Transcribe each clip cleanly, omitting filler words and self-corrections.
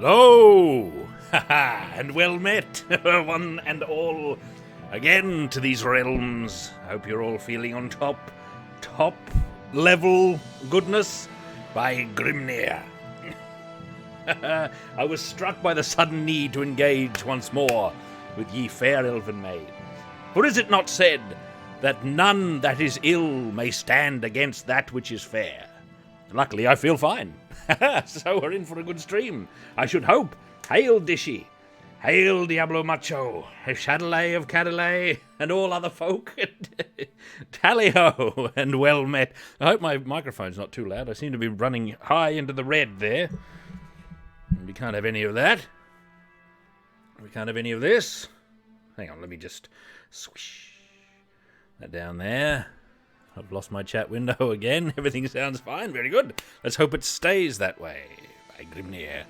Hello! And well met, one and all, again to these realms. Hope you're all feeling on top level goodness by Grimnir. I was struck by the sudden need to engage once more with ye fair elven maids. For is it not said that none that is ill may stand against that which is fair? Luckily, I feel fine. So we're in for a good stream, I should hope. Hail Dishy, hail Diablo Macho, Chatelet of Cadillac, and all other folk. Tally-ho, and well met. I hope my microphone's not too loud. I seem to be running high into the red there. We can't have any of that. We can't have any of this. Hang on, let me just swish that down there. I've lost my chat window again. Everything sounds fine. Very good. Let's hope it stays that way. By Grimnir.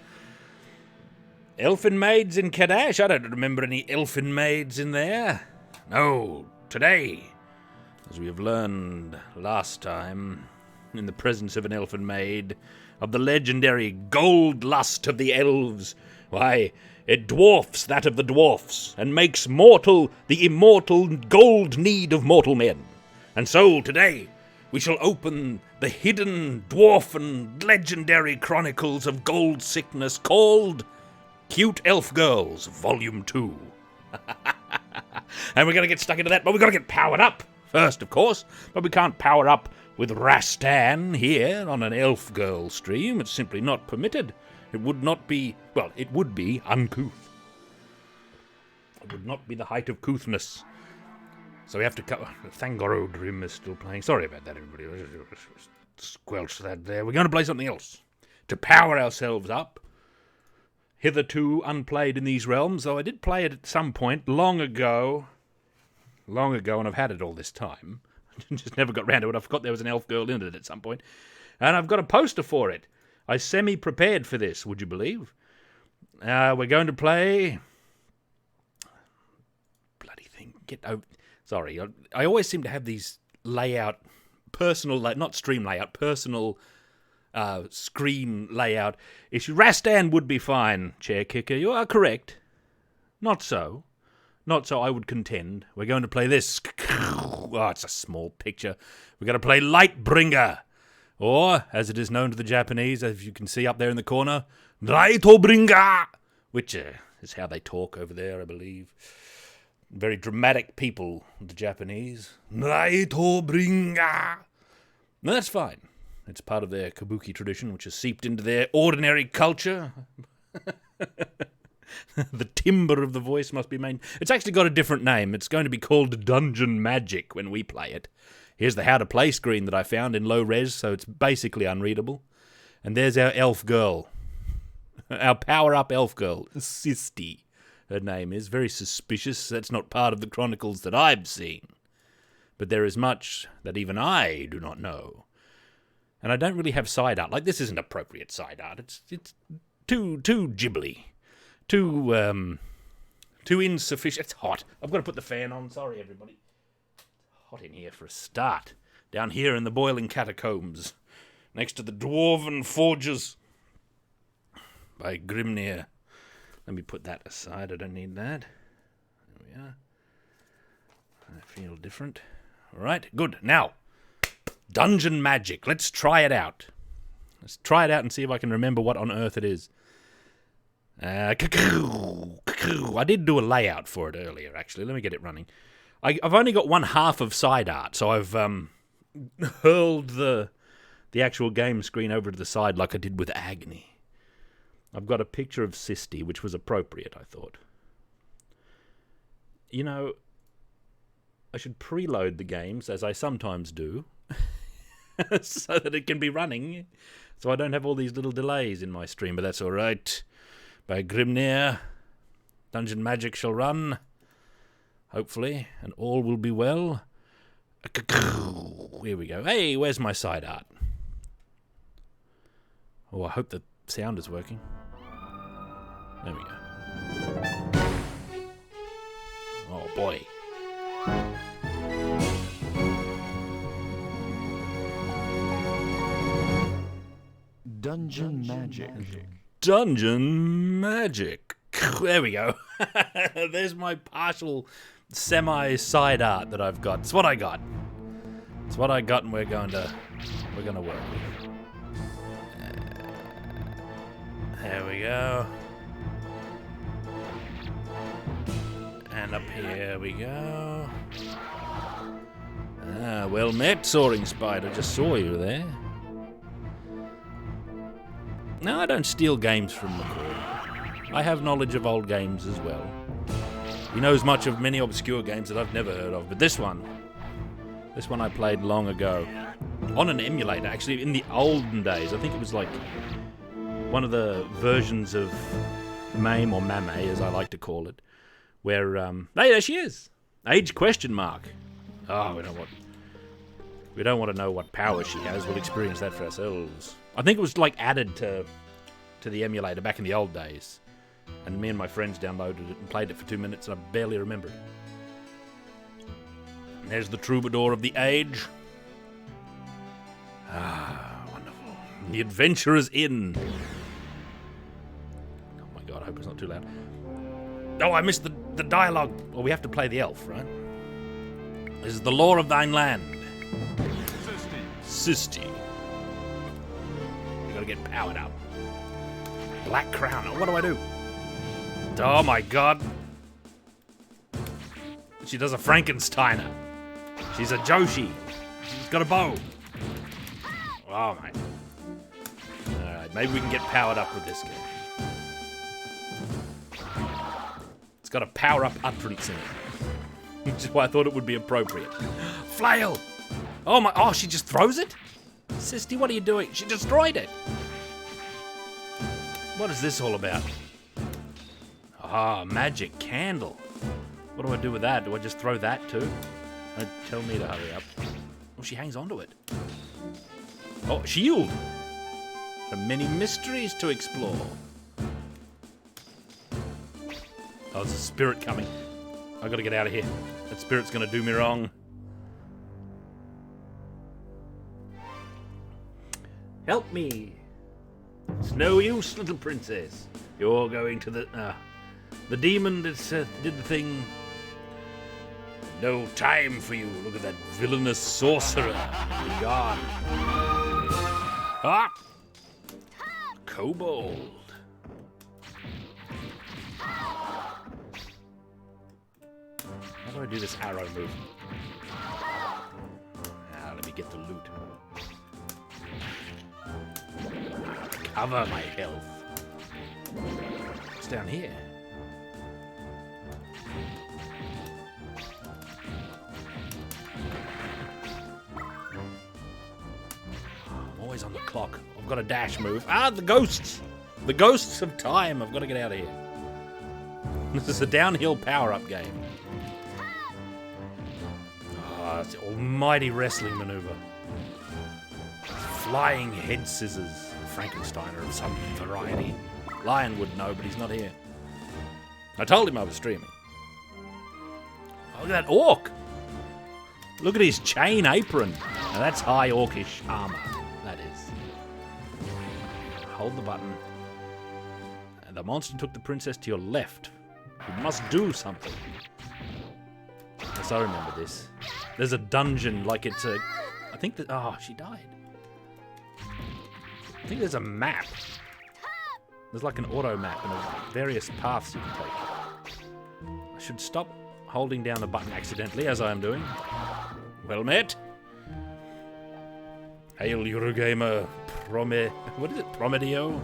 Elfin maids in Kadash? I don't remember any elfin maids in there. No, today, as we have learned last time, in the presence of an elfin maid, of the legendary gold lust of the elves, why, it dwarfs that of the dwarfs, and makes mortal the immortal gold need of mortal men. And so, today, we shall open the hidden, dwarfen, legendary chronicles of gold sickness called Cute Elf Girls, Volume 2. And we're going to get stuck into that, but we've got to get powered up first, of course. But we can't power up with Rastan here on an Elf Girl stream. It's simply not permitted. It would not be, well, it would be uncouth. It would not be the height of couthness. So we have to cut. Thangorodrim is still playing. Sorry about that, everybody. Squelch that there. We're going to play something else to power ourselves up. Hitherto unplayed in these realms, though I did play it at some point long ago, and I've had it all this time. Just never got round to it. I forgot there was an elf girl in it at some point. And I've got a poster for it. I semi-prepared for this, would you believe? We're going to play... Bloody thing. Get over... Sorry, I always seem to have these personal, not stream layout, personal screen layout issue. Rastan would be fine, Chair Kicker. You are correct. Not so. Not so, I would contend. We're going to play this. Oh, it's a small picture. We're going to play Lightbringer. Or, as it is known to the Japanese, as you can see up there in the corner, Raitobringer, which is how they talk over there, I believe. Very dramatic people, the Japanese. Raitobringer. No, that's fine. It's part of their kabuki tradition, which has seeped into their ordinary culture. The timbre of the voice must be maintained. It's actually got a different name. It's going to be called Dungeon Magic when we play it. Here's the how to play screen that I found in low res, so it's basically unreadable. And there's our elf girl. Our power-up elf girl, Sisti. Her name is very suspicious. That's not part of the chronicles that I've seen. But there is much that even I do not know. And I don't really have side art. Like, this isn't appropriate side art. It's too ghibli. Too insufficient. It's hot. I've got to put the fan on. Sorry, everybody. It's hot in here for a start. Down here in the boiling catacombs. Next to the dwarven forges. By Grimnir. Let me put that aside. I don't need that. There we are. I feel different. All right, good. Now, Dungeon Magic. Let's try it out. Let's try it out and see if I can remember what on earth it is. I did do a layout for it earlier, actually. Let me get it running. I've only got one half of side art, so I've hurled the actual game screen over to the side like I did with Agony. I've got a picture of Sisti, which was appropriate, I thought. You know, I should preload the games, as I sometimes do, so that it can be running, so I don't have all these little delays in my stream, but that's all right. By Grimnir, Dungeon Magic shall run, hopefully, and all will be well. Here we go. Hey, where's my side art? Oh, I hope the sound is working. There we go. Oh, boy. Dungeon Magic. Dungeon magic. There we go. There's my partial semi-side art that I've got. It's what I got. It's what I got, and we're gonna work with. There we go. And up here we go. Ah, well met, Soaring Spider. Just saw you there. No, I don't steal games from McCall. I have knowledge of old games as well. He knows much of many obscure games that I've never heard of, but this one I played long ago. On an emulator, actually, in the olden days. I think it was like one of the versions of MAME, or MAME, as I like to call it, where, hey, there she is! Age question mark. Oh, we don't want to know what power she has. We'll experience that for ourselves. I think it was like added to the emulator back in the old days. And me and my friends downloaded it and played it for 2 minutes, and I barely remembered. And there's the troubadour of the age. Ah, wonderful. The Adventurer's Inn. Oh my god, I hope it's not too loud. Oh, I missed the dialogue. Well, we have to play the elf, right? This is the law of thine land. Sisti. You gotta get powered up. Black crown. What do I do? Oh my god. She does a Frankensteiner. She's a Joshi. She's got a bow. Oh my. Alright, maybe we can get powered up with this game. It's got a power up utterance in it. Which is why I thought it would be appropriate. Flail! Oh my, oh, she just throws it? Sisti, what are you doing? She destroyed it. What is this all about? Ah, magic candle. What do I do with that? Do I just throw that too? Don't tell me to hurry up. Oh, she hangs onto it. Oh, shield. There are many mysteries to explore. Oh, there's a spirit coming. I gotta get out of here. That spirit's gonna do me wrong. Help me. It's no use, little princess. You're going to the demon that did the thing. No time for you. Look at that villainous sorcerer. Be gone. Ah! Kobold. How do I do this arrow move? Now, let me get the loot. Cover my health. What's down here? I'm always on the clock. I've got a dash move. Ah, the ghosts! The ghosts of time. I've got to get out of here. This is a downhill power-up game. Ah, it's the almighty wrestling maneuver. Flying head scissors. Frankensteiner of some variety. Lion would know, but he's not here. I told him I was streaming. Oh, look at that orc! Look at his chain apron. Now that's high orcish armor. That is. Hold the button. And the monster took the princess to your left. You must do something. Yes, I remember this. There's a dungeon like it's a... I think that... Oh, she died. I think there's a map. There's like an auto map and various paths you can take. I should stop holding down the button accidentally, as I am doing. Well met. Hail Eurogamer What is it? Promedio?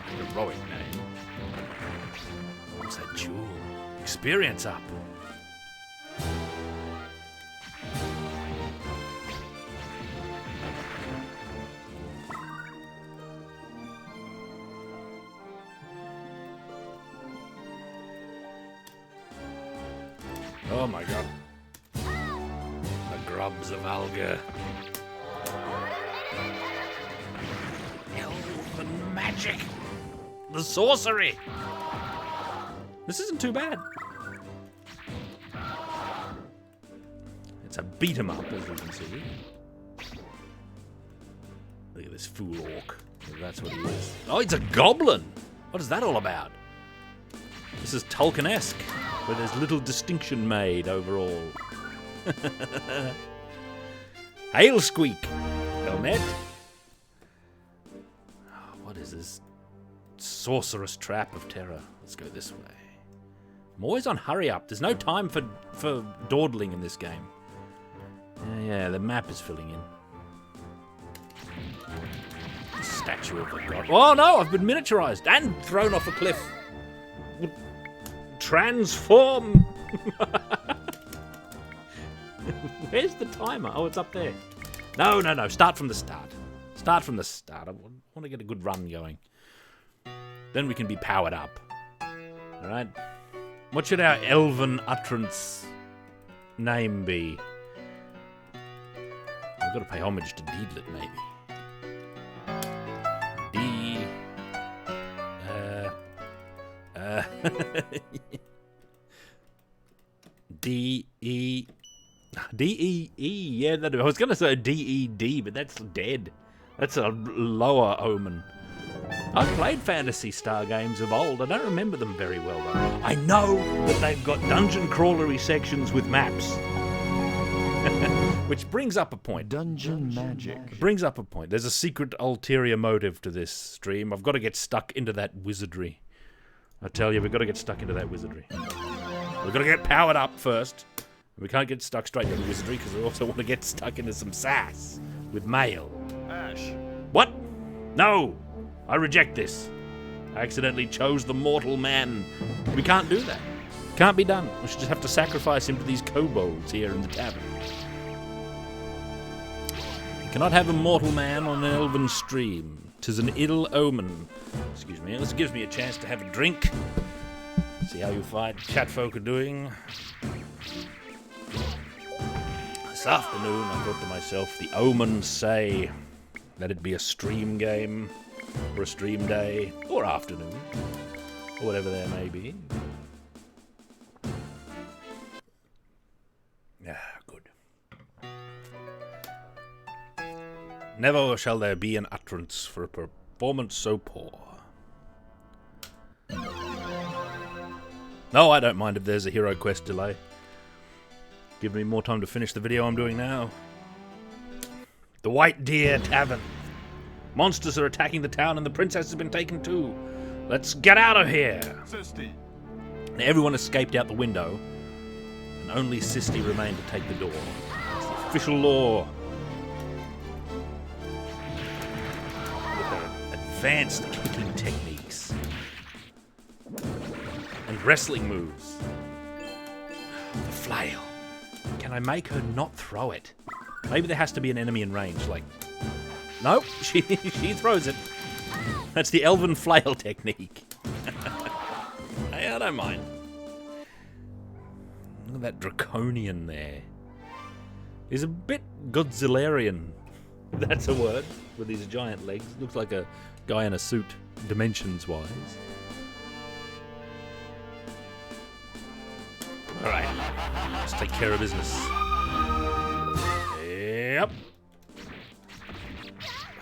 Heroic name. What's that jewel? Experience up. Oh my god. The grubs of Alga. Elven magic. The sorcery. This isn't too bad. It's a beat 'em up, as you can see. Look at this fool orc. That's what he is. Oh, it's a goblin! What is that all about? This is Tolkien-esque, where there's little distinction made overall. Hail Squeak! Helmet. Oh, what is this? Sorcerous trap of terror. Let's go this way. I'm always on hurry up. There's no time for dawdling in this game. Yeah, the map is filling in. Statue of a god. Oh no, I've been miniaturized and thrown off a cliff. Transform! Where's the timer? Oh, it's up there. No. Start from the start. Start from the start. I want to get a good run going. Then we can be powered up. Alright? What should our elven utterance name be? I've got to pay homage to Deedlit, maybe. D-E... D-E-E, yeah, I was going to say D-E-D, but that's dead. That's a lower omen. I've played Phantasy Star games of old. I don't remember them very well, though. I know that they've got dungeon crawlery sections with maps. Which brings up a point. Dungeon magic. Brings up a point. There's a secret ulterior motive to this stream. I've got to get stuck into that wizardry. I tell you, we've got to get stuck into that wizardry. We've got to get powered up first. We can't get stuck straight into wizardry because we also want to get stuck into some sass with mail. Ash. What? No! I reject this. I accidentally chose the mortal man. We can't do that. Can't be done. We should just have to sacrifice him to these kobolds here in the tavern. You cannot have a mortal man on an elven stream. 'Tis an ill omen. Excuse me. This gives me a chance to have a drink. See how you fight chat folk are doing. This afternoon, I thought to myself, the omens say, let it be a stream game, or a stream day, or afternoon, or whatever there may be. Good. Never shall there be an utterance for a performance so poor. No, I don't mind if there's a hero quest delay. Give me more time to finish the video I'm doing now. The White Deer Tavern. Monsters are attacking the town and the princess has been taken too. Let's get out of here. Sisti. Now, everyone escaped out the window, and only Sisti remained to take the door. It's the official law. With her advanced kicking techniques and wrestling moves. The flail. Can I make her not throw it? Maybe there has to be an enemy in range, like... Nope, she throws it. That's the elven flail technique. Hey, I don't mind. Look at that draconian there. He's a bit Godzillarian. That's a word, with these giant legs. Looks like a guy in a suit, dimensions-wise. Alright, let's take care of business. Yep.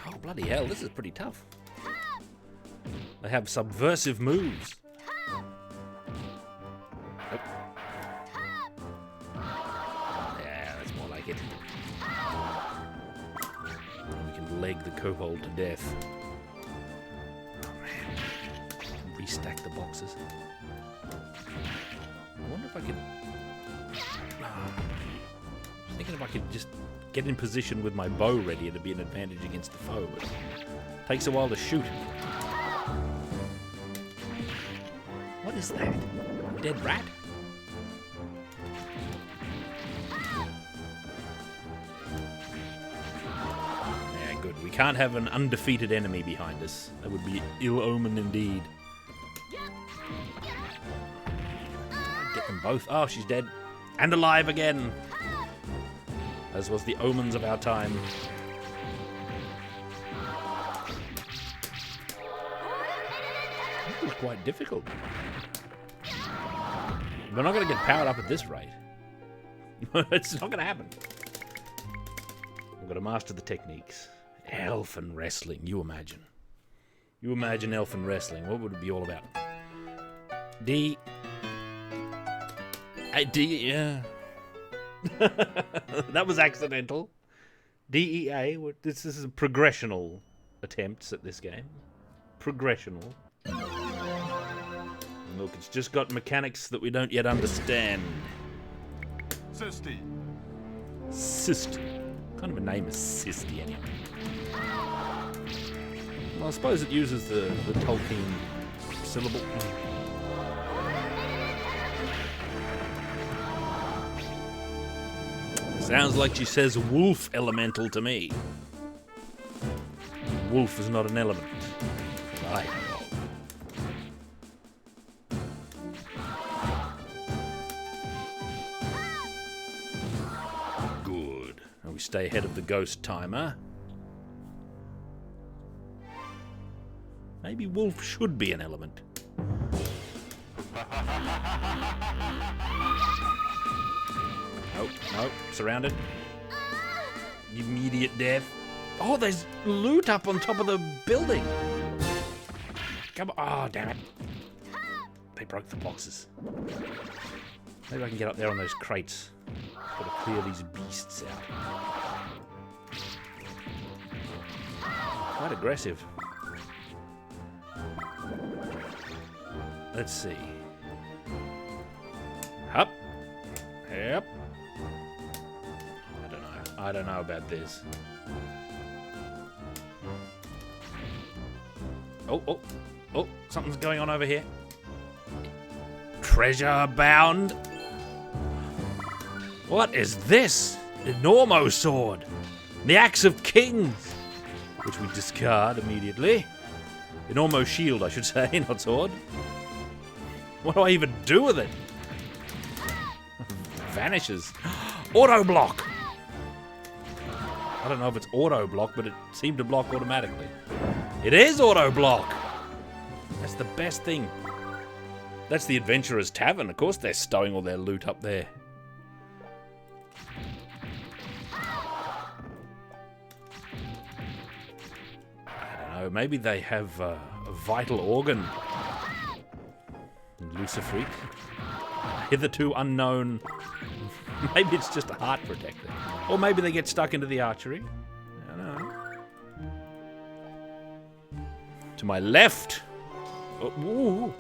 Oh, bloody hell, this is pretty tough. They have subversive moves. Yep. Yeah, that's more like it. And we can leg the kobold to death. Oh, man. Restack the boxes. I wonder if I could... I was thinking if I could just get in position with my bow ready, it'd be an advantage against the foe, but it takes a while to shoot. What is that? A dead rat? Yeah, good. We can't have an undefeated enemy behind us. That would be ill omen indeed. Get them both. Oh, she's dead. And alive again. As was the omens of our time. This was quite difficult. We're not going to get powered up at this rate. It's not going to happen. We've got to master the techniques. Elfin wrestling, you imagine. You imagine elfin wrestling. What would it be all about? Yeah. That was accidental. DEA. This is a progressional attempts at this game. Progressional. Look, it's just got mechanics that we don't yet understand. Sisty. Sisty. What kind of a name is Sisty anyway? Well, I suppose it uses the Tolkien syllable. Sounds like she says wolf elemental to me. Wolf is not an element. Right. Good. And we stay ahead of the ghost timer. Maybe wolf should be an element. Nope, surrounded. Immediate death. Oh, there's loot up on top of the building. Come on. Oh, damn it. They broke the boxes. Maybe I can get up there on those crates. Gotta clear these beasts out. Quite aggressive. Let's see. Up. Yep. I don't know about this. Oh, something's going on over here. Treasure bound. What is this? The Normo sword. The Axe of Kings. Which we discard immediately. The Normo shield, I should say, not sword. What do I even do with it? Vanishes. Auto block. I don't know if it's auto block, but it seemed to block automatically. It is auto block. That's the best thing. That's the Adventurer's Tavern. Of course they're stowing all their loot up there. I don't know. Maybe they have a vital organ. Luciferic. Hitherto unknown. Maybe it's just a heart protector. Or maybe they get stuck into the archery. I don't know. To my left. Oh, ooh.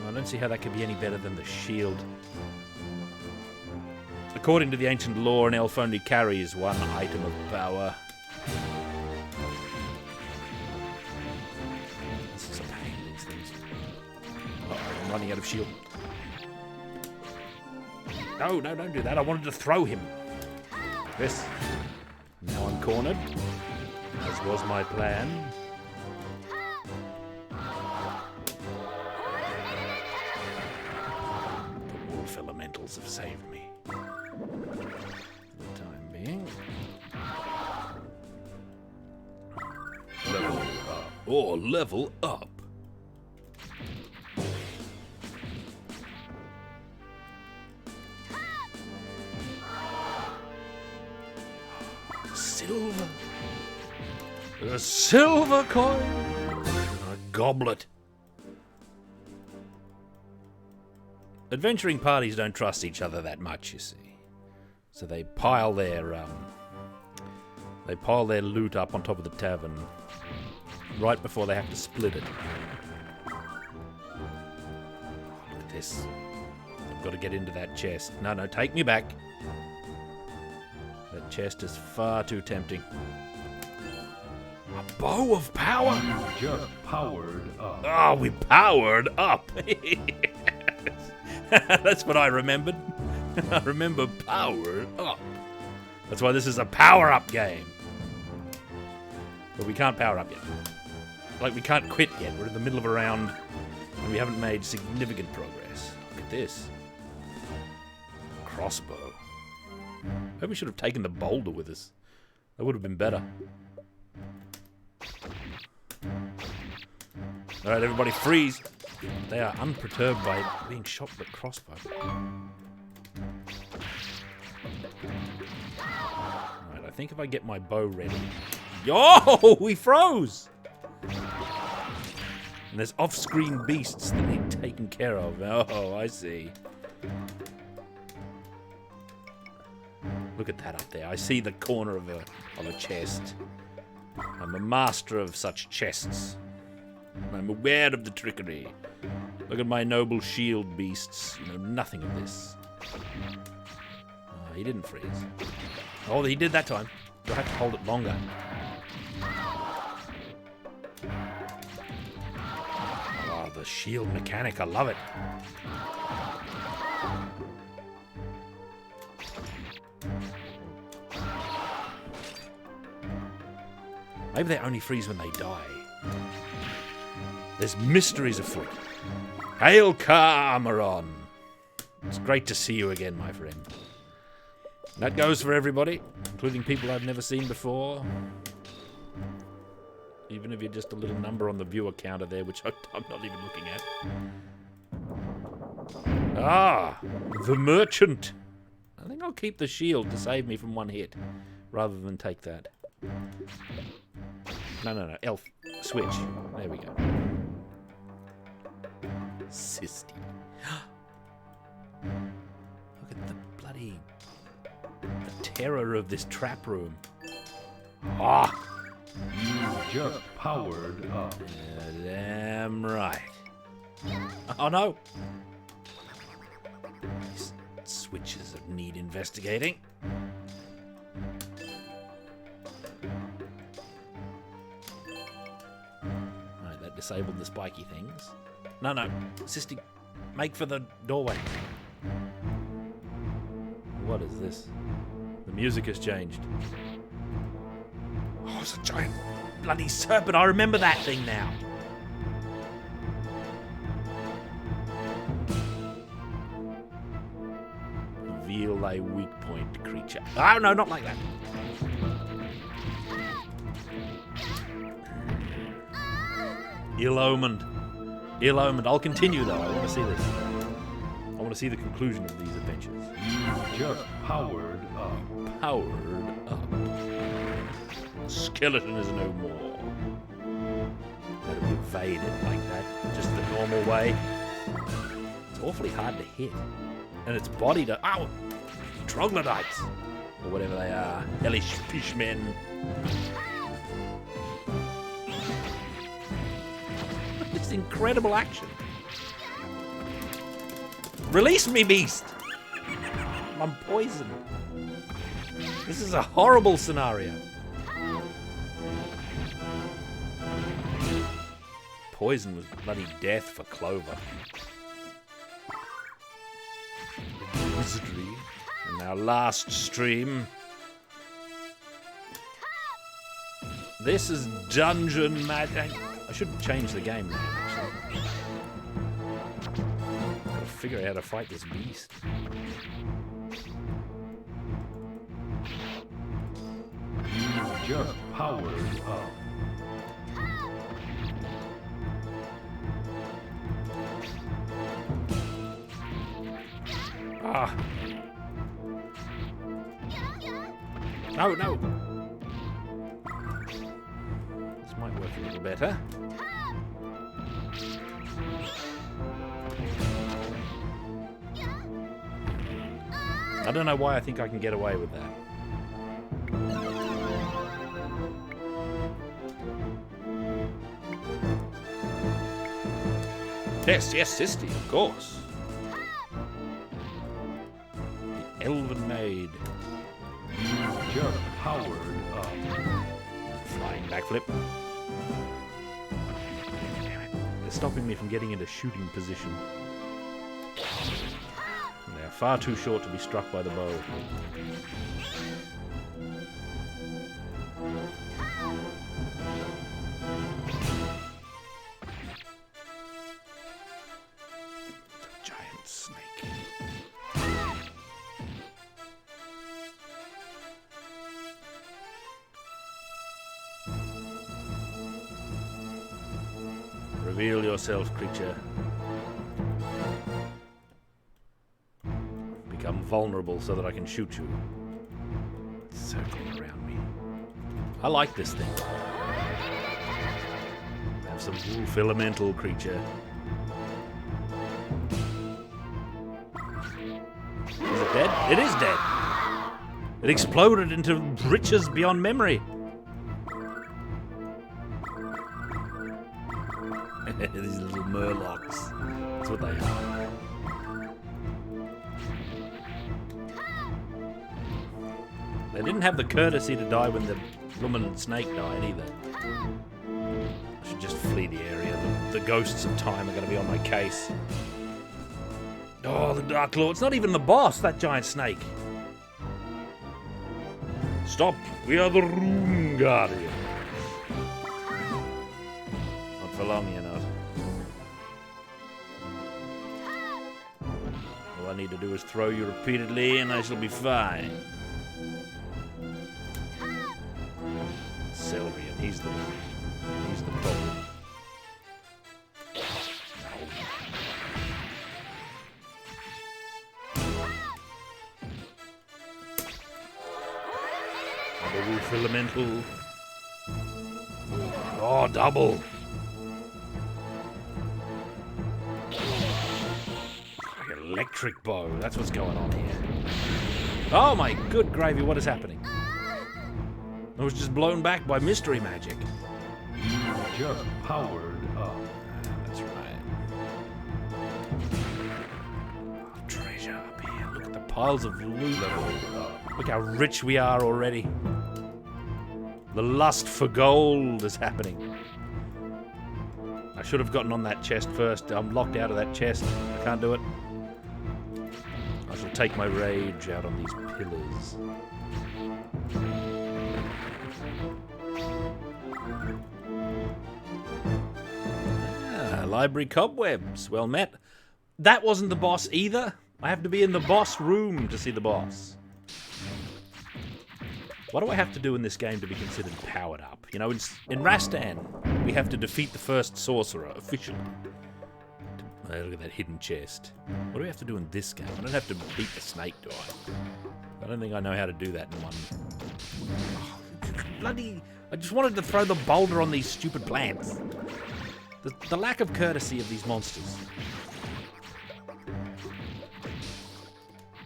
I don't see how that could be any better than the shield. According to the ancient lore, an elf only carries one item of power. This is a pain, these things. I'm running out of shield. No, don't do that. I wanted to throw him. This. Now I'm cornered. As was my plan. The wolf elementals have saved me. For the time being. Level up. Or level up. Silver. A silver coin. A goblet. Adventuring parties don't trust each other that much, you see. So they pile their loot up on top of the tavern right before they have to split it. Oh, look at this. I've got to get into that chest. No, take me back. That chest is far too tempting. A bow of power! You just powered up. Oh, we powered up! That's what I remembered. I remember powered up. That's why this is a power-up game. But we can't power up yet. Like, we can't quit yet. We're in the middle of a round, and we haven't made significant progress. Look at this. Crossbow. Maybe we should have taken the boulder with us. That would have been better. Alright, everybody freeze. They are unperturbed by being shot with a crossbow. Alright, I think if I get my bow ready... Yo! We froze! And there's off-screen beasts that need taken care of. Oh, I see. Look at that up there. I see the corner of a chest. I'm a master of such chests. I'm aware of the trickery. Look at my noble shield beasts. You know nothing of this. Oh, he didn't freeze. Oh, he did that time. Do I have to hold it longer? Oh, the shield mechanic. I love it. Maybe they only freeze when they die. There's mysteries afoot. Hail Cameron! It's great to see you again, my friend. That goes for everybody, including people I've never seen before. Even if you're just a little number on the viewer counter there, which I'm not even looking at. Ah, the merchant. I think I'll keep the shield to save me from one hit, rather than take that. No. Elf. Switch. There we go. Sisty. Look at the bloody... the terror of this trap room. Ah! You just powered up. Damn right. Oh no! These switches need investigating. Right, that disabled the spiky things. No. Sisty, make for the doorway. What is this? The music has changed. Oh, it's a giant bloody serpent. I remember that thing now. Reveal thy weak point, creature. Oh, no, not like that. Ill-omened. Ill-omened. I'll continue, though. I want to see this. I want to see the conclusion of these adventures. You just powered up. Powered up. Skeleton is no more. Gotta be evaded like that, just the normal way. It's awfully hard to hit. And its body to... Ow! Troglodytes! Or whatever they are. Hellish fishmen. This incredible action. Release me, beast! I'm poisoned. This is a horrible scenario. Poison was bloody death for Clover. Wizardry. In our last stream. This is Dungeon Magic. I should change the game name, actually. Gotta figure out how to fight this beast. You just powered up. Ah. No. This might work a little better. I don't know why I think I can get away with that. Yes, Sisty, of course. The Elven Maid. You just powered up. Flying backflip. They're stopping me from getting into shooting position. They're far too short to be struck by the bow. Giant snake. Reveal yourself, creature. Become vulnerable so that I can shoot you. Circling around me. I like this thing. Have some wolf elemental creature. Is it dead? It is dead. It exploded into riches beyond memory. These little murlocs. That's what they are. They didn't have the courtesy to die when the woman snake died either. I should just flee the area. The ghosts of time are going to be on my case. Oh, the Dark Lord. It's not even the boss, that giant snake. Stop. We are the Rune Guardians. Not for long, you're not. All I need to do is throw you repeatedly and I shall be fine. Celebrian, he's the problem. Double wolf elemental. Oh, double. Electric bow. That's what's going on here. Oh my good gravy, what is happening? I was just blown back by mystery magic. You just powered up. That's right. Oh, treasure up here. Look at the piles of loot. Look how rich we are already. The lust for gold is happening. I should have gotten on that chest first. I'm locked out of that chest. I can't do it. I shall take my rage out on these pillars. Library cobwebs. Well met. That wasn't the boss either. I have to be in the boss room to see the boss. What do I have to do in this game to be considered powered up? You know, in Rastan, we have to defeat the first sorcerer officially. Oh, look at that hidden chest. What do we have to do in this game? I don't have to beat the snake, do I? I don't think I know how to do that in one. Oh, bloody... I just wanted to throw the boulder on these stupid plants. The lack of courtesy of these monsters.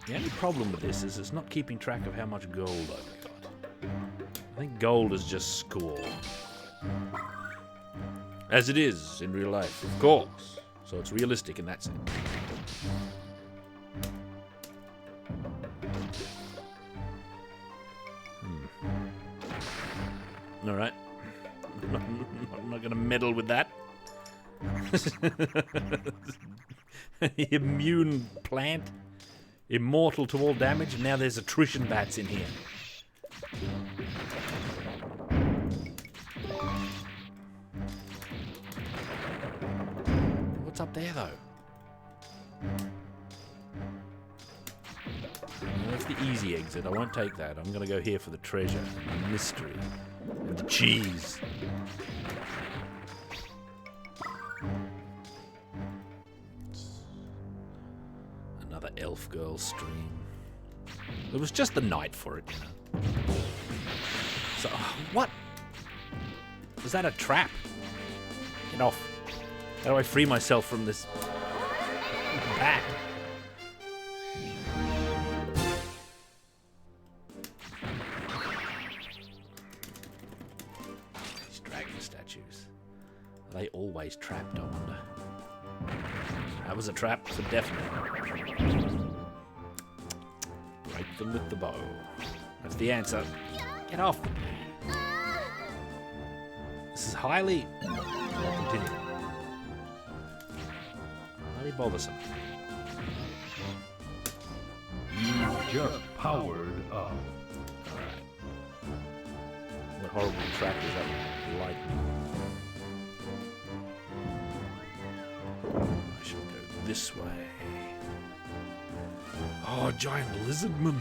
The only problem with this is it's not keeping track of how much gold I've got. I think gold is just score. As it is in real life, of course. So it's realistic in that sense. Alright. I'm not going to meddle with that. Immune plant. Immortal to all damage. And now there's attrition bats in here. What's up there, though? That's the easy exit. I won't take that. I'm going to go here for the treasure. The mystery. And the cheese. Another elf girl stream. It was just the night for it, you know. So, what? Was that a trap? Get off. How do I free myself from this bat? These dragon statues. Are they always trapped, I wonder? That was a trap for definite. Break them with the bow. That's the answer. Get off. This is highly... I'll continue. Highly bothersome. You just powered up. Alright. What horrible trap is that like? I shall go this way. Oh, a giant lizardman.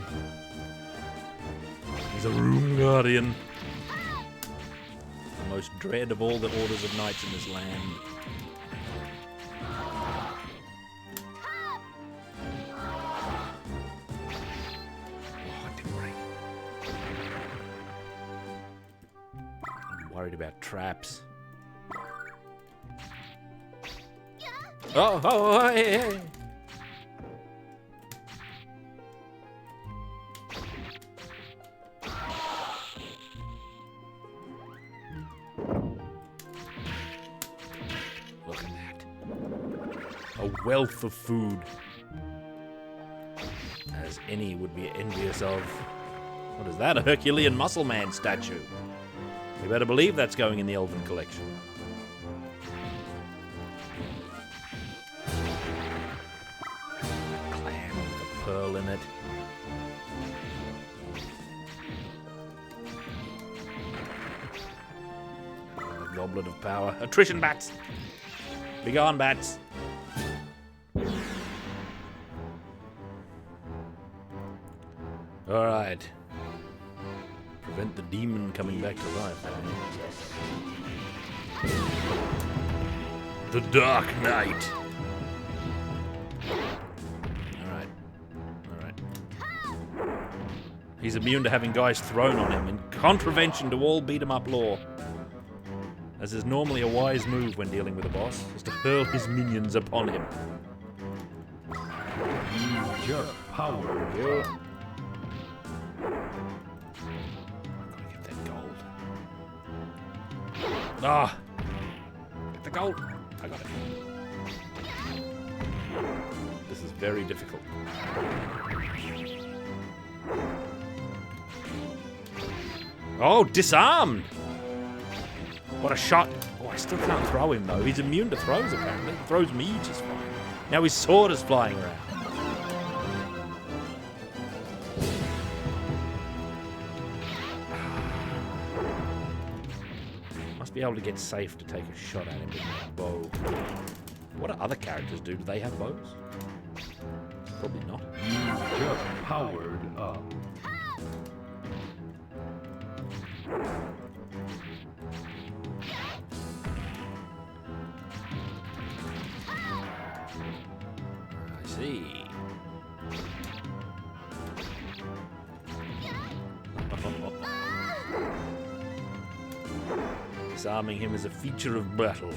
He's a Rune Guardian. The most dread of all the orders of knights in this land. Oh, it didn't ring. Worried about traps. Oh, hey. Look at that. A wealth of food. As any would be envious of. What is that? A Herculean muscle man statue. You better believe that's going in the Elven collection. Clam with a pearl in it. A goblet of power. Attrition bats! Begone, bats! Alright. Prevent the demon coming back to life. The Dark Knight. Alright. He's immune to having guys thrown on him in contravention to all beat-em-up law. As is normally a wise move when dealing with a boss, is to hurl his minions upon him. You just powered Good. up. Gotta get that gold. Ah! Get the gold! I got it. This is very difficult. Oh, disarmed! What a shot! Oh, I still can't throw him though. He's immune to throws apparently. He throws me just fine. Now his sword is flying around. Must be able to get safe to take a shot at him with my bow. What do other characters do? Do they have bows? Probably not. You just powered up. I see. Disarming him is a feature of battle.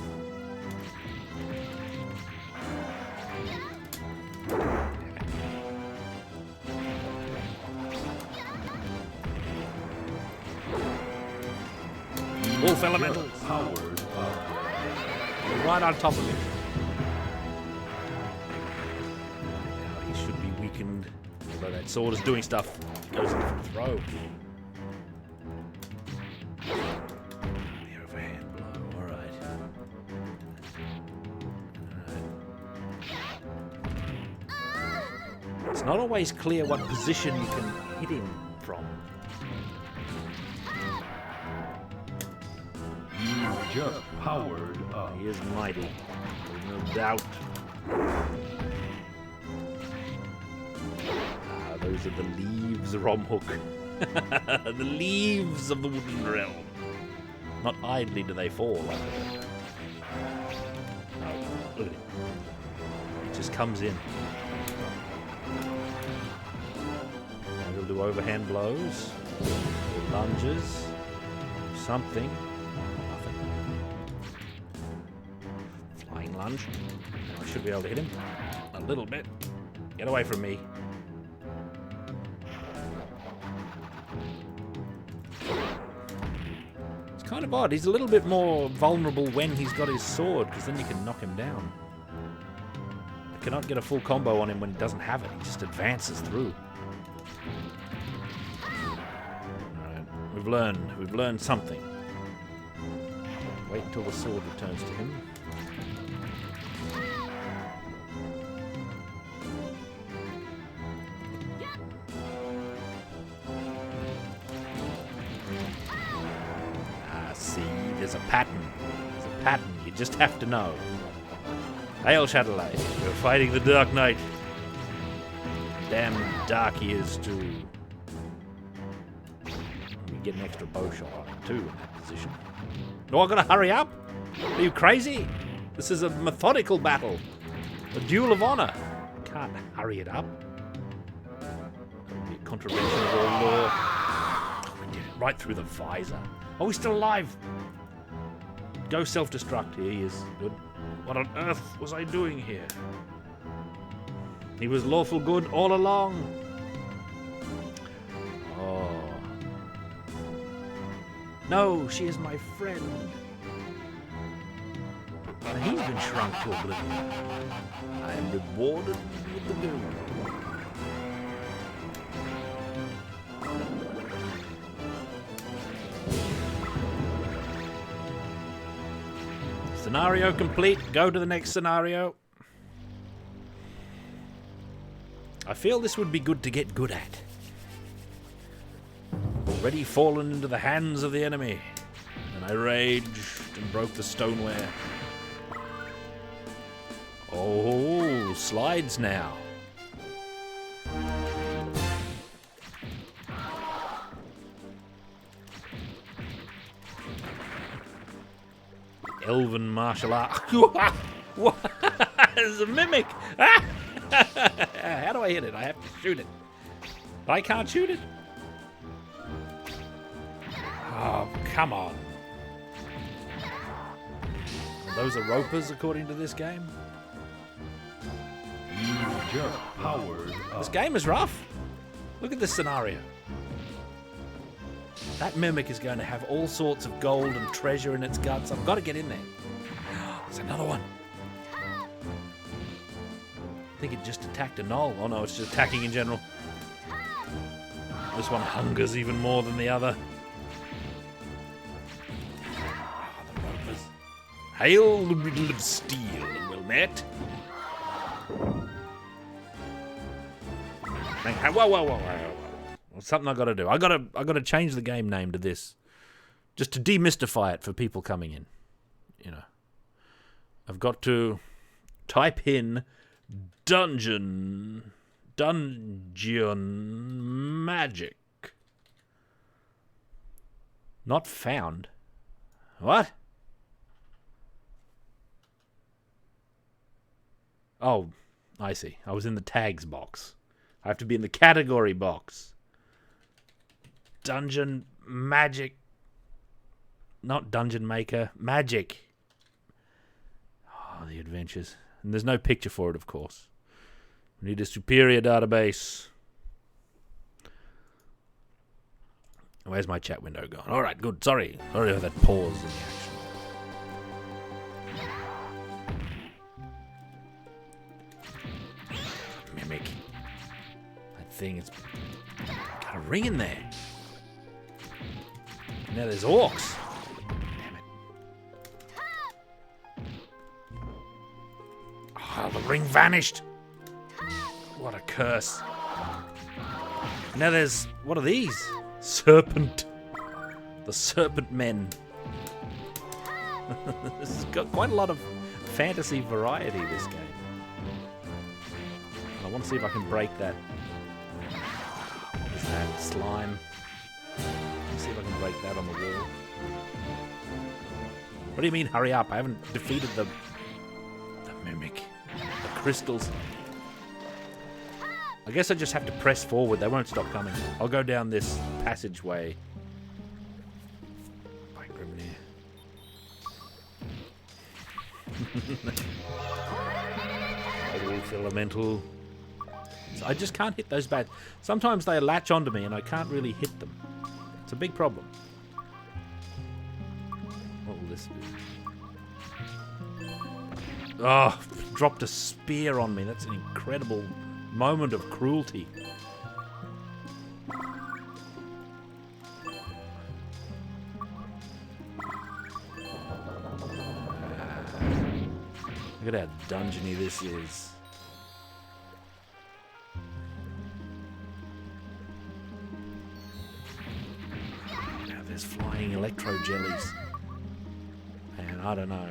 Wolf elemental. Just powered up. Right on top of him. Now he should be weakened. Although that sword is doing stuff. Goes in for a throw. The overhand blow. Alright. It's not always clear what position you can hit him from. You just powered up. He is mighty. There's no doubt. Those are the leaves, Romhook. The leaves of the Wooden Realm. Not idly do they fall. No, look at it. It just comes in. And we'll do overhand blows, or lunges, something. Nothing. Flying lunge. Now I should be able to hit him. A little bit. Get away from me. Kind of odd. He's a little bit more vulnerable when he's got his sword, because then you can knock him down. I cannot get a full combo on him when he doesn't have it. He just advances through. Alright, we've learned something. Wait until the sword returns to him. There's a pattern. There's a pattern. You just have to know. Hail, Shadowlight. You're fighting the Dark Knight. Damn dark he is, too. We get an extra bow shot on him, too, in that position. No, I gotta hurry up? Are you crazy? This is a methodical battle. A duel of honor. Can't hurry it up. That would be a contravention of all law. Oh, we did it right through the visor. Oh, he's still alive. Go self-destruct. Here he is. Good. What on earth was I doing here? He was lawful good all along. Oh. No, she is my friend. And he's been shrunk to oblivion. I am rewarded with the gold. Scenario complete. Go to the next scenario. I feel this would be good to get good at. Already fallen into the hands of the enemy. And I raged and broke the stoneware. Oh, slides now. Elven martial art. What? It's a mimic. How do I hit it? I have to shoot it. I can't shoot it. Oh, come on. Those are ropers, according to this game. You just powered up. This game is rough. Look at this scenario. That mimic is going to have all sorts of gold and treasure in its guts. I've got to get in there. There's another one. I think it just attacked a knoll. Oh no, it's just attacking in general. This one hungers even more than the other. Oh, the ropers. Hail the riddle of steel, well met. Whoa. Something I gotta do. I gotta change the game name to this. Just to demystify it for people coming in. You know. I've got to type in dungeon magic. Not found. What? Oh, I see. I was in the tags box. I have to be in the category box. Dungeon magic. Not dungeon maker. Magic. Oh, the adventures. And there's no picture for it, of course. We need a superior database. Where's my chat window gone? All right, good. Sorry for that pause in the action. Mimic. That thing is got a ring in there. Now there's orcs. Damn it. Oh, the ring vanished. What a curse. Now there's... what are these? Serpent. The serpent men. This has got quite a lot of fantasy variety, this game. I want to see if I can break that. What is that? Slime. Let's see if I can break that on the wall. What do you mean, hurry up? I haven't defeated the mimic. The crystals. I guess I just have to press forward. They won't stop coming. I'll go down this passageway. By Grimnir. Wolf elemental. So I just can't hit those bad. Sometimes they latch onto me and I can't really hit them. It's a big problem. What will this be? Oh, dropped a spear on me. That's an incredible moment of cruelty. Look at how dungeony this is. Now there's flying electro jellies. Man, I don't know.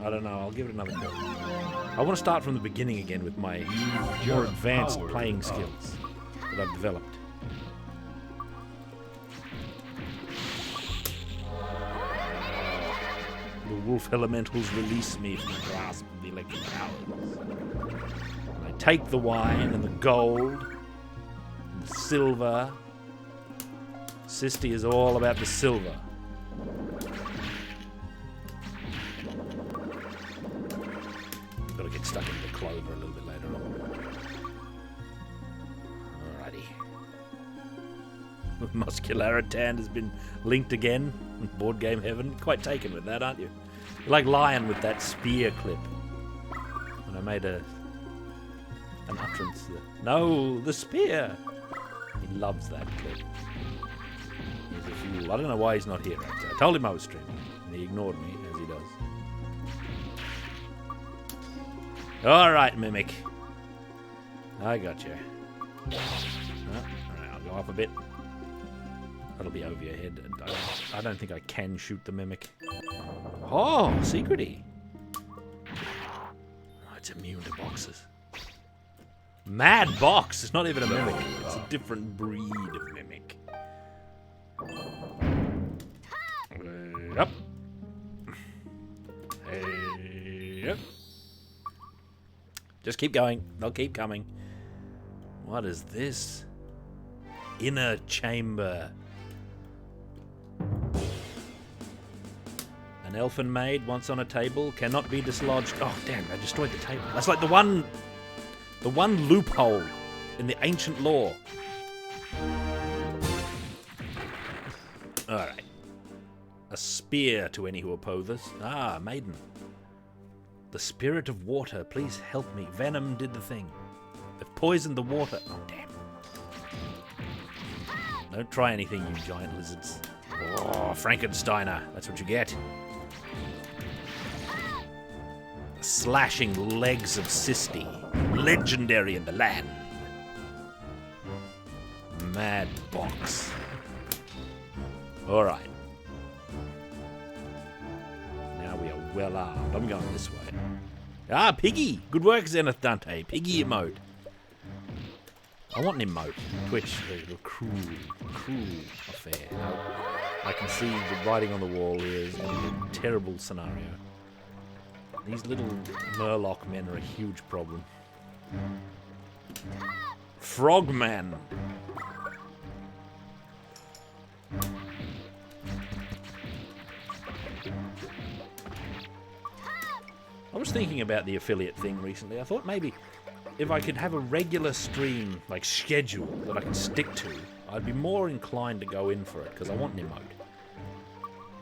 I'll give it another go. I want to start from the beginning again with my more advanced playing skills that I've developed. The wolf elementals release me from the grasp of the electric powers. I take the wine and the gold and the silver. Sisti is all about the silver. stuck into the clover a little bit later on. Alrighty. Muscularitan has been linked again in board game heaven. Quite taken with that, aren't you? You're like Lion with that spear clip. And I made an utterance there. No, the spear! He loves that clip. He's a fool. I don't know why he's not here, actually. I told him I was streaming, and he ignored me, as he does. Alright, Mimic. I got you. Alright, I'll go up a bit. That'll be over your head. I don't think I can shoot the Mimic. Oh, secrety. Oh, it's immune to boxes. Mad Box! It's not even a Mimic. It's a different breed of Mimic. Up. Yep. Just keep going. They'll keep coming. What is this? Inner chamber. An elfin maid once on a table cannot be dislodged. Oh damn! I destroyed the table. That's like the one loophole in the ancient law. All right. A spear to any who oppose us. Ah, maiden. The spirit of water, please help me. Venom did the thing. They've poisoned the water. Oh, damn. Don't try anything, you giant lizards. Oh, Frankensteiner. That's what you get. The slashing legs of Sisti. Legendary in the land. Mad Box. Alright. Now we are well armed. I'm going this way. Ah, Piggy! Good work, Zenith Dante. Piggy emote. I want an emote. Twitch, a cruel affair. No, I can see the writing on the wall here is a terrible scenario. These little Murloc men are a huge problem. Frogman! I was thinking about the affiliate thing recently. I thought maybe if I could have a regular stream, like schedule, that I could stick to, I'd be more inclined to go in for it, because I want an emote.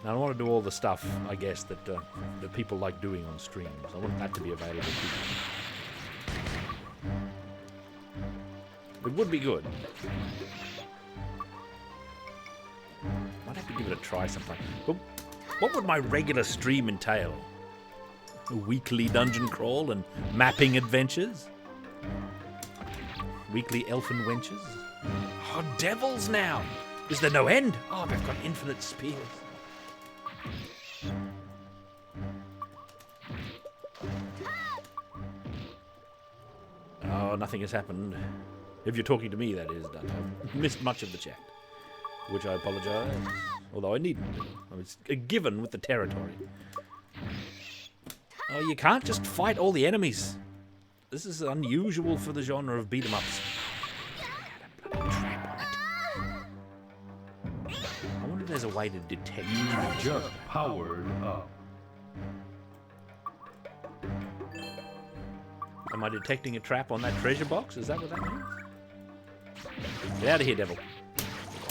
Now, I want to do all the stuff, I guess, that people like doing on streams. I want that to be available to people. It would be good. Might have to give it a try sometime. But what would my regular stream entail? A weekly dungeon crawl and mapping adventures? Weekly elfin wenches? Oh, devils now! Is there no end? Oh, they've got infinite spears. Oh, nothing has happened. If you're talking to me, that is, Dante. I've missed much of the chat, which I apologise. Although I needn't. It's a given with the territory. Oh, you can't just fight all the enemies. This is unusual for the genre of beat-em-ups. I wonder if there's a way to detect traps. Just powered up. Am I detecting a trap on that treasure box? Is that what that means? Get out of here, devil.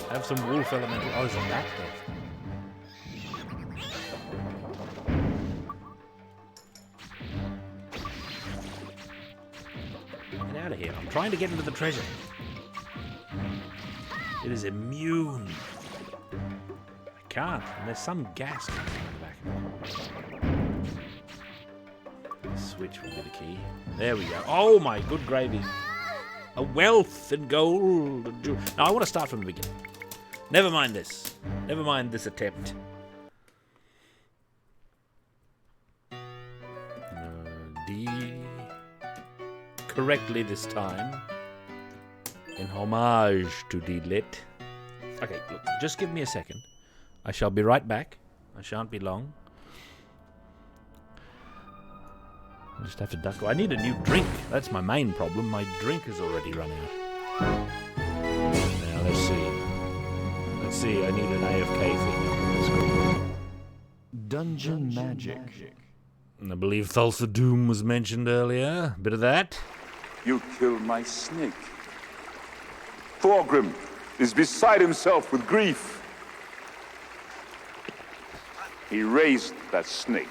Have some wolf elemental. Oh, there's a map there. Get out of here. I'm trying to get into the treasure. It is immune. I can't. And there's some gas coming back. Switch would be the key. There we go. Oh my good gravy. A wealth and gold and jewel. Now I want to start from the beginning. Never mind this. Never mind this attempt. D. Correctly this time. In homage to D-Lit. Okay, look, just give me a second. I shall be right back. I shan't be long. I just have to duck. I need a new drink. That's my main problem. My drink is already run out. Now, let's see. Let's see, I need an AFK thing. Dungeon magic. I believe Thulsa Doom was mentioned earlier. Bit of that. You killed my snake. Thorgrim is beside himself with grief. He raised that snake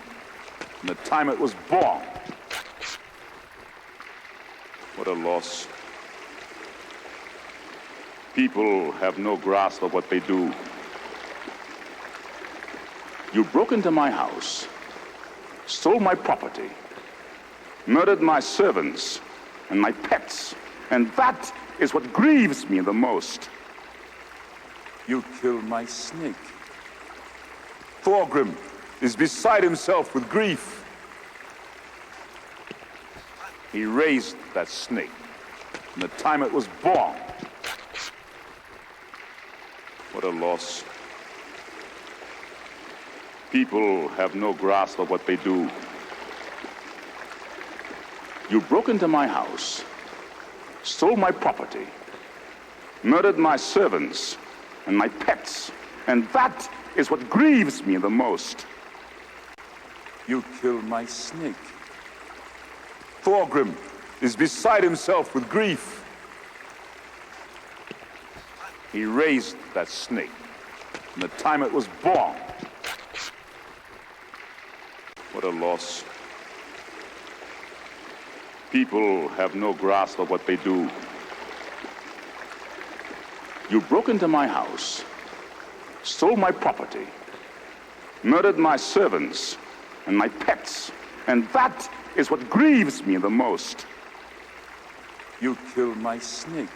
from the time it was born. What a loss. People have no grasp of what they do. You broke into my house, stole my property, murdered my servants and my pets, and that is what grieves me the most. You killed my snake. Thorgrim is beside himself with grief. He raised that snake from the time it was born. What a loss. People have no grasp of what they do. You broke into my house, stole my property, murdered my servants and my pets, and that is what grieves me the most. You killed my snake. Thorgrim is beside himself with grief. He raised that snake from the time it was born. What a loss. People have no grasp of what they do. You broke into my house, stole my property, murdered my servants and my pets, and that is what grieves me the most. You killed my snake.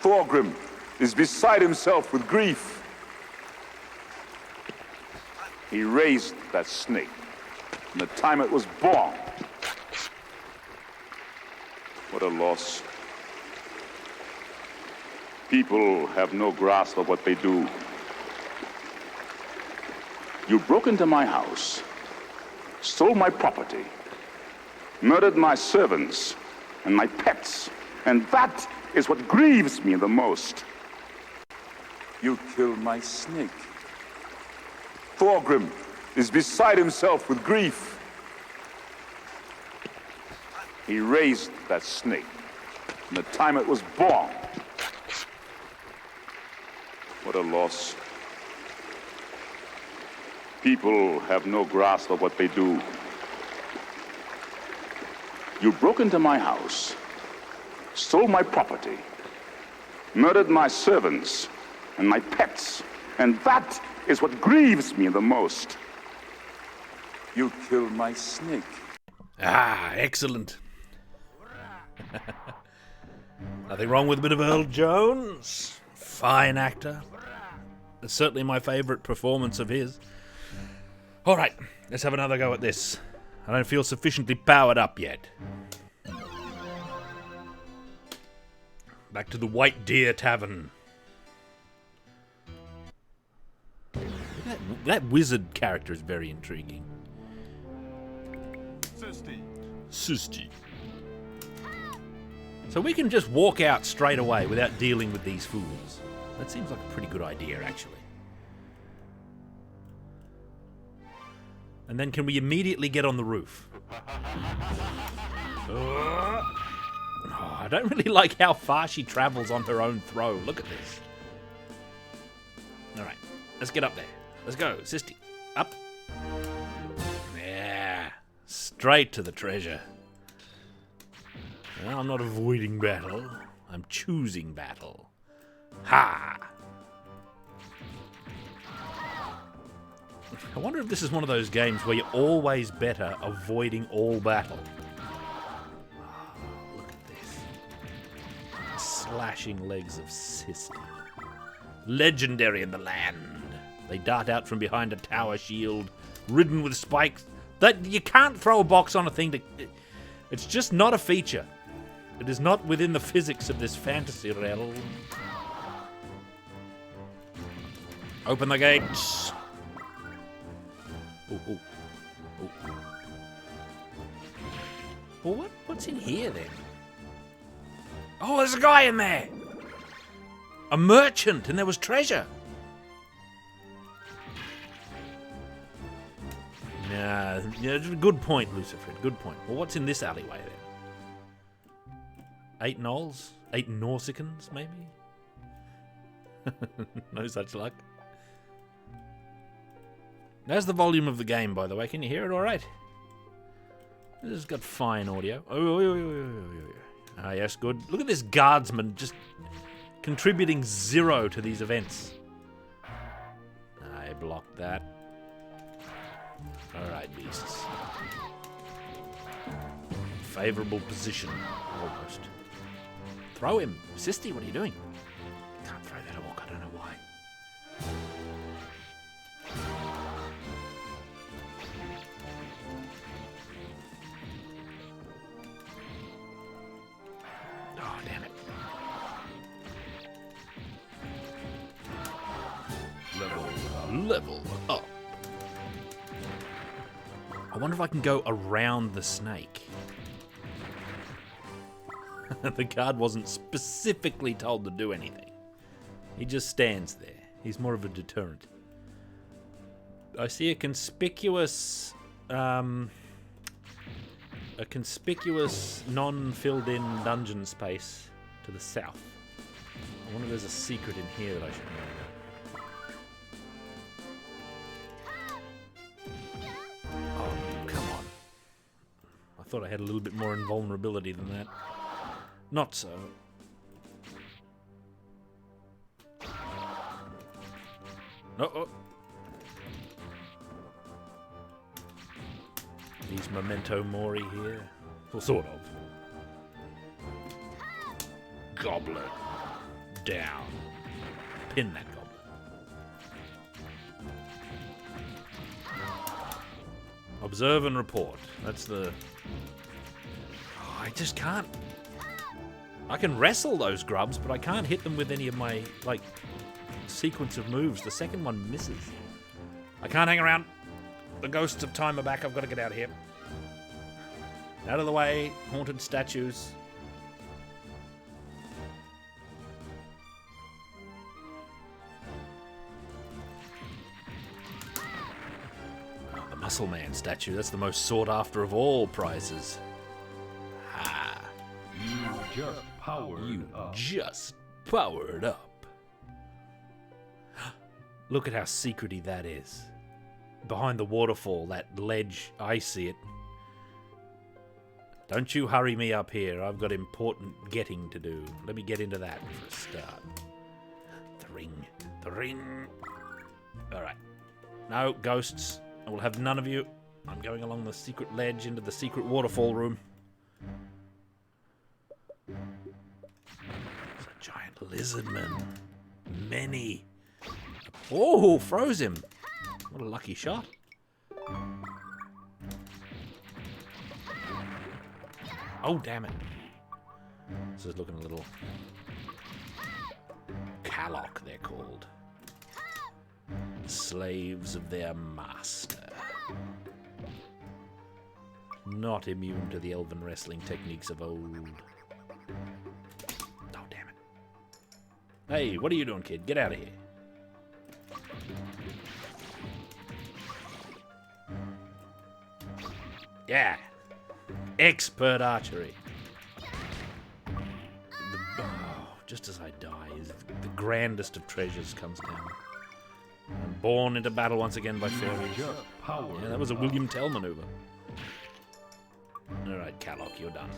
Thorgrim is beside himself with grief. He raised that snake from the time it was born. What a loss. People have no grasp of what they do. You broke into my house, stole my property, murdered my servants and my pets, and that is what grieves me the most. You killed my snake. Thorgrim is beside himself with grief. He raised that snake from the time it was born. What a loss. People have no grasp of what they do. You broke into my house, stole my property, murdered my servants and my pets, and that is what grieves me the most. You killed my snake. Ah, excellent. Nothing wrong with a bit of Earl Jones. Fine actor. It's certainly my favourite performance of his. All right, let's have another go at this. I don't feel sufficiently powered up yet. Back to the White Deer Tavern. That wizard character is very intriguing. Sisti. So we can just walk out straight away without dealing with these fools. That seems like a pretty good idea, actually. And then can we immediately get on the roof? Oh, I don't really like how far she travels on her own throw. Look at this. All right, let's get up there. Let's go, Sisti. Up. Yeah, straight to the treasure. Well, I'm not avoiding battle. I'm choosing battle. Ha! I wonder if this is one of those games where you're always better avoiding all battle. Oh, look at this. Slashing legs of Sisti. Legendary in the land. They dart out from behind a tower shield, ridden with spikes. That you can't throw a box on a thing to... It's just not a feature. It is not within the physics of this fantasy realm. Open the gates. Ooh, ooh, ooh. Well, what's in here then? Oh, there's a guy in there. A merchant, and there was treasure. Yeah, good point, Lucifer. Good point. Well, what's in this alleyway then? 8 gnolls? 8 Norsicans, maybe? No such luck. There's the volume of the game, by the way. Can you hear it all right? This has got fine audio. Ah, yes, good. Look at this guardsman just contributing 0 to these events. I blocked that. Alright, beasts. Favorable position, almost. Throw him. Sisty, what are you doing? Can't throw that orc, I don't know why. Oh, damn it. Level up. I wonder if I can go around the snake. The guard wasn't specifically told to do anything. He just stands there. He's more of a deterrent. I see a conspicuous non-filled-in dungeon space to the south. I wonder if there's a secret in here that I should know about. I thought I had a little bit more invulnerability than that. Not so. Oh. These memento mori here. Well, sort of. Goblin. Down. Pin that goblin. Observe and report. That's the... Oh, I just can't... I can wrestle those grubs, but I can't hit them with any of my, like, sequence of moves. The second one misses. I can't hang around. The ghosts of time are back. I've got to get out of here. Out of the way. Haunted statues. Oh, the Muscle Man statue. That's the most sought after of all prizes. Just powered up. Just powered up. Look at how secrety that is. Behind the waterfall, that ledge, I see it. Don't you hurry me up here. I've got important getting to do. Let me get into that for a start. The ring. The ring. Alright. No, ghosts. I will have none of you. I'm going along the secret ledge into the secret waterfall room. It's a giant lizardman. Many. Oh, froze him. What a lucky shot. Oh, damn it. This is looking a little... Kalok, they're called. Slaves of their master. Not immune to the elven wrestling techniques of old. Oh, damn it. Hey, what are you doing, kid? Get out of here. Yeah. Expert archery. Just as I die, the grandest of treasures comes down. I'm born into battle once again by fairies. Yeah, that was a William Tell maneuver. Alright, Kalok, you're done.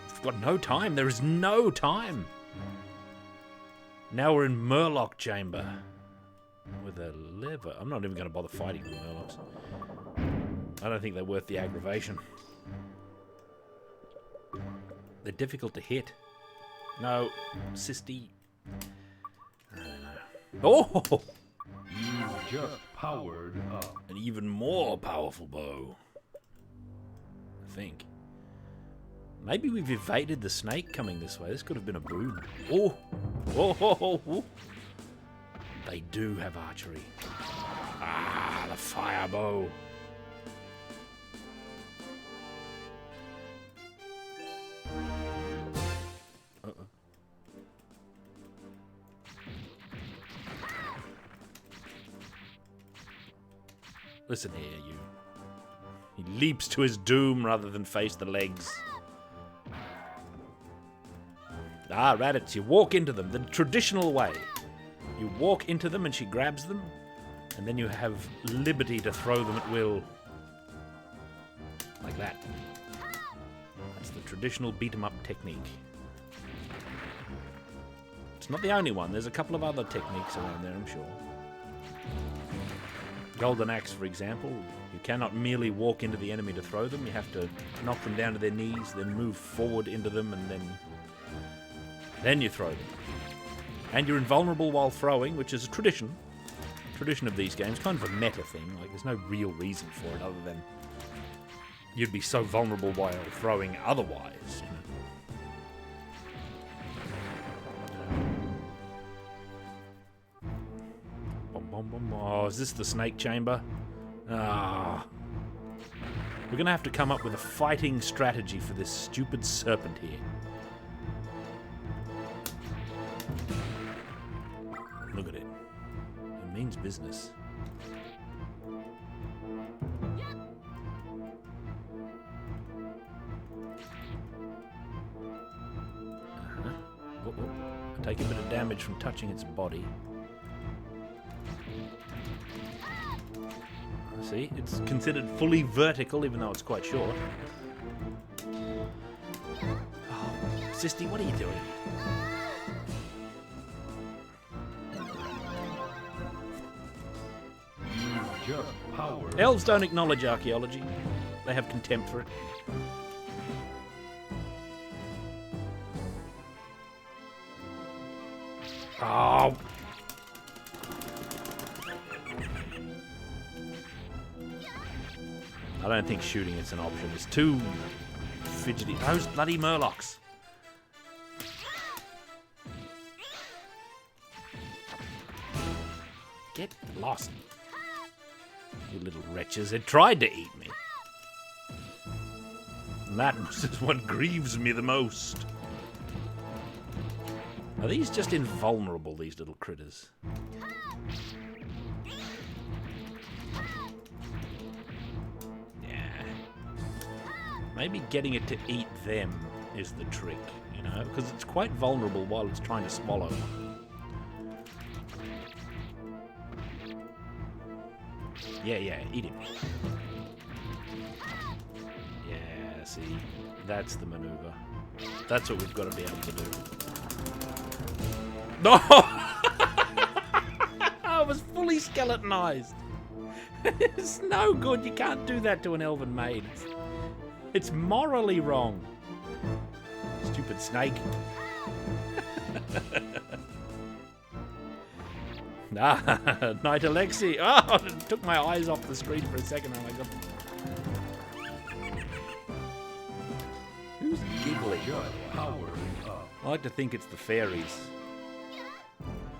We've got no time. There is no time. Now we're in Murloc Chamber. With a lever. I'm not even going to bother fighting the Murlocs. I don't think they're worth the aggravation. They're difficult to hit. No, Sisty. I don't know. Oh! You just powered up. An even more powerful bow. I think. Maybe we've evaded the snake coming this way. This could have been a boon. Oh! Oh! They do have archery. Ah, the fire bow. Listen here, you. He leaps to his doom rather than face the legs. Ah, Raditz, you walk into them the traditional way. You walk into them and she grabs them, and then you have liberty to throw them at will. Like that. That's the traditional beat-em-up technique. It's not the only one. There's a couple of other techniques around there, I'm sure. Golden Axe, for example. You cannot merely walk into the enemy to throw them. You have to knock them down to their knees, then move forward into them, and then you throw them. And you're invulnerable while throwing, which is a tradition. Tradition of these games, kind of a meta thing. Like, there's no real reason for it other than you'd be so vulnerable while throwing otherwise. Oh, is this the snake chamber? Ah. We're going to have to come up with a fighting strategy for this stupid serpent here. Look at it. It means business. Take a bit of damage from touching its body. See, it's considered fully vertical, even though it's quite short. Oh, Sisty, what are you doing? Just powered. Elves don't acknowledge archaeology. They have contempt for it. Oh. I don't think shooting is an option. It's too fidgety. Those bloody murlocs. Get lost. You little wretches. It tried to eat me. And that is what grieves me the most. Are these just invulnerable, these little critters? Yeah. Maybe getting it to eat them is the trick, you know? Because it's quite vulnerable while it's trying to swallow. Yeah, eat him. Yeah, see? That's the maneuver. That's what we've got to be able to do. No! I was fully skeletonized. It's no good. You can't do that to an elven maid. It's morally wrong. Stupid snake. Knight Alexi. Oh, it took my eyes off the screen for a second. Oh my god. Who's giggling? I like to think it's the fairies.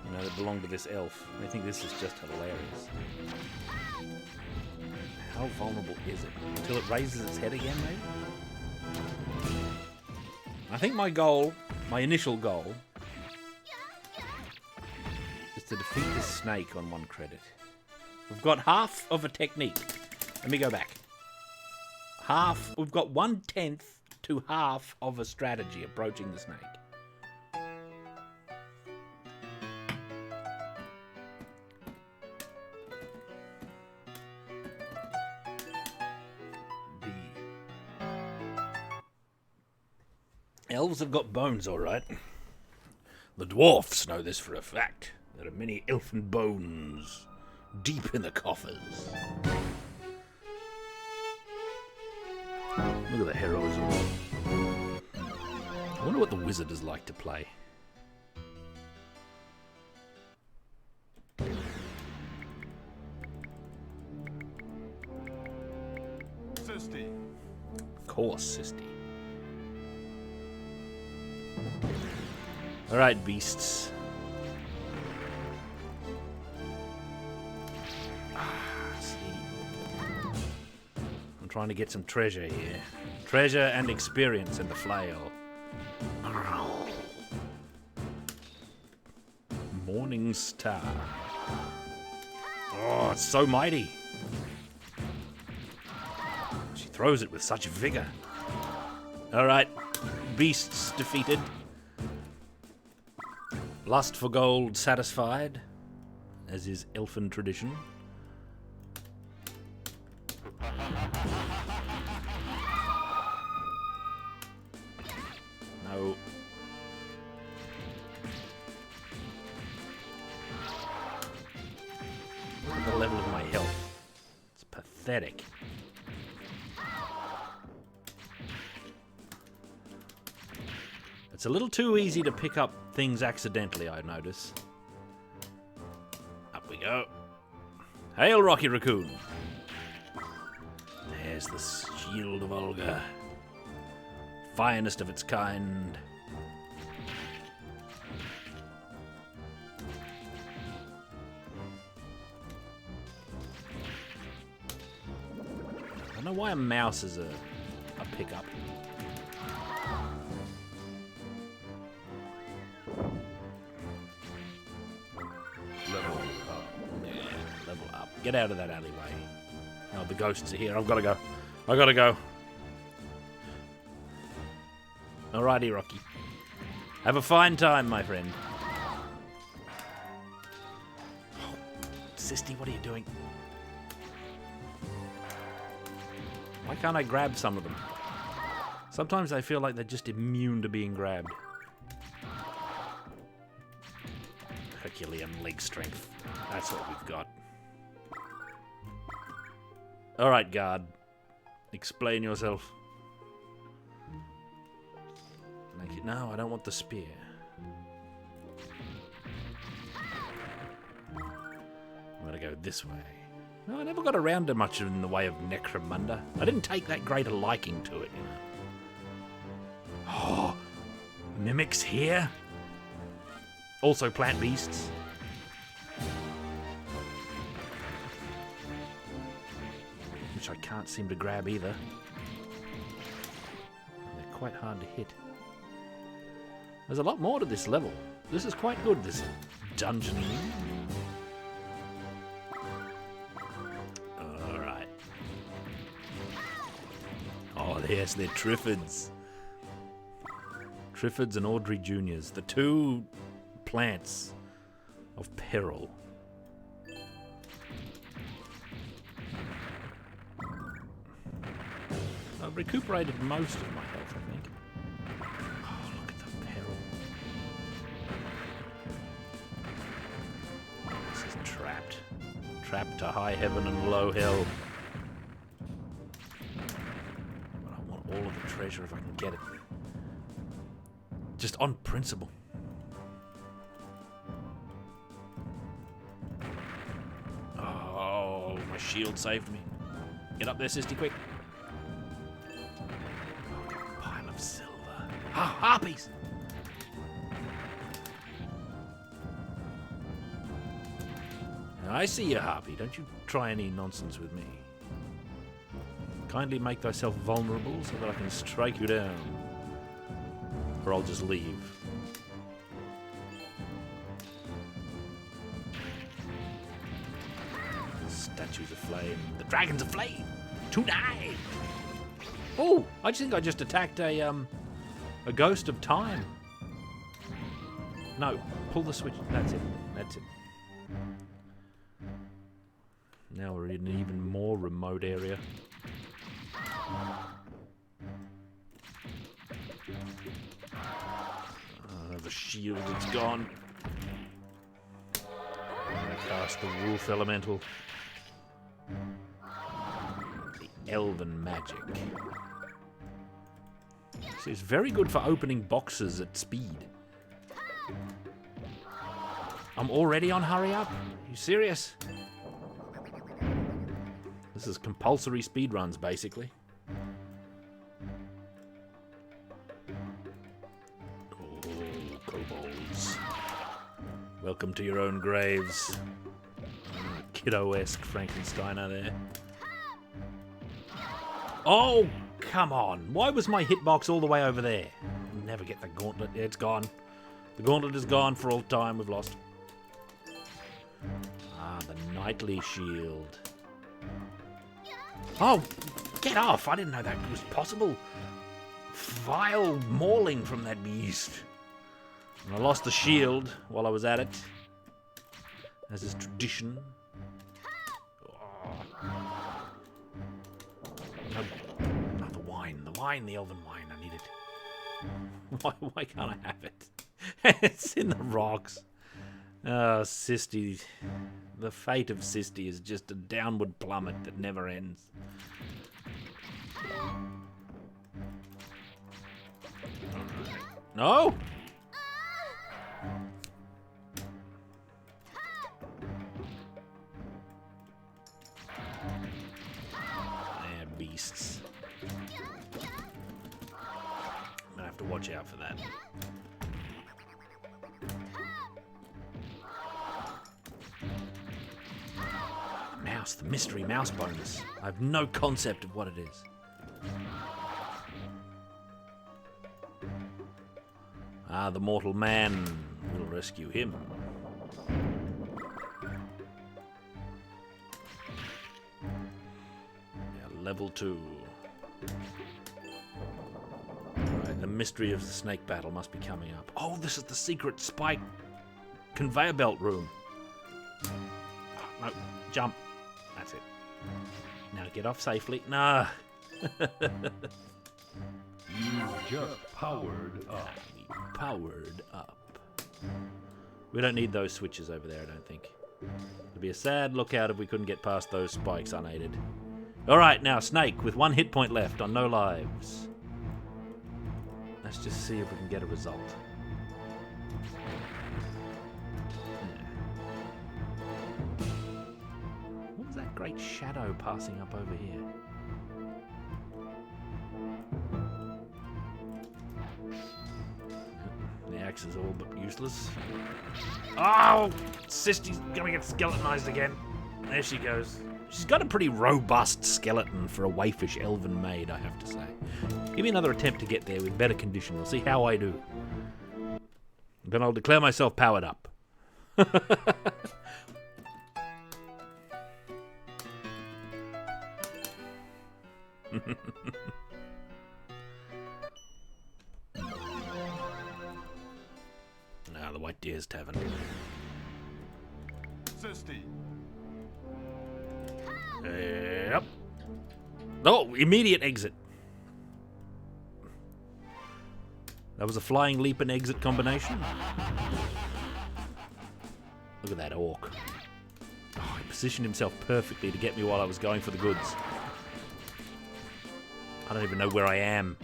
You know, that belong to this elf. I think this is just hilarious. How vulnerable is it? Until it raises its head again, maybe? I think my goal, my initial goal, is to defeat this snake on 1 credit. We've got half of a technique. Let me go back. We've got 1/10 to half of a strategy approaching the snake. Elves have got bones, all right. The dwarfs know this for a fact. There are many elfin bones deep in the coffers. Look at the heroism. I wonder what the wizard is like to play. Sisty. Of course, Sisty. Alright, beasts. See. I'm trying to get some treasure here. Treasure and experience in the flail. Morning Star. Oh, it's so mighty. throws it with such vigor. Alright, beasts defeated. Lust for gold satisfied, as is elfin tradition. No. Look at the level of my health. It's pathetic. It's a little too easy to pick up things accidentally, I notice. Up we go. Hail, Rocky Raccoon. There's the Shield of Olga. Finest of its kind. I don't know why a mouse is a pickup. Level up. Yeah, level up. Get out of that alleyway. Oh, the ghosts are here. I've got to go. I've got to go. Alrighty, Rocky. Have a fine time, my friend. Oh, Sisty, what are you doing? Why can't I grab some of them? Sometimes I feel like they're just immune to being grabbed. Herculean leg strength. That's what we've got. Alright, guard. Explain yourself. No, I don't want the spear. I'm gonna go this way. No, I never got around to much in the way of Necromunda. I didn't take that great a liking to it, you know. Oh, mimics here? Also plant beasts. Which I can't seem to grab either. They're quite hard to hit. There's a lot more to this level. This is quite good, this dungeon. Alright. Oh, yes, they're Triffids. Triffids and Audrey Juniors. The two plants of peril. I've recuperated most of my health, I think. Oh, look at the peril. This is trapped. Trapped to high heaven and low hell. But I want all of the treasure if I can get it. Just on principle. Oh, my shield saved me. Get up there, Sisty, quick. Pile of silver. Ah, harpies! I see you, harpy. Don't you try any nonsense with me. Kindly make thyself vulnerable so that I can strike you down. Or I'll just leave. Statues of flame. The dragons of flame! Tonight! Oh! I think I just attacked a ghost of time. No. Pull the switch. That's it. That's it. Now we're in an even more remote area. The shield is gone. I'm gonna cast the wolf elemental. The elven magic. This is very good for opening boxes at speed. I'm already on hurry up? Are you serious? This is compulsory speedruns, basically. Kobolds. Welcome to your own graves. Kiddo-esque Frankensteiner there. Oh, come on. Why was my hitbox all the way over there? Never get the gauntlet. Yeah, it's gone. The gauntlet is gone for all time. We've lost. Ah, the knightly shield. Oh, get off! I didn't know that was possible. Vile mauling from that beast. And I lost the shield while I was at it, as is tradition. Oh, the wine, the elven wine. I need it. Why can't I have it? It's in the rocks. Oh, Sisti. The fate of Sisti is just a downward plummet that never ends. No! Beasts. I'm gonna have to watch out for that. Mouse, the mystery mouse bonus. I have no concept of what it is. Ah, the mortal man will rescue him. Level 2. Right, the mystery of the snake battle must be coming up. Oh, this is the secret spike conveyor belt room. Oh, no, jump. That's it. Now get off safely. Nah. You just powered up. Powered up. We don't need those switches over there, I don't think. It'd be a sad lookout if we couldn't get past those spikes unaided. Alright, now Snake with 1 hit point left on no lives. Let's just see if we can get a result. What was that great shadow passing up over here? The axe is all but useless. Oh! Sisti's gonna get skeletonized again. There she goes. She's got a pretty robust skeleton for a waifish elven maid, I have to say. Give me another attempt to get there with better condition. We'll see how I do. Then I'll declare myself powered up. Now the White Deer's Tavern. Sisti. Yep. Oh, immediate exit. That was a flying leap and exit combination. Look at that orc. Oh, he positioned himself perfectly to get me while I was going for the goods. I don't even know where I am.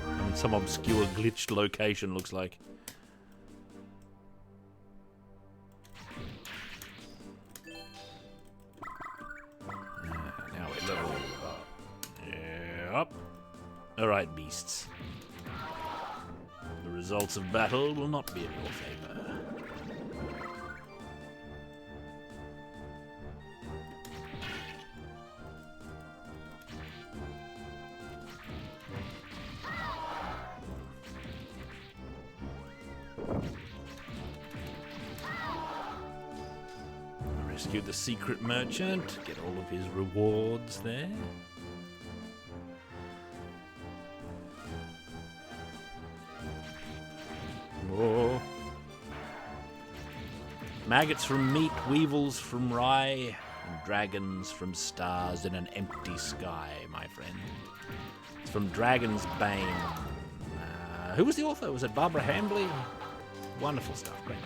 I'm in some obscure glitched location, looks like. Alright, beasts. The results of battle will not be in your favor. Rescue the secret merchant, get all of his rewards there. Oh. Maggots from meat, weevils from rye, and dragons from stars in an empty sky, my friend. It's from Dragon's Bane. Who was the author? Was it Barbara Hambly? Wonderful stuff. Great.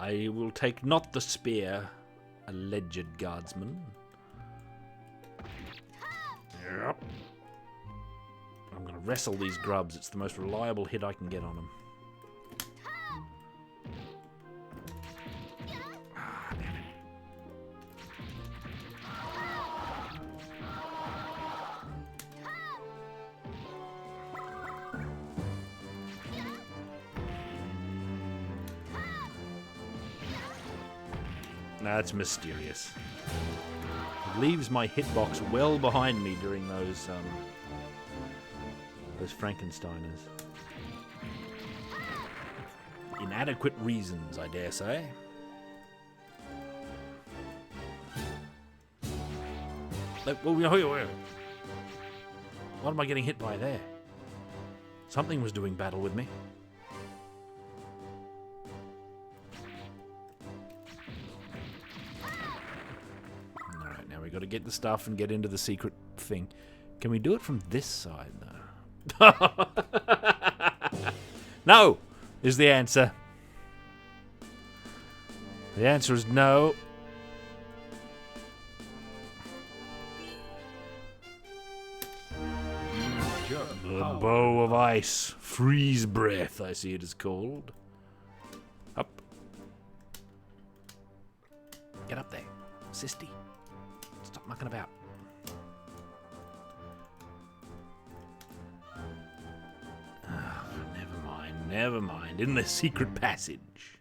I will take not the spear, alleged guardsman. Yep. I'm going to wrestle these grubs. It's the most reliable hit I can get on them. Ah, damn it. That's mysterious. It leaves my hitbox well behind me during those Frankensteiners. Inadequate reasons, I dare say. What am I getting hit by there? Something was doing battle with me. Alright, now we got to get the stuff and get into the secret thing. Can we do it from this side, though? No, is the answer. The answer is no. The bow of ice. Freeze breath, I see it is called. Up. Get up there, Sisty. Stop mucking about. Never mind. In the secret passage.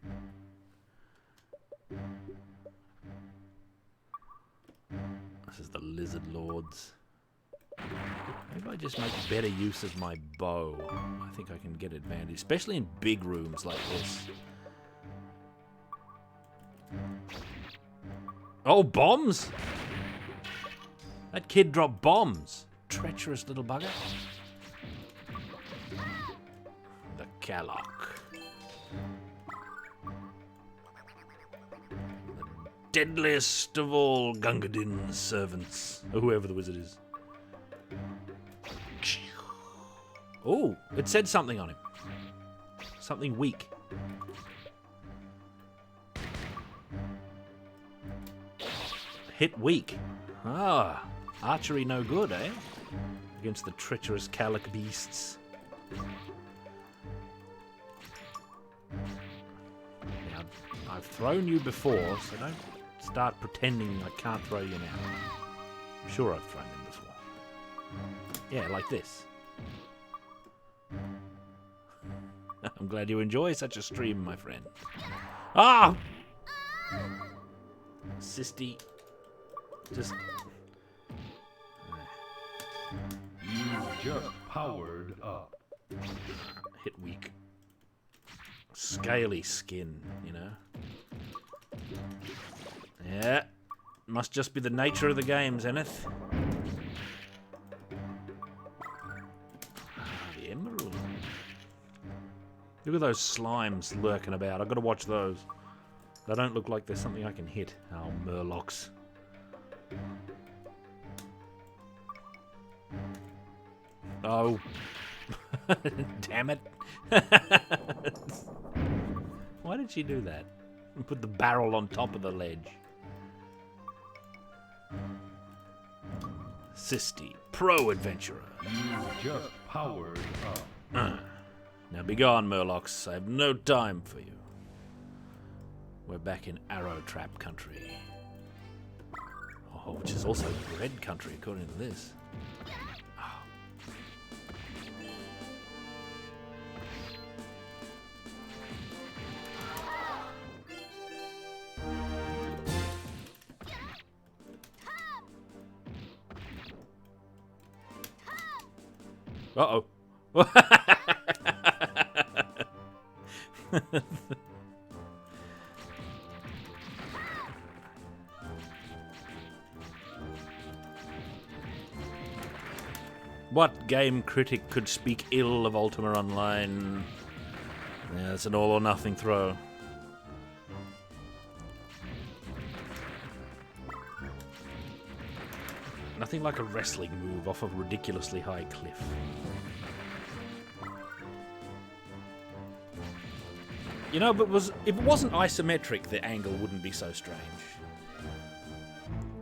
This is the Lizard Lords. Maybe I just make better use of my bow. I think I can get advantage, especially in big rooms like this. Oh, bombs! That kid dropped bombs. Treacherous little bugger. The Kalok. The deadliest of all Gunga Din's servants. Or whoever the wizard is. Oh, it said something on him. Something weak. Hit weak. Ah, archery no good, eh? Against the treacherous Kalok beasts. Now, I've thrown you before, so don't start pretending I can't throw you now. I'm sure I've thrown them before. Yeah, like this. I'm glad you enjoy such a stream, my friend. Ah! Sisty. Just... You just powered up. Hit weak. Scaly skin, you know. Yeah. Must just be the nature of the game, Zenith. The emerald. Look at those slimes lurking about. I've got to watch those. They don't look like there's something I can hit. Oh, murlocs. Oh. Damn it. Why did she do that? Put the barrel on top of the ledge. Sisty, pro adventurer. You just powered up. Now be gone, Murlocs. I have no time for you. We're back in Arrow Trap country. Oh, which is also bread country, according to this. Oh. Uh-oh. What game critic could speak ill of Ultima Online? Yeah, it's an all or nothing throw. Nothing like a wrestling move off a ridiculously high cliff. You know, but if it wasn't isometric, the angle wouldn't be so strange.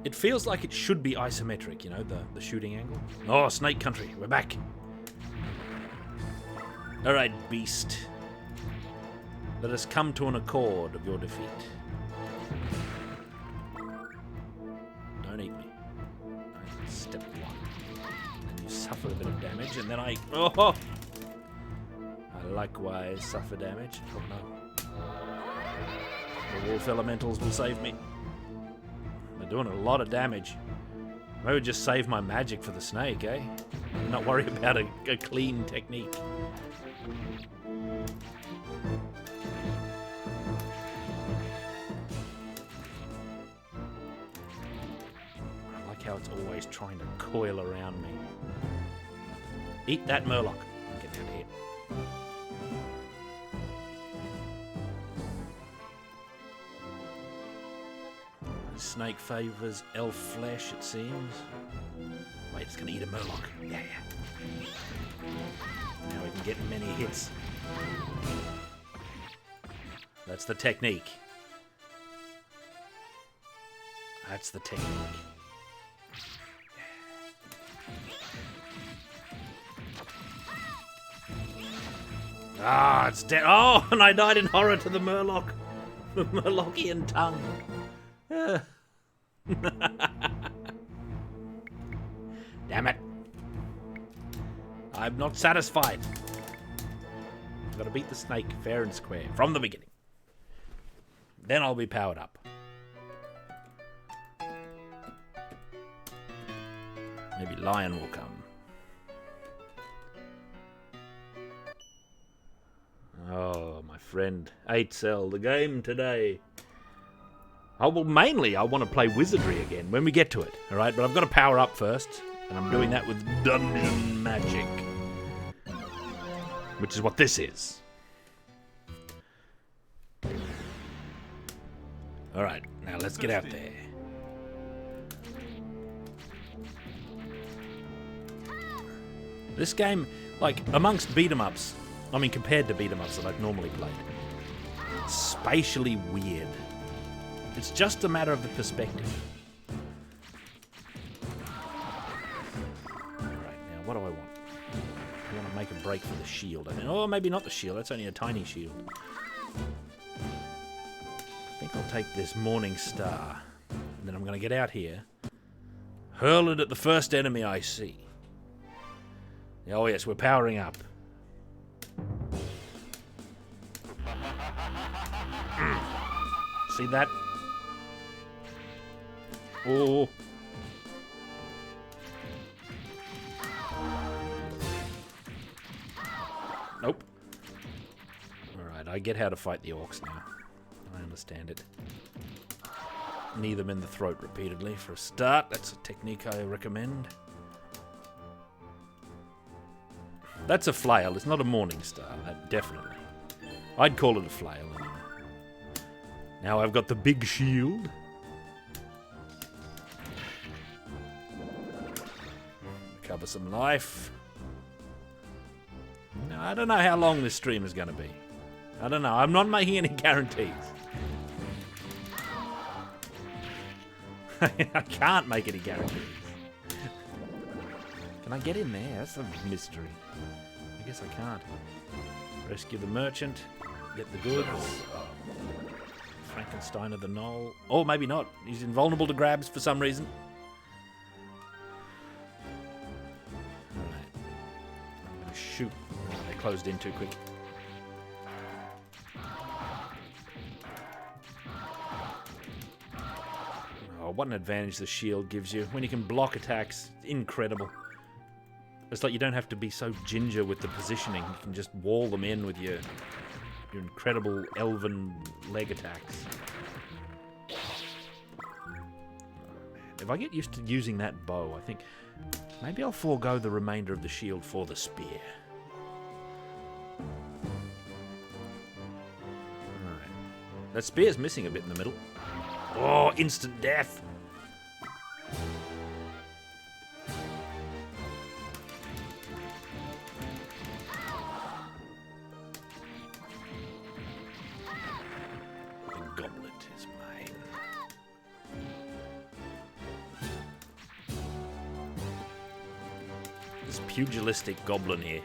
It feels like it should be isometric, you know, the shooting angle. Oh, Snake Country, we're back. Alright, beast. Let us come to an accord of your defeat. Don't eat me. Step one. And then you suffer a bit of damage, and then I likewise suffer damage. Oh no. The wolf elementals will save me. They're doing a lot of damage. Maybe just save my magic for the snake, eh? Not worry about a clean technique. I like like how it's always trying to coil around me. Eat that Murloc. Get down here. Snake favours elf flesh, it seems. Wait, it's gonna eat a Murloc. Yeah. Now we can get many hits. That's the technique. That's the technique. Ah, it's dead. Oh, and I died in horror to the Murloc. The Murlocian tongue. Damn it. I'm not satisfied. I've got to beat the snake fair and square from the beginning. Then I'll be powered up. Maybe Lion will come. Oh, my friend. 8-Cell, the game today. Oh, well, mainly I want to play Wizardry again when we get to it, alright? But I've got to power up first, and I'm doing that with Dungeon Magic. Which is what this is. Alright, now let's get out there. This game, like, amongst beat-em-ups, I mean, compared to beat-em-ups that I've normally played, it's spatially weird. It's just a matter of the perspective. Alright, now what do I want? I want to make a break for the shield. I mean, oh, maybe not the shield. That's only a tiny shield. I think I'll take this Morning Star. And then I'm going to get out here. Hurl it at the first enemy I see. Oh yes, we're powering up. See that? Oh. Nope. Alright, I get how to fight the orcs now. I understand it. Knee them in the throat repeatedly for a start. That's a technique I recommend. That's a flail. It's not a Morning Star. That definitely. I'd call it a flail anyway. Now I've got the big shield. Cover some life. Now, I don't know how long this stream is going to be. I don't know. I'm not making any guarantees. I can't make any guarantees. Can I get in there? That's a mystery. I guess I can't. Rescue the merchant. Get the goods. Frankenstein of the Knoll. Oh, maybe not. He's invulnerable to grabs for some reason. Alright. I'm going to shoot. Oh, they closed in too quick. Oh, what an advantage the shield gives you. When you can block attacks, incredible. It's like you don't have to be so ginger with the positioning. You can just wall them in with your incredible elven leg attacks. If I get used to using that bow, I think maybe I'll forego the remainder of the shield for the spear. Alright. That spear's missing a bit in the middle. Oh, instant death! Pugilistic goblin here.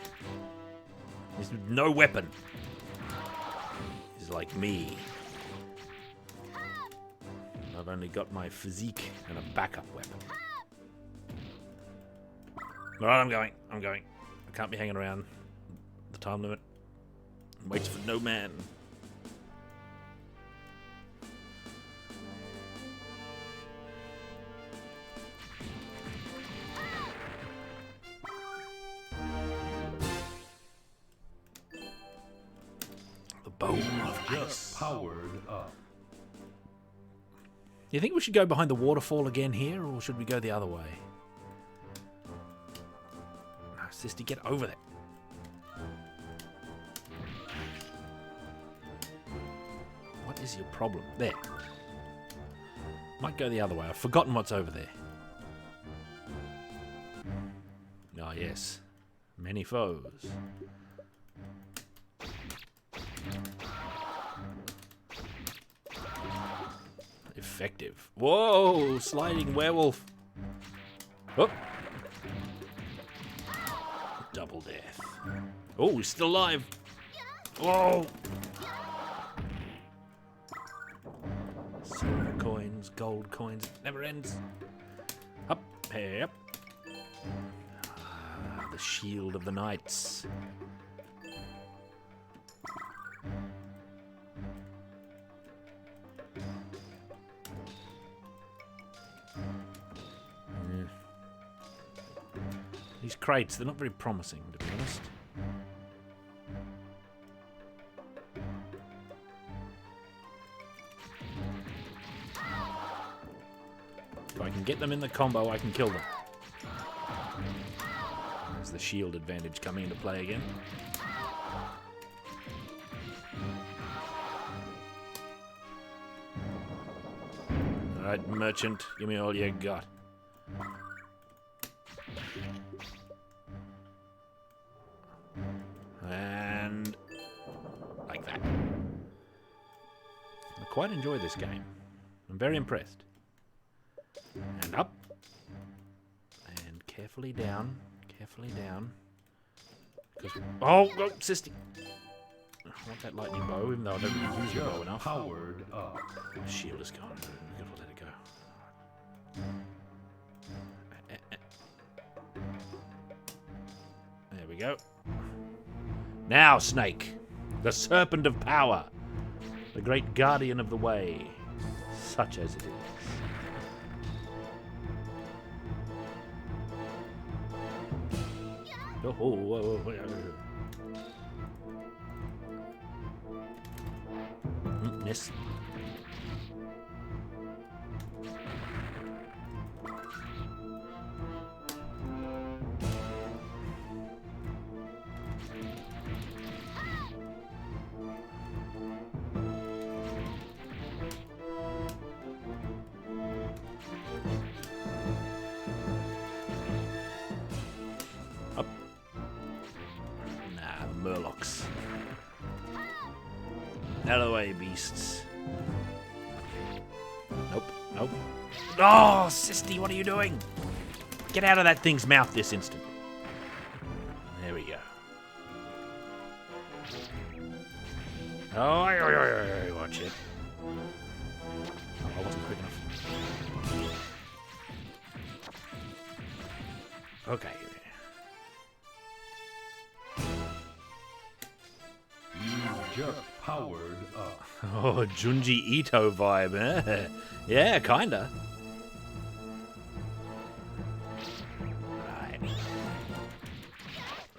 He's no weapon. He's like me. I've only got my physique and a backup weapon. Alright, I'm going. I can't be hanging around the time limit. Waits for no man. Bow of ice. Powered up. You think we should go behind the waterfall again here, or should we go the other way? No, Sisty, get over there. What is your problem? There. Might go the other way. I've forgotten what's over there. Ah, yes. Many foes. Effective. Whoa! Sliding werewolf. Oh. Double death. Oh, he's still alive. Whoa! Silver coins, gold coins. Never ends. Up, hey, up. Ah, the shield of the knights. These crates, they're not very promising, to be honest. If I can get them in the combo, I can kill them. There's the shield advantage coming into play again. Alright, merchant, give me all you got. And like that. I quite enjoy this game. I'm very impressed. And up. And carefully down. Carefully down. Oh, oh, Sisty. I want that lightning bow, even though I don't really use the bow enough. Powered up. The shield is gone. We've got to let it go. There we go. Now, Snake, the serpent of power, the great guardian of the way, such as it is. Oh, whoa, whoa, whoa. Miss. Up. Nah, the Murlocs. Out of the way, beasts. Nope, nope. Oh, Sisty, what are you doing? Get out of that thing's mouth this instant. There we go. Oh, watch it. Oh, I wasn't quick enough. Okay. Just powered up. Oh, Junji Ito vibe, eh? Yeah, kinda. Right.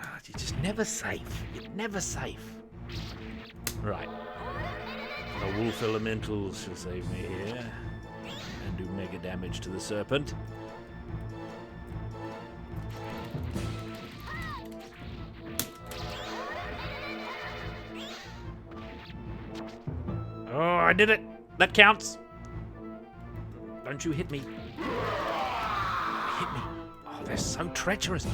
Ah, you're just never safe. You're never safe. Right. The wolf elementals shall save me here. And do mega damage to the serpent. Oh, I did it. That counts. Don't you hit me. Hit me. Oh, they're so treacherous.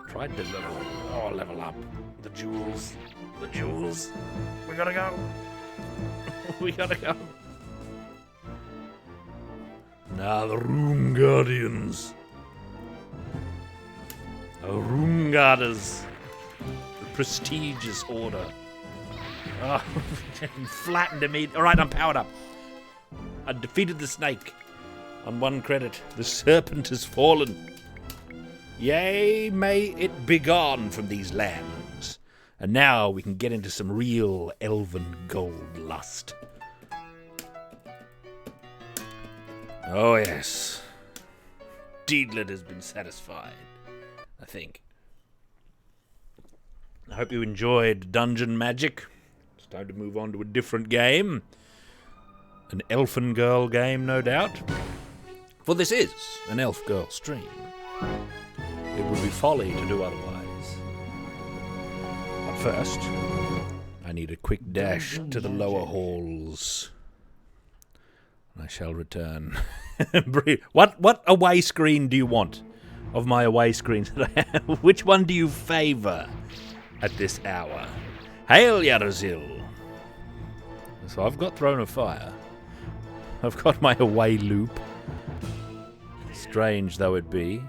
Tried to level up. The jewels. The jewels. We gotta go. We gotta go. Now the Room Guardians. Room Guarders. The prestigious order. Oh, flattened me. Alright, I'm powered up. I defeated the snake. On one credit, the serpent has fallen. Yea, may it be gone from these lands. And now we can get into some real elven gold lust. Oh yes. Deedlit has been satisfied, I think. I hope you enjoyed Dungeon Magic. It's time to move on to a different game. An Elfen Girl game, no doubt. For this is an Elf Girl stream. It would be folly to do otherwise. But first, I need a quick dash to the lower halls. I shall return. What away screen do you want of my away screens that I have? Which one do you favour at this hour? Hail, Yarazil! So I've got Throne of Fire. I've got my away loop. Strange though it be.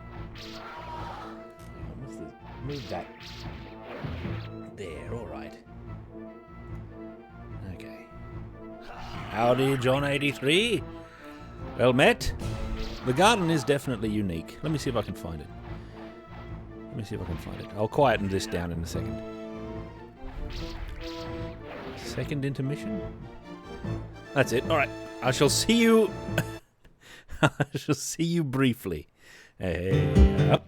Move that. There, alright. Okay. Howdy, John 83. Well met. The garden is definitely unique. Let me see if I can find it. I'll quieten this down in a second. Second intermission? That's it. Alright. I shall see you... I shall see you briefly. Hey, up.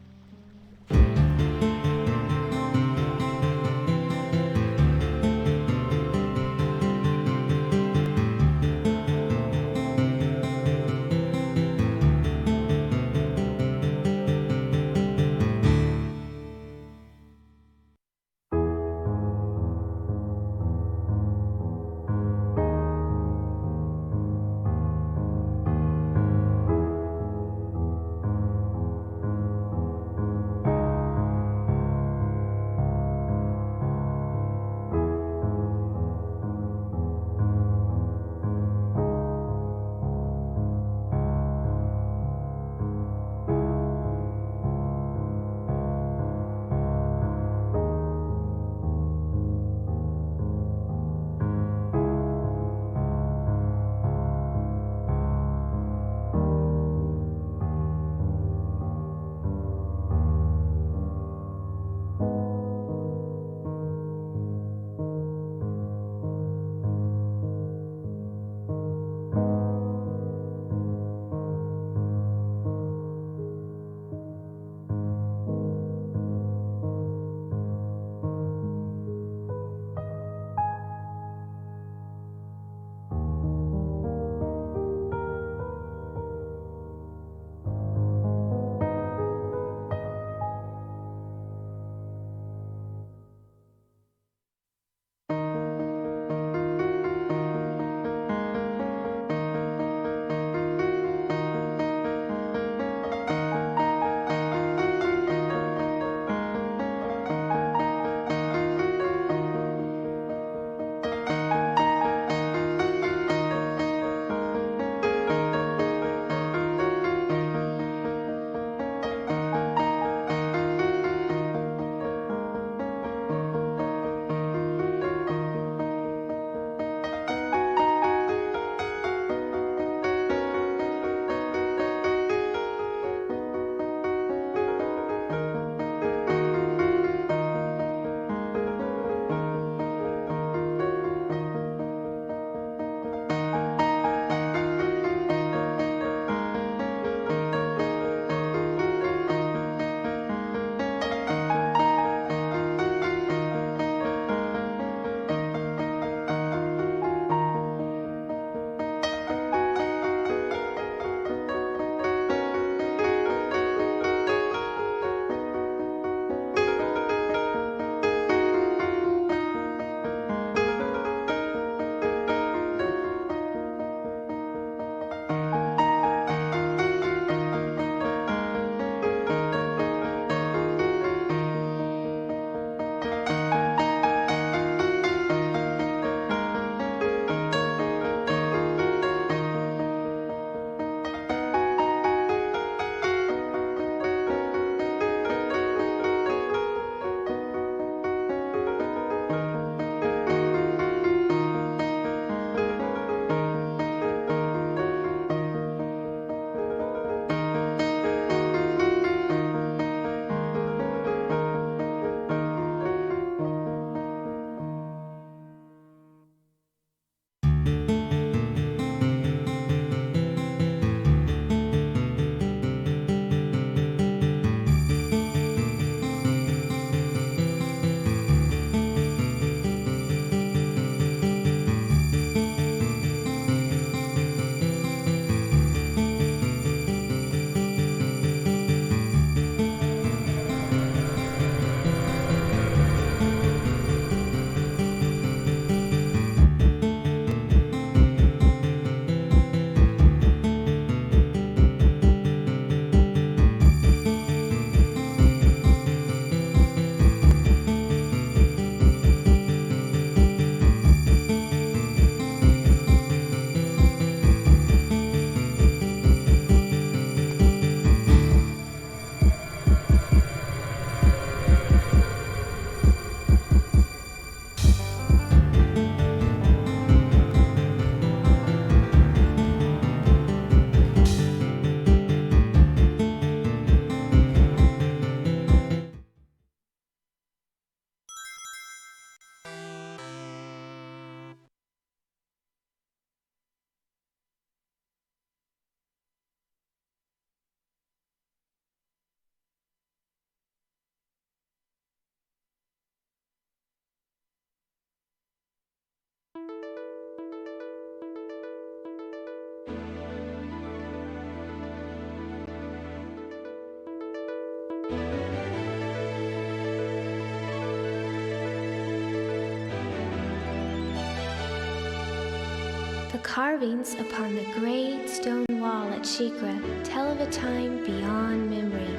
The carvings upon the great stone wall at Shikra tell of a time beyond memory,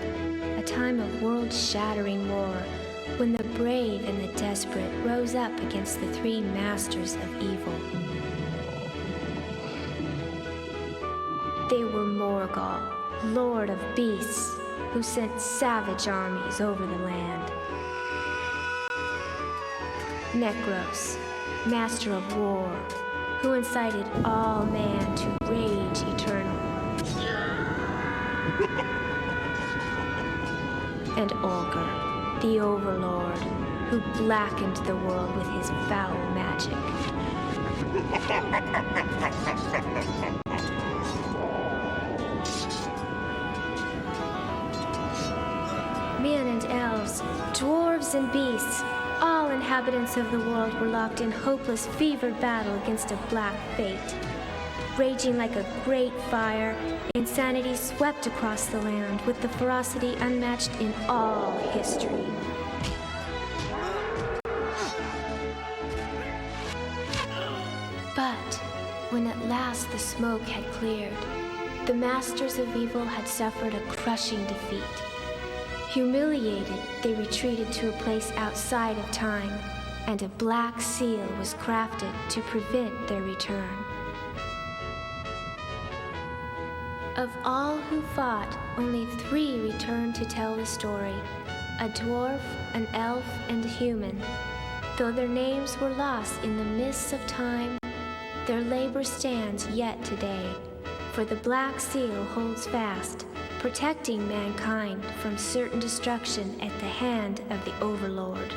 a time of world-shattering war, when the brave and the desperate rose up against the three masters of evil. They were Morgul, Lord of Beasts, who sent savage armies over the land. Nekros, Master of War, who incited all man to rage eternal. And Olger, the Overlord, who blackened the world with his foul magic. Men and elves, dwarves and beasts, all inhabitants of the world were locked in hopeless, fevered battle against a black fate. Raging like a great fire, insanity swept across the land with the ferocity unmatched in all history. But when at last the smoke had cleared, the masters of evil had suffered a crushing defeat. Humiliated, they retreated to a place outside of time, and a black seal was crafted to prevent their return. Of all who fought, only 3 returned to tell the story: a dwarf, an elf, and a human. Though their names were lost in the mists of time, their labor stands yet today, for the Black Seal holds fast, protecting mankind from certain destruction at the hand of the Overlord.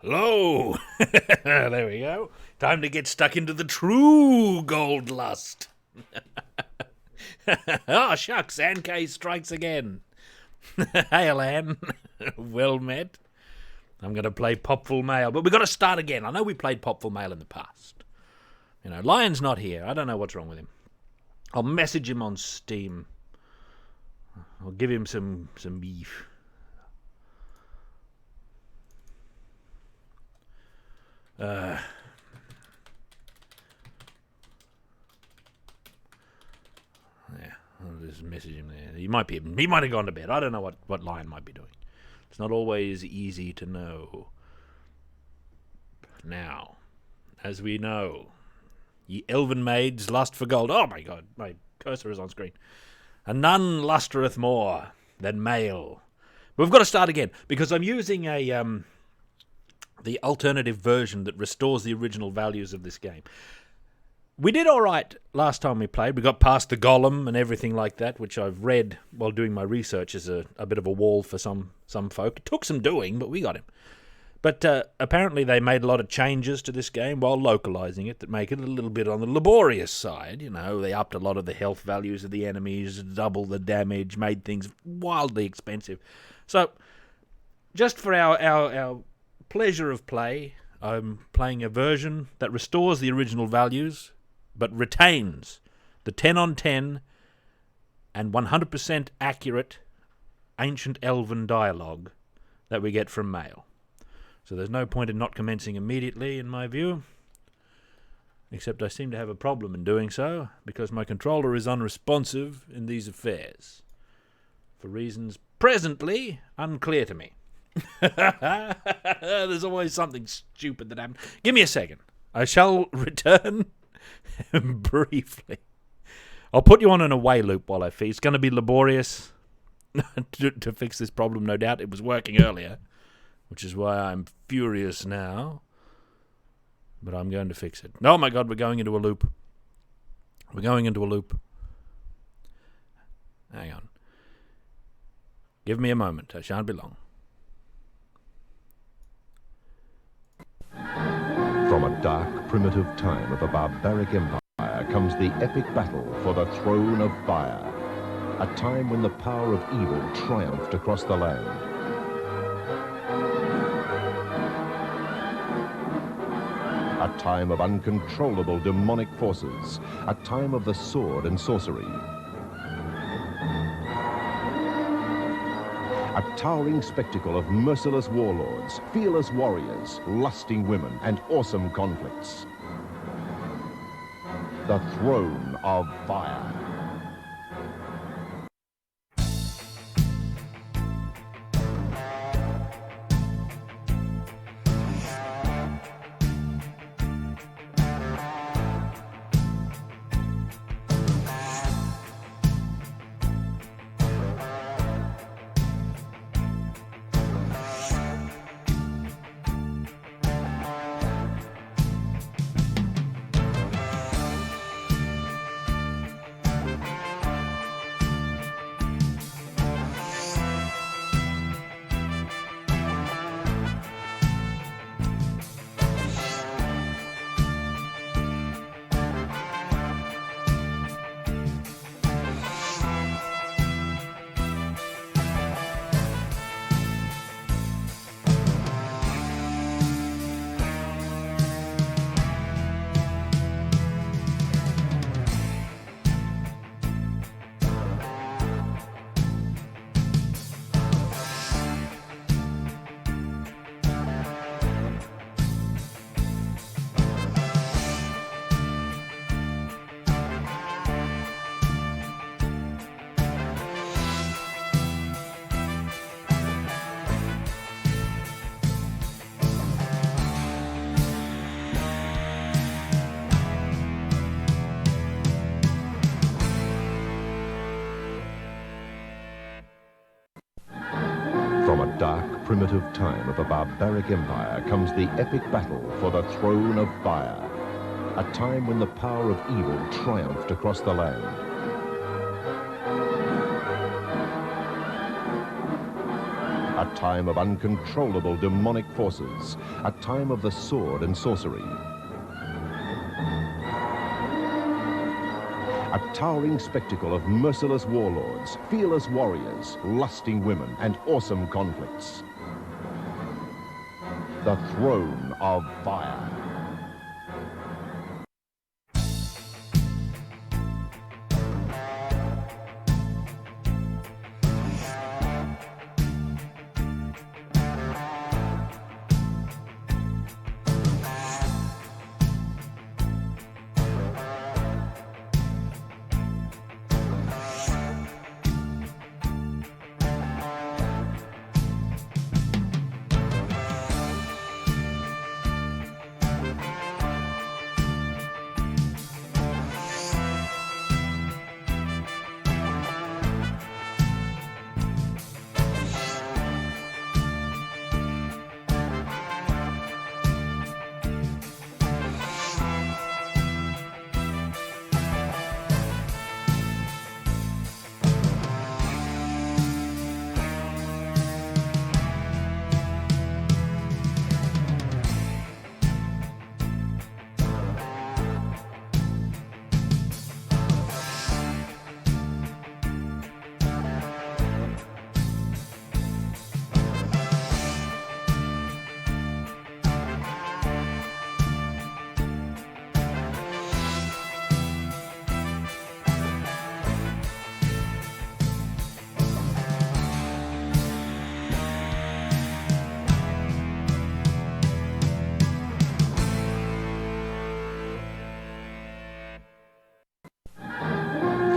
Hello! There we go. Time to get stuck into the true gold lust. Oh, shucks, Anne strikes again. Hey, Alan. Well met. I'm going to play Popful Mail, but we've got to start again. I know we played Popful Mail in the past. You know, Lion's not here. I don't know what's wrong with him. I'll message him on Steam. I'll give him some beef. Yeah, I'll just message him there. He might have gone to bed. I don't know what Lion might be doing. It's not always easy to know. Now, as we know, ye elven maids lust for gold. Oh my god, my cursor is on screen. And none lustereth more than male. But we've got to start again, because I'm using the alternative version that restores the original values of this game. We did all right last time we played. We got past the golem and everything like that, which I've read while doing my research is a bit of a wall for some folk. It took some doing, but we got him. But apparently they made a lot of changes to this game while localizing it that make it a little bit on the laborious side. You know, they upped a lot of the health values of the enemies, doubled the damage, made things wildly expensive. So, just for our pleasure of play, I'm playing a version that restores the original values, but retains the 10 on 10 and 100% accurate ancient elven dialogue that we get from Mail. So there's no point in not commencing immediately, in my view, except I seem to have a problem in doing so, because my controller is unresponsive in these affairs, for reasons presently unclear to me. There's always something stupid that happens. Give me a second. I shall return briefly. I'll put you on an away loop while I feed. It's going to be laborious to fix this problem, no doubt. It was working earlier, which is why I'm furious now. But I'm going to fix it. Oh my god, we're going into a loop. We're going into a loop. Hang on. Give me a moment. I shan't be long. From a dark, primitive time of a barbaric empire comes the epic battle for the throne of fire. a time when the power of evil triumphed across the land. A time of uncontrollable demonic forces, a time of the sword and sorcery. A towering spectacle of merciless warlords, fearless warriors, lusting women, and awesome conflicts. The Throne of Fire. From a dark, primitive time of a barbaric empire comes the epic battle for the Throne of Fire, a time when the power of evil triumphed across the land. A time of uncontrollable demonic forces, a time of the sword and sorcery. A towering spectacle of merciless warlords, fearless warriors, lusting women, and awesome conflicts. The Throne of Fire.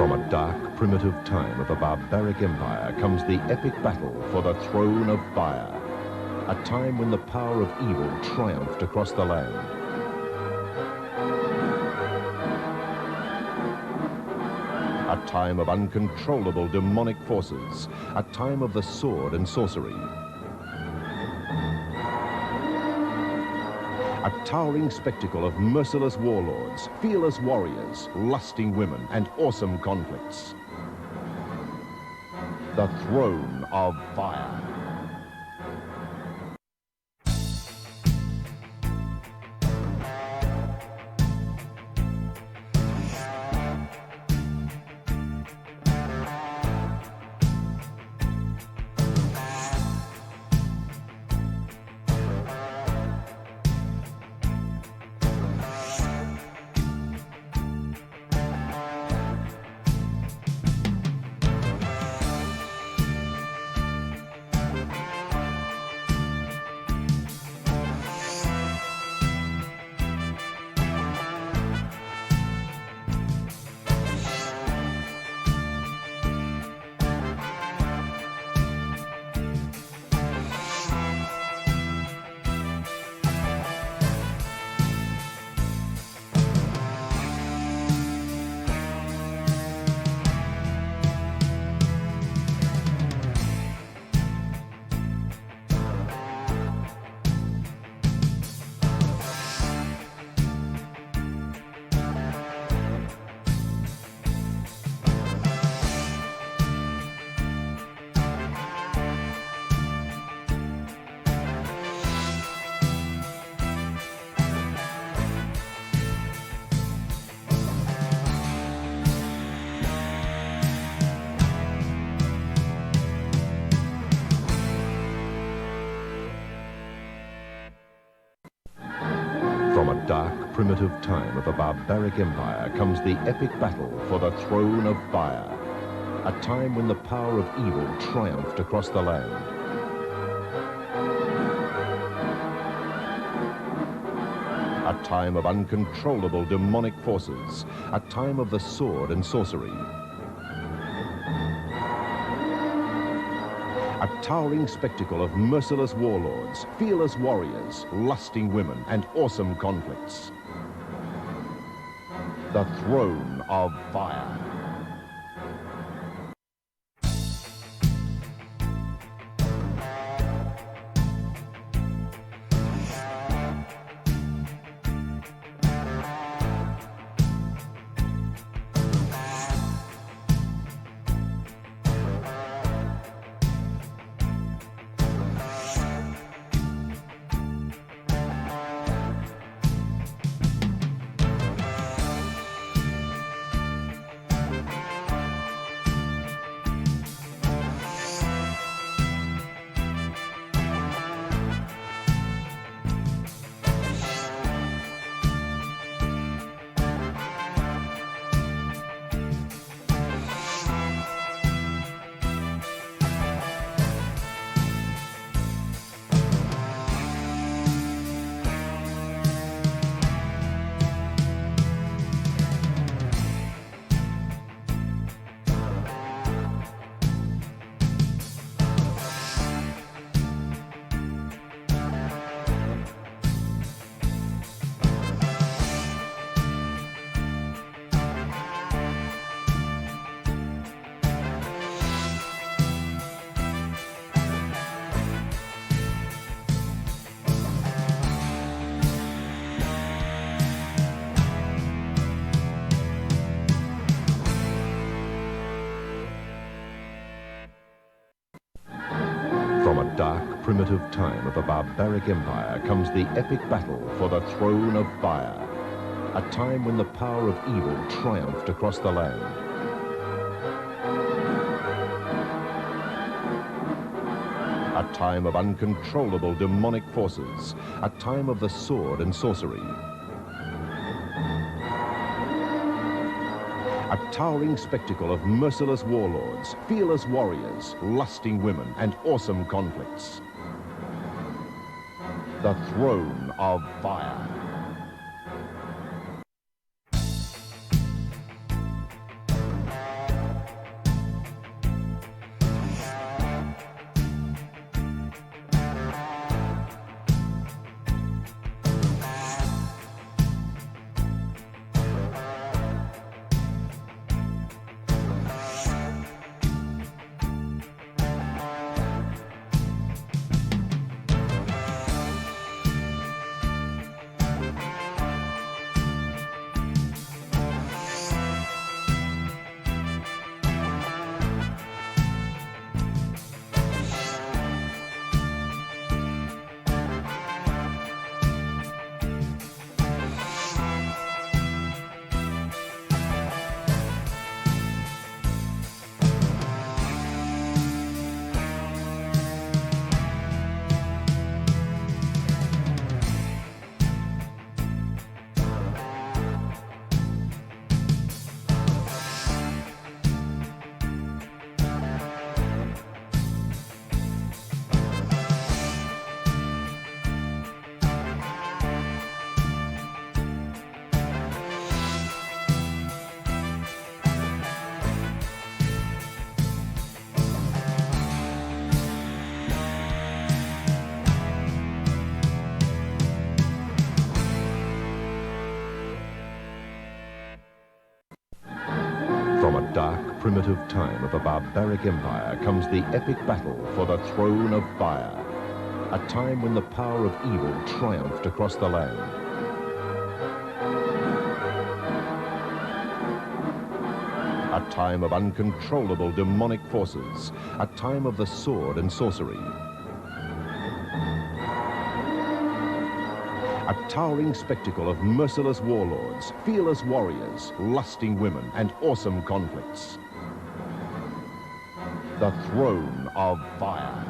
From a dark, primitive time of a barbaric empire comes the epic battle for the Throne of Fire, a time when the power of evil triumphed across the land. A time of uncontrollable demonic forces, a time of the sword and sorcery. A towering spectacle of merciless warlords, fearless warriors, lusting women, and awesome conflicts. The Throne of Fire. primitive time of a barbaric empire comes the epic battle for the throne of fire, a time when the power of evil triumphed across the land. A time of uncontrollable demonic forces, a time of the sword and sorcery. A towering spectacle of merciless warlords, fearless warriors, lusting women, and awesome conflicts. The Throne of Fire. From a dark, primitive time of a barbaric empire comes the epic battle for the Throne of Fire, a time when the power of evil triumphed across the land. A time of uncontrollable demonic forces, a time of the sword and sorcery. A towering spectacle of merciless warlords, fearless warriors, lusting women, and awesome conflicts. The Throne of Fire. From a dark, primitive time of a barbaric empire comes the epic battle for the Throne of Fire, a time when the power of evil triumphed across the land. A time of uncontrollable demonic forces, a time of the sword and sorcery. A towering spectacle of merciless warlords, fearless warriors, lusting women, and awesome conflicts. The Throne of Fire.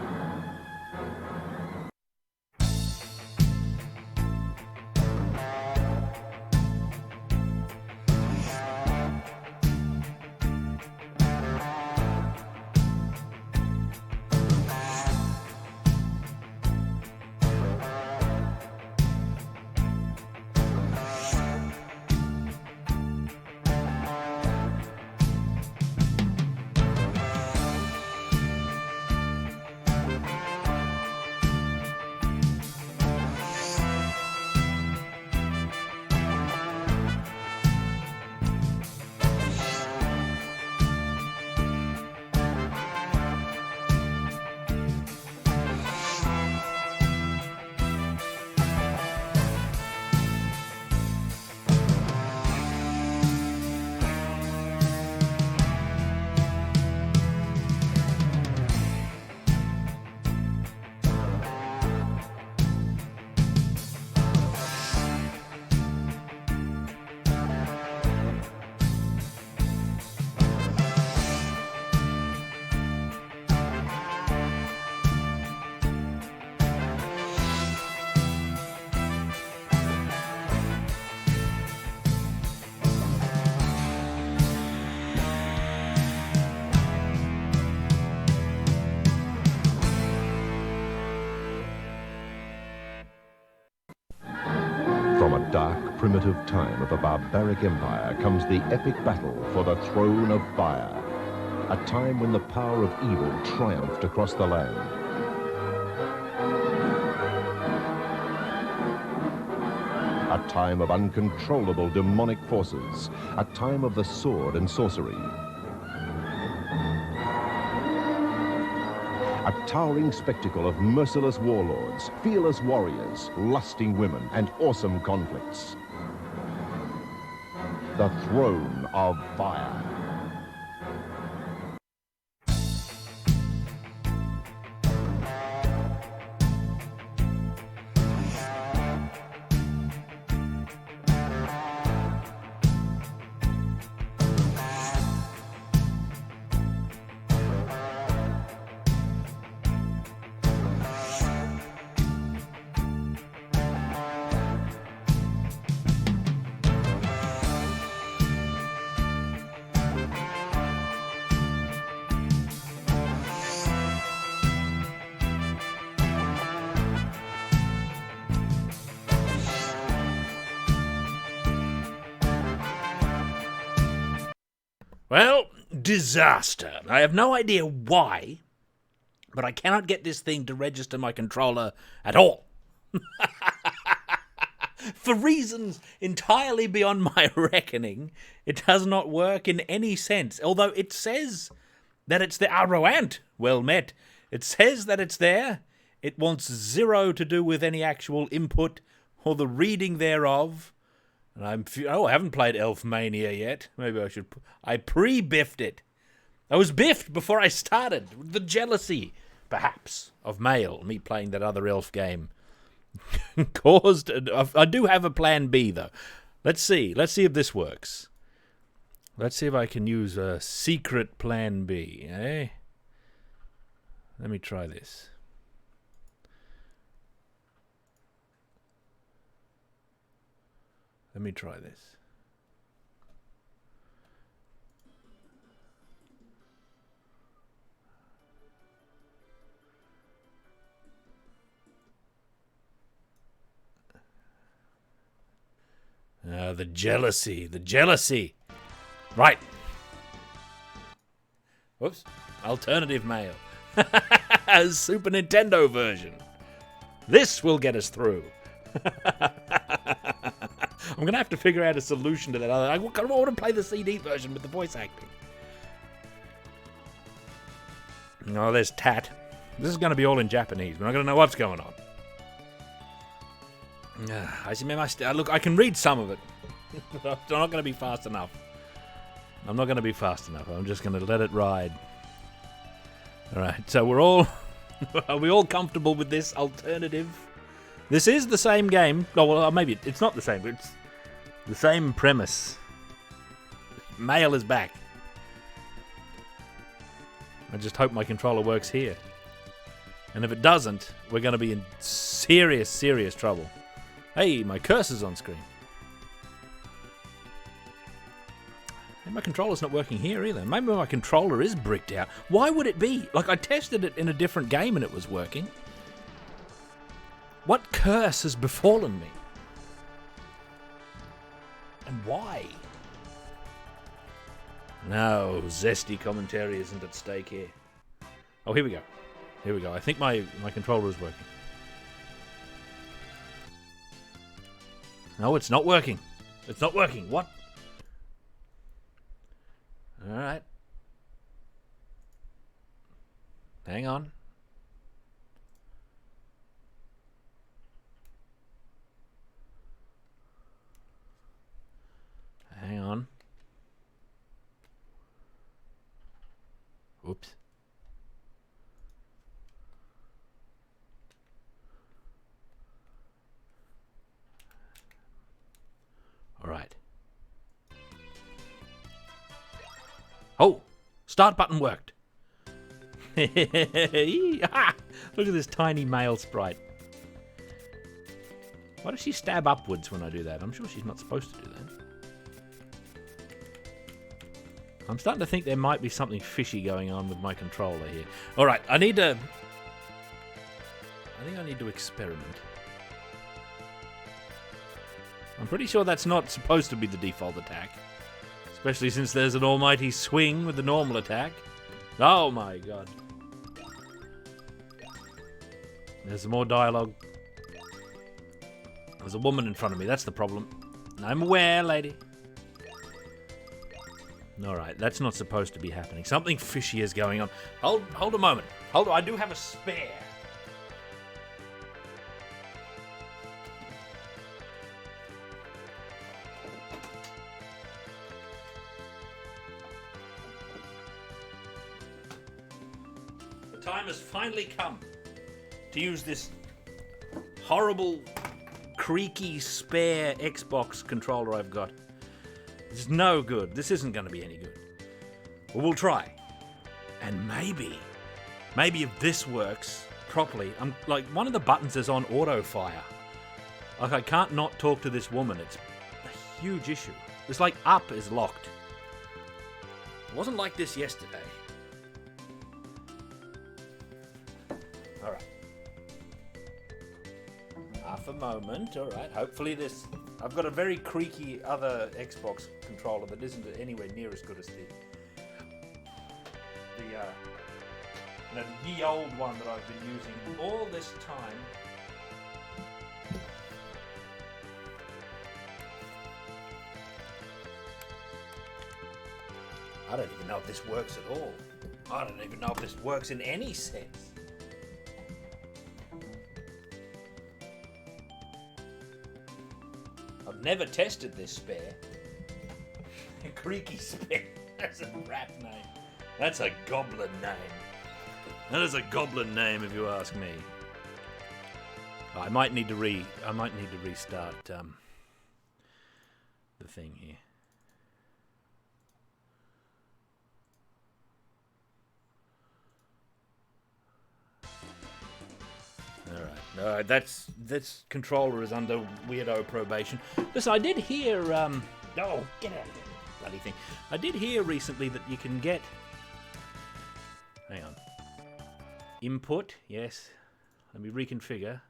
primitive time of a barbaric empire comes the epic battle for the throne of fire, a time when the power of evil triumphed across the land. A time of uncontrollable demonic forces, a time of the sword and sorcery. A towering spectacle of merciless warlords, fearless warriors, lusting women, and awesome conflicts. The Throne of Fire. Well, disaster. I have no idea why, but I cannot get this thing to register my controller at all. For reasons entirely beyond my reckoning, it does not work in any sense. Although it says that it's there. Roant, well met. It says that it's there. It wants zero to do with any actual input or the reading thereof. And I haven't played Elfmania yet. Maybe I should. I pre-biffed it. I was biffed before I started. The jealousy, perhaps, of me playing that other elf game caused. I do have a plan B though. Let's see. Let's see if this works. Let's see if I can use a secret plan B. Eh? Let me try this. Let me try this. The jealousy. Right. Whoops. Alternative mail. Super Nintendo version. This will get us through. I'm going to have to figure out a solution to that. I want to play the CD version with the voice acting. Oh, there's Tat. This is going to be all in Japanese. We're not going to know what's going on. Look, I can read some of it. I'm not going to be fast enough. I'm just going to let it ride. All right, so we're all... Are we all comfortable with this alternative? This is the same game. Oh, well, maybe it's not the same, but it's the same premise. Mail is back. I just hope my controller works here. And if it doesn't, we're going to be in serious, serious trouble. Hey, my cursor's on screen. Hey, my controller's not working here either. Maybe my controller is bricked out. Why would it be? Like, I tested it in a different game and it was working. What curse has befallen me? And why? No, zesty commentary isn't at stake here. Oh, here we go. I think my controller is working. No, it's not working. What? Alright. Hang on. Oops. All right. Oh, start button worked. Look at this tiny male sprite. Why does she stab upwards when I do that? I'm sure she's not supposed to do that. I'm starting to think there might be something fishy going on with my controller here. All right, I think I need to experiment. I'm pretty sure that's not supposed to be the default attack. Especially since there's an almighty swing with the normal attack. Oh my god. There's more dialogue. There's a woman in front of me, that's the problem. I'm aware, lady. Alright, that's not supposed to be happening. Something fishy is going on. Hold a moment. Hold on, I do have a spare. The time has finally come to use this horrible, creaky, spare Xbox controller I've got. It's no good. This isn't going to be any good. But we'll try. And maybe if this works properly, I'm like, one of the buttons is on auto fire. Like, I can't not talk to this woman. It's a huge issue. It's like up is locked. It wasn't like this yesterday. Alright. Half a moment, alright. Hopefully this... I've got a very creaky other Xbox controller that isn't anywhere near as good as the ye old one that I've been using all this time. I don't even know if this works at all. I don't even know if this works in any sense. I've never tested this spare. A creaky spare. That's a rap name. That's a goblin name. That is a goblin name, if you ask me. I might need to restart the thing here. All right, this controller is under weirdo probation. Listen, I did hear, oh, get out of here, bloody thing. I did hear recently that you can get, hang on, input, yes, let me reconfigure.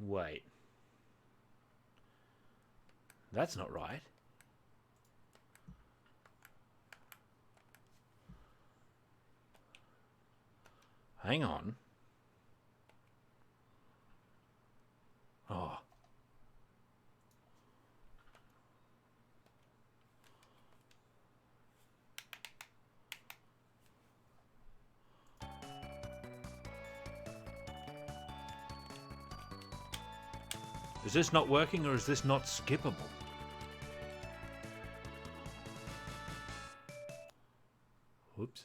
Wait. That's not right. Hang on. Oh. Is this not working, or is this not skippable? Whoops.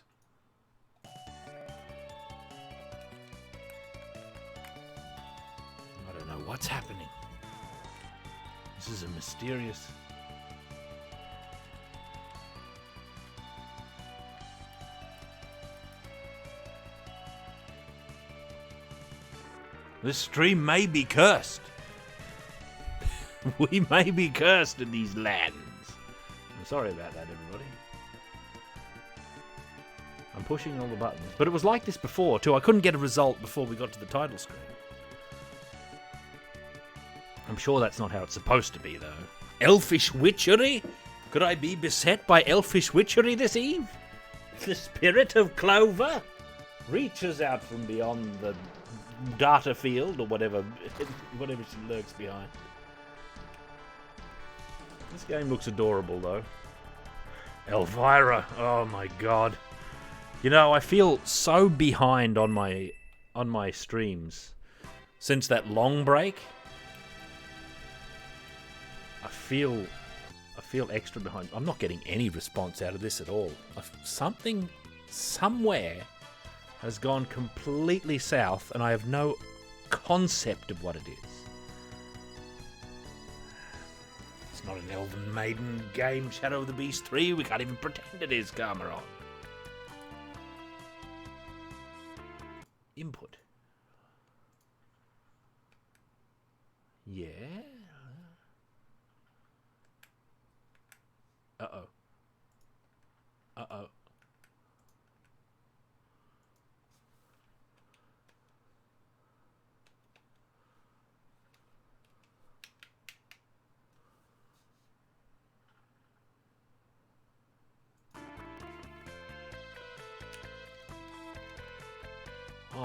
I don't know what's happening. This is a mysterious... This stream may be cursed. We may be cursed in these lands. I'm sorry about that, everybody. I'm pushing all the buttons. But it was like this before, too. I couldn't get a result before we got to the title screen. I'm sure that's not how it's supposed to be, though. Elfish witchery? Could I be beset by elfish witchery this eve? The spirit of Clover reaches out from beyond the data field, or whatever she lurks behind. This game looks adorable, though. Elvira, oh my god. You know, I feel so behind on my streams since that long break. I feel extra behind. I'm not getting any response out of this at all. Something somewhere has gone completely south, and I have no concept of what it is. It's not an Elven Maiden game, Shadow of the Beast 3. We can't even pretend it is, Cameron. Input. Yeah. Uh-oh. Uh-oh.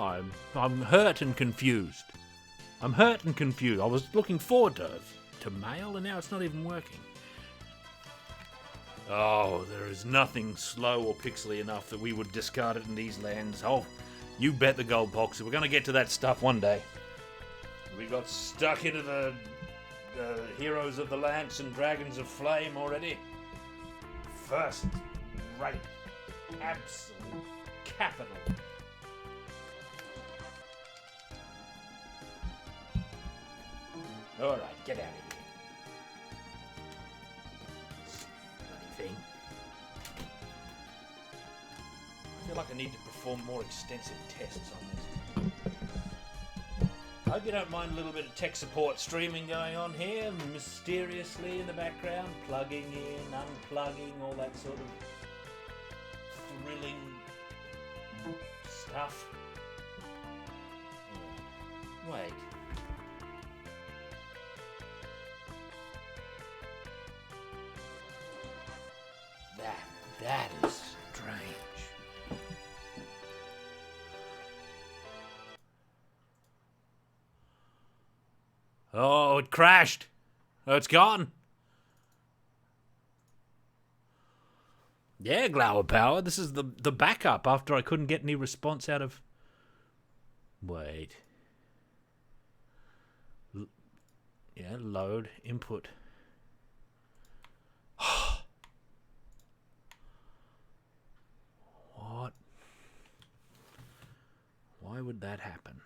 Oh, I'm hurt and confused. I'm hurt and confused. I was looking forward to mail, and now it's not even working. Oh, there is nothing slow or pixely enough that we would discard it in these lands. Oh, you bet the gold box. We're going to get to that stuff one day. We got stuck into the Heroes of the Lance and Dragons of Flame already. First rate. Absolute capital. Alright, get out of here. Bloody thing. I feel like I need to perform more extensive tests on this. I hope you don't mind a little bit of tech support streaming going on here, mysteriously in the background, plugging in, unplugging, all that sort of thrilling stuff. Wait. That is strange. Oh, it crashed. Oh, it's gone. Yeah, Glower Power. This is the backup after I couldn't get any response out of... Wait. Yeah, load, input. What? Why would that happen?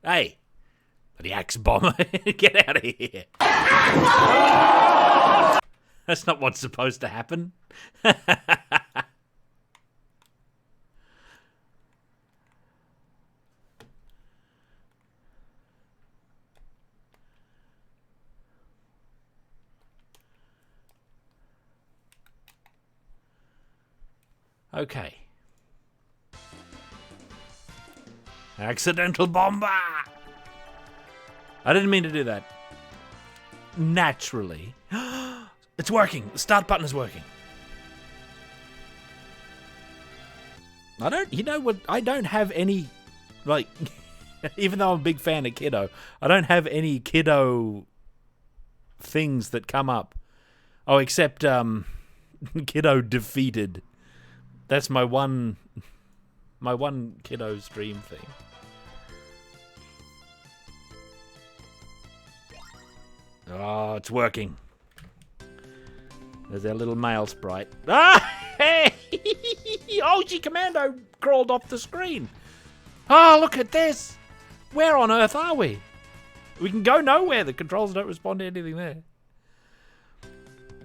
Hey! The axe bomber, get out of here! That's not what's supposed to happen. Okay. Accidental bomber! I didn't mean to do that. Naturally. It's working. The start button is working. You know what? I don't have any, like, even though I'm a big fan of Kiddo, I don't have any Kiddo things that come up. Oh, except, Kiddo defeated. That's my one Kiddo stream thing. Oh, it's working. There's our little male sprite. Ah! Hey! OG Commando crawled off the screen. Oh, look at this. Where on earth are we? We can go nowhere. The controls don't respond to anything there.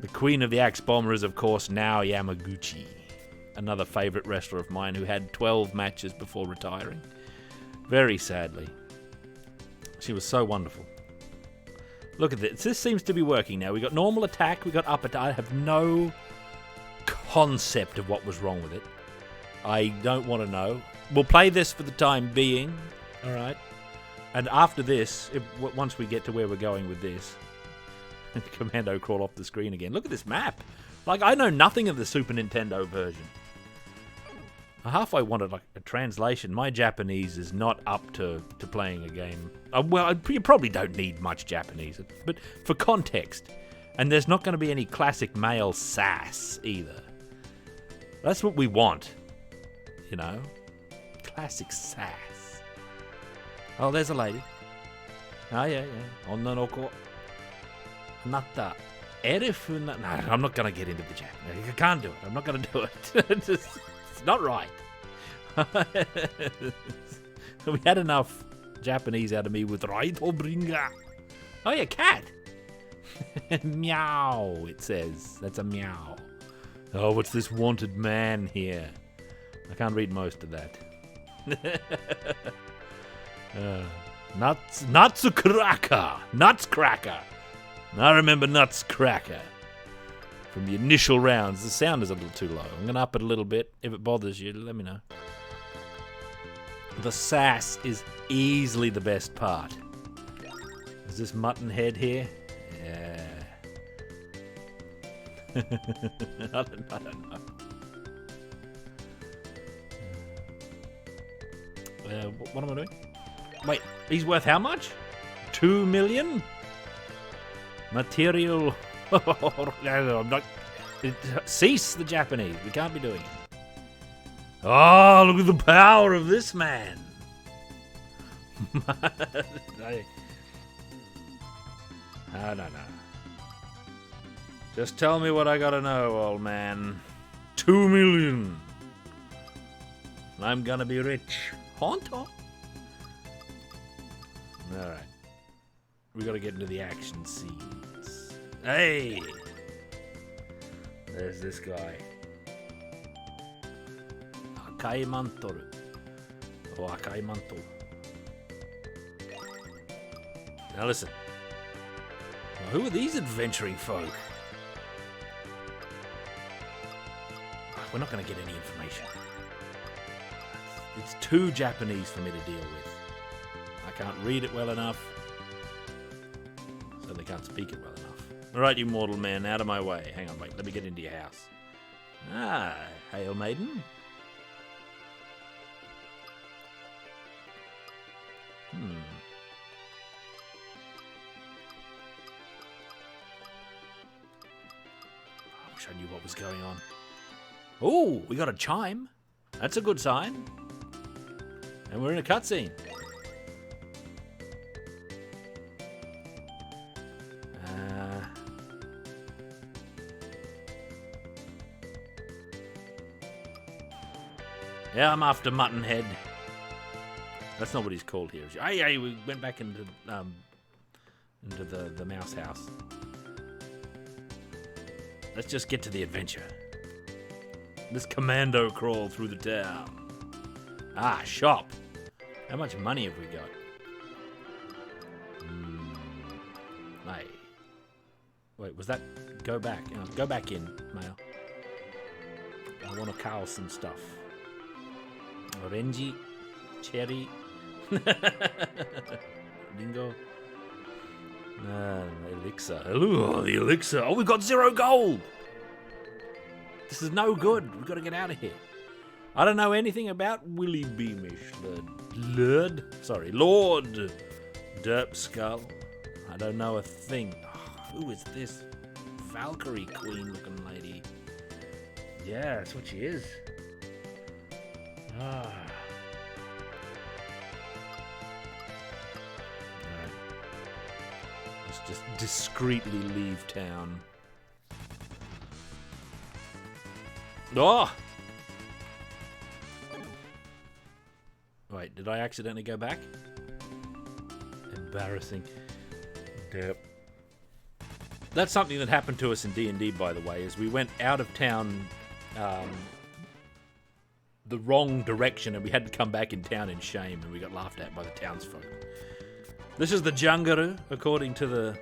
The queen of the axe bomber is, of course, Nao Yamaguchi. Another favourite wrestler of mine who had 12 matches before retiring. Very sadly. She was so wonderful. Look at this. This seems to be working now. We got normal attack. We got up attack. I have no concept of what was wrong with it. I don't want to know. We'll play this for the time being. All right. And after this, once we get to where we're going with this, Commando crawl off the screen again. Look at this map. Like, I know nothing of the Super Nintendo version. I halfway wanted like a translation. My Japanese is not up to playing a game. Well, you probably don't need much Japanese, but for context. And there's not going to be any classic male sass either. That's what we want. You know? Classic sass. Oh, there's a lady. Oh, yeah. Onna no ko. Natta. Erifu na... No, I'm not going to get into the Japanese. I can't do it. I'm not going to do it. It's not right. We had enough Japanese out of me with Raitobringa. Oh, yeah, cat. Meow, it says. That's a meow. Oh, what's this wanted man here? I can't read most of that. Nutscracker. Nutscracker. I remember Nutscracker from the initial rounds. The sound is a little too low. I'm going to up it a little bit. If it bothers you, let me know. The sass is easily the best part. Is this mutton head here? Yeah. I don't know. What am I doing? Wait, he's worth how much? 2 million? Material. I'm not. Cease the Japanese. We can't be doing it. Oh, look at the power of this man. No. Just tell me what I gotta know, old man. 2 million. And I'm gonna be rich. Honto. Alright. We gotta get into the action scenes. Hey! There's this guy. Akai Mantoru. Oh, Akai Manto. Now listen. Now, who are these adventuring folk? We're not going to get any information. It's too Japanese for me to deal with. I can't read it well enough. So they can't speak it well enough. Alright, you mortal man, out of my way. Hang on, wait, let me get into your house. Ah, hail maiden. I wish I knew what was going on. Oh, we got a chime. That's a good sign. And we're in a cutscene. Yeah, I'm after Muttonhead. That's not what he's called here. Hey, we went back into the mouse house. Let's just get to the adventure. This commando crawl through the town. Ah, shop. How much money have we got? Hey. Wait, was that... Go back. Go back in, mail. I want to cull some stuff. Orangey. Cherry. Dingo. Elixir. Ooh, the elixir. Oh, we've got 0 gold. This is no good. We've got to get out of here. I don't know anything about Willie Beamish, Lord Derp Skull. I don't know a thing. Oh, who is this Valkyrie Queen looking lady? Yeah, that's what she is. Alright. Let's just discreetly leave town. Oh! Wait, did I accidentally go back? Embarrassing. Yep. That's something that happened to us in D&D, by the way, is we went out of town the wrong direction and we had to come back in town in shame and we got laughed at by the townsfolk. This is the Jungaru, according to the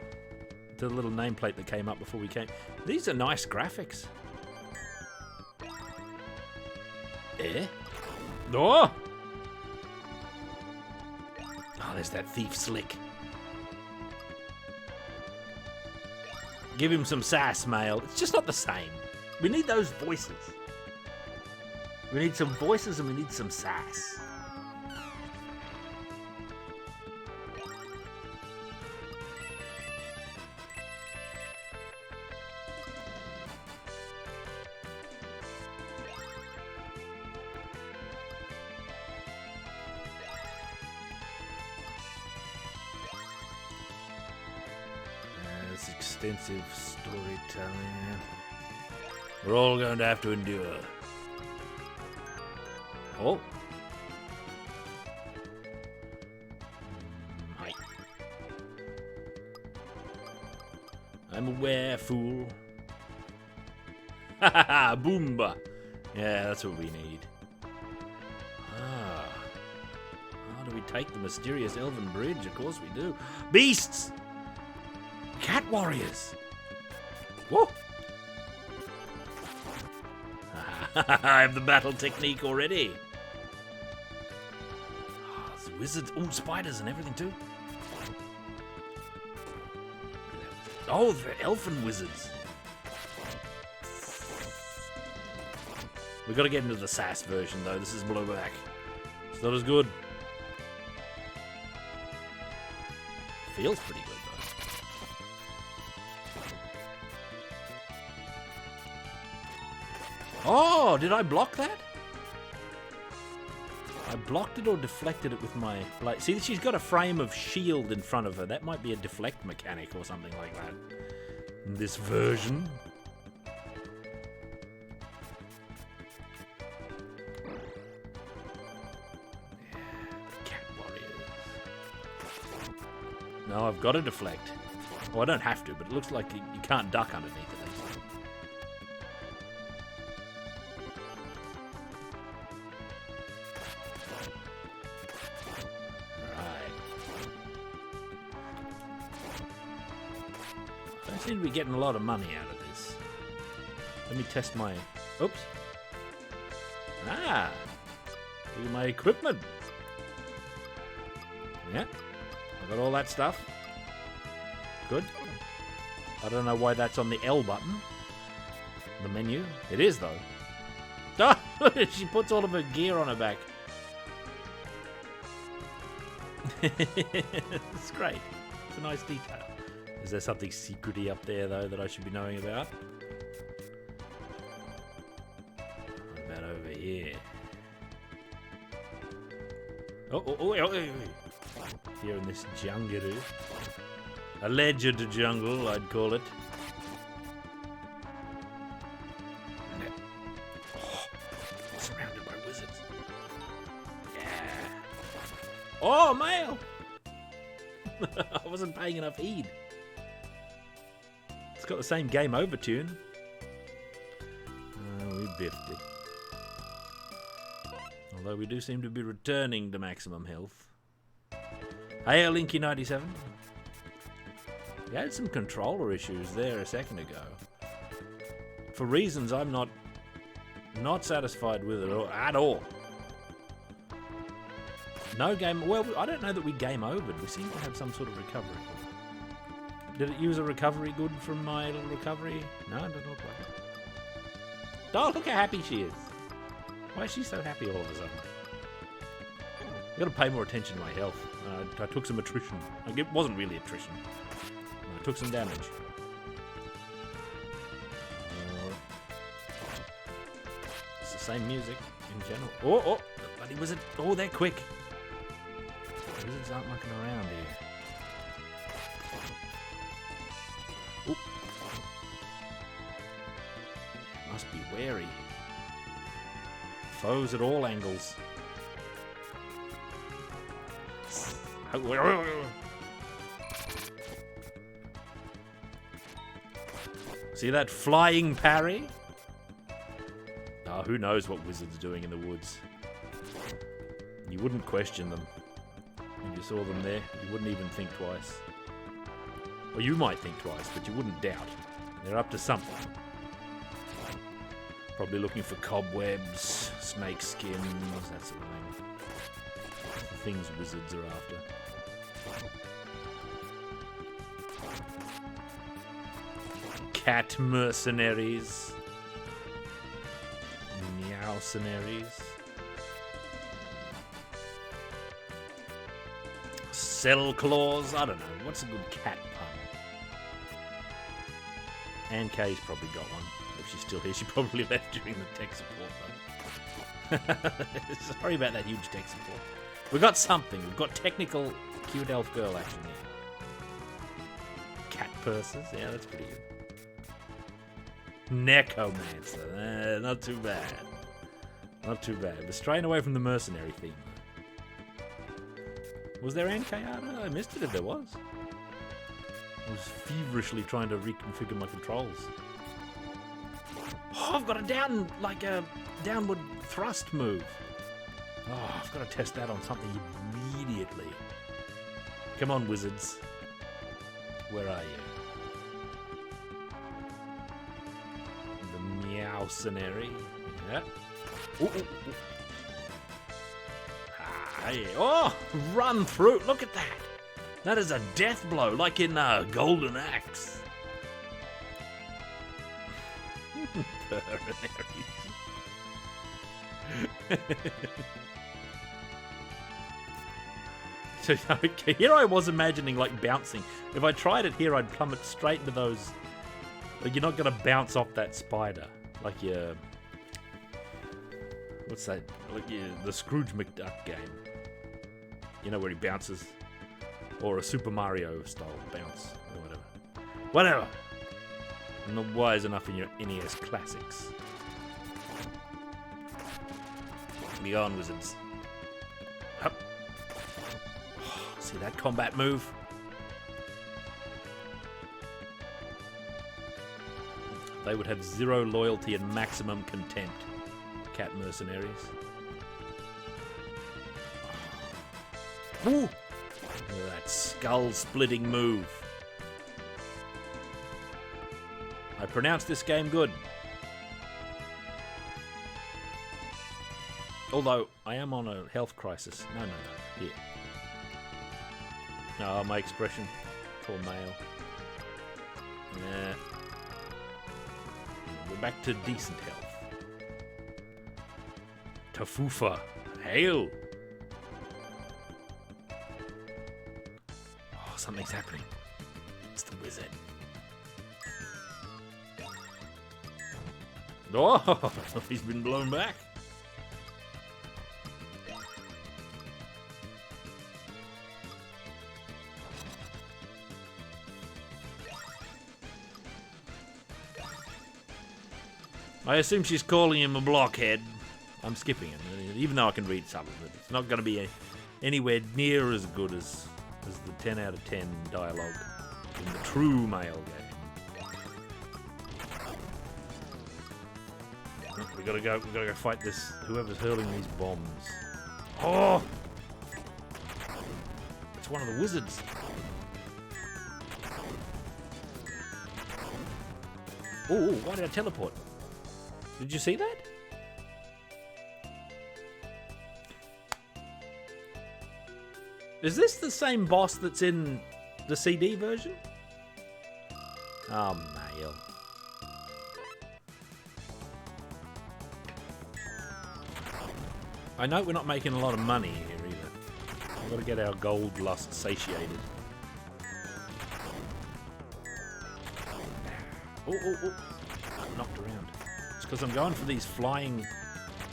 little nameplate that came up before we came. These are nice graphics. Eh? Oh! Oh, there's that thief Slick. Give him some sass, Mail. It's just not the same. We need those voices. We need some voices and we need some sass. Extensive storytelling. We're all going to have to endure. Oh. Hi. I'm aware, fool. Ha ha ha, Boomba. Yeah, that's what we need. Ah. How do we take the mysterious elven bridge? Of course we do. Beasts! Cat warriors! Whoa! I have the battle technique already. Oh, there's wizards. Oh, spiders and everything too. Oh, the elfin wizards. We've got to get into the sass version though. This is blowback. It's not as good. feels pretty good, though. Oh, did I block that? I blocked it or deflected it with my blade. See, she's got a frame of shield in front of her. That might be a deflect mechanic or something like that. In this version. No, I've got to deflect. Well, I don't have to, but it looks like you can't duck underneath it. Right. I seem to be getting a lot of money out of this. Let me test my... Oops. Ah! Look at my equipment. Yeah. I got all that stuff. Good. I don't know why that's on the L button. The menu. It is, though. Oh, look, she puts all of her gear on her back. It's great. It's a nice detail. Is there something secrety up there, though, that I should be knowing about? What about over here? Oh. Here in this jungle. Alleged jungle, I'd call it. Oh, surrounded by wizards. Yeah. Oh, mail! I wasn't paying enough heed. It's got the same game over tune. Oh, we biffed it. Although we do seem to be returning to maximum health. Hey, Linky97. We had some controller issues there a second ago. For reasons I'm not satisfied with it at all. No game... Well, I don't know that we game overed. We seem to have some sort of recovery. Did it use a recovery good from my little recovery? No, it doesn't look like it. Oh, look how happy she is. Why is she so happy all of a sudden? I've got to pay more attention to my health. I took some attrition. It wasn't really attrition. I took some damage. It's the same music in general. Oh, the bloody wizard. Oh, they're quick. Wizards aren't mucking around here. Oop. Must be wary. Foes at all angles. See that flying parry? Oh, who knows what wizards are doing in the woods. You wouldn't question them. When you saw them there, you wouldn't even think twice. Or you might think twice, but you wouldn't doubt. They're up to something. Probably looking for cobwebs, snake skins, that sort of thing. The things wizards are after. Cat mercenaries. Meowcenaries. Cell claws. I don't know. What's a good cat pun? Anne K's probably got one. If she's still here, she probably left during the tech support, though. Sorry about that huge tech support. We've got something. We've got technical cute elf girl action here. Cat purses. Yeah, that's pretty good. Necromancer. Not too bad. Not too bad. We're straying away from the mercenary theme. Was there NK? I don't know. I missed it if there was. I was feverishly trying to reconfigure my controls. Oh, I've got a downward thrust move. Oh, I've got to test that on something immediately. Come on, wizards. Where are you? The meowcenary. Yeah. Ooh. Hey. Oh, run through. Look at that. That is a death blow, like in Golden Axe. Here I was imagining, like, bouncing. If I tried it here, I'd plummet straight into those... Like, you're not going to bounce off that spider. Like your... What's that? Like the Scrooge McDuck game. You know, where he bounces? Or a Super Mario style bounce. Or whatever. Whatever! I'm not wise enough in your NES classics. Be on, wizards. Up. See that combat move? They would have zero loyalty and maximum contempt. Cat mercenaries. Ooh! That skull-splitting move. I pronounced this game good. Although, I am on a health crisis. No. Here. No, my expression. For male. Yeah. We're back to decent health. Tafufa. Hail! Oh, something's happening. It's the wizard. Oh, he's been blown back. I assume she's calling him a blockhead. I'm skipping it, even though I can read some of it. It's not going to be anywhere near as good as the 10 out of 10 dialogue in the true male game. We gotta go fight this whoever's hurling these bombs. Oh! It's one of the wizards. Oh, why did I teleport? Did you see that? Is this the same boss that's in the CD version? Oh, Mael. I know we're not making a lot of money here either. We've got to get our gold lust satiated. Oh. I'm knocked around. It's because I'm going for these flying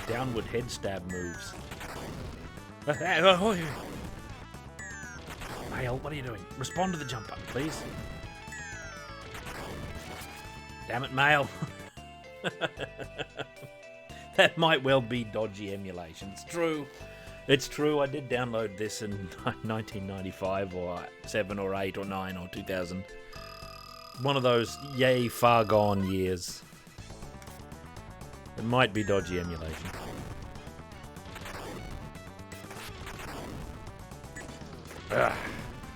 downward head stab moves. Mael, what are you doing? Respond to the jump button, please. Damn it, Mael. That might well be dodgy emulation. It's true. It's true. I did download this in 1995 or 7 or 8 or 9 or 2000. One of those yay far gone years. It might be dodgy emulation. Ugh.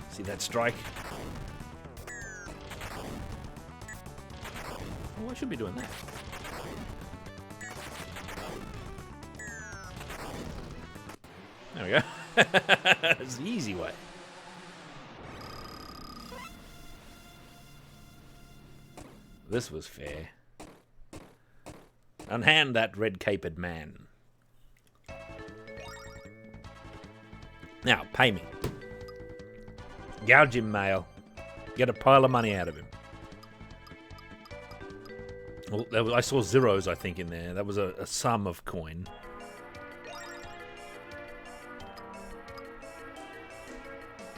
See that strike? Oh, I should be doing that. There we go. It's the easy way. This was fair. Unhand that red-caped man. Now, pay me. Gouge him, Mael. Get a pile of money out of him. Well, I saw zeros, I think, in there. That was a sum of coin.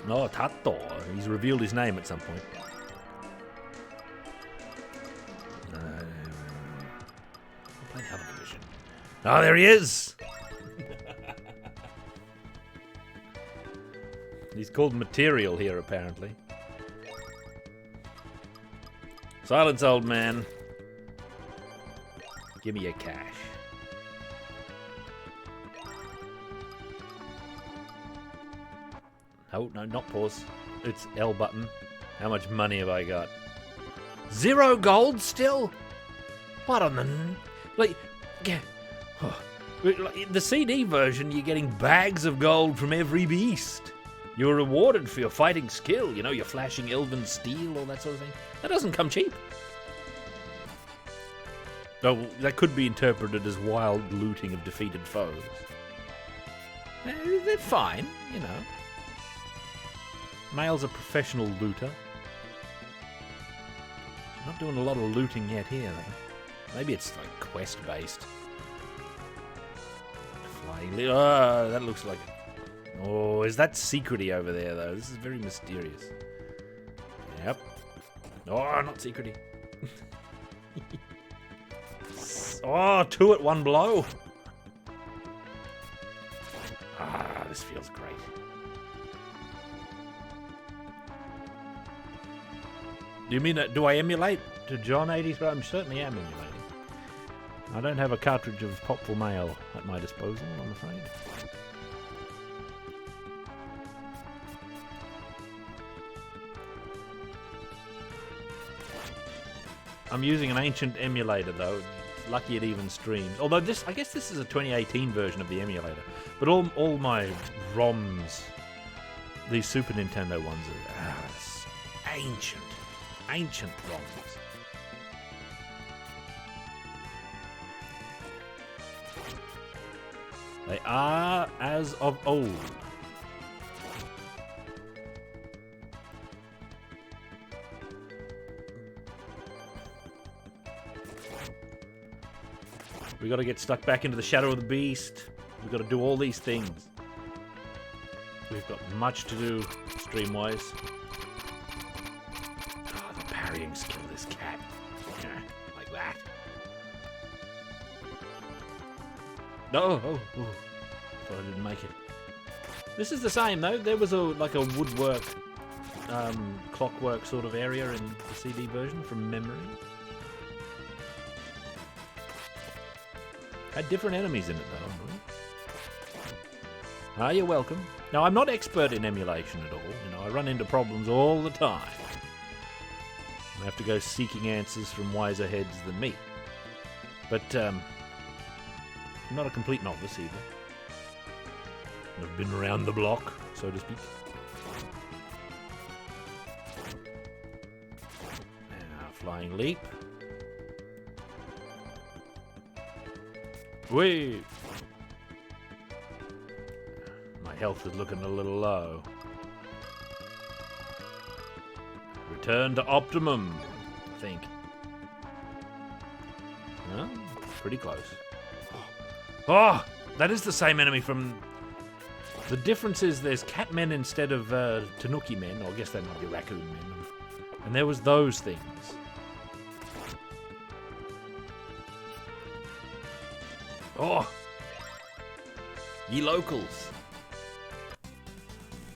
No, Tato. He's revealed his name at some point. Play television. Oh, there he is! He's called Material here, apparently. Silence, old man. Give me your cash. No, not pause. It's L button. How much money have I got? 0 gold still? What on the... Like, yeah. The CD version, you're getting bags of gold from every beast. You're rewarded for your fighting skill. You know, you're flashing elven steel, all that sort of thing. That doesn't come cheap. Oh, that could be interpreted as wild looting of defeated foes. They're fine, you know. Male's a professional looter. Not doing a lot of looting yet here, though. Maybe it's like quest-based. Oh, that looks like it. Oh, is that secrety over there, though? This is very mysterious. Yep. Oh, not secrety. Oh, 2 at 1 blow. Ah, this feels great. Do you mean, do I emulate to John 83? I certainly am emulating. I don't have a cartridge of Popful Mail at my disposal, I'm afraid. I'm using an ancient emulator, though. Lucky it even streams. Although this, I guess this is a 2018 version of the emulator. But all my ROMs, these Super Nintendo ones, are ancient ROMs. They are as of old. We got to get stuck back into the Shadow of the Beast. We've got to do all these things. We've got much to do, stream-wise. Oh, the parrying skill of this cat. Yeah, like that. No, oh, thought I didn't make it. This is the same, though. There was like a woodwork, clockwork sort of area in the CD version from memory. Had different enemies in it, though. Ah, you're welcome. Now, I'm not expert in emulation at all. You know, I run into problems all the time. I have to go seeking answers from wiser heads than me. But, I'm not a complete novice either. I've been around the block, so to speak. Now, flying leap. Wait. My health is looking a little low. Return to optimum, I think. Well, pretty close. Oh, that is the same enemy from... The difference is there's cat men instead of tanuki men, or I guess they might be raccoon men. And there was those things. Oh! Ye locals.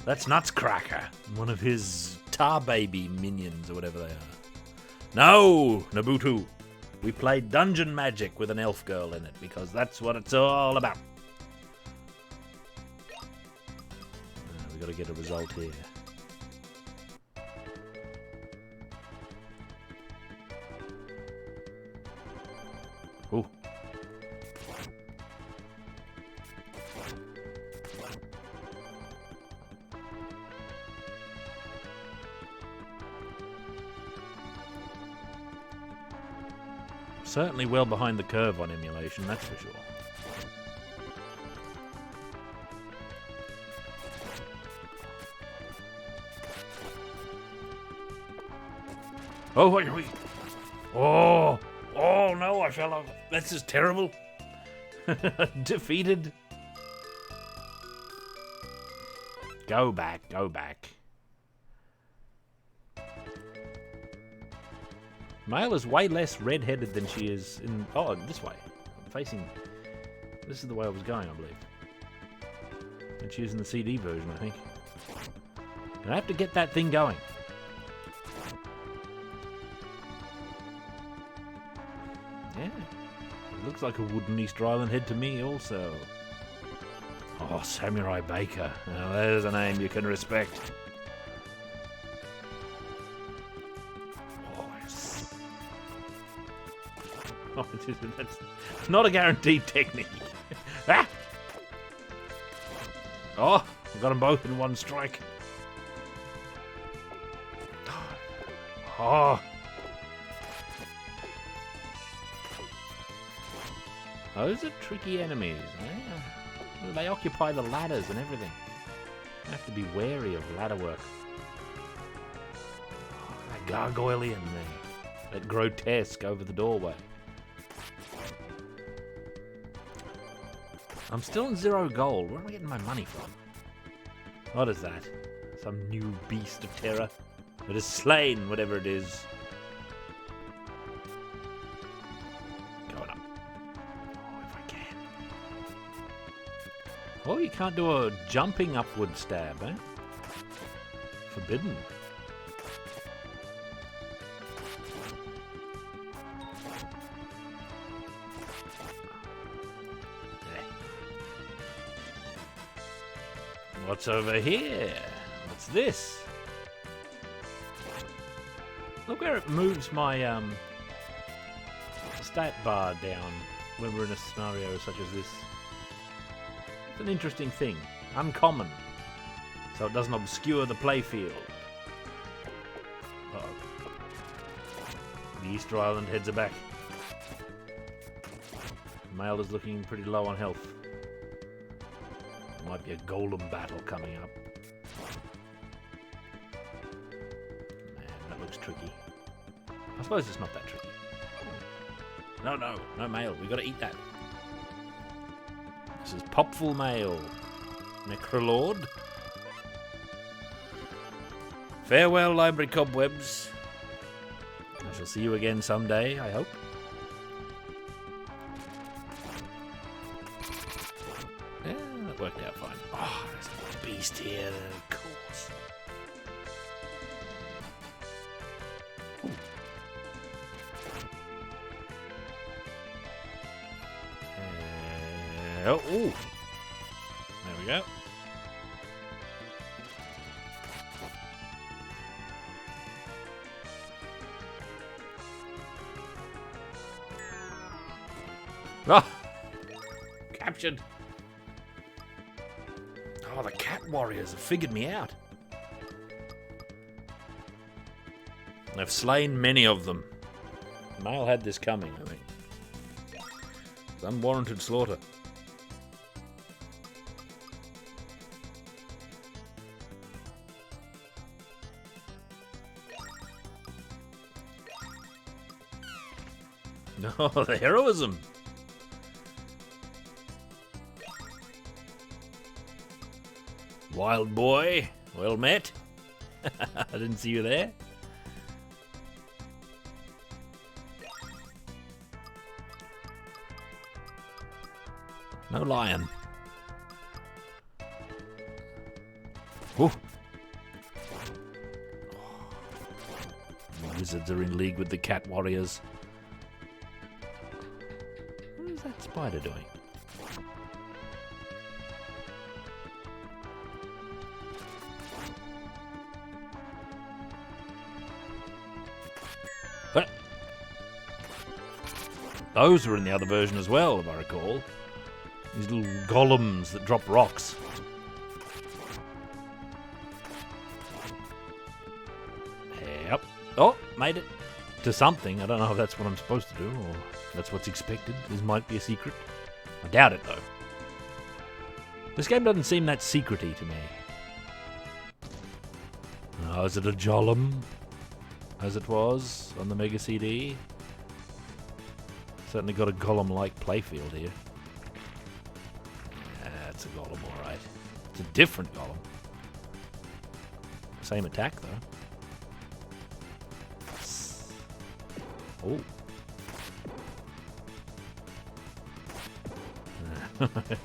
That's Nutscracker, one of his Tar Baby minions, or whatever they are. No, Nabutu. We played Dungeon Magic with an elf girl in it, because that's what it's all about. We gotta get a result here. Ooh. Certainly well behind the curve on emulation, that's for sure. Oh, wait. Oh no, I fell over. That's just terrible. Defeated. Go back. Male is way less red-headed than she is in... Oh, this way. I'm facing... This is the way I was going, I believe. And she is in the CD version, I think. I have to get that thing going. Yeah. It looks like a wooden Easter Island head to me also. Oh, Samurai Baker. Now, there's a name you can respect. Oh, that's not a guaranteed technique. Ah! Oh, I got them both in one strike. Oh. Those are tricky enemies. Eh? They occupy the ladders and everything. I have to be wary of ladder work. gargoyle in there. That grotesque over the doorway. I'm still in 0 gold. Where am I getting my money from? What is that? Some new beast of terror that is slain, whatever it is. Going up. Oh, if I can. Oh, you can't do a jumping upward stab, eh? Forbidden. What's over here? What's this? Look where it moves my stat bar down when we're in a scenario such as this. It's an interesting thing. Uncommon. So it doesn't obscure the playfield. Uh-oh. The Easter Island heads are back. Male is looking pretty low on health. Might be a golem battle coming up. Man, that looks tricky. I suppose it's not that tricky. No male. We gotta eat that. This is Popful Male. Necrolord. Farewell, library cobwebs. I shall see you again someday, I hope. Yeah, that worked out fine. Oh, there's a beast here, of course. Ooh. There we go. Ah! Captured. Oh, the cat warriors have figured me out. I've slain many of them. Male had this coming, I think. It's unwarranted slaughter. No, the heroism. Wild boy, well met. I didn't see you there. No lion. Ooh. The wizards are in league with the cat warriors. What is that spider doing? But those were in the other version as well, if I recall. These little golems that drop rocks. Yep. Oh, made it to something. I don't know if that's what I'm supposed to do or that's what's expected. This might be a secret. I doubt it, though. This game doesn't seem that secret-y to me. Oh, is it a Jolem? As it was on the Mega CD? Certainly got a golem-like playfield here. That's a golem, alright. It's a different golem. Same attack, though. Oh.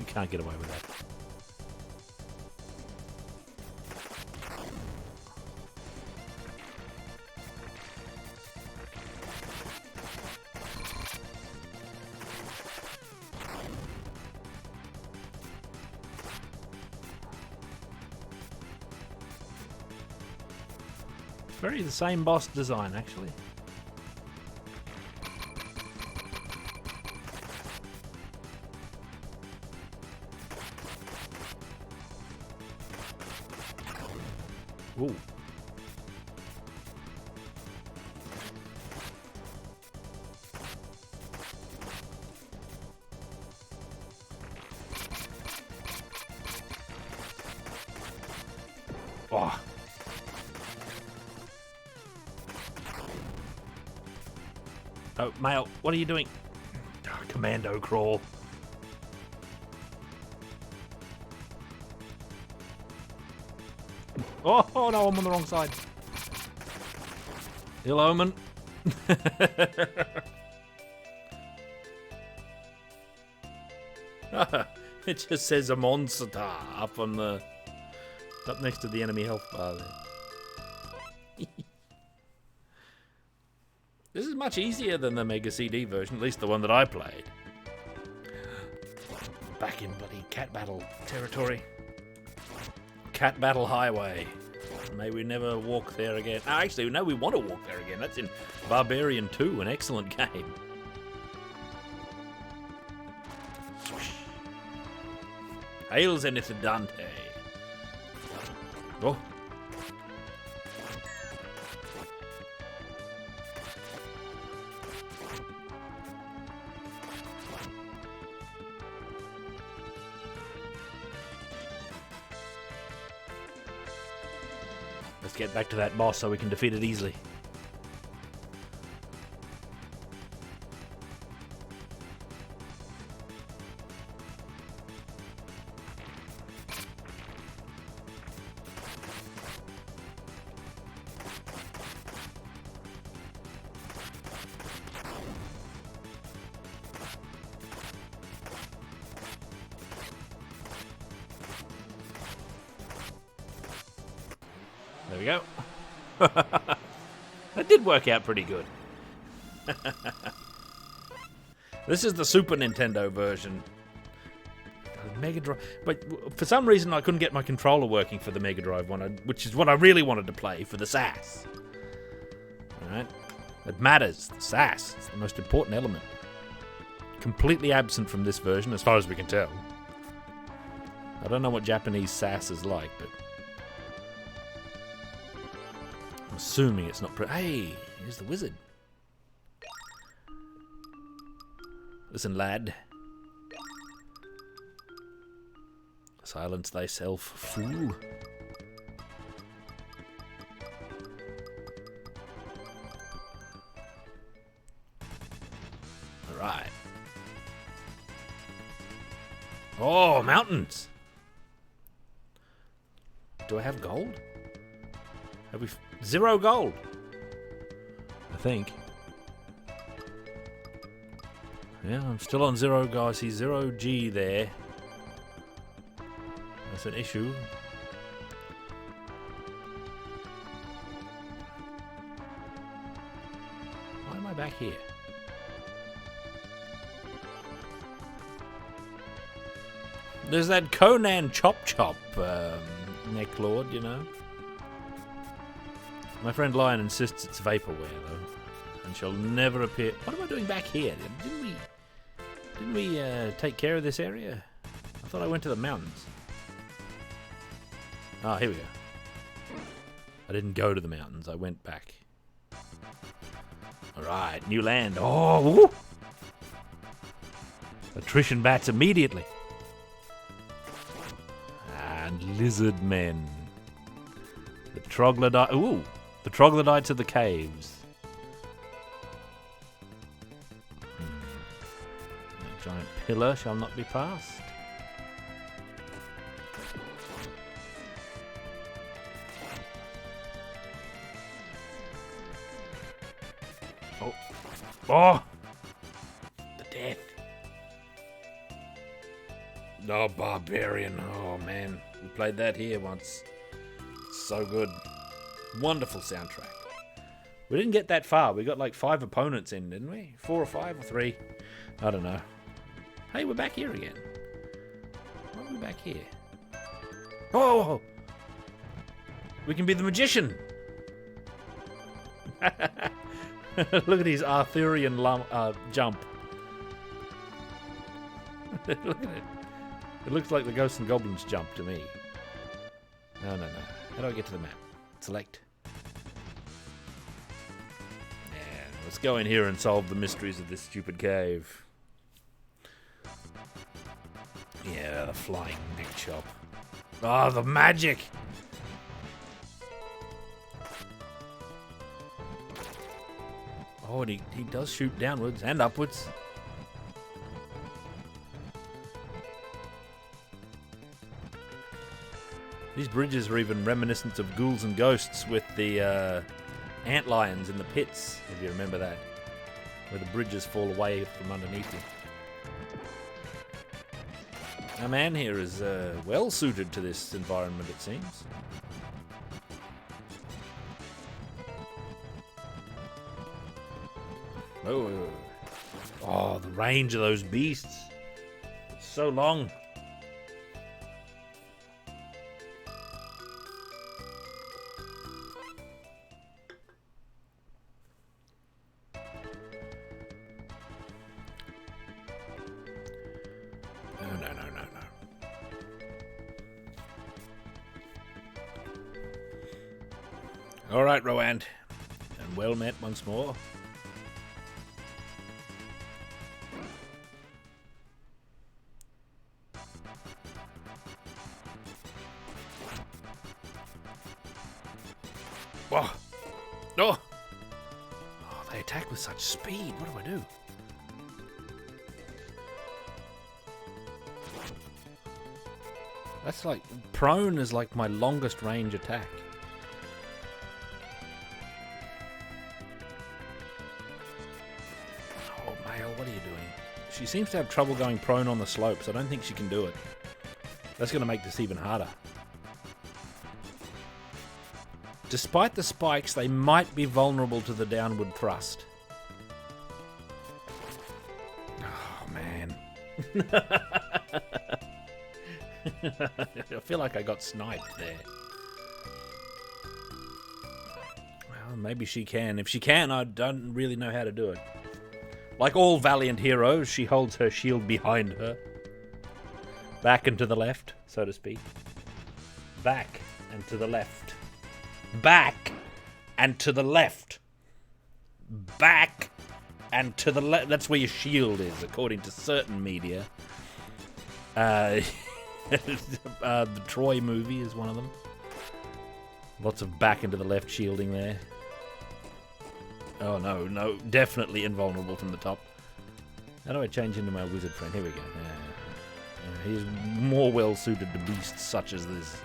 Can't get away with that. Very the same boss design, actually. Ooh. Oh. Oh, male, what are you doing? Oh, commando crawl. Oh, no, I'm on the wrong side. Ill omen. It just says a monster up next to the enemy health bar there. This is much easier than the Mega CD version, at least the one that I played. Back in bloody Cat Battle territory. Cat Battle Highway. May we never walk there again. Actually, no, we want to walk there again. That's in Barbarian 2, an excellent game. Hail Zenith Dante. Oh. Let's get back to that boss so we can defeat it easily. There we go. That did work out pretty good. This is the Super Nintendo version. Mega Drive. But for some reason I couldn't get my controller working for the Mega Drive one, which is what I really wanted to play for the SAS. Alright? It matters. The SAS is the most important element. Completely absent from this version, as far as we can tell. I don't know what Japanese SAS is like, but I'm assuming it's not. Hey, here's the wizard. Listen, lad. Silence thyself, fool. Alright. Oh, mountains! Do I have gold? Have we... 0 gold! I think. Yeah, I'm still on 0 gold. I see 0 G there. That's an issue. Why am I back here? There's that Conan Chop Chop neck lord, you know. My friend Lion insists it's vaporware though, and shall never appear. What am I doing back here? Didn't we take care of this area? I thought I went to the mountains. Ah, here we go. I didn't go to the mountains. I went back. All right, new land. Oh, woo! Attrition bats immediately. And lizard men. The troglodyte. Ooh, the troglodytes of the caves. That giant pillar shall not be passed. Oh, oh, the death. Oh, Barbarian. Oh man, we played that here once. So good. Wonderful soundtrack. We didn't get that far. We got like 5 opponents in, didn't we? 4 or 5 or 3? I don't know. Hey, we're back here again. Why are we back here? Oh! We can be the magician! Look at his Arthurian jump. Look at it. It looks like the Ghosts and Goblins jump to me. No. How do I get to the map? Select. Yeah, let's go in here and solve the mysteries of this stupid cave. Yeah, the flying neck chop. Ah, the magic! Oh, and he does shoot downwards and upwards. These bridges are even reminiscent of Ghouls and Ghosts with the antlions in the pits, if you remember that, where the bridges fall away from underneath you. Our man here is well suited to this environment, it seems. Oh, the range of those beasts. So long. All right, Rowand, and well met once more. Whoa. Oh. Oh, they attack with such speed. What do I do? That's like, prone is like my longest range attack. What are you doing? She seems to have trouble going prone on the slopes. I don't think she can do it. That's going to make this even harder. Despite the spikes, they might be vulnerable to the downward thrust. Oh, man. I feel like I got sniped there. Well, maybe she can. If she can, I don't really know how to do it. Like all valiant heroes, she holds her shield behind her. Back and to the left, so to speak. Back and to the left. Back and to the left. Back and to the left. That's where your shield is, according to certain media. The Troy movie is one of them. Lots of back and to the left shielding there. Oh, no, definitely invulnerable from the top. How do I change into my wizard friend? Here we go. He's more well suited to beasts such as this.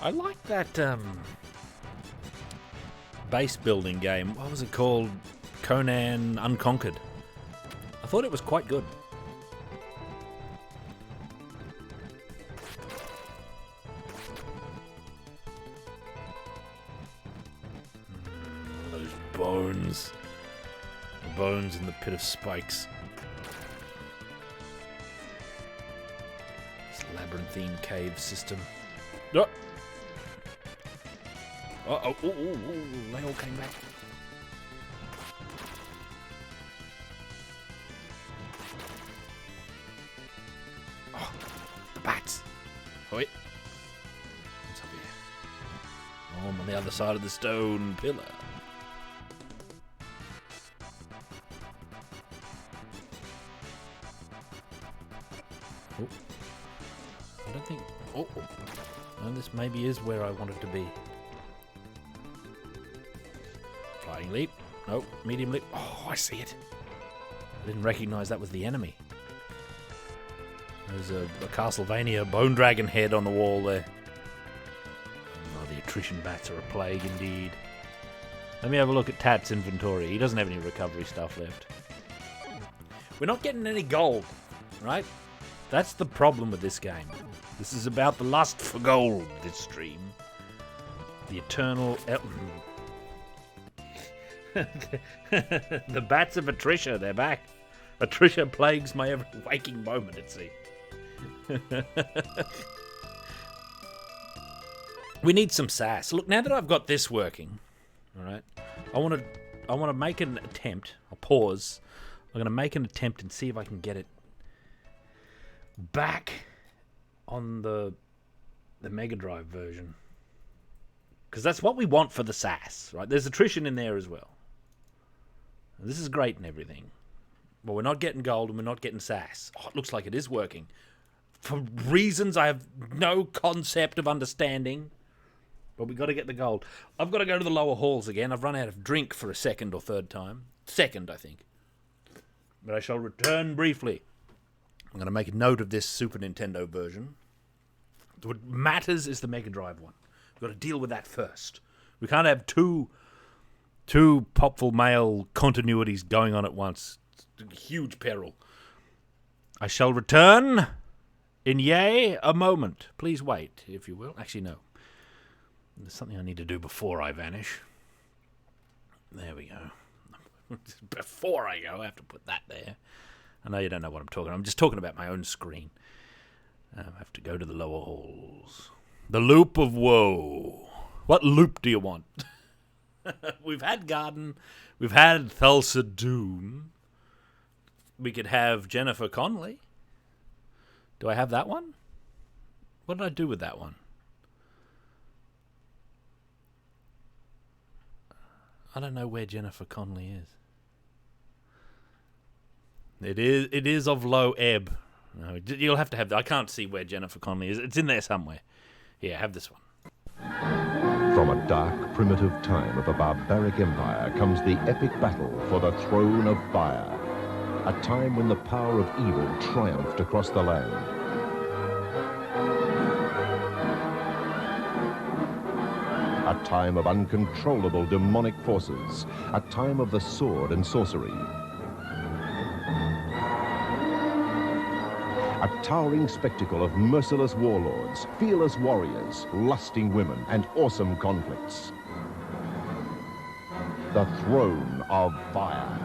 I like that base building game. What was it called? Conan Unconquered. I thought it was quite good. Bones. The bones in the pit of spikes. This labyrinthine cave system. Oh! Oh, they all came back. Oh, the bats. Wait. What's up here? Oh, I'm on the other side of the stone pillar. Oh. I don't think... Oh. No, this maybe is where I wanted to be. Flying leap. Nope. Medium leap. Oh, I see it. I didn't recognize that was the enemy. There's a Castlevania bone dragon head on the wall there. Oh, the attrition bats are a plague indeed. Let me have a look at Tat's inventory. He doesn't have any recovery stuff left. We're not getting any gold, right? That's the problem with this game. This is about the lust for gold, this stream. The eternal... The bats of Atrisha, they're back. Atrisha plagues my every waking moment, it seems. We need some sass. Look, now that I've got this working, all right, I want to make an attempt. I'll pause. I'm going to make an attempt and see if I can get it back on the Mega Drive version. Because that's what we want for the sass, right? There's attrition in there as well. And this is great and everything. But we're not getting gold and we're not getting sass. Oh, it looks like it is working. for reasons I have no concept of understanding. But we got to get the gold. I've got to go to the lower halls again. I've run out of drink for a second or third time. Second, I think. But I shall return briefly. I'm going to make a note of this Super Nintendo version. What matters is the Mega Drive one. We've got to deal with that first. We can't have two Popful Mail continuities going on at once. It's a huge peril. I shall return in a moment. Please wait, if you will. Actually, no. There's something I need to do before I vanish. There we go. Before I go, I have to put that there. I know you don't know what I'm talking about. I'm just talking about my own screen. I have to go to the lower halls. The Loop of Woe. What loop do you want? We've had Garden. We've had Thulsa Doom. We could have Jennifer Connelly. Do I have that one? What did I do with that one? I don't know where Jennifer Connelly is. It is of low ebb. No, you'll have to have that. I can't see where Jennifer Connelly is. It's in there somewhere. Here, have this one. From a dark, primitive time of a barbaric empire comes the epic battle for the throne of fire. A time when the power of evil triumphed across the land. A time of uncontrollable demonic forces. A time of the sword and sorcery. A towering spectacle of merciless warlords, fearless warriors, lusting women, and awesome conflicts. The Throne of Fire.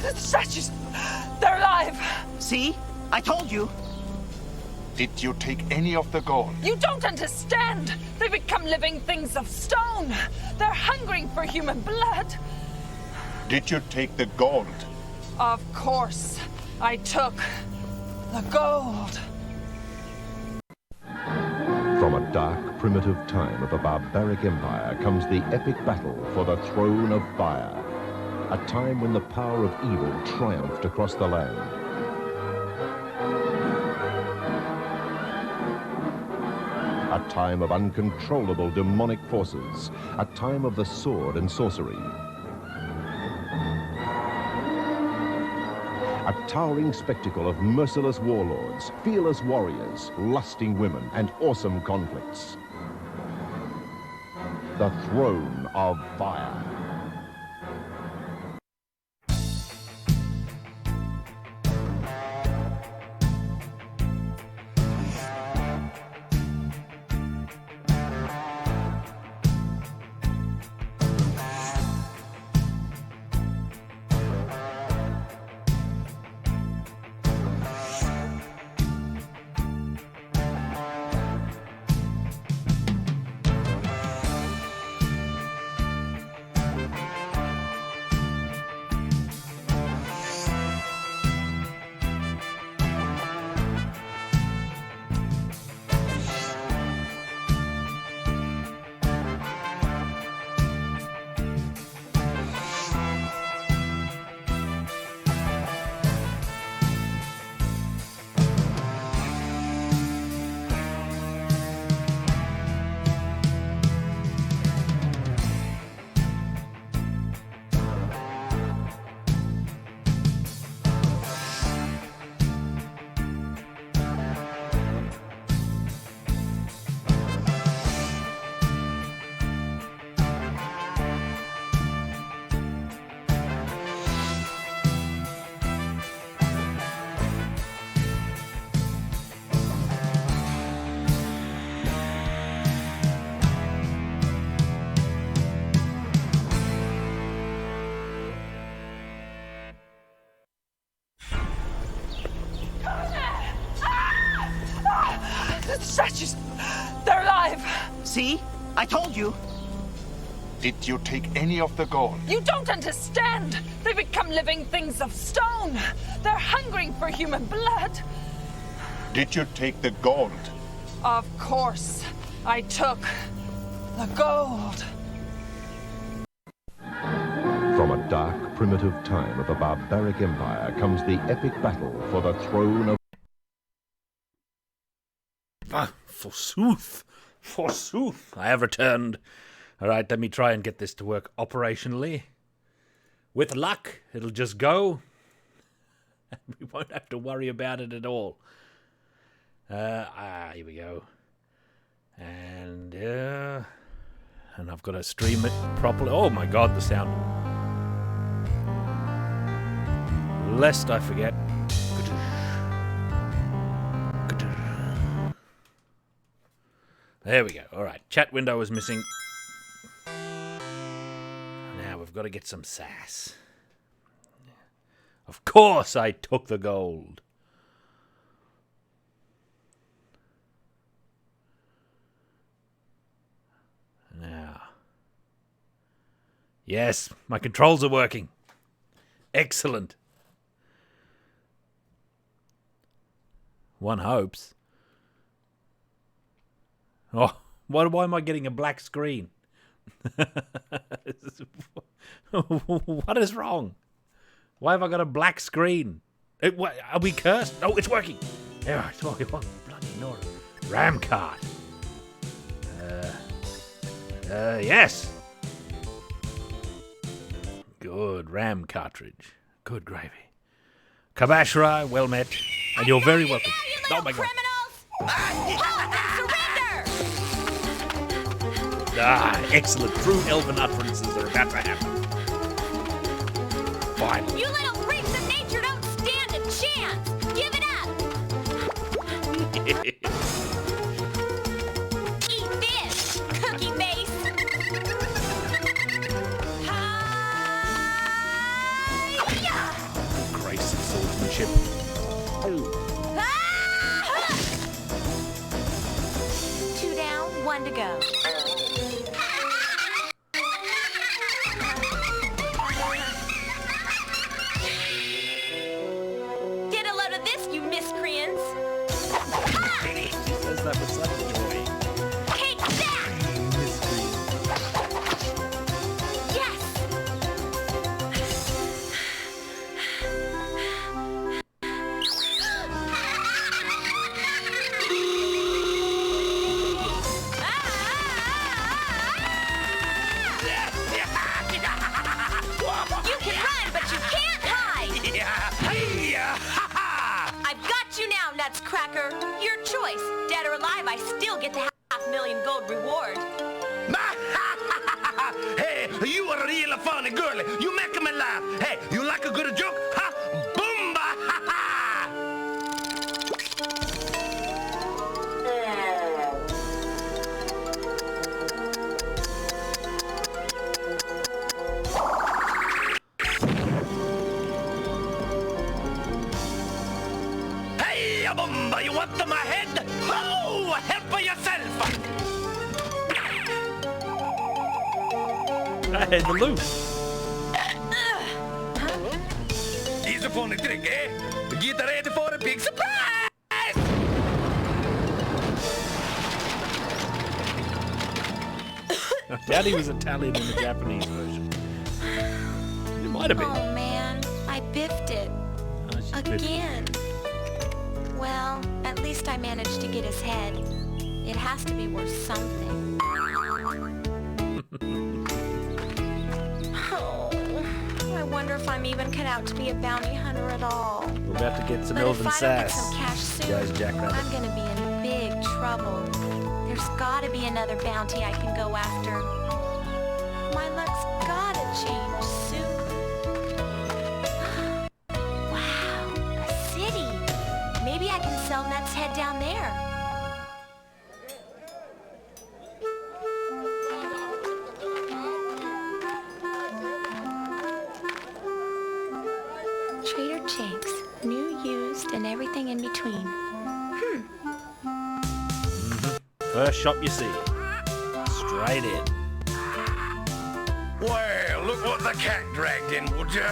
The statues! They're alive! See? I told you. Did you take any of the gold? You don't understand! They become living things of stone! They're hungering for human blood! Did you take the gold? Of course, I took the gold. From a dark, primitive time of a barbaric empire comes the epic battle for the Throne of Fire. A time when the power of evil triumphed across the land. A time of uncontrollable demonic forces. A time of the sword and sorcery. A towering spectacle of merciless warlords, fearless warriors, lusting women, and awesome conflicts. The Throne of Fire. See? I told you. Did you take any of the gold? You don't understand! They become living things of stone! They're hungering for human blood! Did you take the gold? Of course, I took the gold. From a dark, primitive time of a barbaric empire comes the epic battle for the throne of... Ah, forsooth. Forsooth. I have returned. All right, let me try and get this to work operationally. With luck, it'll just go. We won't have to worry about it at all. Here we go. And I've got to stream it properly. Oh my god, the sound. Lest I forget. There we go. All right, chat window is missing. Now we've got to get some sass. Of course I took the gold. Now. Yes, my controls are working. Excellent. One hopes. Oh, why am I getting a black screen? What is wrong? Why have I got a black screen? Are we cursed? Oh, it's working. Yeah, it's working. Bloody no. RAM card. Yes. Good RAM cartridge. Good gravy. Kabashra, well met. And you're very welcome. Oh my god. Ah, excellent. True elven utterances are about to happen. Fine. You little freaks of nature don't stand a chance. Give it up. Eat this, cookie face. Grace of swordsmanship. Two down, one to go. Get a load of this, you miscreants. She says that with such joy. Take that! Yes! You can run, but you can't hide! I've got you now, Nutscracker. Your choice. Dead or alive, I still get the $500,000 gold reward. Hey, you are a real funny girl. You make me laugh. Hey, you like a good joke? Ha! Boomba! Ha ha! Hey, Boomba, you want my head? Oh, help yourself! Hey, the loop. Here's a funny trick, eh? Get ready for a big surprise! I doubt he was Italian in the Japanese version. It might have been. Oh man, I biffed it. Oh, she biffed it. Again. Well, at least I managed to get his head. It has to be worth something. Oh, I wonder if I'm even cut out to be a bounty hunter at all. We're about to get some But elven if I don't get sass. some cash soon, Guys, Jackrabbit. I'm gonna be in big trouble. There's gotta be another bounty I can go after. My luck's gotta change soon. Wow, a city. Maybe I can sell Nuts' head down there. Trader Jake's, new, used, and everything in between. First shop you see. straight in. Well, look what the cat dragged in, would you?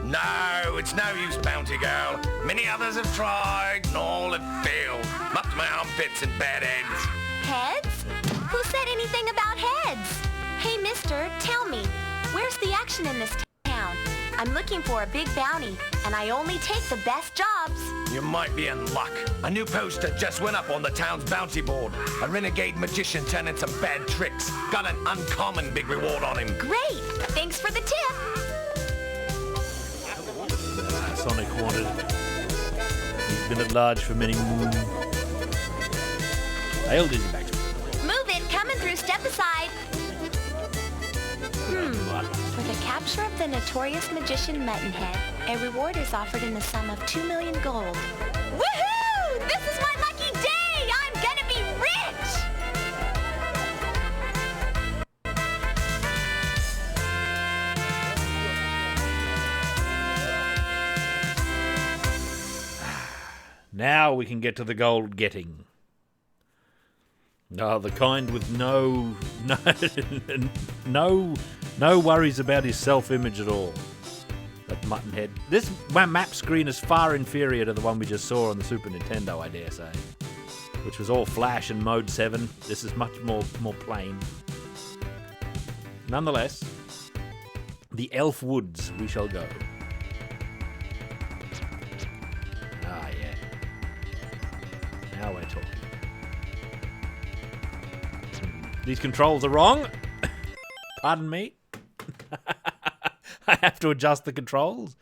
No, it's no use, Bounty Girl. Many others have tried, and all have failed. Up to my armpits and bad heads. Heads? Who said anything about heads? Hey, mister, tell me, where's the action in this town? I'm looking for a big bounty, and I only take the best jobs. You might be in luck. A new poster just went up on the town's bounty board. A renegade magician turning some bad tricks. Got an uncommon big reward on him. Great! Thanks for the tip. Sonic Haunted. He's been at large for many moons. Hail Dizzy back. Move it, coming through, step aside. For the capture of the notorious magician Muttonhead, a reward is offered in the sum of 2 million gold. Woohoo! This is my lucky day! I'm gonna be rich! Now we can get to the gold getting. Oh, the kind with no worries about his self-image at all. That Muttonhead. This map screen is far inferior to the one we just saw on the Super Nintendo, I dare say, which was all flash and mode 7. This is much more plain. Nonetheless, the Elf Woods we shall go. Ah, yeah. Now we're talking. These controls are wrong. Pardon me. I have to adjust the controls.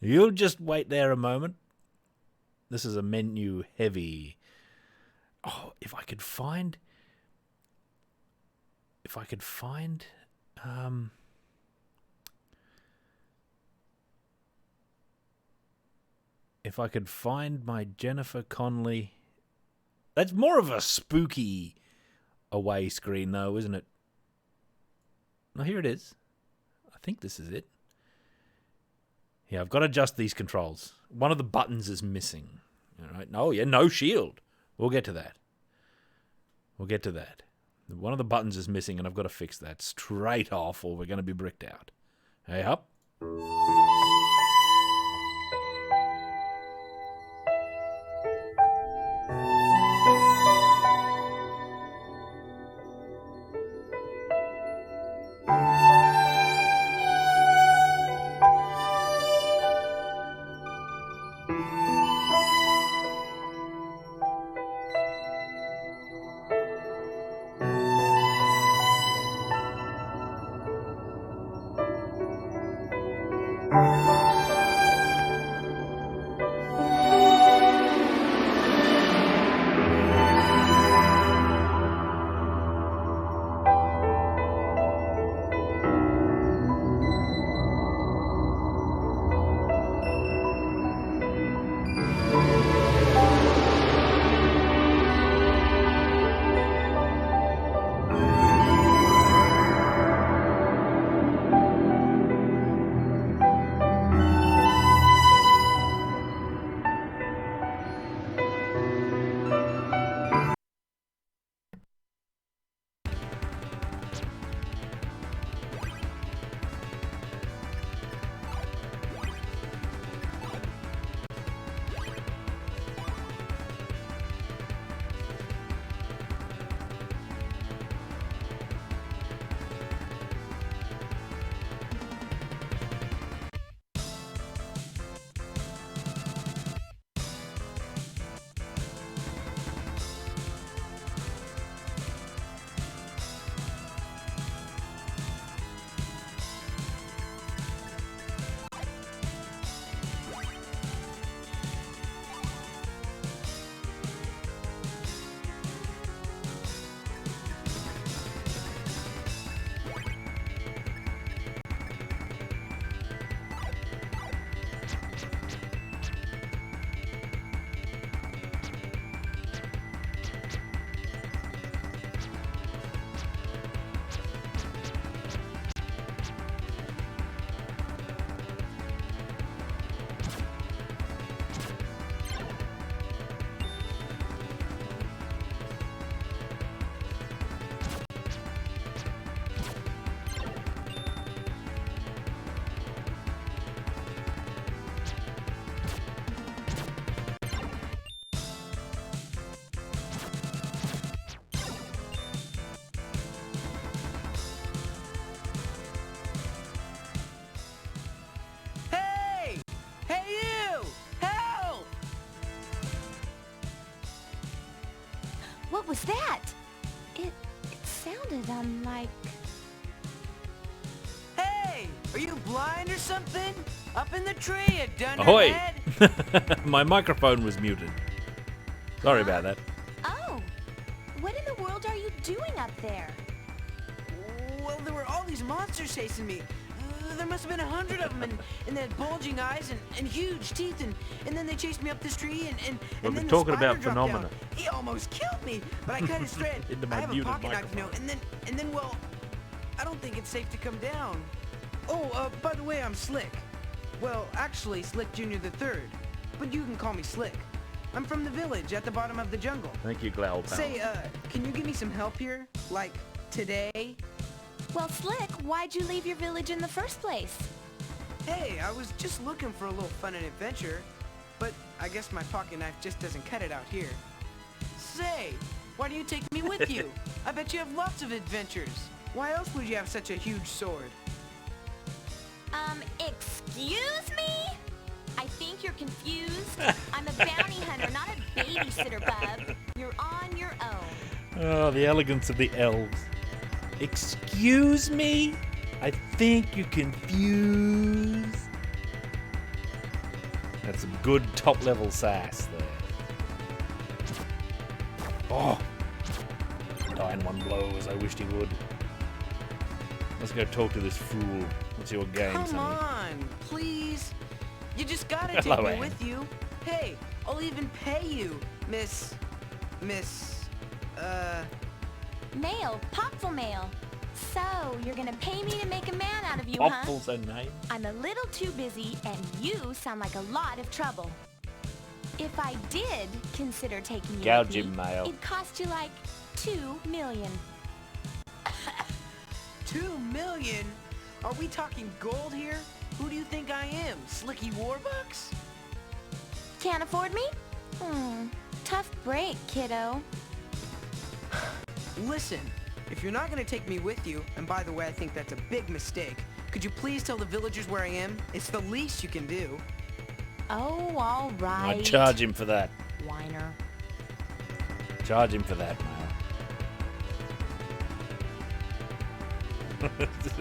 You'll just wait there a moment. This is a menu heavy. Oh, if I could find my Jennifer Connelly. That's more of a spooky away screen though, isn't it? Oh, here it is. I think this is it. Yeah, I've got to adjust these controls. One of the buttons is missing. All right. Oh, yeah, no shield. We'll get to that. One of the buttons is missing, and I've got to fix that straight off, or we're going to be bricked out. Hey, up. was that? It sounded, like... Hey! Are you blind or something? Up in the tree, you Ahoy! dunderhead! My microphone was muted. Sorry about that. Oh! What in the world are you doing up there? Well, there were all these monsters chasing me. There must have been 100 of them, and they had bulging eyes and huge teeth, and then they chased me up this tree, and We've then been the talking spider about dropped phenomena. down. He almost killed me, but I cut his thread. Into my I have a muted pocket knife, you know, microphone. and then, well, I don't think it's safe to come down. Oh, by the way, I'm Slick. Well, actually, Slick Jr. the Third, but you can call me Slick. I'm from the village at the bottom of the jungle. Thank you, Glowl Pal. Say, can you give me some help here? Like, today? Well, Slick, why'd you leave your village in the first place? Hey, I was just looking for a little fun and adventure, but I guess my pocket knife just doesn't cut it out here. Say, why do you take me with you? I bet you have lots of adventures. Why else would you have such a huge sword? Excuse me? I think you're confused. I'm a bounty hunter, not a babysitter, bub. You're on your own. Oh, the elegance of the elves. Excuse me? I think you're confused. That's some good top-level sass there. Oh! Die in one blow as I wished he would. Let's go talk to this fool. What's your game, Come Sonny? on, please. You just gotta take Hello, me Anne. with you. Hey, I'll even pay you, Miss, Mail, Popful mail. So, you're gonna pay me to make a man out of you, huh? Popful's her name. I'm a little too busy, and you sound like a lot of trouble. If I did consider taking you Gouge with him, me, Mail. it'd cost you like $2 million. 2 million? Are we talking gold here? Who do you think I am, Slicky Warbucks? Can't afford me? Tough break, kiddo. Listen, if you're not gonna take me with you, and by the way, I think that's a big mistake, could you please tell the villagers where I am? It's the least you can do. Oh, all right. I'd charge him for that. Whiner. Charge him for that, man.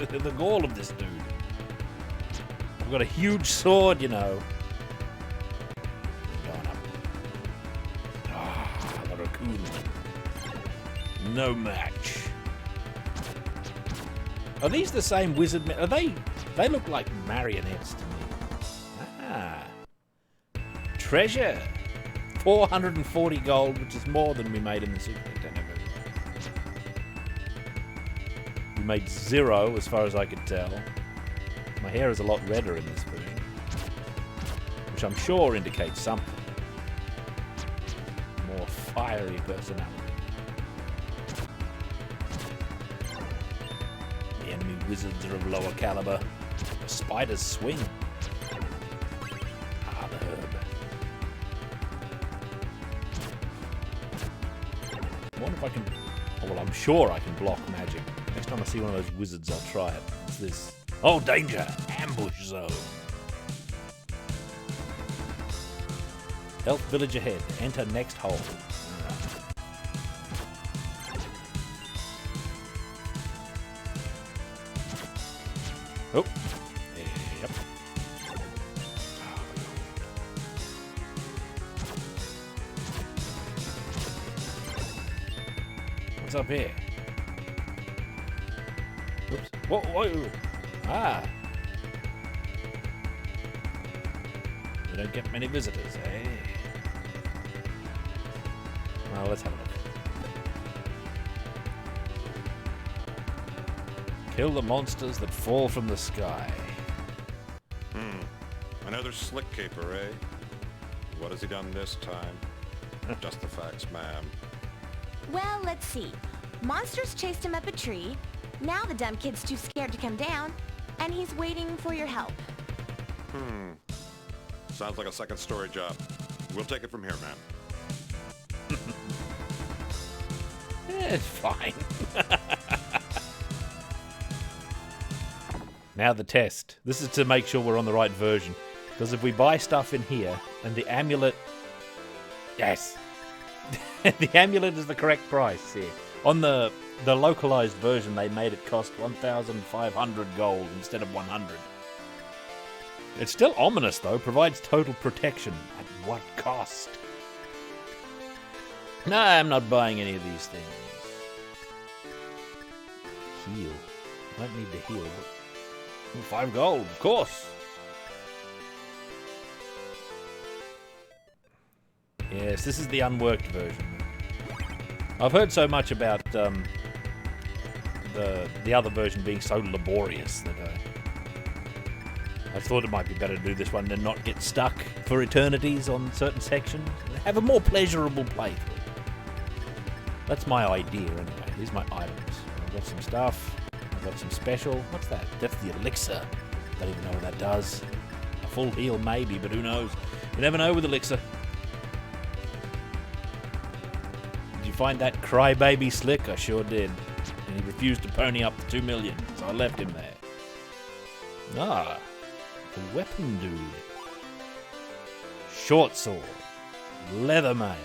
The gall of this dude. I've got a huge sword, you know. Going up. Ah, the raccoon. No match. Are these the same wizard men? Are they? They look like marionettes to me. Ah. Treasure. 440 gold, which is more than we made in the Super Nintendo version. We made 0, as far as I could tell. My hair is a lot redder in this version, which I'm sure indicates something. More fiery personality. The enemy wizards are of lower caliber. Spiders swing. Ah, the herb. I wonder if I can... Oh, well, I'm sure I can block magic. Next time I see one of those wizards, I'll try it. What's this? Oh, danger! Ambush zone. Elf village ahead. Enter next hole. Oh. Yep. What's up here? Oops. Whoa, whoa. Ah. We don't get many visitors, eh? Well, let's have a look. Kill the monsters that fall from the sky. Another slick caper, eh? What has he done this time? Just the facts, ma'am. Well, let's see. Monsters chased him up a tree. Now the dumb kid's too scared to come down, and he's waiting for your help. Sounds like a second story job. We'll take it from here, ma'am. It's fine. Now the test. This is to make sure we're on the right version. Because if we buy stuff in here, and the amulet... Yes! The amulet is the correct price here. On the localized version, they made it cost 1,500 gold instead of 100. It's still ominous, though. Provides total protection. At what cost? No, I'm not buying any of these things. Heal. I don't need to heal, but 5 gold, of course. Yes, this is the unworked version. I've heard so much about the other version being so laborious that I thought it might be better to do this one than not get stuck for eternities on certain sections. Have a more pleasurable playthrough. That's my idea anyway. Here's my items. I've got some stuff. I've got some special. What's that? That's the elixir. Don't even know what that does. A full heal maybe, but who knows? You never know with elixir. Did you find that crybaby Slick? I sure did. And he refused to pony up the 2 million, so I left him there. Ah, the weapon dude. Short sword. Leather mail.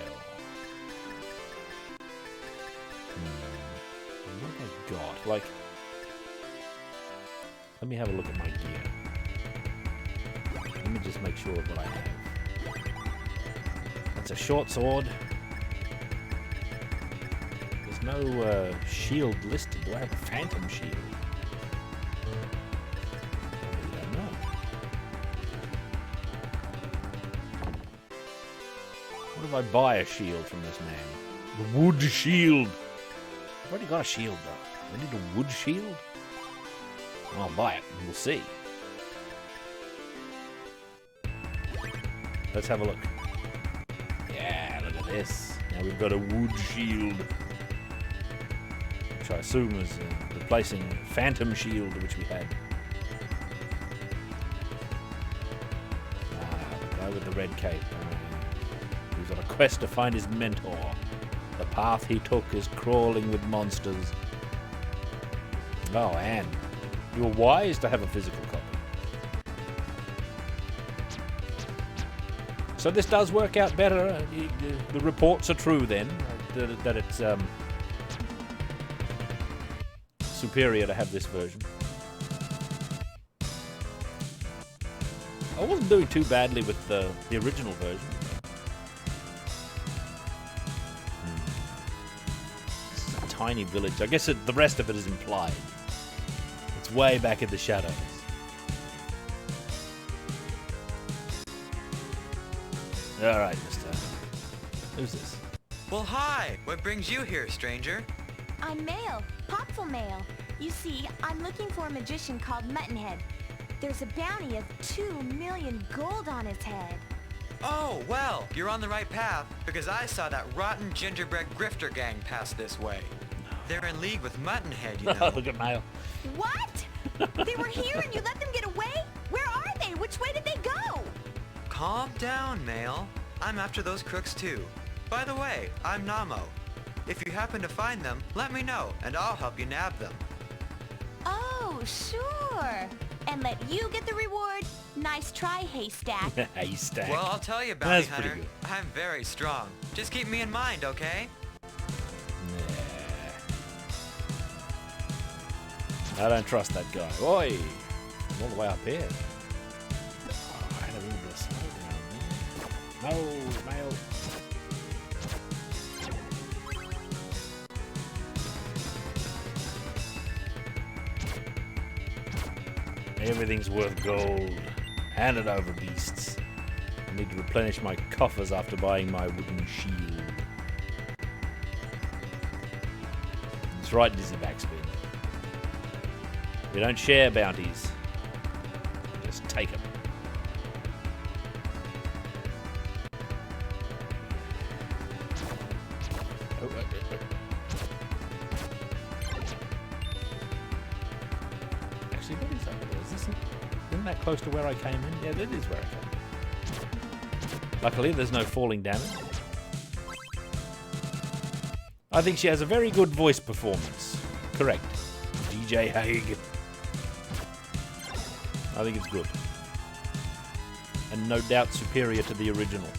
What have I got? Like, let me have a look at my gear. Let me just make sure of what I have. That's a short sword. There's no shield listed. Do I have a phantom shield? I don't know. What if I buy a shield from this man? The wood shield. I've already got a shield though. I need a wood shield? I'll buy it and we'll see. Let's have a look. Yeah, look at this. Now we've got a wood shield. Which I assume is replacing Phantom Shield, which we had. The guy with the red cape. He's on a quest to find his mentor. The path he took is crawling with monsters. Oh, Anne. You were wise to have a physical copy. So this does work out better. The reports are true then, that it's superior to have this version. I wasn't doing too badly with the original version. This is a tiny village. I guess the rest of it is implied. It's way back in the shadows. Alright, mister. Who's this? Well, hi! What brings you here, stranger? I'm Mail, Popful Mail. You see, I'm looking for a magician called Muttonhead. There's a bounty of 2 million gold on his head. Oh, well, you're on the right path, because I saw that rotten gingerbread grifter gang pass this way. They're in league with Muttonhead, you know. Look at Mail. What? They were here and you let them get away? Where are they? Which way did they go? Calm down, Mail. I'm after those crooks too. By the way, I'm Namo. If you happen to find them, let me know, and I'll help you nab them. Oh, sure. And let you get the reward. Nice try, Haystack. Haystack. Well, I'll tell you, Bounty Hunter. I'm very strong. Just keep me in mind, okay? I don't trust that guy. Oi! I'm all the way up here. Oh, I had a little bit of smoke around there. No, Mail. Everything's worth gold. Hand it over, beasts. I need to replenish my coffers after buying my wooden shield. That's right, Dizzy Backspin. We don't share bounties. Just take them. Actually, what is over there? Isn't that close to where I came in? Yeah, that is where I came in. Luckily, there's no falling damage. I think she has a very good voice performance. Correct. DJ Haig. I think it's good. And no doubt superior to the original.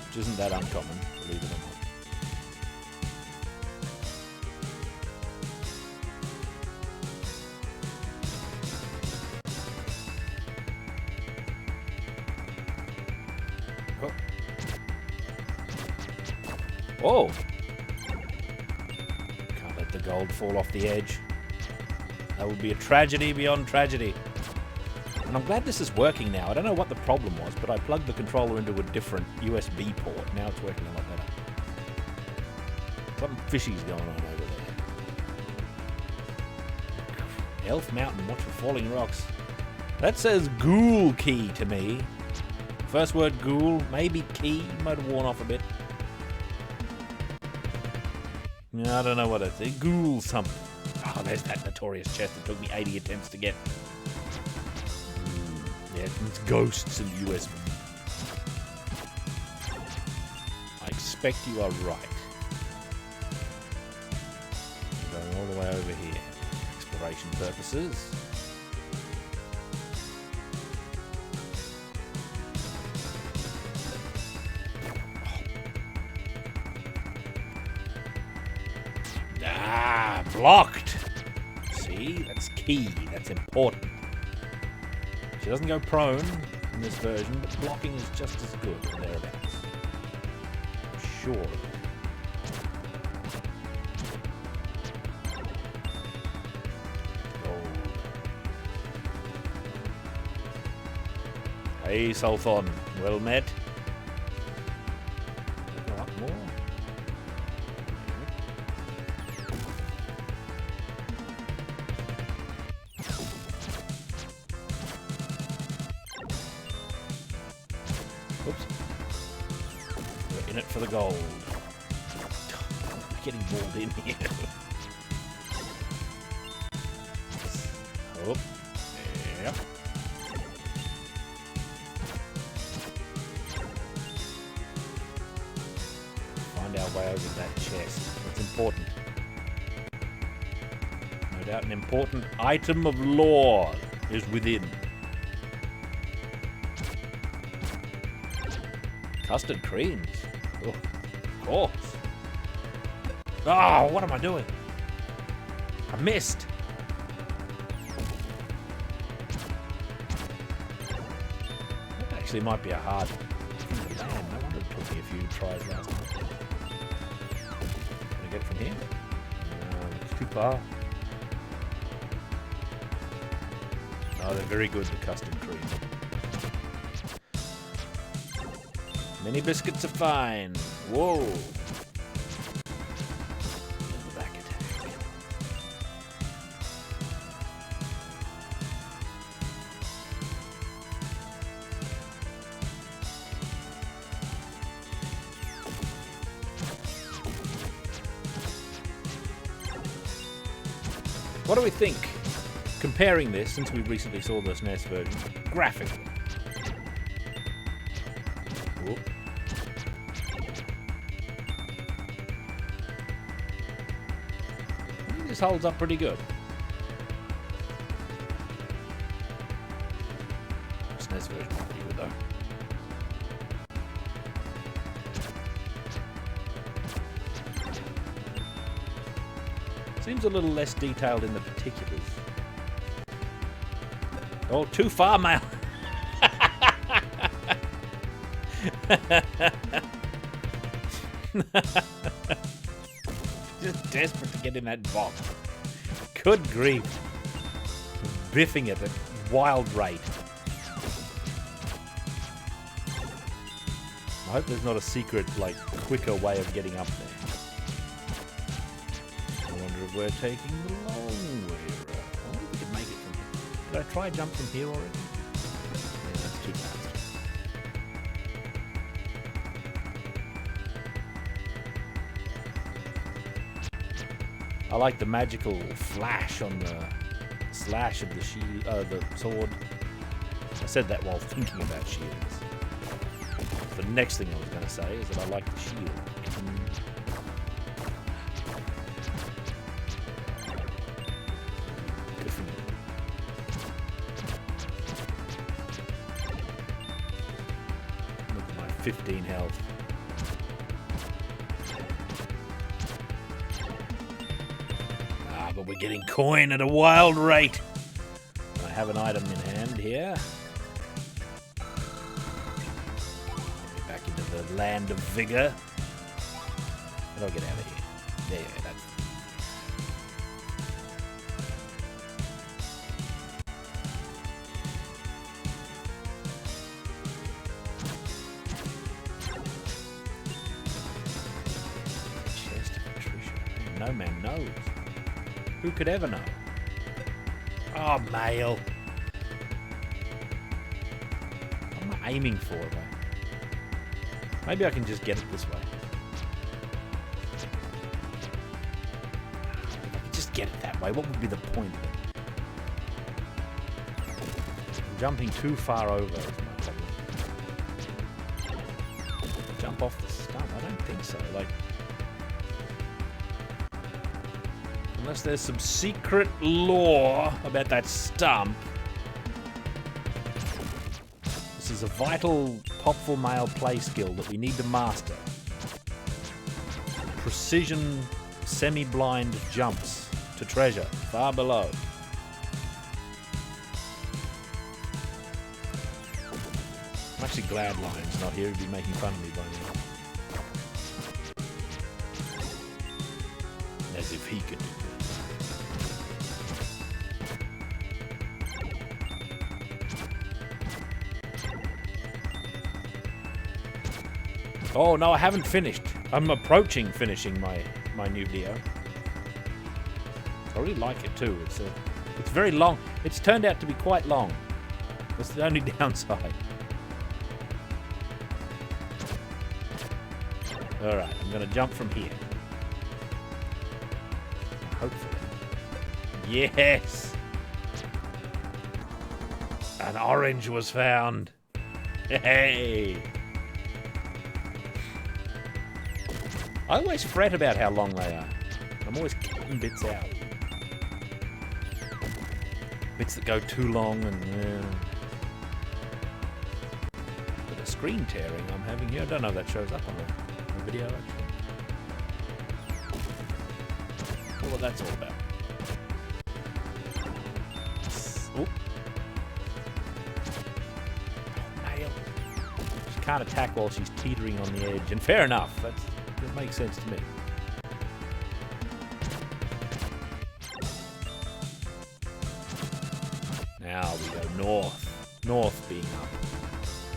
Which isn't that uncommon. believe it or not. Oh! Can't let the gold fall off the edge. That would be a tragedy beyond tragedy. And I'm glad this is working now. I don't know what the problem was, but I plugged the controller into a different USB port. Now it's working a lot better. Something fishy's going on over there. Elf Mountain, watch for falling rocks. That says ghoul key to me. First word ghoul, maybe key, might have worn off a bit. I don't know what it's. Ghoul something. Oh, there's that notorious chest that took me 80 attempts to get. Yeah, it's ghosts in the USB. I expect you are right. Going all the way over here. Exploration purposes. Blocked. See, that's key. That's important. She doesn't go prone in this version, but blocking is just as good or thereabouts. I'm sure. Gold. Hey, Sulthon. Well met. Go up more. Oops. We're in it for the gold. We're getting walled in here. Oh. Yep. Find our way over to that chest. That's important. No doubt an important item of lore is within. Custard creams. Oh, of course. Oh, what am I doing? I missed. That actually might be a hard... Man, no wonder it took me a few tries last time. Can I get it from here? No, it's too far. Oh, they're very good, the custard cream. Mini biscuits are fine. Whoa. Back attack. What do we think? Comparing this, since we recently saw the SNES version, graphically. Whoop. I think this holds up pretty good. SNES version pretty good though. Seems a little less detailed in the particulars. Oh, too far, man. Just desperate to get in that box. Good grief. Biffing it at wild rate. I hope there's not a secret, like, quicker way of getting up there. I wonder if we're taking the long way around. I wonder if we can make it from here. Did I try jump from here already? Yeah, that's too fast. I like the magical flash on the slash of the shield, the sword. I said that while thinking about shields. The next thing I was going to say is that I like the shield. Look at my 15 health. But we're getting coin at a wild rate. I have an item in hand here. Back into the land of vigor. How do I get out of here? There, that's... Chest of Patricia. No man knows. Who could ever know? Oh, mail. What am I aiming for? Maybe I can just get it this way. If I could just get it that way, what would be the point of it? I'm jumping too far over is my problem. Jump off the stump? I don't think so. Like, unless there's some secret lore about that stump. This is a vital Popful Mail play skill that we need to master. Precision, semi-blind jumps to treasure far below. I'm actually glad Lion's not here. He'd be making fun of me by now. As if he could do this. Oh no, I haven't finished. I'm approaching finishing my new Leo. I really like it too. It's very long. It's turned out to be quite long. That's the only downside. Alright, I'm gonna jump from here. Hopefully. Yes! An orange was found. Hey! I always fret about how long they are. I'm always cutting bits out. Bits that go too long and... Bit of screen tearing I'm having here. I don't know if that shows up on the video, actually. What that's all about. Oh. Nail. She can't attack while she's teetering on the edge. And fair enough. That makes sense to me. Now we go north. North being up.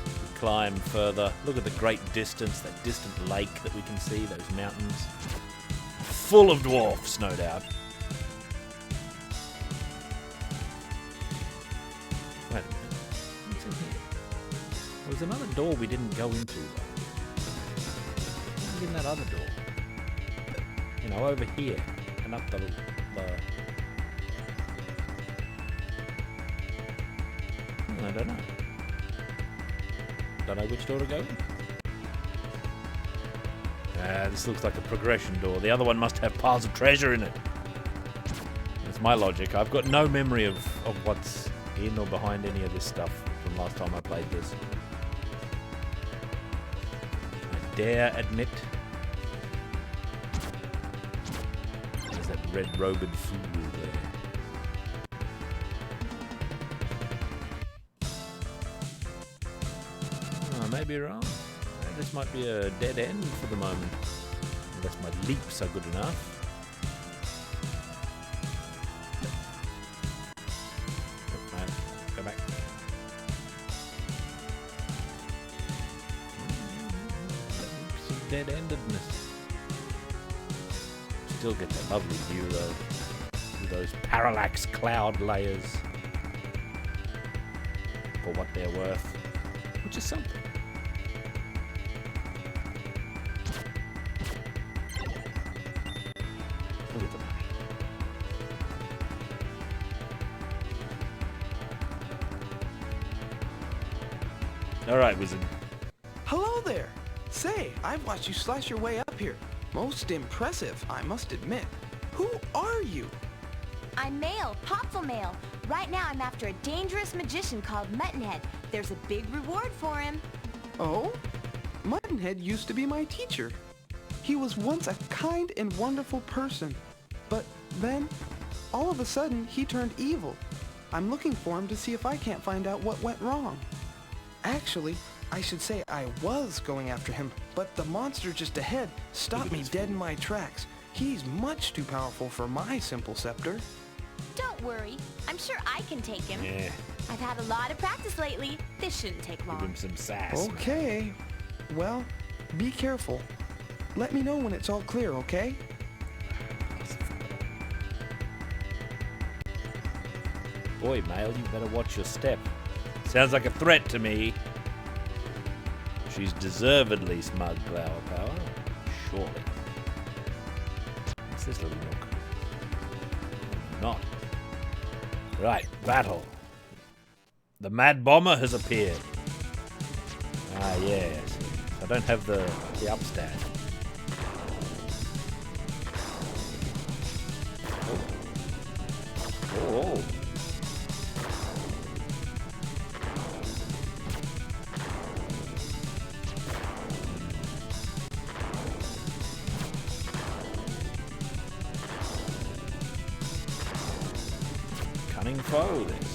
We climb further. Look at the great distance, that distant lake that we can see, those mountains. Full of dwarfs, no doubt. Wait a minute. What's in here? There was another door we didn't go into, though. What's in that other door? You know, over here. And up the I don't know. Don't know which door to go in. This looks like a progression door. The other one must have piles of treasure in it. That's my logic. I've got no memory of what's in or behind any of this stuff from last time I played this. I dare admit. There's that red-robed fool there. I may be wrong. This might be a dead end for the moment. Unless my leaps are good enough. Right, go back. Some dead-endedness. Still get that lovely view though. With those parallax cloud layers. For what they're worth. Which is something. Look at the money. Alright, wizard. Hello there. Say, I've watched you slash your way up here. Most impressive, I must admit. Who are you? I'm Mail, Popful Mail. Right now I'm after a dangerous magician called Muttonhead. There's a big reward for him. Oh? Muttonhead used to be my teacher. He was once a kind and wonderful person. But then, all of a sudden, he turned evil. I'm looking for him to see if I can't find out what went wrong. Actually, I should say I was going after him, but the monster just ahead stopped me dead in my tracks. He's much too powerful for my simple scepter. Don't worry. I'm sure I can take him. Yeah. I've had a lot of practice lately. This shouldn't take long. Give him some sass. Okay. Well, be careful. Let me know when it's all clear, okay? Boy, Male, you better watch your step. Sounds like a threat to me. She's deservedly smug, Flower Power. Surely. What's this little nook? Not. Right, battle. The Mad Bomber has appeared. Ah, yes. I don't have the upstand. Oh. Cunning foe, this.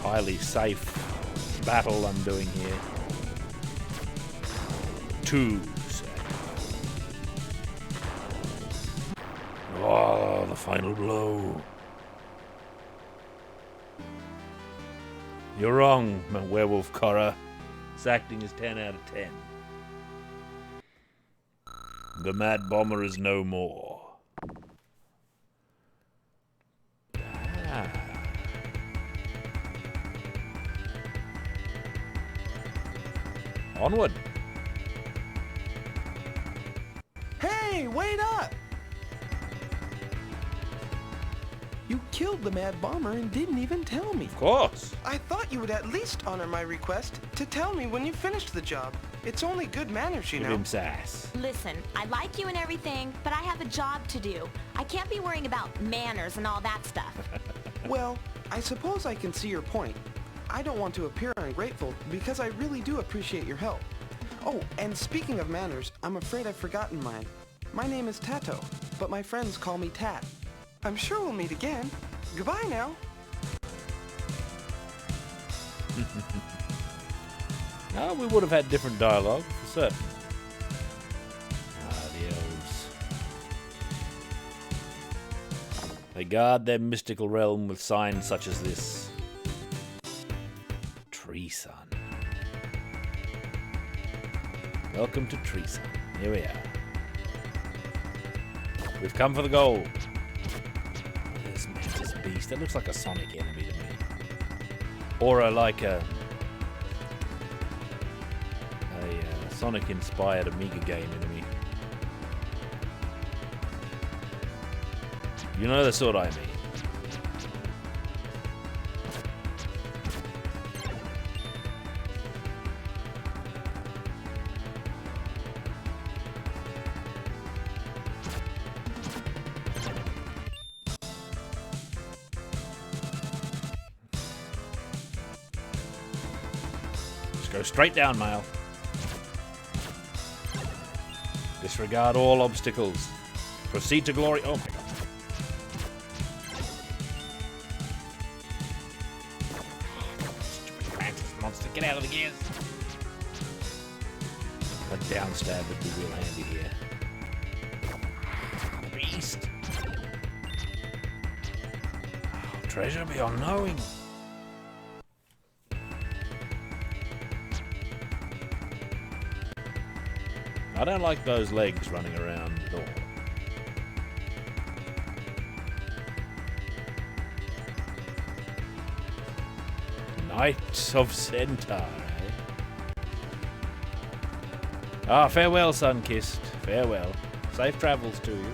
Highly safe battle I'm doing here. Too safe. Oh, the final blow. You're wrong, my werewolf Korra. This acting is 10 out of 10. The Mad Bomber is no more. Onward. Hey, wait up! You killed the Mad Bomber and didn't even tell me. Of course. I thought you would at least honor my request to tell me when you finished the job. It's only good manners, you know. Give him sass. Listen, I like you and everything, but I have a job to do. I can't be worrying about manners and all that stuff. Well, I suppose I can see your point. I don't want to appear ungrateful because I really do appreciate your help. Oh, and speaking of manners, I'm afraid I've forgotten mine. My name is Tato, but my friends call me Tat. I'm sure we'll meet again. Goodbye now. No, we would have had different dialogue, for certain. Ah, the elves. They guard their mystical realm with signs such as this. Tree Sun. Welcome to Tree Sun. Here we are. We've come for the gold. This Mantis Beast. That looks like a Sonic enemy to me. Or like a Sonic-inspired Amiga game enemy. You know the sort I mean. Just go straight down, Male. Disregard all obstacles. Proceed to glory. Oh my god. Stupid Mantis monster. Get out of the gears. A downstab would be real handy here. Beast. Oh, treasure beyond knowing. I don't like those legs running around at all. Knights of Centaur, eh? Ah, farewell, Sunkissed. Farewell. Safe travels to you.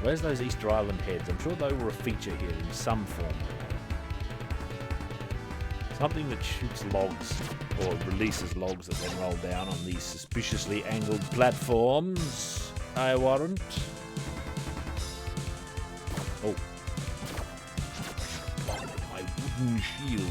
Where's those Easter Island heads? I'm sure they were a feature here in some form or another. Something that shoots logs or releases logs that then roll down on these suspiciously angled platforms, I warrant. Oh. My wooden shield.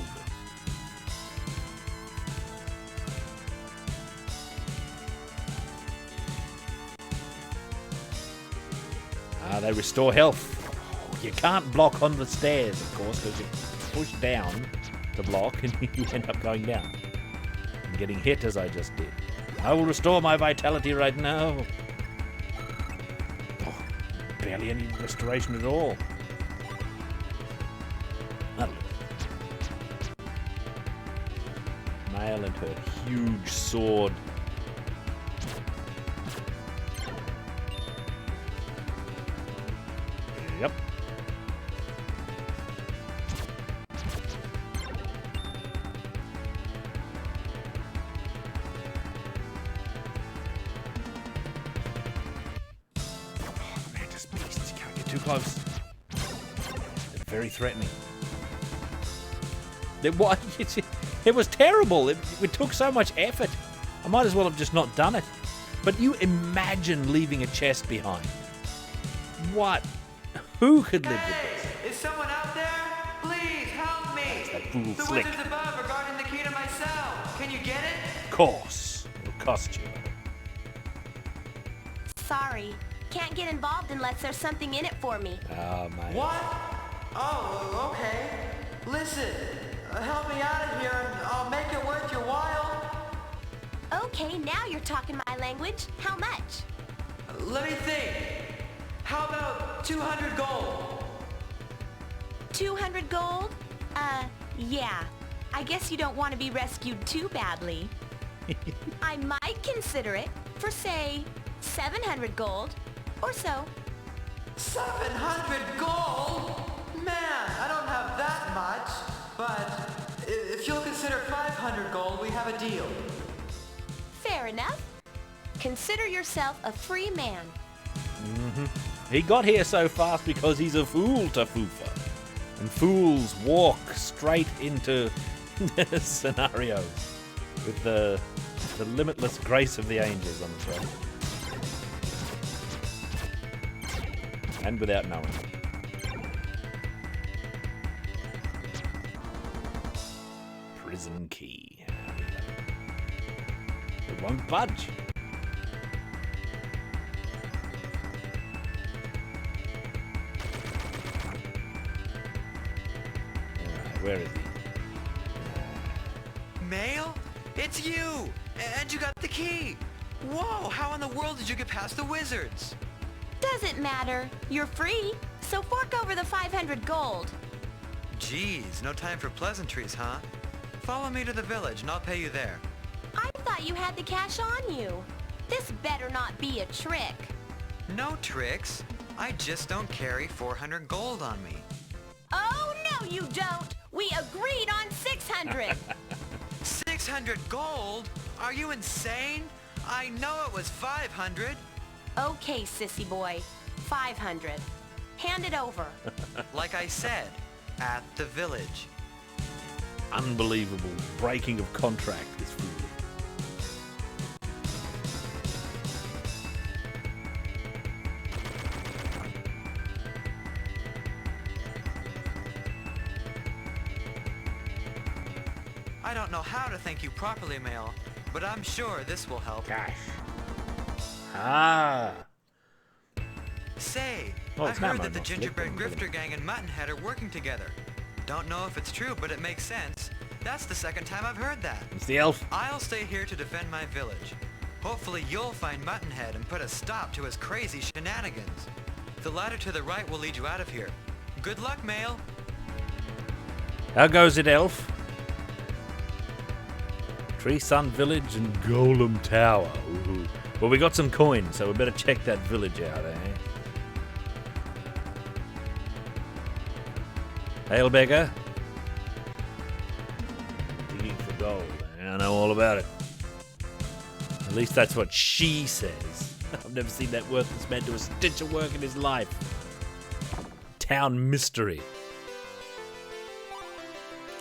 They restore health. You can't block on the stairs, of course, because you push down to block and you end up going down and getting hit as I just did. I will restore my vitality right now. Oh, barely any restoration at all. That'll do. Mail and her huge sword. Yep. Mantis beasts, you can't get too close. They're very threatening. It was terrible. It took so much effort. I might as well have just not done it. But you imagine leaving a chest behind. What? Who could live with this? Is someone out there? Please help me. That fool The Slick. wizard's above are guarding the key to my cell. Can you get it? Of course. It'll cost you. Sorry. Can't get involved unless there's something in it for me. Oh, mate. What? Oh, okay. Listen, help me out of here and I'll make it worth your while. Okay, now you're talking my language. How much? Let me think. How about 200 gold? 200 gold? Yeah. I guess you don't want to be rescued too badly. I might consider it for, say, 700 gold or so. 700 gold? Man, I don't have that much, but if you'll consider 500 gold, we have a deal. Fair enough. Consider yourself a free man. Mm-hmm. He got here so fast because he's a fool to Fufa. And fools walk straight into scenarios with the limitless grace of the angels, I'm afraid. And without knowing. Prison key. It won't budge. Where is he? Mail? It's you! And you got the key! Whoa, how in the world did you get past the wizards? Doesn't matter. You're free, so fork over the 500 gold. Geez, no time for pleasantries, huh? Follow me to the village and I'll pay you there. I thought you had the cash on you. This better not be a trick. No tricks. I just don't carry 400 gold on me. Oh, no you don't! We agreed on 600! 600 gold? Are you insane? I know it was 500. Okay, sissy boy. 500. Hand it over. Like I said, at the village. Unbelievable breaking of contract, this fool. I don't know how to thank you properly, Mail, but I'm sure this will help. Gosh. Ah. Say, Oh, I it's heard not that the Momo. Gingerbread Grifter Gang and Muttonhead are working together. Don't know if it's true, but it makes sense. That's the second time I've heard that. It's the elf. I'll stay here to defend my village. Hopefully you'll find Muttonhead and put a stop to his crazy shenanigans. The ladder to the right will lead you out of here. Good luck, Mail. How goes it, elf? Tree Sun Village and Golem Tower. Ooh. Well, we got some coins, so we better check that village out, eh? Hail, beggar. Digging for gold. I know all about it. At least that's what she says. I've never seen that worthless man do a stitch of work in his life. Town mystery.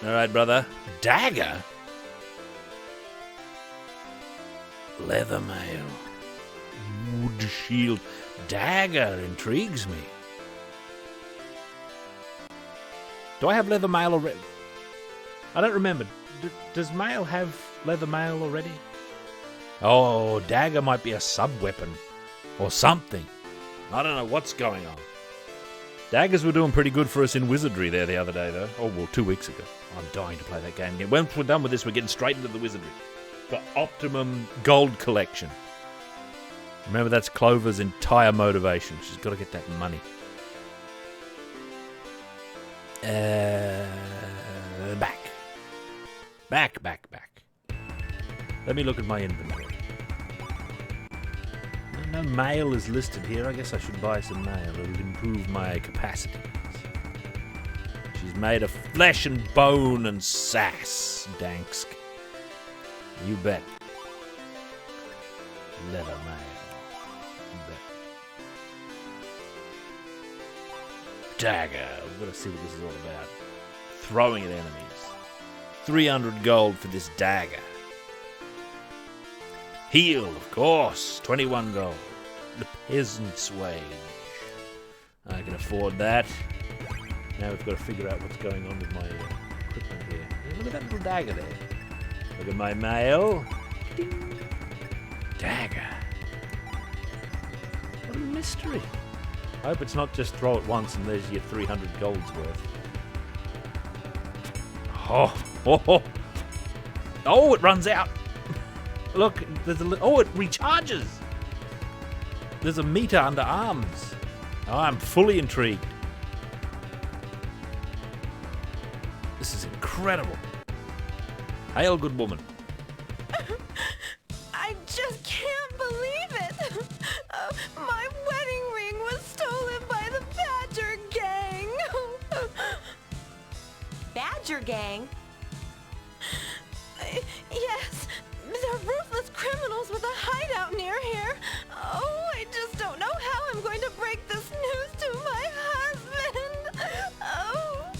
All right, brother. Dagger? Leather mail. Wood shield. Dagger intrigues me. Do I have leather mail already? I don't remember. Does mail have leather mail already? Oh, dagger might be a sub-weapon. Or something. I don't know what's going on. Daggers were doing pretty good for us in Wizardry there the other day, though. Oh, well, 2 weeks ago. I'm dying to play that game again. Once we're done with this, we're getting straight into the Wizardry. The Optimum Gold Collection. Remember, that's Clover's entire motivation. She's got to get that money. Back. Let me look at my inventory. No mail is listed here. I guess I should buy some mail. It'll improve my capacities. She's made of flesh and bone and sass, Dansk. You bet. Leather mail. You bet. Dagger. We've got to see what this is all about. Throwing at enemies. 300 gold for this dagger. Heal, of course. 21 gold. The peasant's wage. I can afford that. Now we've got to figure out what's going on with my equipment here. Hey, look at that little dagger there. Look at my mail. Ding. Dagger. What a mystery. I hope it's not just throw it once and there's your 300 gold's worth. Oh, it runs out. Look, there's it recharges. There's a meter under arms. Oh, I'm fully intrigued. This is incredible. Hail, good woman. I just can't believe it. My wedding ring was stolen by the Badger Gang. Badger Gang? Yes, they're ruthless criminals with a hideout near here. Oh, I just don't know how I'm going to break this news to my husband. Oh.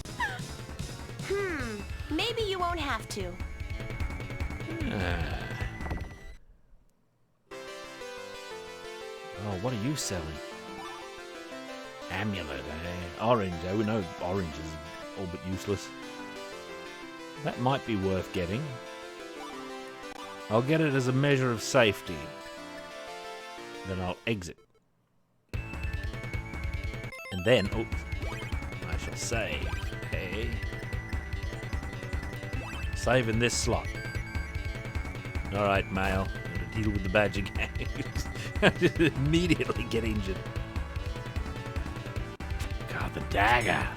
Maybe you won't have to. Oh, what are you selling? Amulet, eh? Orange. Oh, we know orange is all but useless. That might be worth getting. I'll get it as a measure of safety. Then I'll exit. And then, I shall save. Hey. Save in this slot. Alright, mail. I'm going to deal with the Badger Gang. Just immediately get injured. God, the dagger.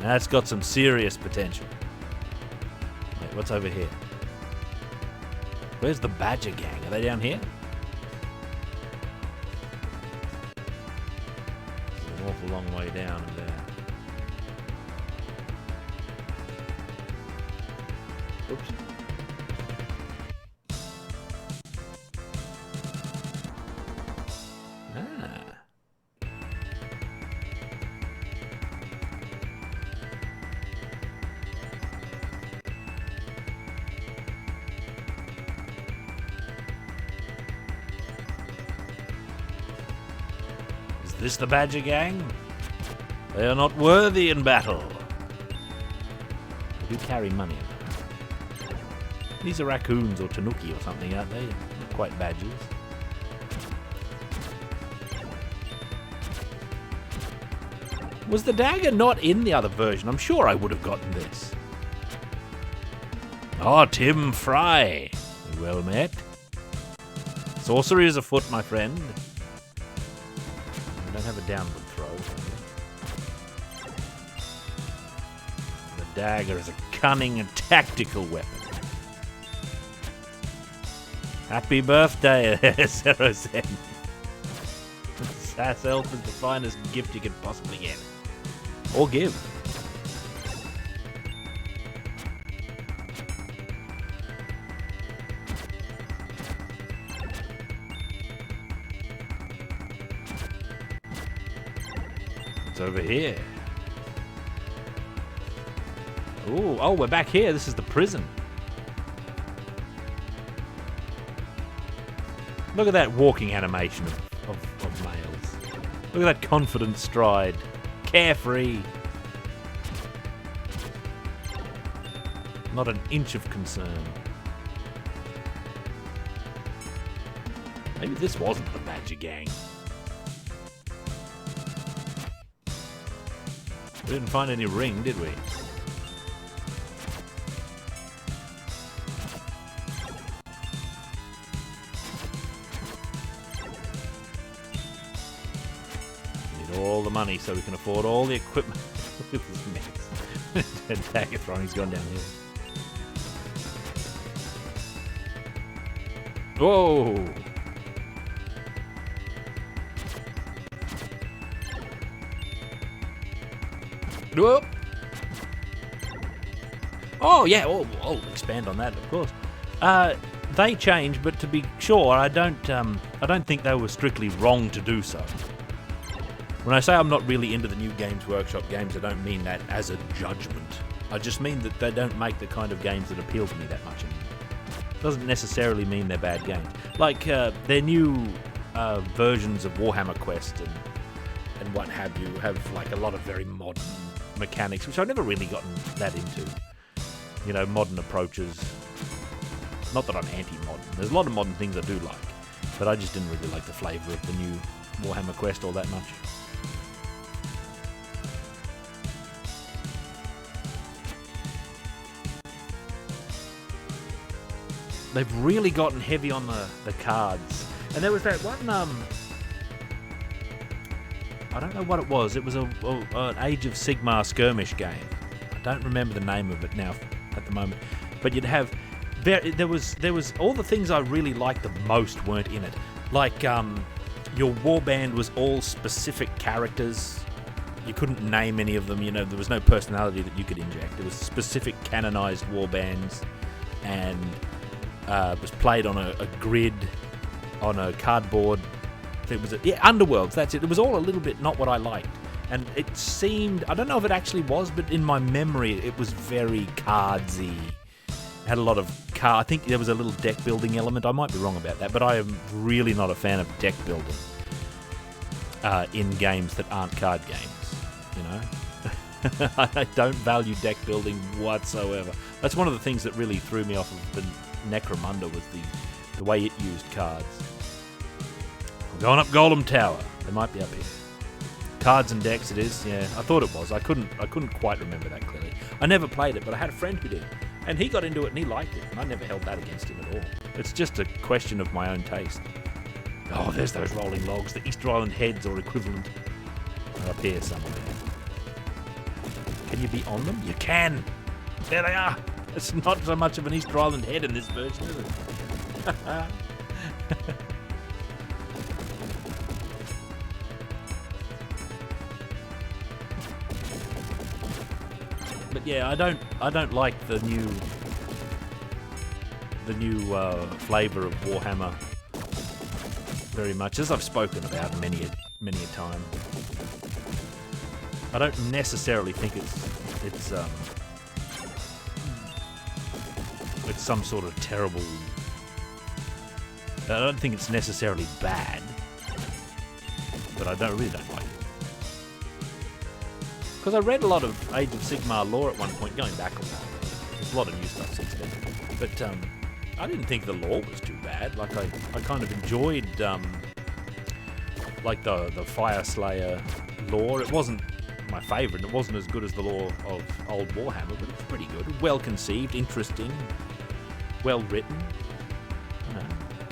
That's got some serious potential. Wait, what's over here? Where's the Badger Gang? Are they down here? It's an awful long way down and there. Oops. Is this the Badger Gang? They are not worthy in battle. They do carry money. These are raccoons or tanuki or something, aren't they? Not quite badgers. Was the dagger not in the other version? I'm sure I would have gotten this. Oh, Tim Fry. Well met. Sorcery is afoot, my friend. I don't have a downward throw. The dagger is a cunning and tactical weapon. Happy birthday, Serosen. Sass Elf is the finest gift you could possibly get. Or give. It's over here. Ooh, oh, we're back here. This is the prison. Look at that walking animation of males. Look at that confident stride. Carefree. Not an inch of concern. Maybe this wasn't the Badger Gang. We didn't find any ring, did we? We need all the money so we can afford all the equipment. Look at this mess. Tagatron's gone down here. Whoa! Whoop. Oh yeah, I'll expand on that, of course. They changed, but to be sure, I don't think they were strictly wrong to do so. When I say I'm not really into the new Games Workshop games, I don't mean that as a judgment. I just mean that they don't make the kind of games that appeal to me that much anymore. Doesn't necessarily mean they're bad games. Like their new versions of Warhammer Quest and what have you have like a lot of very modern mechanics, which I've never really gotten that into. You know, modern approaches. Not that I'm anti-modern. There's a lot of modern things I do like, but I just didn't really like the flavour of the new Warhammer Quest all that much. They've really gotten heavy on the cards. And there was that one, I don't know what it was. It was an Age of Sigmar skirmish game. I don't remember the name of it now at the moment. But you'd have... There was all the things I really liked the most weren't in it. Like, your warband was all specific characters. You couldn't name any of them, you know, there was no personality that you could inject. There was specific canonized warbands, and it was played on a grid, on a cardboard. It was Underworlds, that's it. It was all a little bit not what I liked. And it seemed, I don't know if it actually was, but in my memory it was very cardsy. It had a lot of I think there was a little deck building element. I might be wrong about that, but I am really not a fan of deck building in games that aren't card games, you know? I don't value deck building whatsoever. That's one of the things that really threw me off of the Necromunda, was the way it used cards. We're going up Golem Tower. They might be up here. Cards and decks it is, yeah. I thought it was. I couldn't quite remember that clearly. I never played it, but I had a friend who did. And he got into it and he liked it, and I never held that against him at all. It's just a question of my own taste. Oh, there's those rolling logs, the Easter Island heads or equivalent. They're up here somewhere. Can you be on them? You can! There they are! It's not so much of an Easter Island head in this version, is it? But yeah, I don't like the new flavour of Warhammer very much, as I've spoken about many a time. I don't necessarily think it's some sort of terrible. I don't think it's necessarily bad, but I really don't like it. Because I read a lot of Age of Sigmar lore at one point, going back a while. There's a lot of new stuff since then. But I didn't think the lore was too bad. Like, I kind of enjoyed like the Fire Slayer lore. It wasn't my favourite. It wasn't as good as the lore of old Warhammer, but it's pretty good. Well conceived, interesting, well written. You know,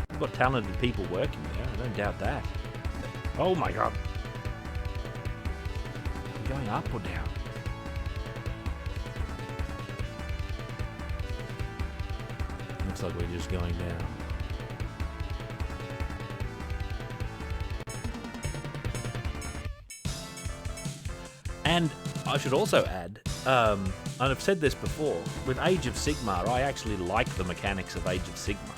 you've got talented people working there. I don't doubt that. Oh my god. Going up or down? Looks like we're just going down. And I should also add, and I've said this before, with Age of Sigmar, I actually like the mechanics of Age of Sigmar.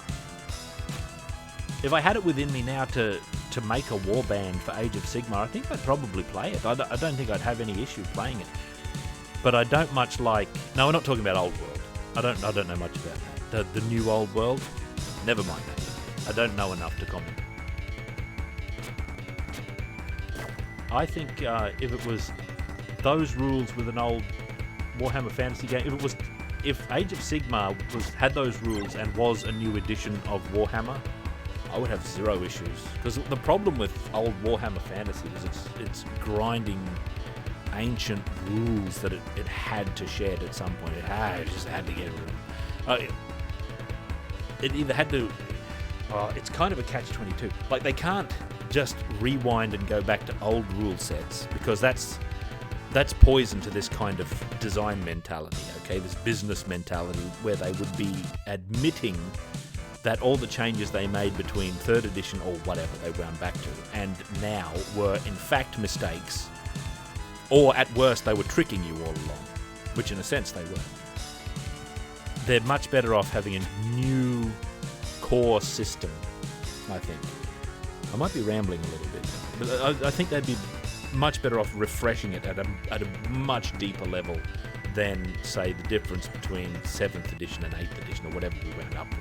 If I had it within me now to make a warband for Age of Sigmar, I think I'd probably play it. I don't think I'd have any issue playing it. but I don't much like. No, we're not talking about Old World. I don't know much about that. The new Old World. Never mind that. I don't know enough to comment. I think if it was those rules with an old Warhammer Fantasy game, if Age of Sigmar had those rules and was a new edition of Warhammer, I would have zero issues. Because the problem with old Warhammer Fantasy was it's grinding ancient rules that it had to shed at some point. It just had to get rid of them. It either had to... it's kind of a catch-22. Like, they can't just rewind and go back to old rule sets, because that's poison to this kind of design mentality, okay? This business mentality where they would be admitting that all the changes they made between 3rd edition or whatever they wound back to and now were in fact mistakes, or at worst they were tricking you all along, which in a sense they were. They're much better off having a new core system, I think. I might be rambling a little bit, but I think they'd be much better off refreshing it at a much deeper level than, say, the difference between 7th edition and 8th edition, or whatever we wound up with.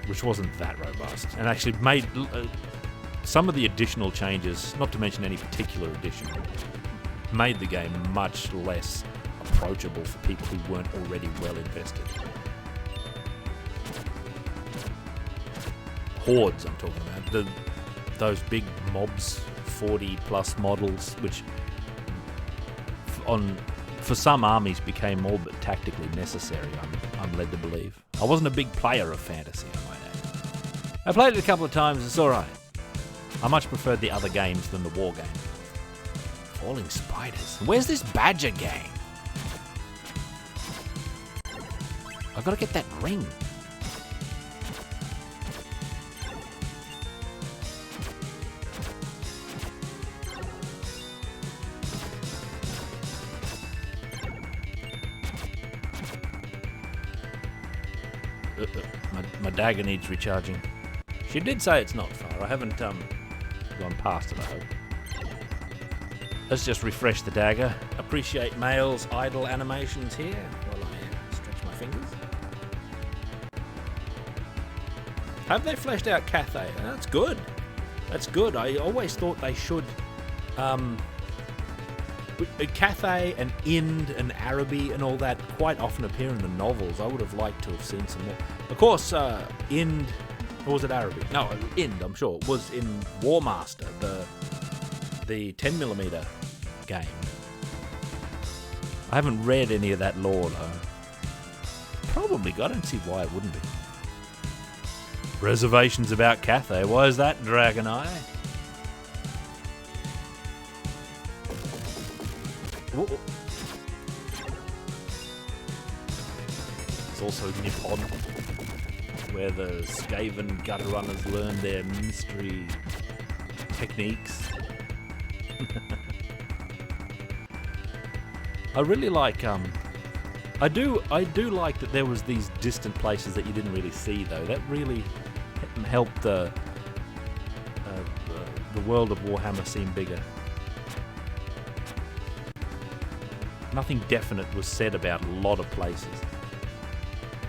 Which wasn't that robust, and actually made some of the additional changes, not to mention any particular edition, made the game much less approachable for people who weren't already well invested. Hordes, I'm talking about. Those big mobs, 40 plus models, which for some armies became all but tactically necessary, I'm led to believe. I wasn't a big player of Fantasy, I might add. I played it a couple of times, it's alright. I much preferred the other games than the war game. Falling spiders. Where's this badger gang? I've got to get that ring. My dagger needs recharging. She did say it's not far. I haven't gone past it, I hope. Let's just refresh the dagger. Appreciate Mail's idle animations here while I stretch my fingers. Have they fleshed out Cathay? That's good. That's good. I always thought they should. Cathay and Ind and Araby and all that quite often appear in the novels. I would have liked to have seen some more. Of course, Ind, or was it Araby? No, Ind, I'm sure, was in War Master, the 10mm game. I haven't read any of that lore though. Probably, I don't see why it wouldn't be. Reservations about Cathay. Why is that, Dragon Eye? It's also Nippon, where the Skaven gutter runners learn their mystery techniques. I really like I do like that there was these distant places that you didn't really see though. That really helped the world of Warhammer seem bigger. Nothing definite was said about a lot of places.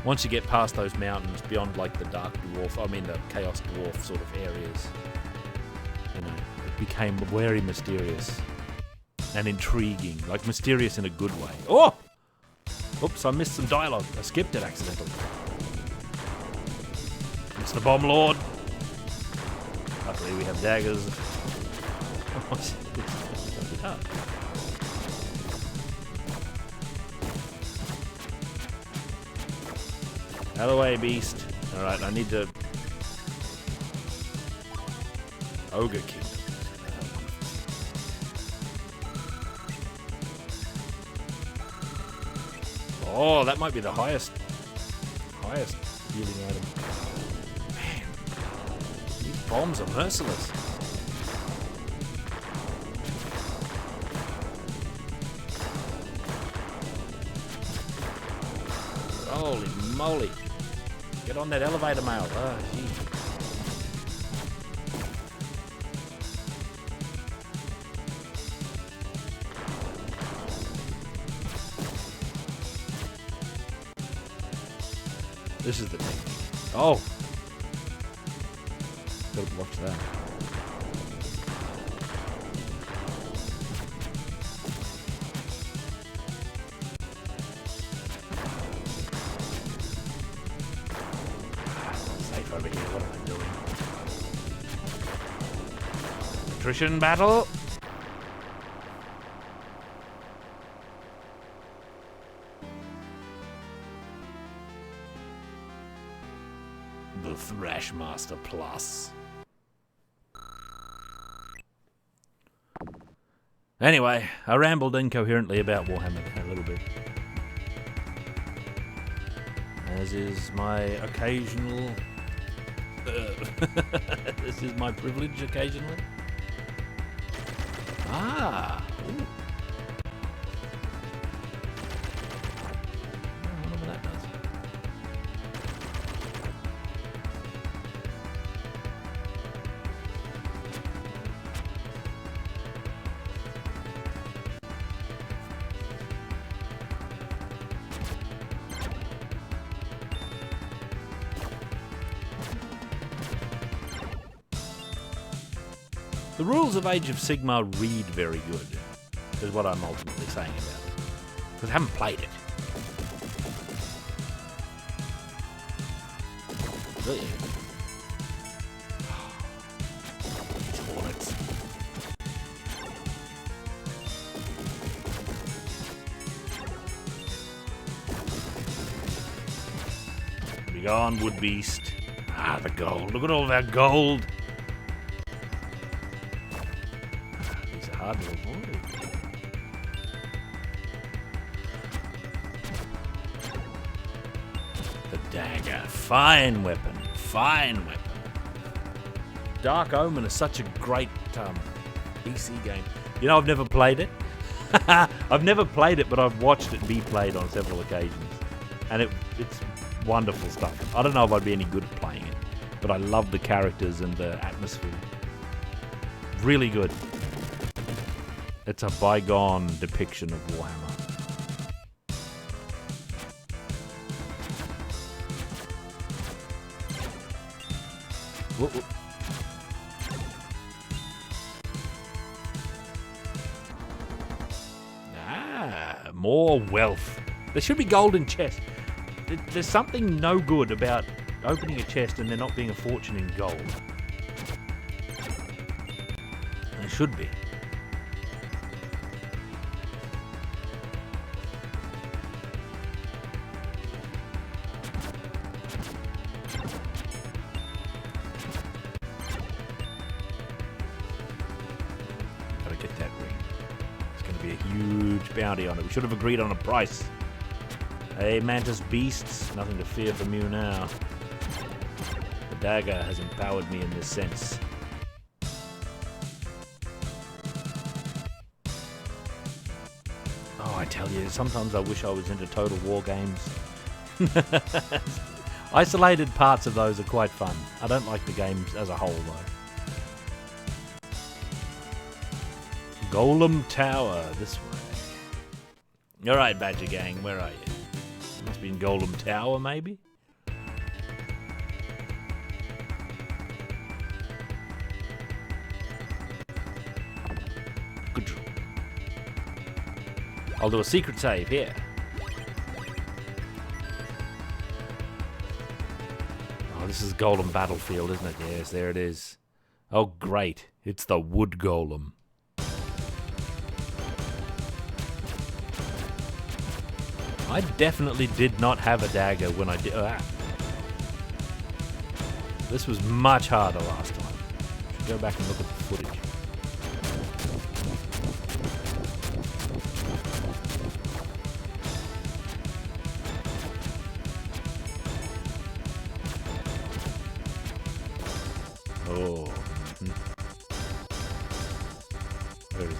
Once you get past those mountains, beyond like the Dark Dwarf, the Chaos Dwarf sort of areas, it became very mysterious and intriguing, like mysterious in a good way. Oh! Oops, I missed some dialogue. I skipped it accidentally. It's the Bomb Lord. Luckily we have daggers. Out of the way, beast. Alright, I need to... Ogre King. Oh, that might be the highest healing item. Man, these bombs are merciless. Holy moly. Get on that elevator, Mail. Oh, gee. This is the technique. Oh! Gotta watch that. Safe over here. What am I doing? Attrition battle. The Thrashmaster Plus. Anyway, I rambled incoherently about Warhammer a little bit. As is my occasional... this is my privilege occasionally. Ah! Ooh. I wonder what that does. The rules of Age of Sigmar read very good, is what I'm ultimately saying about it. Because I haven't played it. Really? These hornets. Be gone, wood beast. Ah, the gold. Look at all that gold. Hard to avoid. The dagger. Fine weapon. Fine weapon. Dark Omen is such a great PC game. You know, I've never played it. I've never played it, but I've watched it be played on several occasions. And it's wonderful stuff. I don't know if I'd be any good at playing it, but I love the characters and the atmosphere. Really good. It's a bygone depiction of Warhammer. Whoa, whoa. Ah, more wealth. There should be golden chests. There's something no good about opening a chest and there not being a fortune in gold. There should be. Bounty on it. We should have agreed on a price. Hey, Mantis Beasts, nothing to fear from you now. The dagger has empowered me in this sense. Oh, I tell you, sometimes I wish I was into Total War games. Isolated parts of those are quite fun. I don't like the games as a whole, though. Golem Tower, this way. Alright, Badger Gang, where are you? Must be in Golem Tower, maybe? Good. I'll do a secret save here. Oh, this is Golem Battlefield, isn't it? Yes, there it is. Oh, great. It's the Wood Golem. I definitely did not have a dagger when I did that. This was much harder last time. Should go back and look at the footage. Oh. Where is he?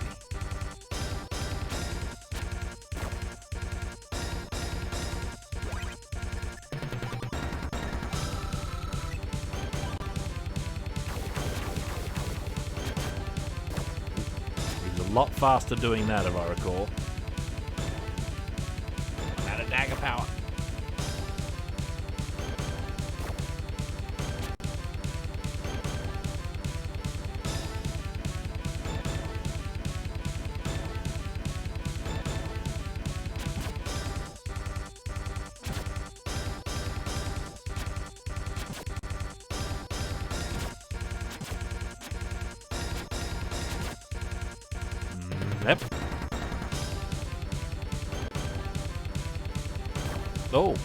Lot faster doing that, if I recall. I'm out of dagger power. Oh.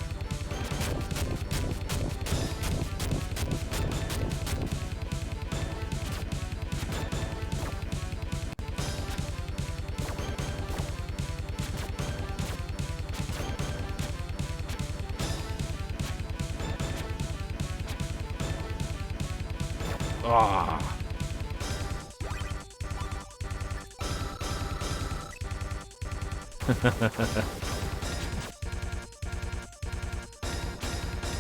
Ah.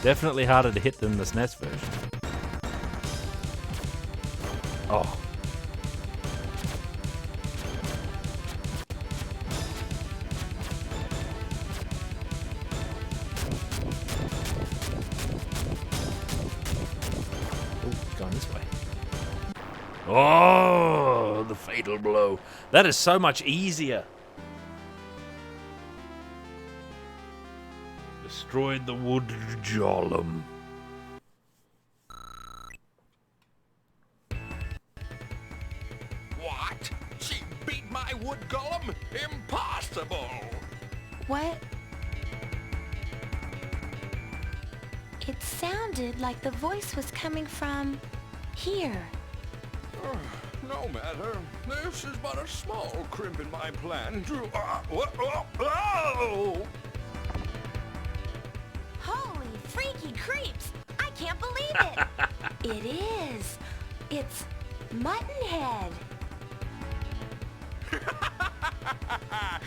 Definitely harder to hit than the SNES version. Oh. Going this way. Oh, the fatal blow. That is so much easier. Destroyed the wood golem. What? She beat my wood golem? Impossible! What? It sounded like the voice was coming from here. No matter. This is but a small crimp in my plan to... Holy freaky creeps! I can't believe it! It is. It's Muttonhead.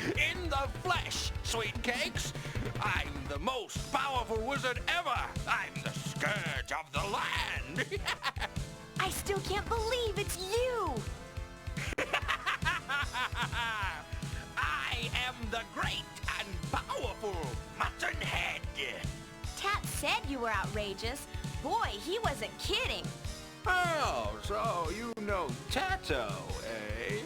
In the flesh, sweet cakes! I'm the most powerful wizard ever! I'm the scourge of the land! I still can't believe it's you! I am the great and powerful Muttonhead! Tat said you were outrageous. Boy, he wasn't kidding. Oh, so you know Tato, eh?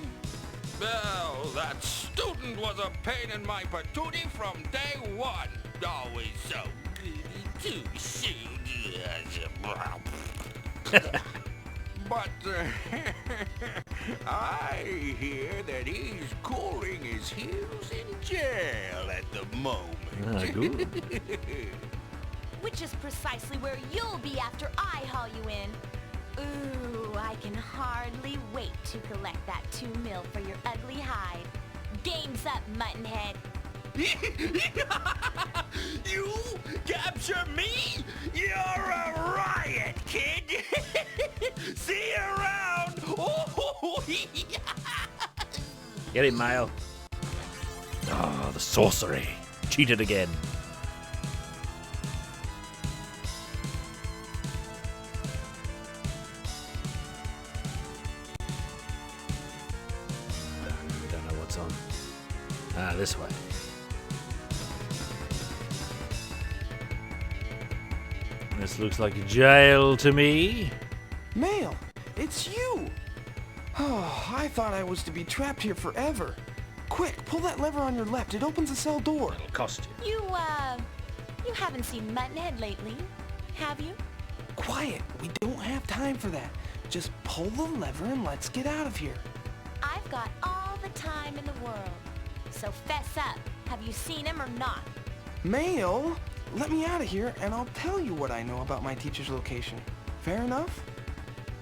Well, that student was a pain in my patootie from day one. Always so goody two-shoes. But I hear that he's cooling his heels in jail at the moment. Ah, good. Which is precisely where you'll be after I haul you in. Ooh, I can hardly wait to collect that 2 mil for your ugly hide. Game's up, Muttonhead. You capture me? You're a riot, kid! See you around! Get it, Mail. Oh, the sorcery. Cheated again. Don't know what's on. Ah, this way. This looks like a jail to me. Mail, it's you! Oh, I thought I was to be trapped here forever. Quick, pull that lever on your left. It opens the cell door. It'll cost you. You haven't seen Muttonhead lately, have you? Quiet, we don't have time for that. Just pull the lever and let's get out of here. I've got all the time in the world. So fess up. Have you seen him or not? Mail, let me out of here and I'll tell you what I know about my teacher's location. Fair enough?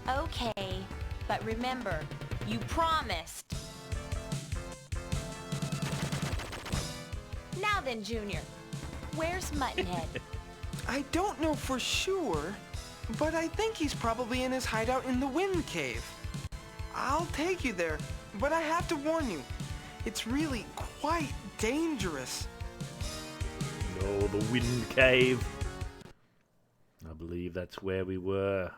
Okay, but remember, you promised. Now then, Junior, where's Muttonhead? I don't know for sure, but I think he's probably in his hideout in the Wind Cave. I'll take you there, but I have to warn you, it's really quite dangerous. No, the Wind Cave. I believe that's where we were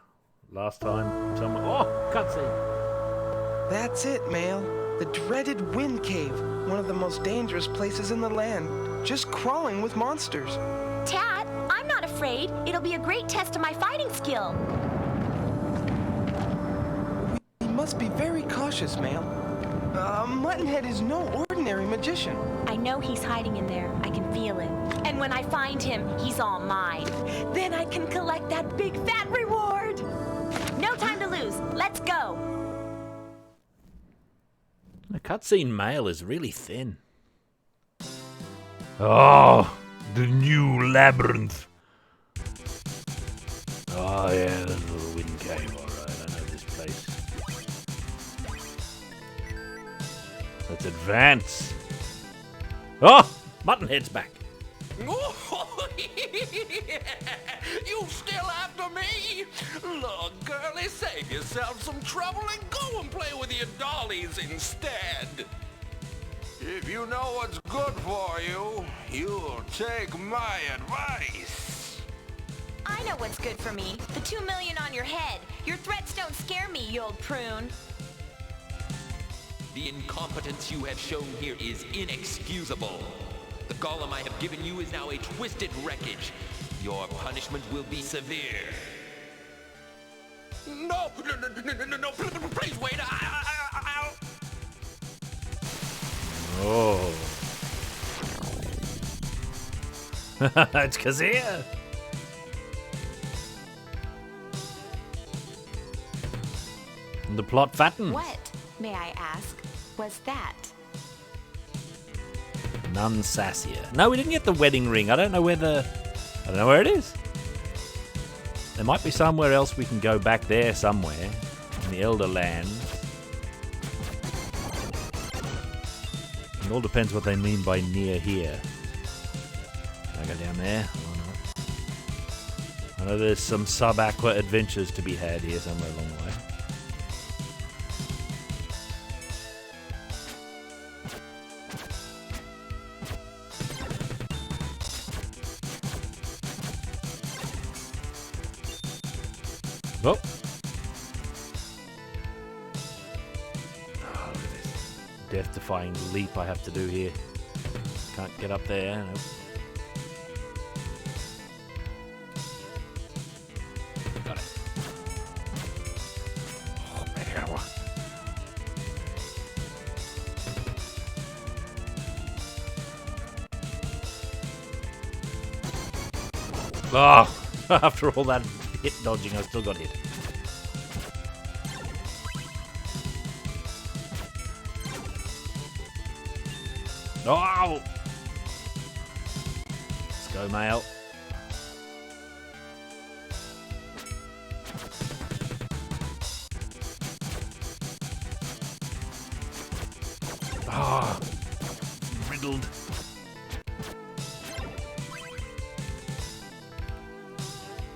last time. Someone. Oh, cutscene. That's it, Mail. The dreaded Wind Cave, one of the most dangerous places in the land. Just crawling with monsters. Tat, I'm not afraid. It'll be a great test of my fighting skill. We must be very cautious, Mail. Muttonhead is no ordinary magician. I know he's hiding in there. I can feel it. And when I find him, he's all mine. Then I can collect that big fat reward. No time to lose. Let's go. The cutscene mail is really thin. Oh, The new labyrinth. Oh yeah, the little wind cave. Alright, I know this place. Let's advance. Oh! Muttonhead's back. You still after me? Look, girlie, save yourself some trouble and go and play with your dollies instead. If you know what's good for you, you'll take my advice. I know what's good for me. The 2 million on your head. Your threats don't scare me, you old prune. The incompetence you have shown here is inexcusable. The golem I have given you is now a twisted wreckage. Your punishment will be severe. No, please wait. Oh. It's Kazir. The plot fatten. What, may I ask, was that? None sassier. No, we didn't get the wedding ring. I don't know where it is. There might be somewhere else we can go back there somewhere. In the Elder Land. It all depends what they mean by near here. Can I go down there? Oh, no. I know there's some sub-aqua adventures to be had here somewhere along the way. Oh. Oh, this death-defying leap I have to do here. Can't get up there. Nope. Got it. Oh, man. Oh, after all that hit dodging, I still got hit. Oh! Let's go, male. Ah! Riddled.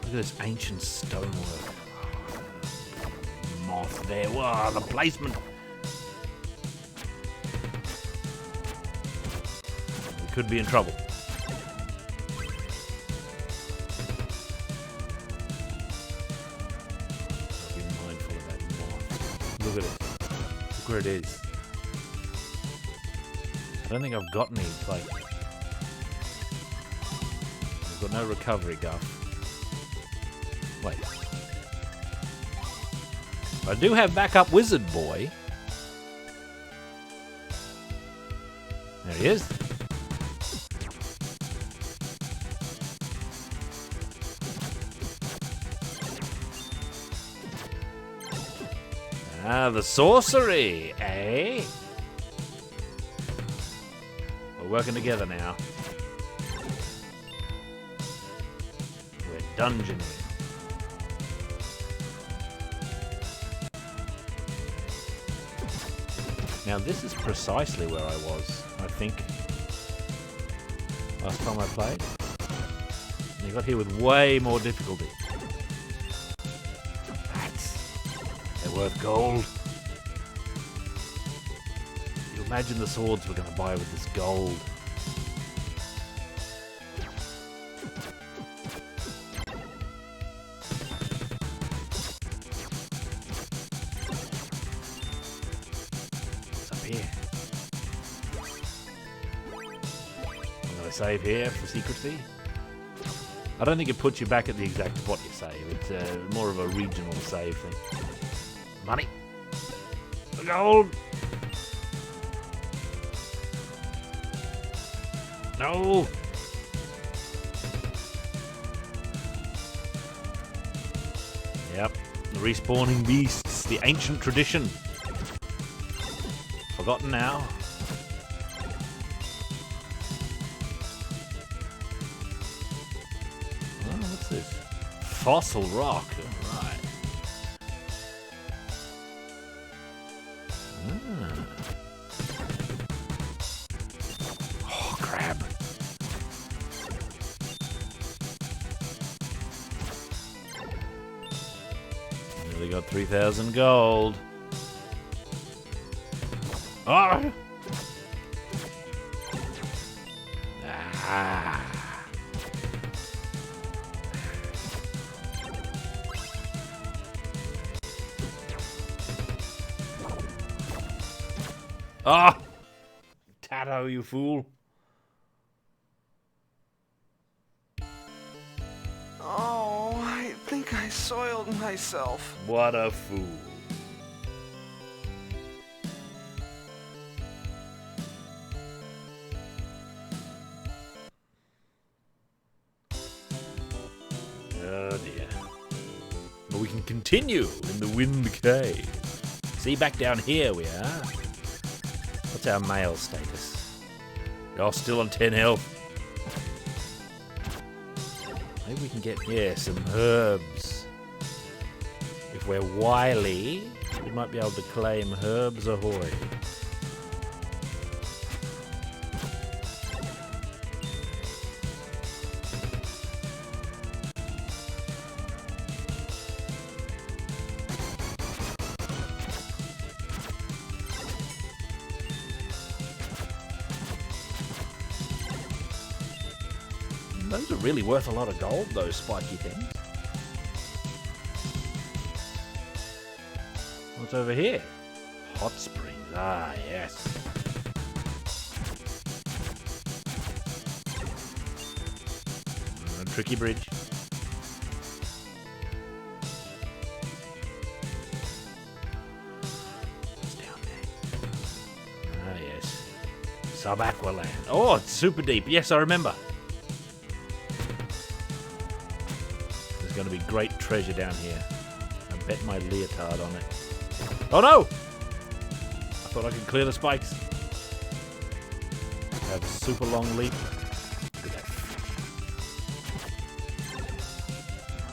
Look at this ancient stonework. Moth there. Wow, the placement. We could be in trouble. I'll be mindful of that moth. Look at it. Look where it is. I don't think I've got any, like... I've got no recovery, Guff. Wait. I do have backup Wizard Boy. There he is. Ah, the sorcery, eh? We're working together now. We're dungeoning. Now this is precisely where I was, I think, last time I played. And you got here with way more difficulty. They're worth gold. You imagine the swords we're going to buy with this gold. Save here for secrecy. I don't think it puts you back at the exact spot you save. It's more of a regional save thing. Money. The gold. No. Yep. The respawning beasts. The ancient tradition. Forgotten now. this? Fossil rock. All right. Oh, crab. Nearly got 3,000 gold. Oh! Ah. Ah! Tato, you fool. Oh, I think I soiled myself. What a fool. Oh dear. But we can continue in the Wind Cave. See, back down here we are. What's our male status? Oh, still on 10 health. Maybe we can get, yeah, some herbs. If we're wily, we might be able to claim herbs ahoy. Those are really worth a lot of gold, those spiky things. What's over here? Hot springs. Ah, yes. Tricky bridge. What's down there? Ah, yes. Sub-Aqualand. Oh, it's super deep. Yes, I remember. There's going to be great treasure down here. I bet my leotard on it. Oh no! I thought I could clear the spikes. Have a super long leap. Look at that.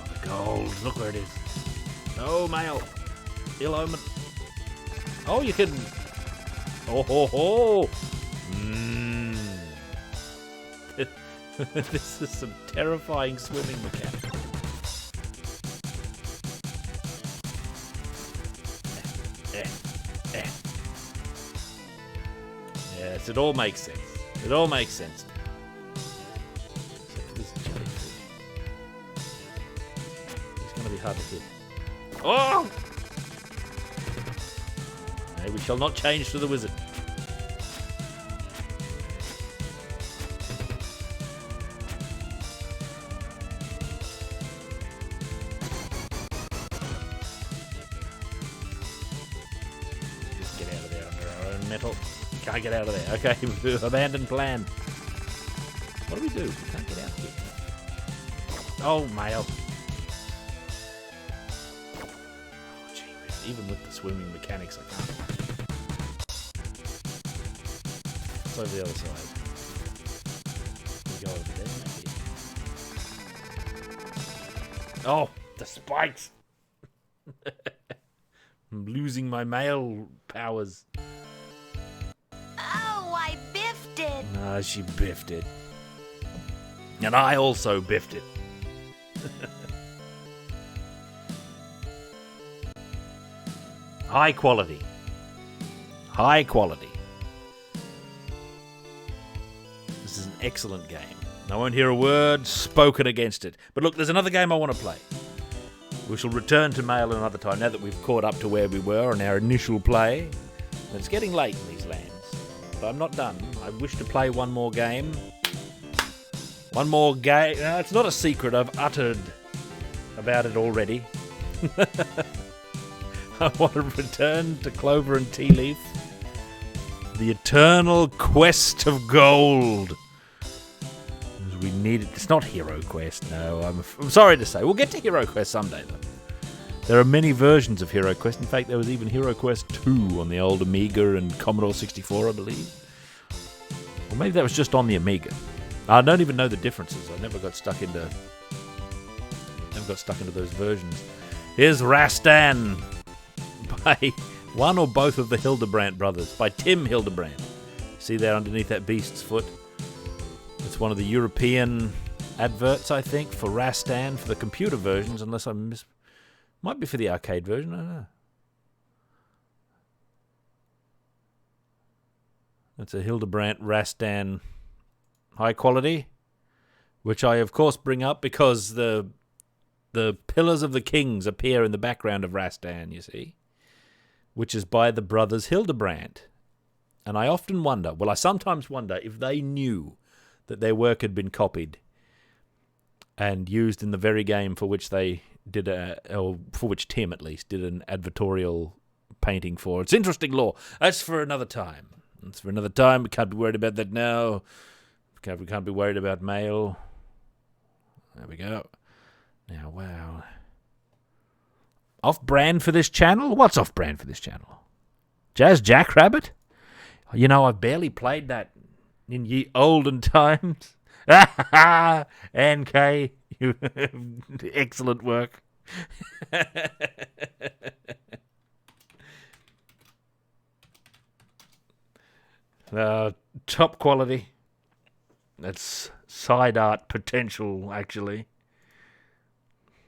Oh, the gold. Look where it is. Oh, male. Ill omen. Oh, you can. Oh, ho, ho. This is some terrifying swimming mechanics. Yes, it all makes sense. It all makes sense. Except for this jellyfish. He's going to be hard to hit. Oh! No, we shall not change to the wizard. Just get out of there under our own metal. Can't get out of there. Okay, abandoned plan. What do we do? We can't get out here. Oh, mail. Oh, gee whiz. Even with the swimming mechanics, I can't. What's over the other side? We go over there, maybe. Oh, the spikes. I'm losing my male powers. Ah, she biffed it. And I also biffed it. High quality. High quality. This is an excellent game. I won't hear a word spoken against it. But look, there's another game I want to play. We shall return to Mail another time now that we've caught up to where we were on our initial play. And it's getting late in these lands. But I'm not done. I wish to play one more game. One more game. No, it's not a secret. I've uttered about it already. I want to return to Clover and Tea Leaf. The eternal quest of gold. We need it. It's not Hero Quest. No, I'm sorry to say. We'll get to Hero Quest someday, though. There are many versions of Hero Quest. In fact, there was even Hero Quest 2 on the old Amiga and Commodore 64, I believe. Or maybe that was just on the Amiga. I don't even know the differences. I never got stuck into I've got stuck into those versions. Here's Rastan by one or both of the Hildebrandt brothers, by Tim Hildebrandt. See there underneath that beast's foot? It's one of the European adverts, I think, for Rastan for the computer versions, unless I might be for the arcade version, I don't know. It's a Hildebrandt Rastan high quality, which I of course bring up because the Pillars of the Kings appear in the background of Rastan, you see, which is by the brothers Hildebrandt. And I often wonder, well, I sometimes wonder if they knew that their work had been copied and used in the very game for which they did or for which Tim at least did an advertorial painting for. It's interesting lore. That's for another time. That's for another time. We can't be worried about that now. We can't be worried about mail. There we go. Now, wow. Off-brand for this channel? What's off-brand for this channel? Jazz Jackrabbit? You know, I've barely played that in ye olden times. NK, you excellent work. Top quality. That's side art potential, actually.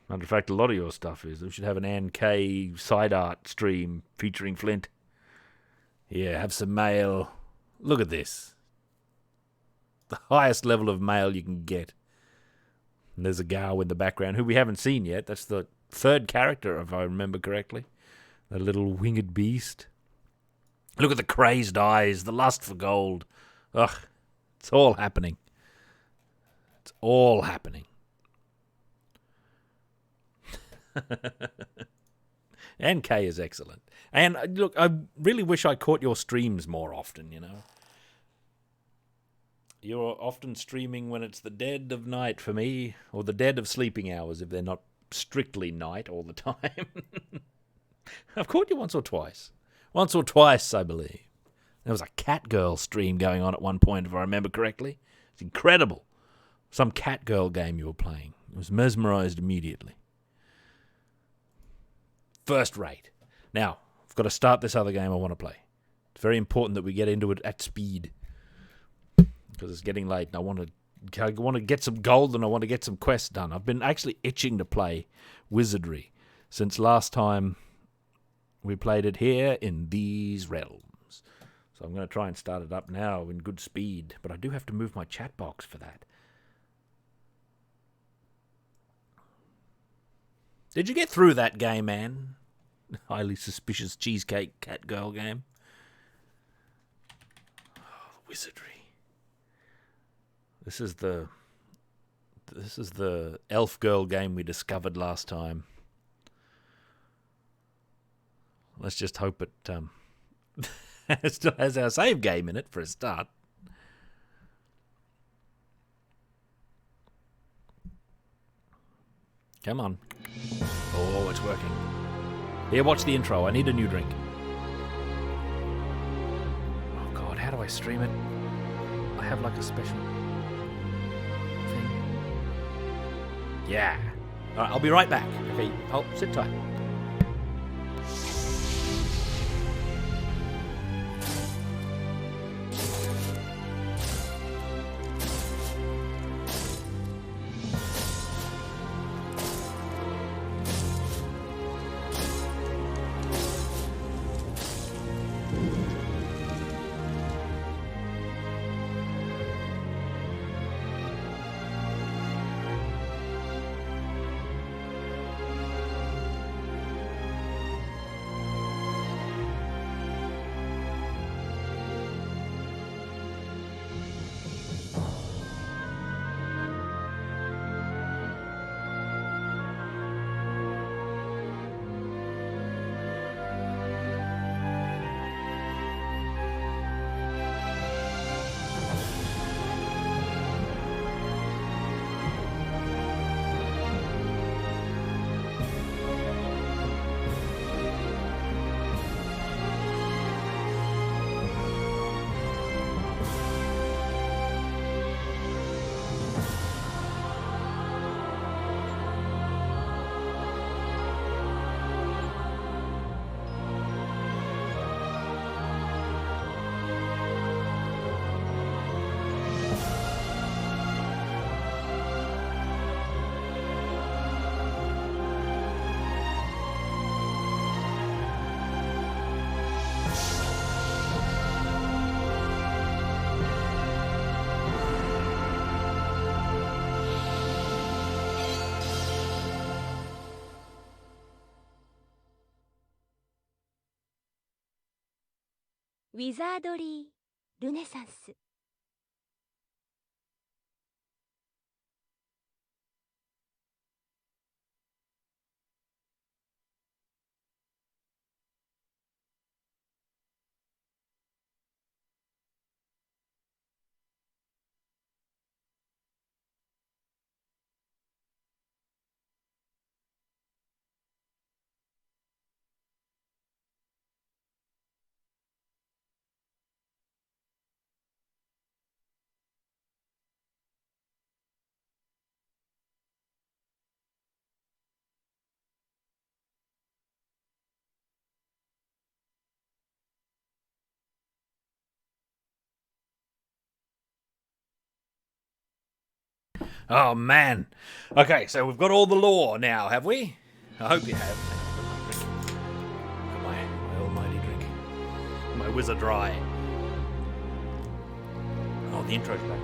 Matter of fact, a lot of your stuff is. We should have an NK side art stream featuring Flint. Yeah, have some mail. Look at this. The highest level of mail you can get. And there's a gal in the background who we haven't seen yet. That's the third character, if I remember correctly. The little winged beast. Look at the crazed eyes, the lust for gold. Ugh, it's all happening. It's all happening. NK is excellent. And look, I really wish I caught your streams more often, you know. You're often streaming when it's the dead of night for me, or the dead of sleeping hours if they're not strictly night all the time. I've caught you once or twice. Once or twice, I believe. There was a Catgirl stream going on at one point, if I remember correctly. It's incredible. Some Catgirl game you were playing. I was mesmerized immediately. First rate. Now, I've got to start this other game I want to play. It's very important that we get into it at speed. Because it's getting late and I want to get some gold and I want to get some quests done. I've been actually itching to play Wizardry since last time we played it here in these realms. So I'm going to try and start it up now in good speed. But I do have to move my chat box for that. Did you get through that game, man? Highly suspicious cheesecake cat girl game. Oh, Wizardry. This is the elf girl game we discovered last time. Let's just hope it still has our save game in it for a start. Come on. Oh, it's working. Here, watch the intro. I need a new drink. Oh, God, how do I stream it? I have like a special thing. Yeah. All right, I'll be right back. Okay, sit tight. ィザードリー・ルネサンス。Oh, man. Okay, so we've got all the lore now, have we? I hope you have. My almighty drink. My wizard dry. Oh, the intro's back.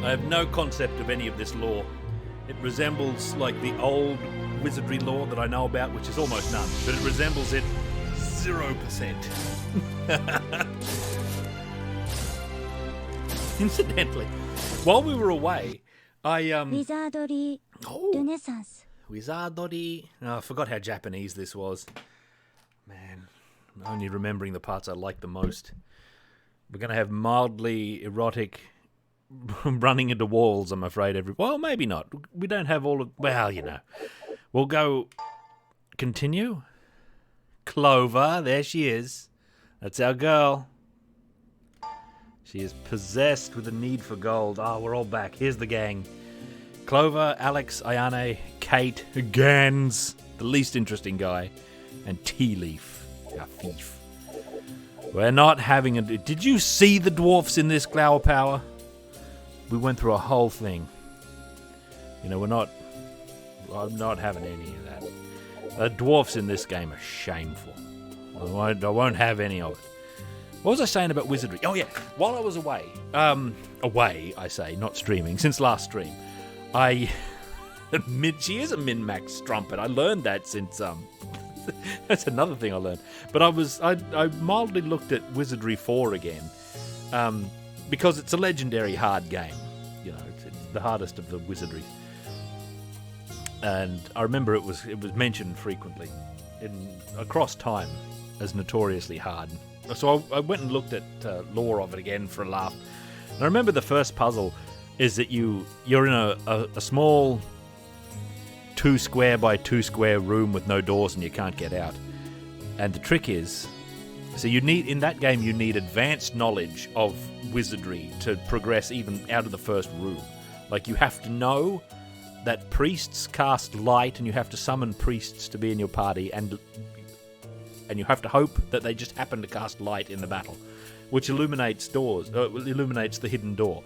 I have no concept of any of this lore. It resembles, like, the old wizardry lore that I know about, which is almost none, but it resembles it 0%. Incidentally, while we were away, Wizardry Renaissance. Wizardry. Oh, I forgot how Japanese this was. Man, I'm only remembering the parts I like the most. We're going to have mildly erotic running into walls, I'm afraid. Well, maybe not. We don't have all of... Well, you know. We'll go... Continue? Clover, there she is. That's our girl. She is possessed with a need for gold. Ah, we're all back. Here's the gang. Clover, Alex, Ayane, Kate, Gans, the least interesting guy, and Tea Leaf, our thief. We're not having a... Did you see the dwarfs in this Glower Power? We went through a whole thing. You know, I'm not having any of that. The dwarfs in this game are shameful. I won't have any of it. What was I saying about wizardry? Oh, yeah. While I was away, I say, not streaming, since last stream, she is a min-max strumpet. I learned that since, that's another thing I learned. But I mildly looked at Wizardry 4 again, because it's a legendary hard game. You know, it's the hardest of the wizardry. And I remember it was mentioned frequently across time as notoriously hard. So I went and looked at lore of it again for a laugh. And I remember the first puzzle is that you're in a small 2 square by 2 square room with no doors and you can't get out. And the trick is, so in that game you need advanced knowledge of wizardry to progress even out of the first room. Like, you have to know that priests cast light and you have to summon priests to be in your party, and you have to hope that they just happen to cast light in the battle, which illuminates the hidden door.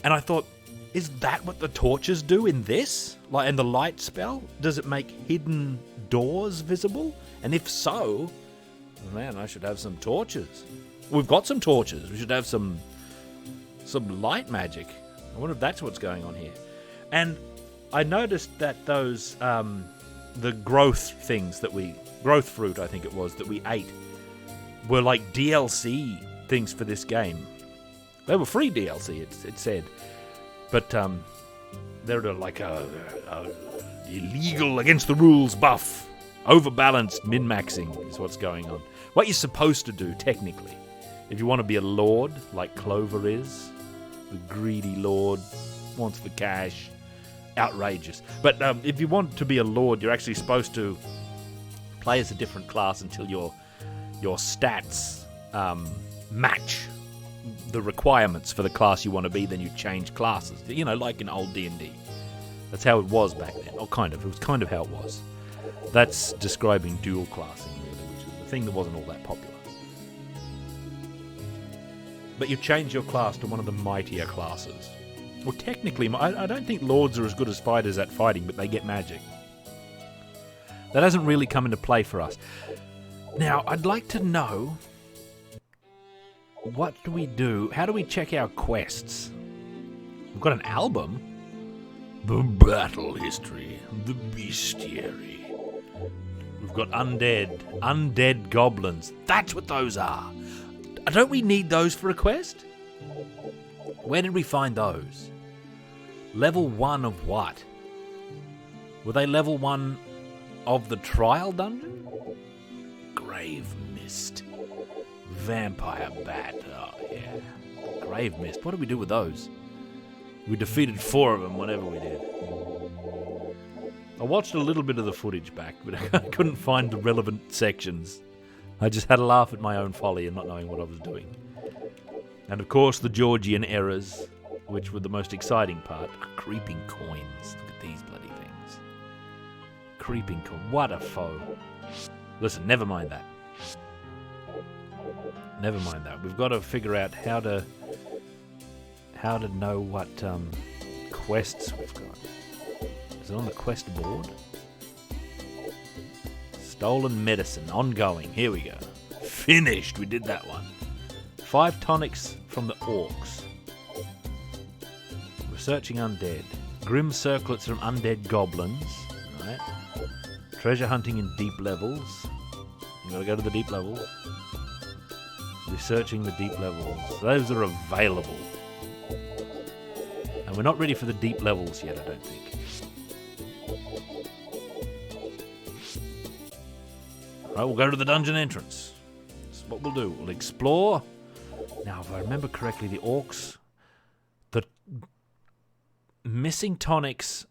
And I thought, is that what the torches do in this? Like, and the light spell? Does it make hidden doors visible? And if so, man, I should have some torches. We've got some torches. We should have some light magic. I wonder if that's what's going on here. And I noticed that those, the growth things growth fruit, I think it was, that we ate, were like DLC things for this game. They were free DLC, it said. But they're like a illegal, against the rules buff. Overbalanced min-maxing is what's going on. What you're supposed to do, technically, if you want to be a lord, like Clover is, the greedy lord, wants the cash, outrageous. But if you want to be a lord, you're actually supposed to play as a different class until your stats match the requirements for the class you want to be. Then you change classes, you know, like in old D&D. That's how it was back then, or kind of. It was kind of how it was. That's describing dual classing, really, which is the thing that wasn't all that popular. But you change your class to one of the mightier classes. Well, technically, I don't think lords are as good as fighters at fighting, but they get magic. That hasn't really come into play for us. Now, I'd like to know, what do we do? How do we check our quests? We've got an album. The battle history, the bestiary. We've got undead goblins. That's what those are. Don't we need those for a quest? Where did we find those? Level 1 of what? Were they level 1 of the trial dungeon? Grave Mist. Vampire Bat. Oh, yeah. Grave Mist. What did we do with those? We defeated 4 of them whenever we did. I watched a little bit of the footage back, but I couldn't find the relevant sections. I just had a laugh at my own folly and not knowing what I was doing. And of course, the Georgian errors, which were the most exciting part. Creeping coins. Look at these bloody things. Creeping coin. What a foe. Listen, never mind that. Never mind that. We've got to figure out how to know what quests we've got. Is it on the quest board? Stolen medicine, ongoing. Here we go. Finished. We did that one. 5 tonics from the orcs. Researching undead. Grim circlets from undead goblins. Right. Treasure hunting in deep levels. You gotta go to the deep levels. Researching the deep levels. Those are available. And we're not ready for the deep levels yet, I don't think. Right, we'll go to the dungeon entrance. That's what we'll do. We'll explore. Now, if I remember correctly, the orcs... The missing tonics,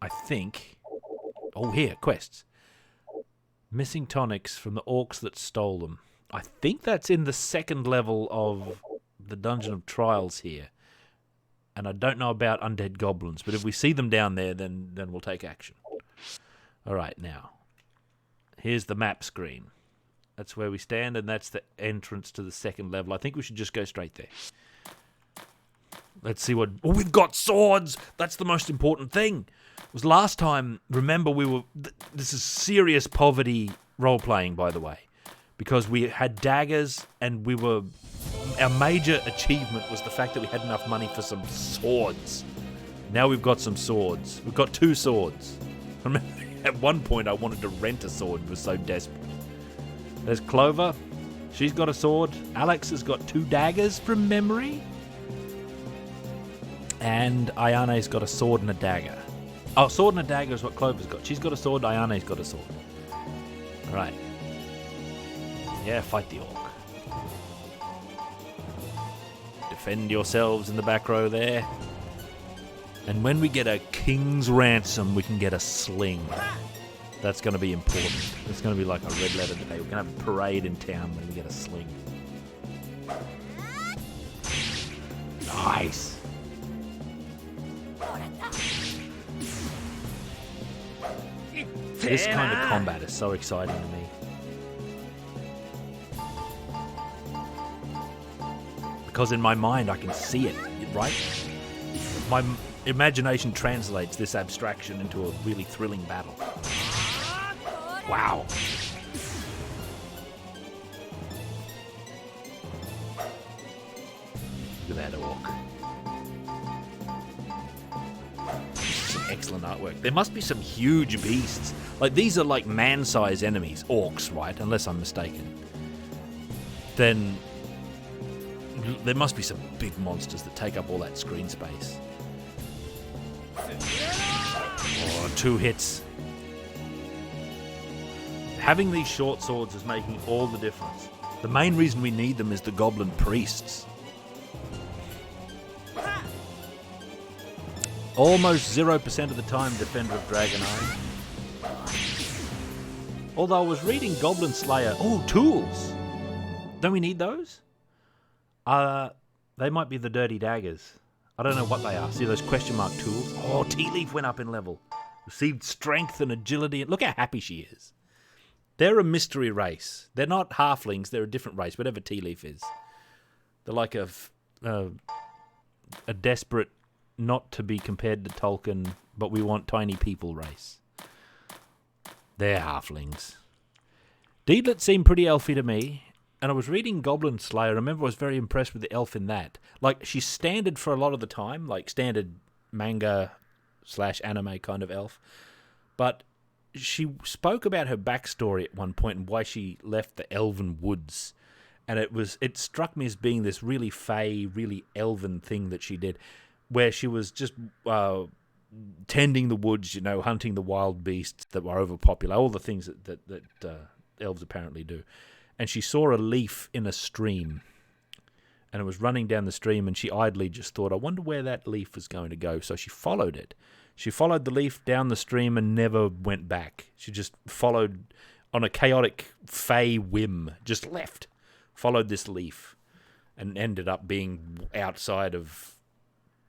I think... Oh, here, quests. Missing tonics from the orcs that stole them. I think that's in the second level of the Dungeon of Trials here. And I don't know about undead goblins, but if we see them down there, then we'll take action. All right, now. Here's the map screen. That's where we stand, and that's the entrance to the second level. I think we should just go straight there. Let's see what... Oh, we've got swords! That's the most important thing. It was last time, remember, we were... This is serious poverty role-playing, by the way. Because we had daggers, and we were... Our major achievement was the fact that we had enough money for some swords. Now we've got some swords. We've got 2 swords. Remember, at one point I wanted to rent a sword. I was so desperate. There's Clover. She's got a sword. Alex has got 2 daggers from memory. And Ayane's got a sword and a dagger. Oh, sword and a dagger is what Clover's got. She's got a sword. Ayane's got a sword. All right. Yeah, fight the orc. Defend yourselves in the back row there. And when we get a king's ransom, we can get a sling. That's going to be important. It's going to be like a red letter today. We're going to have a parade in town when we get a sling. Nice. This kind of combat is so exciting to me. Because in my mind I can see it, right? My imagination translates this abstraction into a really thrilling battle. Wow. Look at that orc. Some excellent artwork. There must be some huge beasts. Like, these are like man-sized enemies. Orcs, right? Unless I'm mistaken. Then... there must be some big monsters that take up all that screen space. Oh, 2 hits. Having these short swords is making all the difference. The main reason we need them is the goblin priests. Almost 0% of the time Defender of Dragonite. Although I was reading Goblin Slayer... Oh, tools! Don't we need those? They might be the dirty daggers. I don't know what they are. See those question mark tools? Oh, Tea Leaf went up in level. Received strength and agility. Look how happy she is. They're a mystery race. They're not halflings. They're a different race, whatever Tea Leaf is. They're like a desperate, not to be compared to Tolkien, but we want tiny people race. They're halflings. Deedlit seemed pretty elfy to me. And I was reading Goblin Slayer. I remember I was very impressed with the elf in that. Like, she's standard for a lot of the time, like standard manga/anime kind of elf. But she spoke about her backstory at one point and why she left the Elven Woods. And it struck me as being this really fey, really elven thing that she did, where she was just tending the woods, hunting the wild beasts that were overpopular, all the things that elves apparently do. And she saw a leaf in a stream, and it was running down the stream, and she idly just thought, I wonder where that leaf was going to go. So she followed it. She followed the leaf down the stream and never went back. She just followed on a chaotic fey whim, just left. Followed this leaf and ended up being outside of,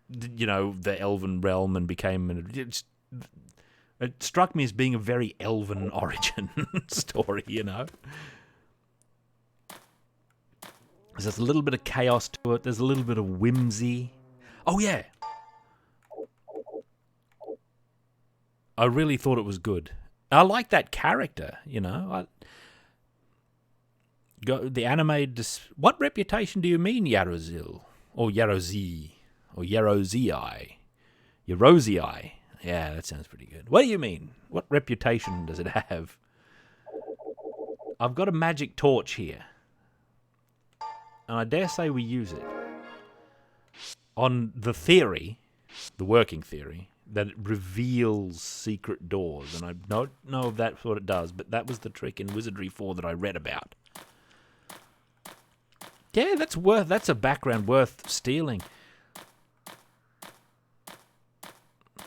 the elven realm and became... It struck me as being a very elven origin story, There's a little bit of chaos to it. There's a little bit of whimsy. Oh, yeah. I really thought it was good. I like that character, The anime... What reputation do you mean, Yarozil? Or Yarozi? Or Yarozii? Yarozii? Yeah, that sounds pretty good. What do you mean? What reputation does it have? I've got a magic torch here. And I dare say we use it. On the theory, the working theory, that it reveals secret doors. And I don't know if that's what it does, but that was the trick in Wizardry 4 that I read about. Yeah, that's a background worth stealing.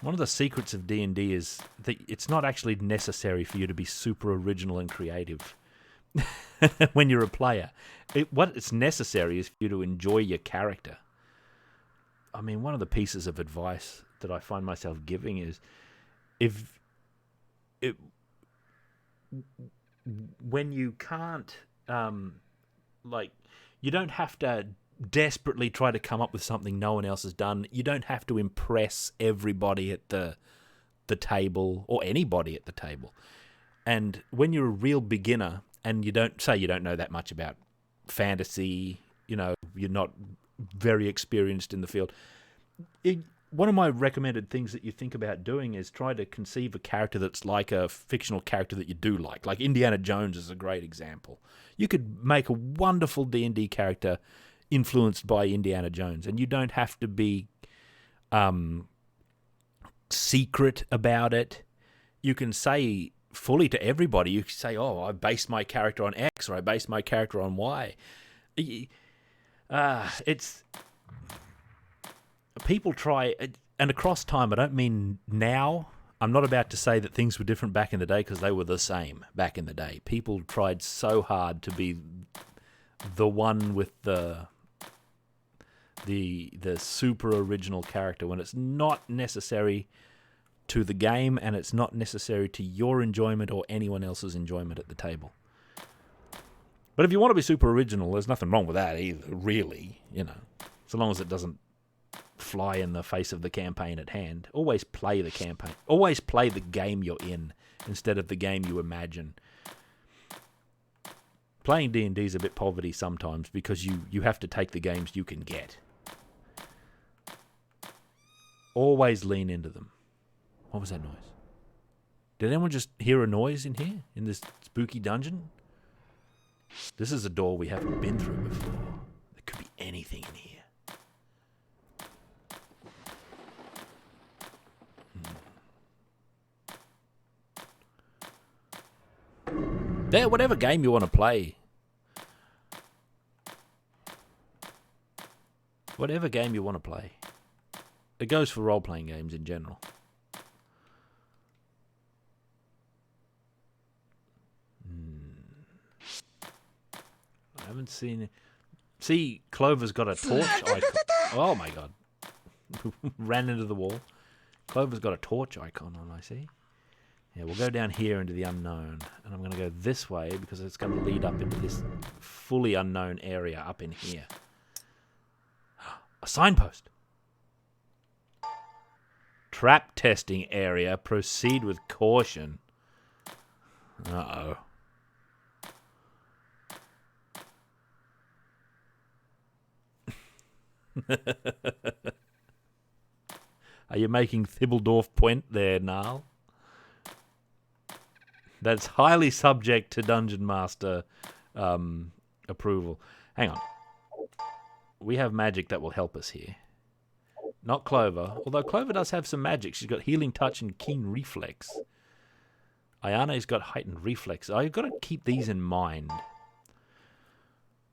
One of the secrets of D&D is that it's not actually necessary for you to be super original and creative when you're a player. What it's necessary is for you to enjoy your character. I mean, one of the pieces of advice that I find myself giving is when you can't, you don't have to desperately try to come up with something no one else has done. You don't have to impress everybody at the table or anybody at the table. And when you're a real beginner and you don't know that much about fantasy, you're not very experienced in the field. One of my recommended things that you think about doing is try to conceive a character that's like a fictional character that you do like. Like Indiana Jones is a great example. You could make a wonderful D&D character influenced by Indiana Jones, and you don't have to be secret about it. You can say fully to everybody, you can say, oh, I based my character on X, or I based my character on Y. It's... People try, and across time, I don't mean now. I'm not about to say that things were different back in the day, because they were the same back in the day. People tried so hard to be the one with the super original character when it's not necessary to the game, and it's not necessary to your enjoyment or anyone else's enjoyment at the table. But if you want to be super original, there's nothing wrong with that either, really, so long as it doesn't fly in the face of the campaign at hand. Always play the campaign. Always play the game you're in instead of the game you imagine. Playing D&D is a bit poverty sometimes because you have to take the games you can get. Always lean into them. What was that noise? Did anyone just hear a noise in here? In this spooky dungeon? This is a door we haven't been through before. There could be anything in here. There, whatever game you want to play. Whatever game you want to play. It goes for role-playing games in general. I haven't seen it. See, Clover's got a torch icon. Oh my god. Ran into the wall. Clover's got a torch icon on, I see. Yeah, we'll go down here into the unknown. And I'm going to go this way because it's going to lead up into this fully unknown area up in here. A signpost. Trap testing area. Proceed with caution. Uh-oh. Are you making Thibbledorf point there, Niall? That's highly subject to Dungeon Master approval. Hang on. We have magic that will help us here. Not Clover, although Clover does have some magic. She's got Healing Touch and Keen Reflex. Ayane's got Heightened Reflex. I've got to keep these in mind.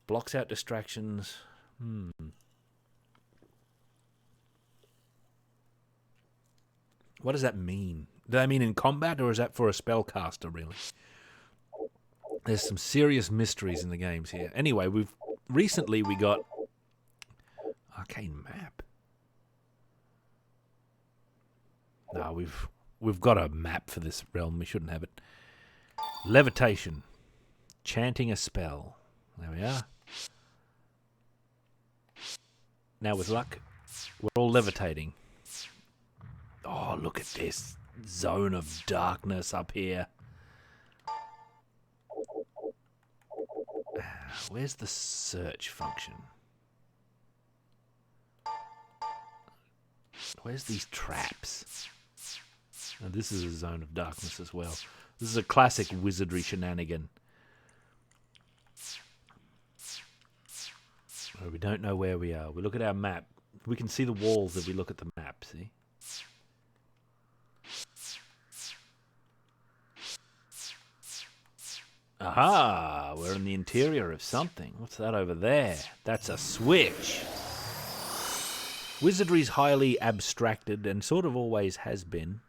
Blocks out distractions. What does that mean? Do they mean in combat, or is that for a spellcaster, really? There's some serious mysteries in the games here. Anyway, recently we got Arcane Map. No, we've got a map for this realm. We shouldn't have it. Levitation. Chanting a spell. There we are. Now with luck, we're all levitating. Oh, look at this zone of darkness up here. Where's the search function? Where's these traps? Now, this is a zone of darkness as well. This is a classic wizardry shenanigan. Where we don't know where we are. We look at our map. We can see the walls if we look at the map, see? Aha! We're in the interior of something. What's that over there? That's a switch. Wizardry's highly abstracted and sort of always has been.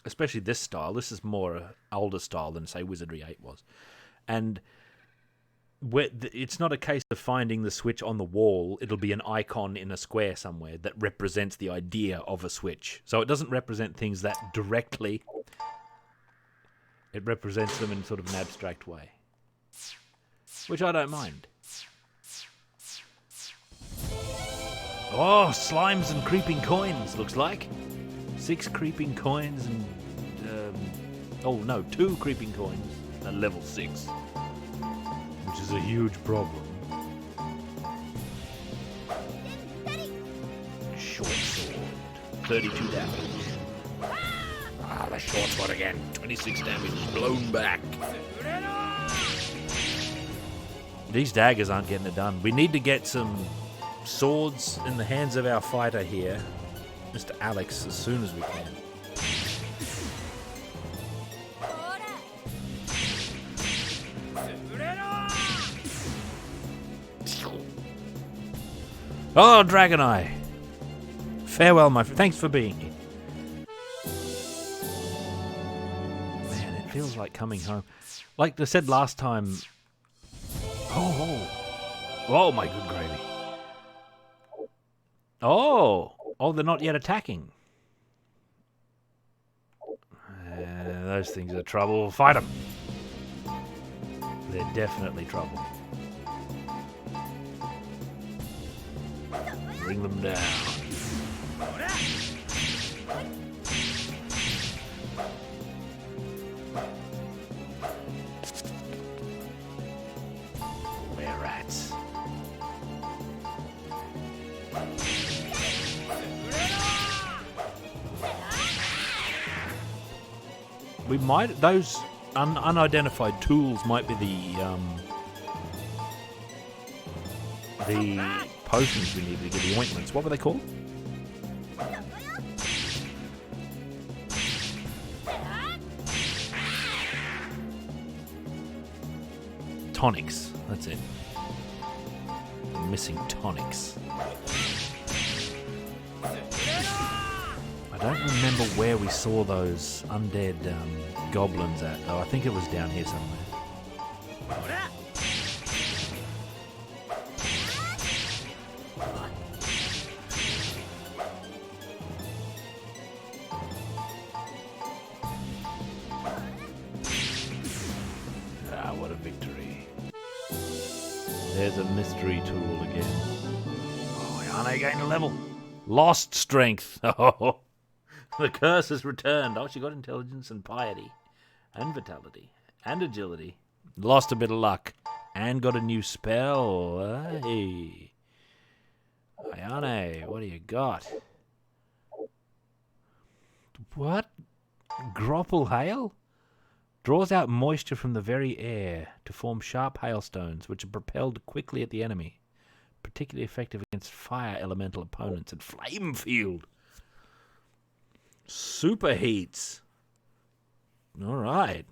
Especially this style. This is more older style than, say, Wizardry 8 was. And it's not a case of finding the switch on the wall. It'll be an icon in a square somewhere that represents the idea of a switch. So it doesn't represent things that directly. It represents them in sort of an abstract way. Which I don't mind. Oh, slimes and creeping coins, looks like. 6 creeping coins and... 2 creeping coins at level 6. Which is a huge problem. Short sword. 32 damage. Ah, the short sword again. 26 damage. Blown back. These daggers aren't getting it done. We need to get some swords in the hands of our fighter here, Mr. Alex, as soon as we can. Oh, Dragon Eye! Farewell, my friend. Thanks for being here. Man, it feels like coming home. Like I said last time... Oh, my good gravy. Oh, they're not yet attacking. Those things are trouble. Fight them. They're definitely trouble. Bring them down. We're rats. We might, those unidentified tools might be the potions we need to get, the ointments. What were they called? Tonics. That's it. I'm missing tonics. I don't remember where we saw those undead goblins at, though. I think it was down here somewhere. What a victory. There's a mystery tool again. Oh, Ayane gained a level. Lost strength. Oh, the curse has returned. Oh, she got intelligence and piety and vitality and agility. Lost a bit of luck and got a new spell. Hey. Ayane, what do you got? What? Grapple Hail? Draws out moisture from the very air to form sharp hailstones, which are propelled quickly at the enemy. Particularly effective against fire elemental opponents and flame field. Superheats. All right.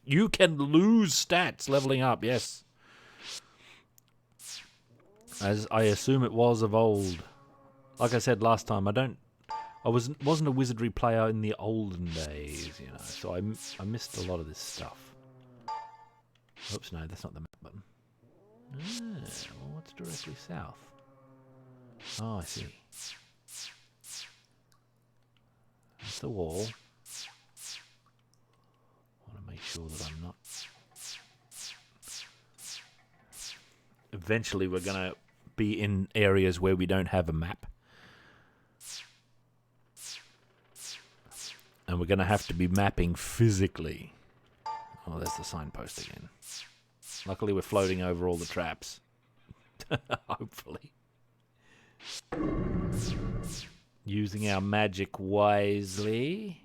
You can lose stats leveling up, yes. As I assume it was of old. Like I said last time, I wasn't a wizardry player in the olden days, you know, so I missed a lot of this stuff. Oops, no, that's not the map button. Well, what's directly south? Oh, I see. That's the wall. I want to make sure that I'm not... Eventually we're going to be in areas where we don't have a map. And we're going to have to be mapping physically. Oh, there's the signpost again. Luckily we're floating over all the traps. Hopefully. Using our magic wisely.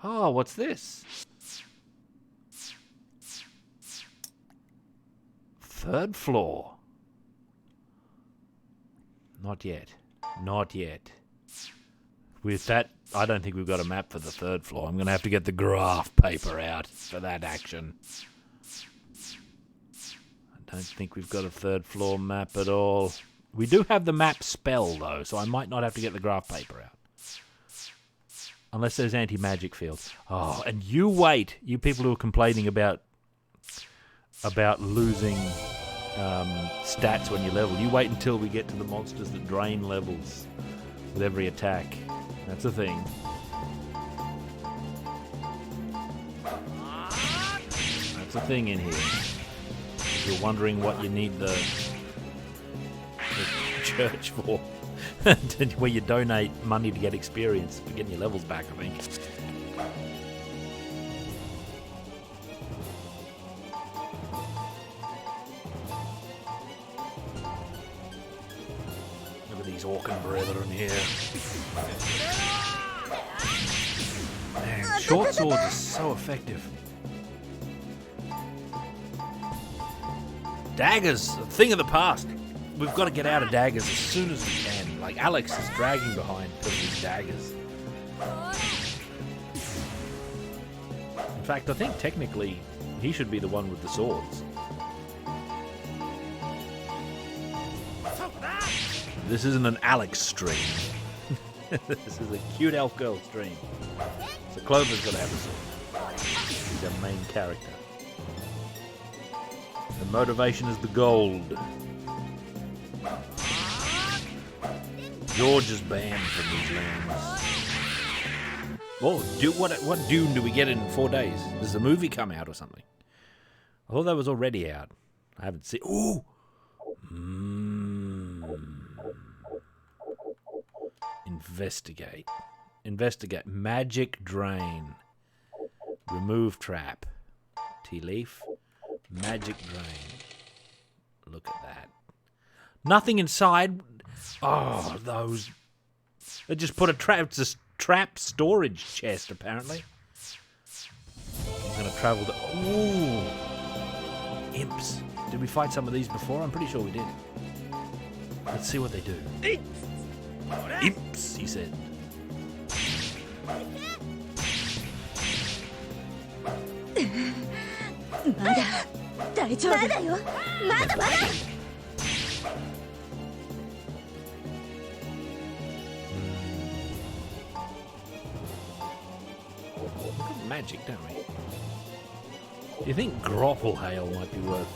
Oh, what's this? Third floor. Not yet. Not yet. With that, I don't think we've got a map for the third floor. I'm going to have to get the graph paper out for that action. I don't think we've got a third floor map at all. We do have the map spell, though, so I might not have to get the graph paper out. Unless there's anti-magic fields. Oh, and you wait, you people who are complaining about losing stats when you level. You wait until we get to the monsters that drain levels with every attack. That's a thing. That's a thing in here. If you're wondering what you need the church for, where you donate money to get experience for getting your levels back, I think. Look at these Orcan brethren here. Man, short swords are so effective. Daggers, a thing of the past. We've got to get out of daggers as soon as we can. Like, Alex is dragging behind because of these daggers. In fact, I think technically he should be the one with the swords. This isn't an Alex stream. This is a cute elf girl stream. So Clover's got to have a sword. He's our main character. The motivation is the gold. George is banned from these lands. Oh, what Dune do we get in 4 days? Does the movie come out or something? I thought that was already out. I haven't seen... Ooh! Investigate. Investigate. Magic drain. Remove trap. Tea leaf. Magic drain. Look at that. Nothing inside. Oh, those. They just put a trap. It's a trap storage chest, apparently. I'm going to travel to. Ooh. Imps. Did we fight some of these before? I'm pretty sure we did. Let's see what they do. Imps, he said. Magic, don't we? Do you think Grapple Hail might be worth?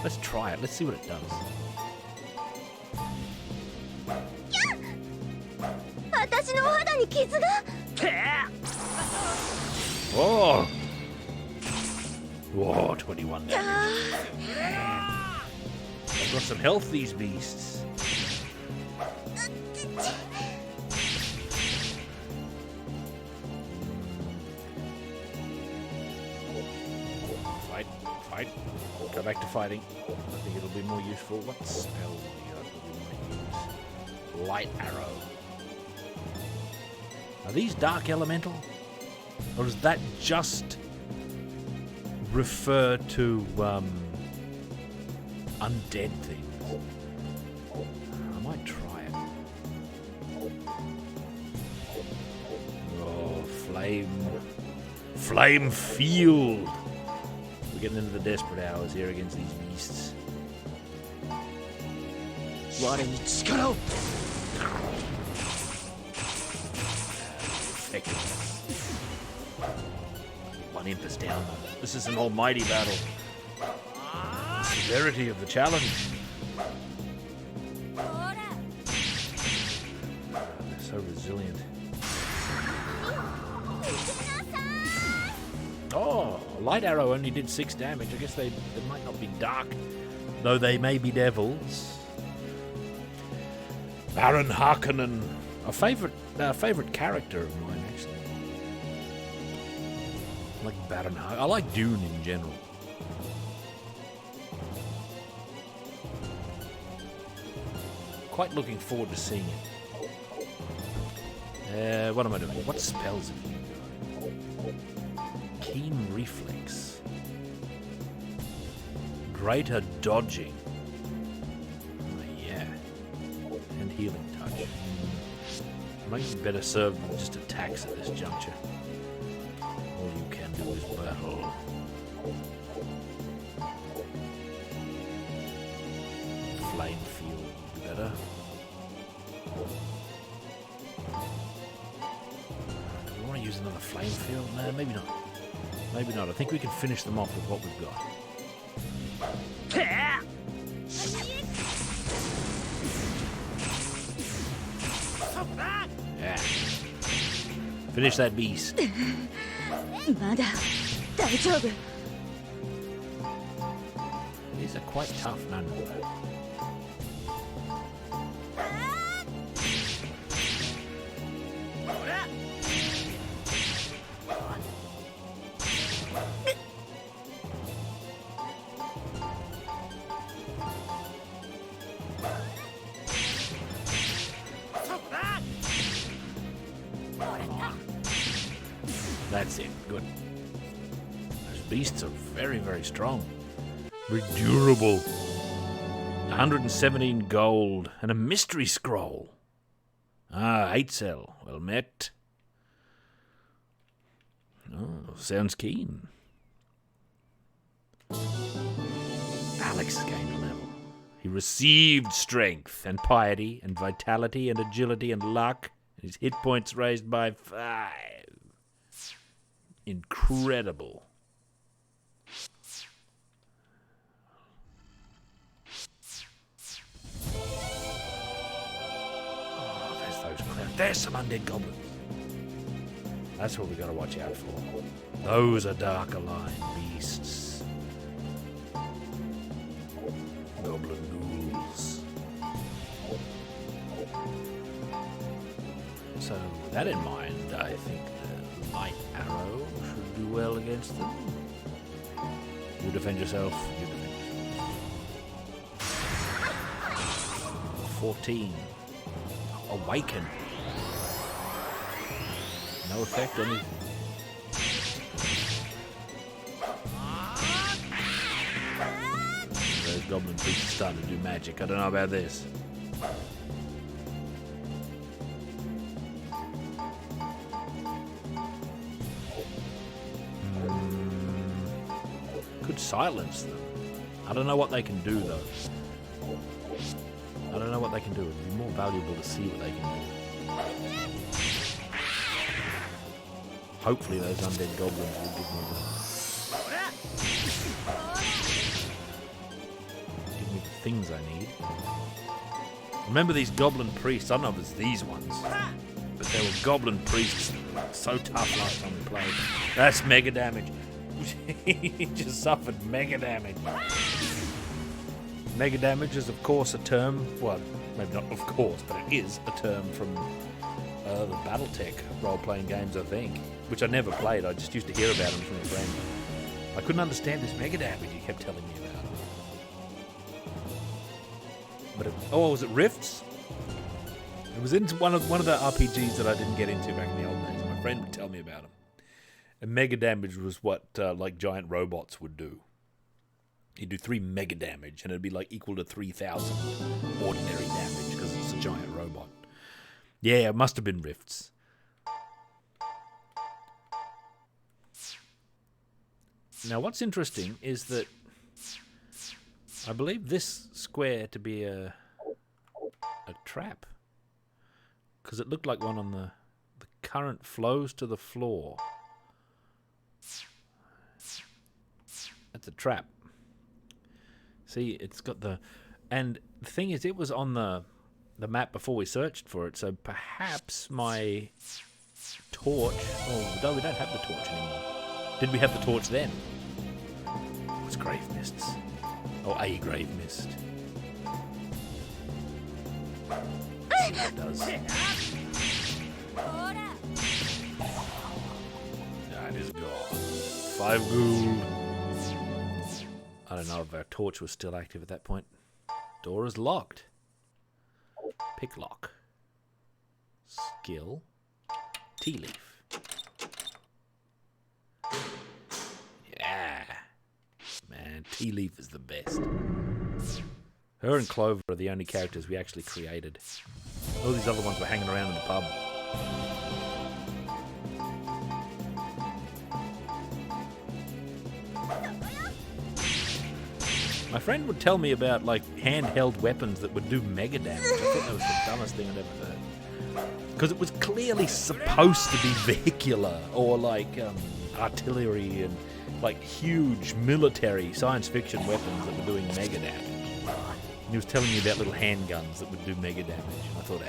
Let's try it. Let's see what it does. Oh! Whoa, 21 damage. They've got some health, these beasts. Fight. Go back to fighting. I think it'll be more useful. What spell do we use? Light arrow. Are these dark elemental? Or is that just refer to undead things. I might try it. Oh, flame field. We're getting into the desperate hours here against these beasts. One imp is down. This is an almighty battle. The severity of the challenge. They're so resilient. Oh, light arrow only did 6 damage. I guess they might not be dark, though they may be devils. Baron Harkonnen, a favorite character of mine, actually. I like Baron Harkonnen. I like Dune in general. Quite looking forward to seeing it. What am I doing? What spells have you got? Keen reflex. Greater dodging. And healing touch. Might be better served than just attacks at this juncture. All you can do is battle. Flame field would be better. Do we want to use another flame field? No, maybe not. Maybe not. I think we can finish them off with what we've got. Yeah. Finish that beast. These are quite tough, none of them. That's it. Good. Those beasts are very, very strong. Very durable. 117 gold and a mystery scroll. 8 cell. Well met. Oh, sounds keen. Alex gained a level. He received strength and piety and vitality and agility and luck. And his hit points raised by 5. Incredible. Oh, there's those clouds. There's some undead goblins. That's what we got to watch out for. Those are Dark Aligned beasts. Goblin ghouls. So with that in mind, I think the light arrow should do well against them. You defend yourself. You defend yourself. 14. Awaken. No effect on anything. Those goblin priests are starting to do magic. I don't know about this. Could silence them. I don't know what they can do though. I don't know what they can do. It'd be more valuable to see what they can do. Hopefully those undead goblins will give me the things I need. Remember these goblin priests? I don't know if it's these ones, but they were goblin priests. So tough last time we played. That's mega damage. He just suffered mega damage. Mega damage is, of course, a term. Well, maybe not of course, but it is a term from the BattleTech role-playing games, I think, which I never played. I just used to hear about them from a friend. I couldn't understand this mega damage he kept telling me about. But was it Rifts? It was into one of the RPGs that I didn't get into back in the old days. My friend would tell me about them. And mega damage was what like giant robots would do. He'd do 3 mega damage, and it'd be like equal to 3,000 ordinary damage because it's a giant robot. Yeah, it must have been rifts. Now, what's interesting is that I believe this square to be a trap, because it looked like one on the current flows to the floor. That's a trap. See, it's got the... And the thing is, it was on the map before we searched for it, so perhaps my torch... Oh, no, we don't have the torch anymore. Did we have the torch then? What's grave mists? Oh, a grave mist. Let's see what it does. That is gone. 5 gold. I don't know if our torch was still active at that point. Door is locked. Pick lock. Skill. Tea leaf. Yeah. Man, tea leaf is the best. Her and Clover are the only characters we actually created. All these other ones were hanging around in the pub. My friend would tell me about like handheld weapons that would do mega damage. I thought that was the dumbest thing I'd ever heard. Because it was clearly supposed to be vehicular or like artillery and like huge military science fiction weapons that were doing mega damage. And he was telling me about little handguns that would do mega damage. And I thought,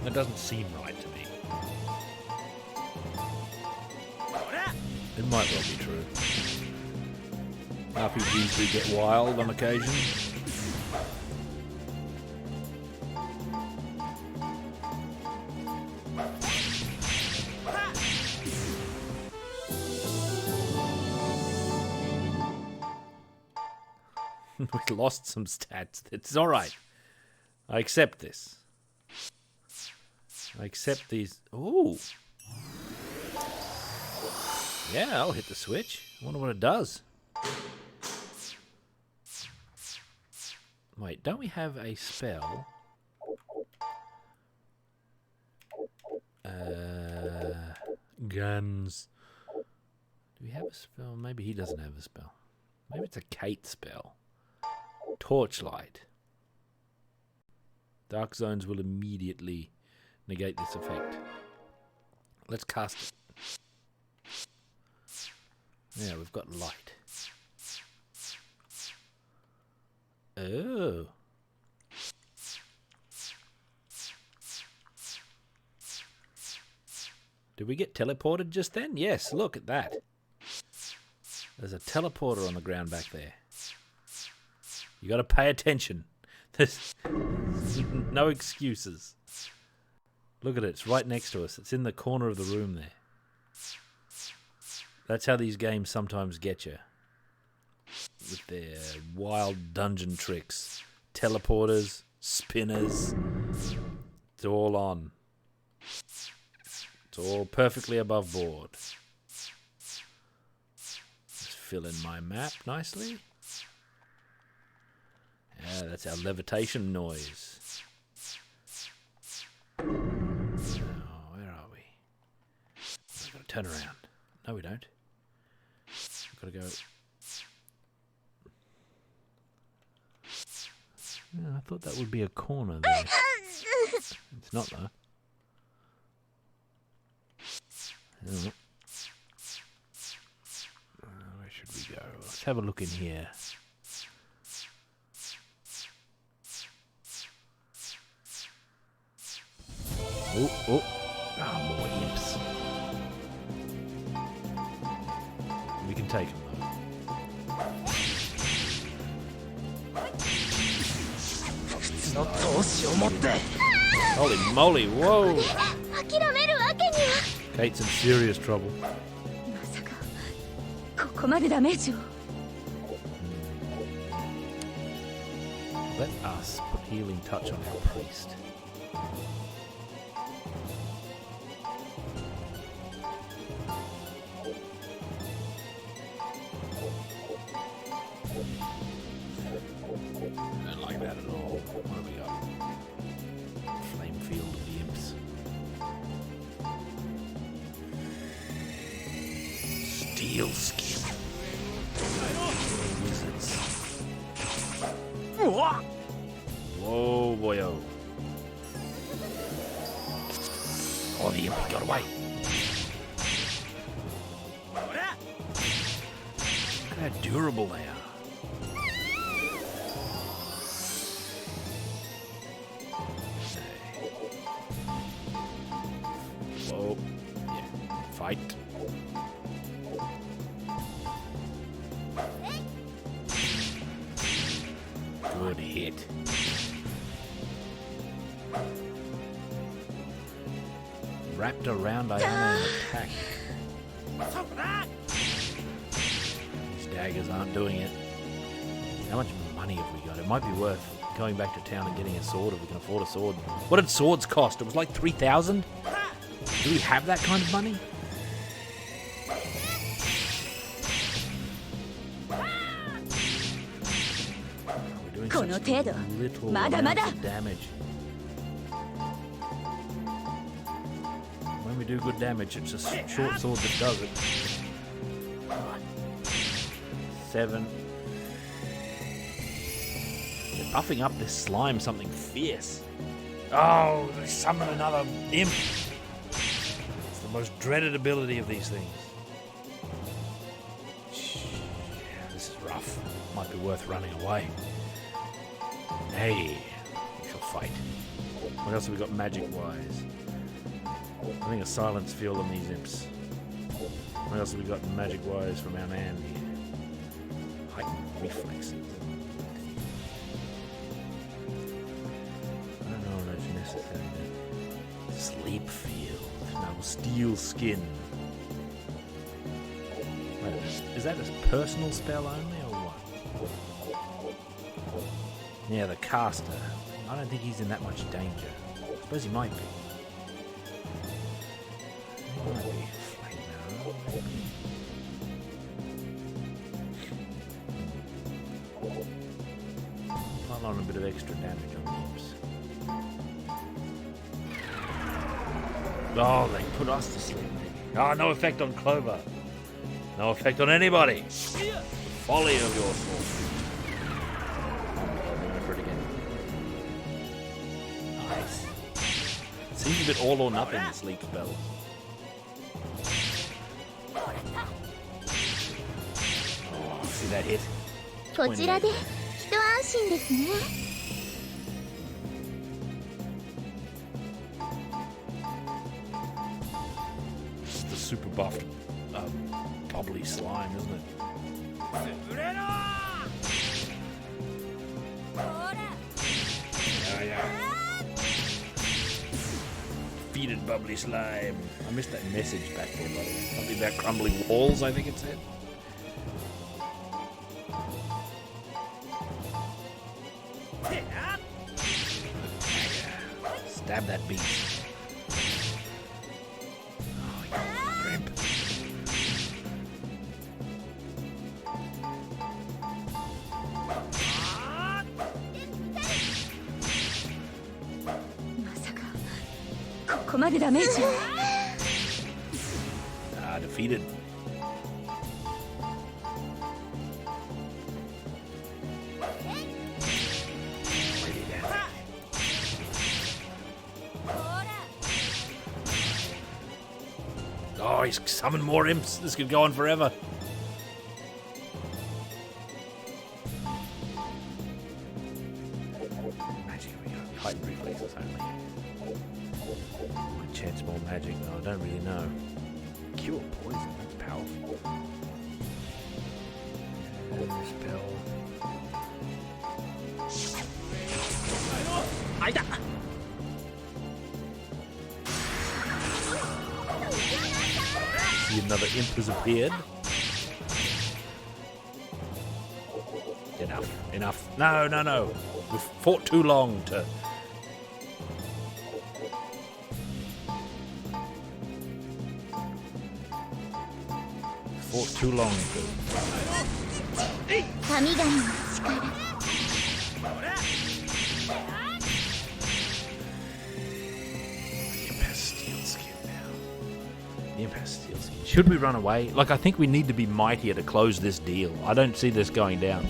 that doesn't seem right to me. It might well be true. RPGs do get wild on occasion. We lost some stats. It's alright. I accept this. I accept these. Ooh. Yeah, I'll hit the switch. I wonder what it does. Wait, don't we have a spell? Guns. Do we have a spell? Maybe he doesn't have a spell. Maybe it's a Kate spell. Torchlight. Dark zones will immediately negate this effect. Let's cast it. Yeah, we've got light. Oh. Did we get teleported just then? Yes, look at that. There's a teleporter on the ground back there. You got to pay attention. There's no excuses. Look at it. It's right next to us. It's in the corner of the room there. That's how these games sometimes get you. With their wild dungeon tricks. Teleporters, spinners. It's all on. It's all perfectly above board. Let's fill in my map nicely. Yeah, that's our levitation noise. Now, where are we? We've got to turn around. No, we don't. We've got to go... Yeah, I thought that would be a corner there. It's not, though. Oh. Where should we go? Let's have a look in here. Oh. Ah, more imps. We can take them, though. Holy moly, whoa! Kate's in serious trouble. Let us put healing touch on our priest. steel skin. Wizards. Whoa, boyo. Oh, the imp got away. Look how durable they are. Whoa. Yeah. Fight. Good hit. Wrapped around Ayana and attack. These daggers aren't doing it. How much money have we got? It might be worth going back to town and getting a sword if we can afford a sword. What did swords cost? It was like 3,000? Do we have that kind of money? We're doing such little amounts of damage. When we do good damage, it's a short sword that does it. 7. They're buffing up this slime something fierce. Oh, they summon another imp. It's the most dreaded ability of these things. Yeah, this is rough. Might be worth running away. Hey, we shall fight. What else have we got magic-wise? I think a silence field on these imps. What else have we got magic-wise from our man here? Heightened reflexes. I don't know if that's necessary. Sleep field. No, steel skin. Wait a minute. Is that a personal spell only or what? Yeah, the caster. I don't think he's in that much danger. I suppose he might be. Pile on a bit of extra damage on the imps. Oh, they put us to sleep. Oh, no effect on Clover. No effect on anybody. The folly of your sword. Go for it again. Nice. It seems a bit all or nothing, the sleep spell. See that hit? こちらで一安心ですね。It's the super buffed, bubbly slime, isn't it? Yeah. Defeated bubbly slime. I missed that message back there, by the way. Something about crumbling walls, I think it said. Stab that beast. Oh, you crimp. Defeated. Oh, he's summoned more imps. This could go on forever. Magic, we got heightened reflexes only. Might chance more magic, though. I don't really know. Cure poison, that's powerful. Spell. See, another imp has appeared. Enough. No. We've fought too long to... Fought too long to... Imp has steel skin. Should we run away? Like, I think we need to be mightier to close this deal. I don't see this going down.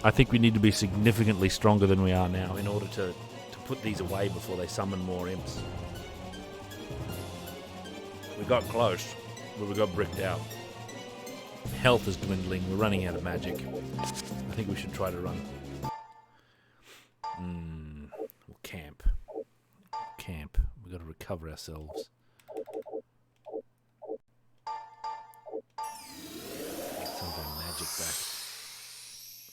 I think we need to be significantly stronger than we are now in order to put these away before they summon more imps. We got close, but we got bricked out. Health is dwindling. We're running out of magic. I think we should try to run. We'll camp. Camp. We've got to recover ourselves. Get some of our magic back.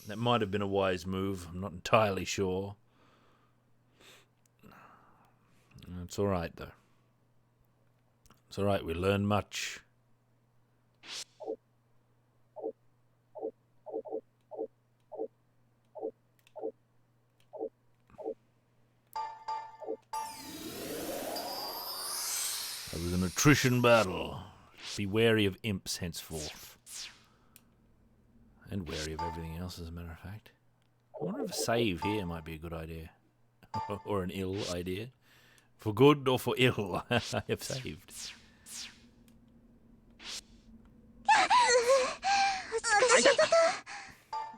That might have been a wise move. I'm not entirely sure. It's alright, though. It's alright. We learn much. It was an attrition battle. Be wary of imps henceforth. And wary of everything else, as a matter of fact. I wonder if a save here might be a good idea. Or an ill idea. For good or for ill, I have saved.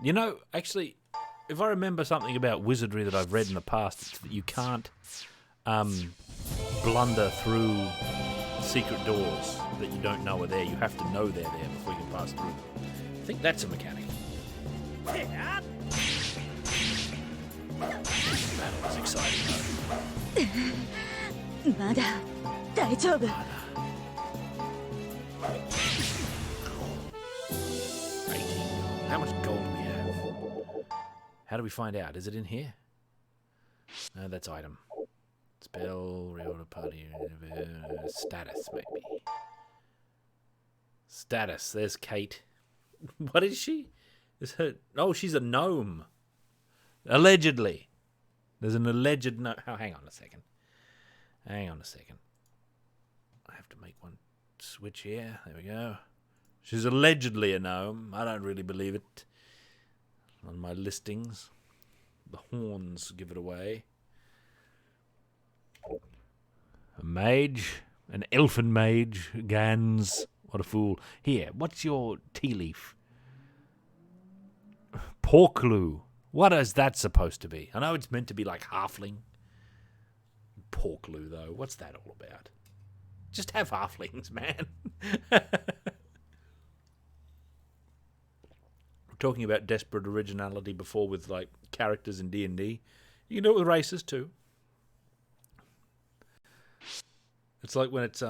You know, actually, if I remember something about wizardry that I've read in the past, it's that you can't blunder through secret doors that you don't know are there. You have to know they're there before you can pass through them. I think that's a mechanic. Battle is exciting though. How much gold do we have? How do we find out? Is it in here? No, that's item. Spell, reorder party, status, maybe. Status, there's Kate. What is she? Is her? Oh, she's a gnome. Allegedly. There's an alleged gnome. Oh, hang on a second. Hang on a second. I have to make one switch here. There we go. She's allegedly a gnome. I don't really believe it. On my listings. The horns give it away. A mage. An elfin mage. Gans. What a fool. Here, what's your tea leaf? Porkloo. What is that supposed to be? I know it's meant to be like halfling. Porkloo, though. What's that all about? Just have halflings, man. We're talking about desperate originality before with, like, characters in D&D. You can do it with races, too. It's like when it's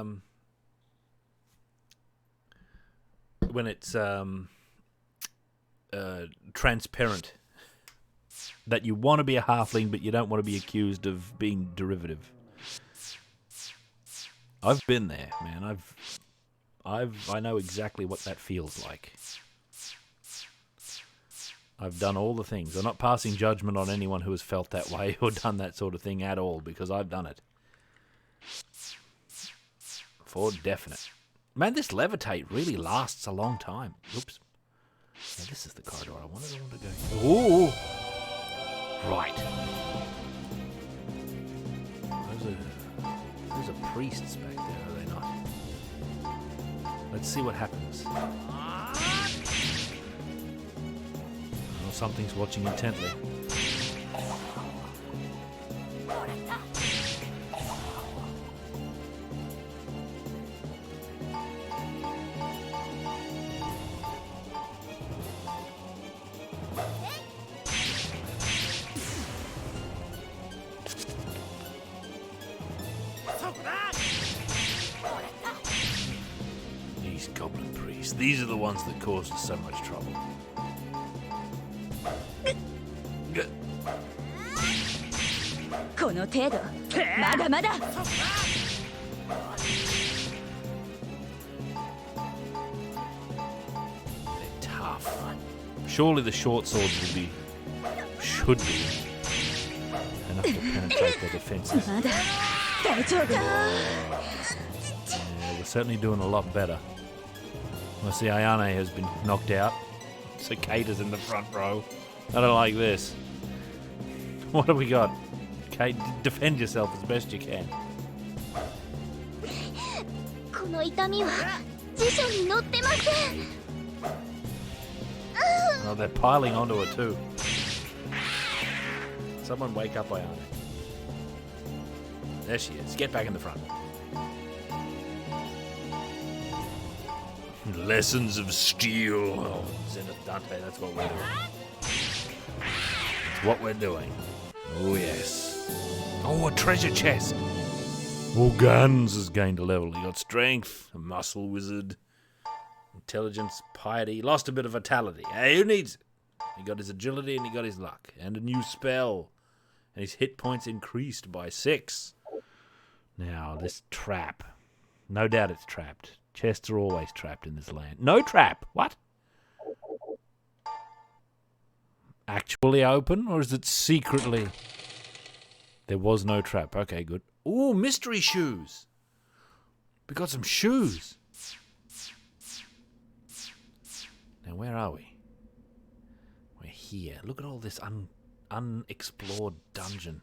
transparent that you want to be a halfling, but you don't want to be accused of being derivative. I've been there, man. I know exactly what that feels like. I've done all the things. I'm not passing judgment on anyone who has felt that way or done that sort of thing at all, because I've done it. For definite. Man, this levitate really lasts a long time. Oops. Yeah, this is the corridor I wanted to go. Ooh! Right. Those are priests back there, are they not? Let's see what happens. Oh, something's watching intently. These goblin priests, these are the ones that caused us so much trouble. They're tough. Surely the short swords should be enough to penetrate their defenses. Yeah, we're certainly doing a lot better. I see Ayane has been knocked out, so Kate is in the front row. I don't like this. What have we got? Kate, defend yourself as best you can. この痛みは辞書に載ってません。 Oh, they're piling onto her too. Someone wake up Ayane. There she is. Get back in the front. Lessons of steel. Oh, Zenith Dante, that's what we're doing. That's what we're doing. Oh, yes. Oh, a treasure chest. Morgans has gained a level. He got strength, a muscle wizard, intelligence, piety. Lost a bit of vitality. Hey, who needs it? He got his agility and he got his luck. And a new spell. And his hit points increased by 6. Now, this trap. No doubt it's trapped. Chests are always trapped in this land. No trap. What? Actually open, or is it secretly? There was no trap. Okay, good. Ooh, mystery shoes. We got some shoes. Now, where are we? We're here. Look at all this unexplored dungeon.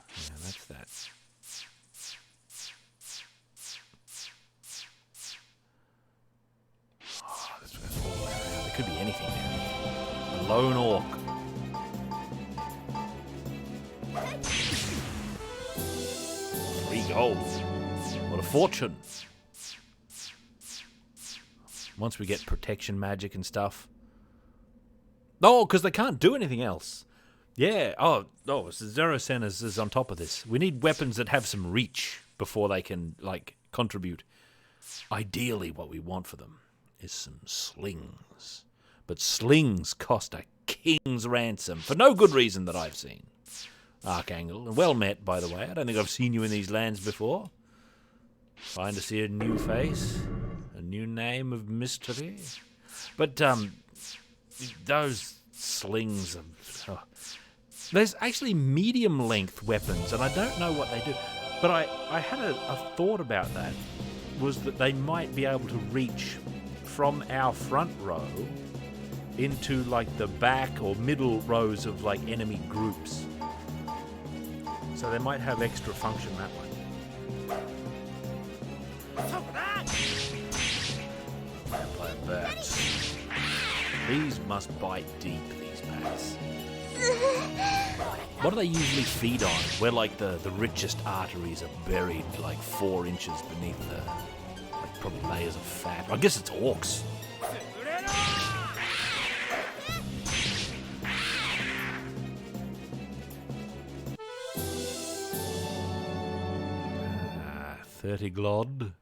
Yeah, that's that. Oh, this goes all the way around. There could be anything there. A lone orc. 3 gold. What a fortune. Once we get protection magic and stuff. Oh, because they can't do anything else. Yeah. Oh, so Zero-Sen is on top of this. We need weapons that have some reach before they can, like, contribute. Ideally, what we want for them is some slings. But slings cost a king's ransom for no good reason that I've seen. Archangel, well met, by the way. I don't think I've seen you in these lands before. Fine to see a new face, a new name of mystery. But those slings are... Oh. There's actually medium-length weapons, and I don't know what they do. But I had a thought about that, was that they might be able to reach from our front row into, like, the back or middle rows of, like, enemy groups. So they might have extra function that way. Vampire bats. These must bite deep, these bats. What do they usually feed on? Where, like, the richest arteries are buried, like, 4 inches beneath the... like, probably layers of fat. I guess it's orcs. 30 glod.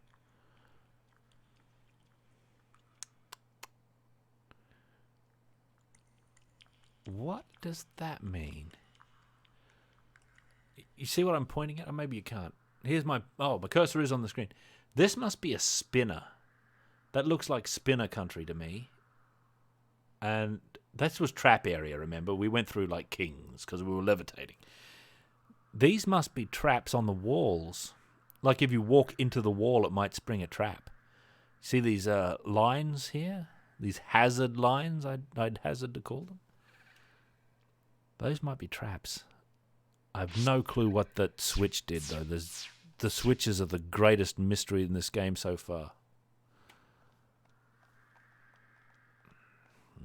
What does that mean? You see what I'm pointing at? Or maybe you can't. Here's my... Oh, my cursor is on the screen. This must be a spinner. That looks like spinner country to me. And that was trap area, remember? We went through like kings because we were levitating. These must be traps on the walls. Like if you walk into the wall, it might spring a trap. See these lines here? These hazard lines, I'd hazard to call them. Those might be traps. I have no clue what that switch did, though. The switches are the greatest mystery in this game so far.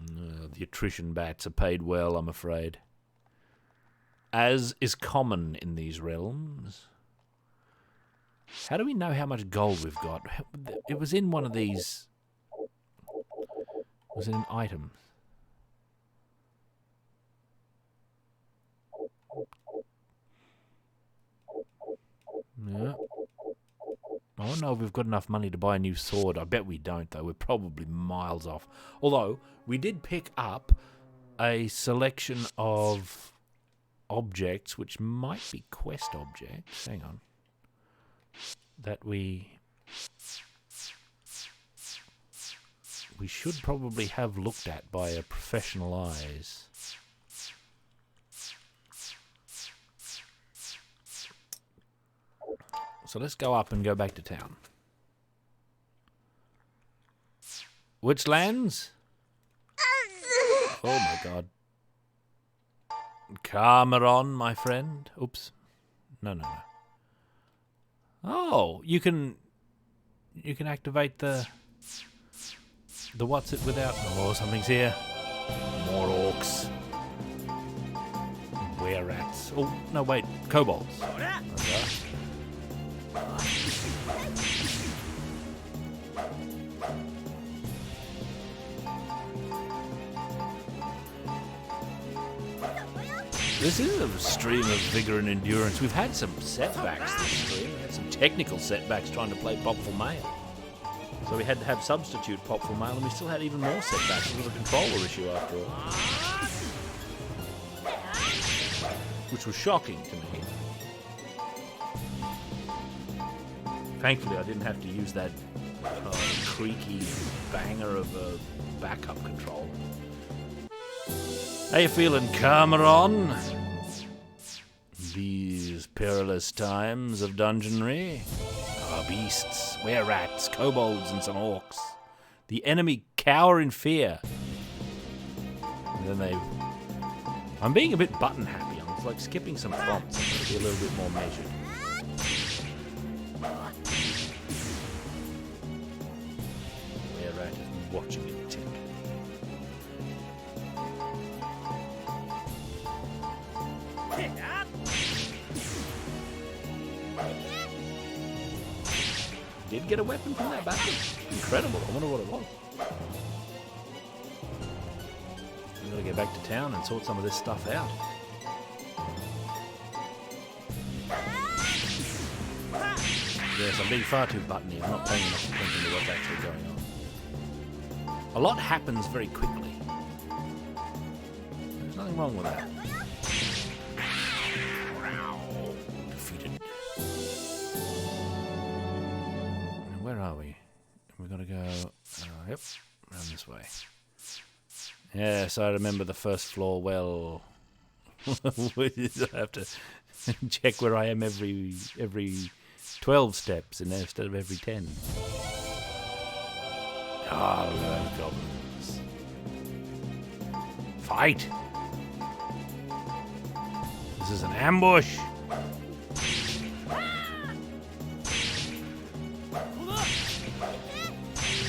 The attrition bats are paid well, I'm afraid. As is common in these realms. How do we know how much gold we've got? It was in one of these... Was it an item? Yeah. I don't know if we've got enough money to buy a new sword. I bet we don't, though. We're probably miles off. Although, we did pick up a selection of objects, which might be quest objects. Hang on. That we should probably have looked at by a professional eyes. So let's go up and go back to town. Which lands? Oh my god. Cameron, my friend. Oops. No. Oh, you can activate the what's it without. Oh, something's here. More orcs. Were rats. Oh no, wait, kobolds. Okay. This is a stream of vigor and endurance. We've had some setbacks this stream. We had some technical setbacks trying to play Popful Mail. So we had to have substitute Popful Mail, and we still had even more setbacks. It was a controller issue after all. Which was shocking to me. Thankfully, I didn't have to use that creaky banger of a backup controller. How you feeling, Cameron? These perilous times of dungeonry. Beasts, were-rats, kobolds, and some orcs. The enemy cower in fear. And then I'm being a bit button-happy. I'm like skipping some prompts. I'm going to be a little bit more measured. Were-rat is watching it tick. Did get a weapon from that battle. Incredible. I wonder what it was. I'm gonna get back to town and sort some of this stuff out. Yes, I'm being far too buttony. I'm not paying enough attention to what's actually going on. A lot happens very quickly. There's nothing wrong with that. Where are we? We've got to go... yep, around this way. Yes, I remember the first floor well. I have to check where I am every 12 steps instead of every 10. Ah, look at those goblins. Fight! This is an ambush!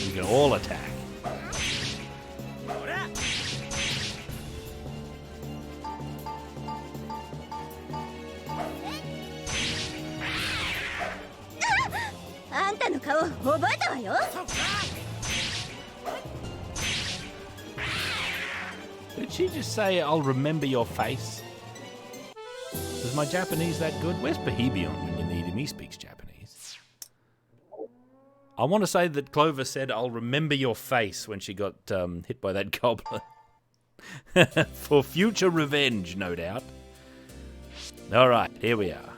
We can all attack. Did she just say, I'll remember your face? Is my Japanese that good? Where's Bohebion when you need him? He speaks Japanese. I want to say that Clover said, I'll remember your face when she got hit by that goblin. For future revenge, no doubt. All right, here we are.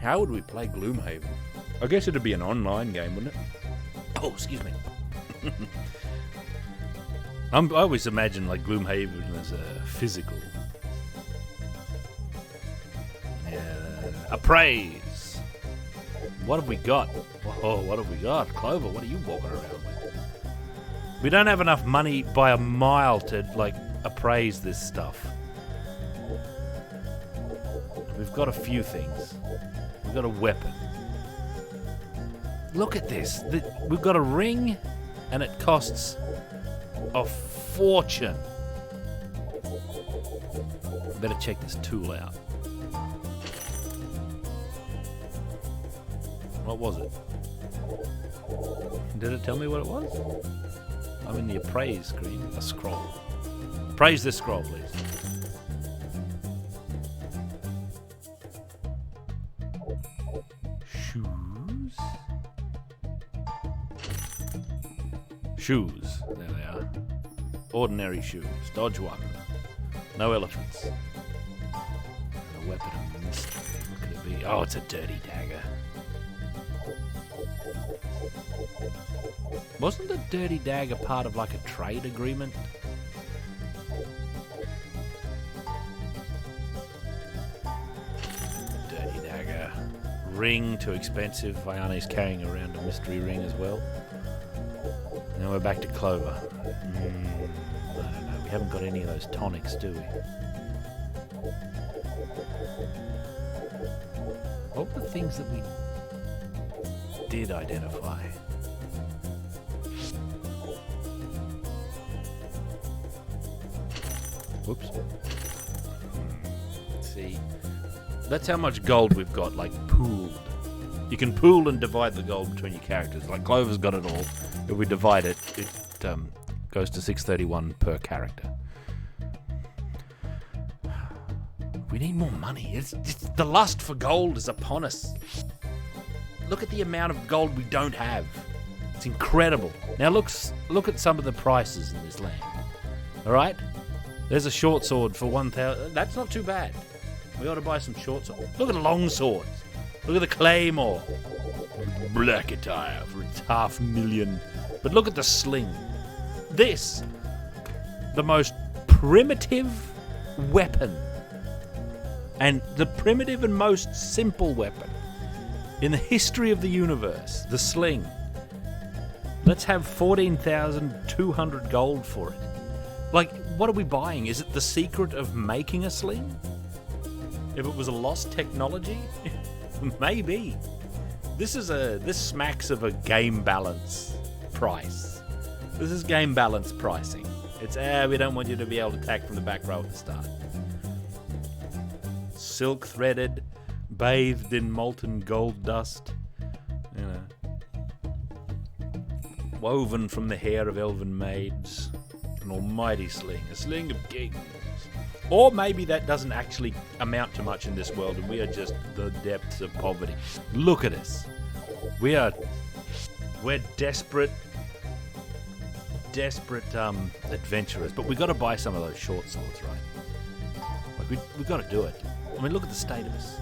How would we play Gloomhaven? I guess it'd be an online game, wouldn't it? Oh, excuse me. I always imagine like Gloomhaven as a physical. Appraise. What have we got? Oh, what have we got? Clover, what are you walking around with? We don't have enough money by a mile to like appraise this stuff. We've got a few things. We've got a weapon. Look at this. We've got a ring, and it costs a fortune. Better check this tool out. What was it? Did it tell me what it was? I'm in the appraise screen. A scroll. Appraise this scroll, please. Shoes. There they are. Ordinary shoes. Dodge one. No elephants. A weapon of mystery. What could it be? Oh, it's a dirty dagger. Wasn't the dirty dagger part of like a trade agreement? Dirty dagger. Ring, too expensive. Vayane's carrying around a mystery ring as well. Now we're back to Clover. I don't know. We haven't got any of those tonics, do we? What were the things that we did identify? Whoops. See, that's how much gold we've got, like, pooled. You can pool and divide the gold between your characters. Like, Clover's got it all. If we divide it, it goes to 631 per character. We need more money. It's the lust for gold is upon us. Look at the amount of gold we don't have. It's incredible. Now look at some of the prices in this land. All right? There's a short sword for 1,000. That's not too bad. We ought to buy some short swords. Look at the long swords. Look at the claymore. Black attire for its 500,000. But look at the sling. This, the most primitive weapon, and the primitive and most simple weapon in the history of the universe, the sling. Let's have 14,200 gold for it. Like, what are we buying? Is it the secret of making a sling? If it was a lost technology? Maybe. This smacks of a game balance price. This is game balance pricing. It's, we don't want you to be able to attack from the back row at the start. Silk threaded, bathed in molten gold dust, you know, woven from the hair of elven maids. An almighty sling, a sling of kings. Or maybe that doesn't actually amount to much in this world and we are just the depths of poverty. Look at us. We're desperate adventurers, but we got to buy some of those short swords, right? Like we got to do it. I mean, look at the state of us.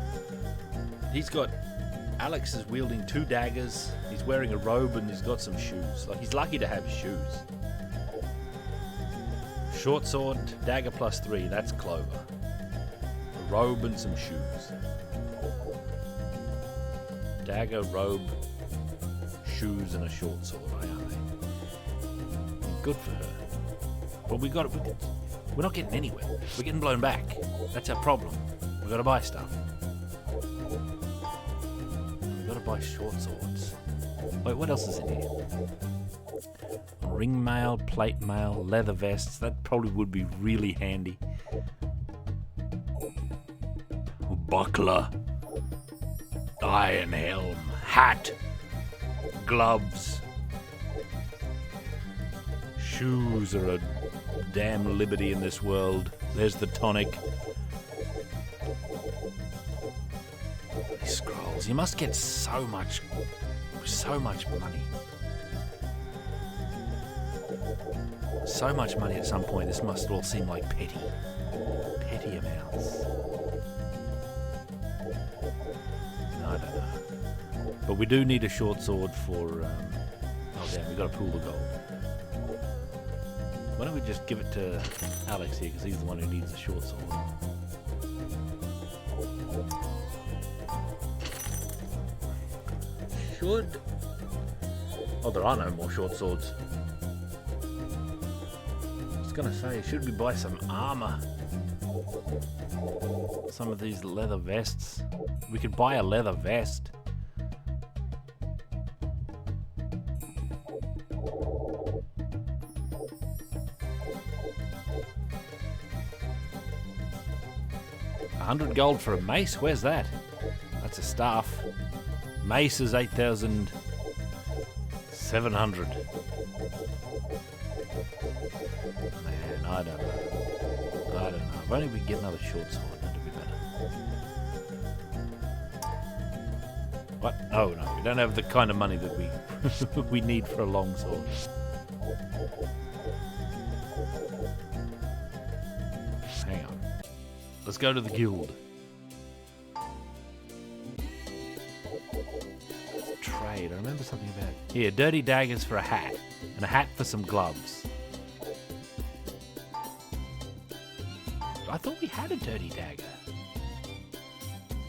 Alex is wielding 2 daggers, he's wearing a robe and he's got some shoes. Like, he's lucky to have shoes. Short sword, dagger +3, that's Clover. A robe and some shoes. Dagger, robe, shoes and a short sword, good for her. But we're not getting anywhere. We're getting blown back. That's our problem. We've got to buy stuff. We've got to buy short swords. Wait, what else is in here? Ring mail, plate mail, leather vests. That probably would be really handy. Buckler, iron helm, hat, gloves. Shoes are a damn liberty in this world. There's the tonic. These scrolls. You must get so much money. So much money at some point. This must all seem like petty amounts. No, I don't know. But we do need a short sword for... oh damn, we got to pool the gold. Why don't we just give it to Alex here, because he's the one who needs the short sword. Oh, there are no more short swords. I was gonna say, should we buy some armor? Some of these leather vests. We could buy a leather vest. $100 gold for a mace? Where's that? That's a staff. Mace is 8,700. Man, I don't know. If only we could get another short sword, that'd be better. What? Oh no, we don't have the kind of money that we need for a long sword. Hang on. Let's go to the guild. Trade. I remember something about it. Here, dirty daggers for a hat. And a hat for some gloves. I thought we had a dirty dagger.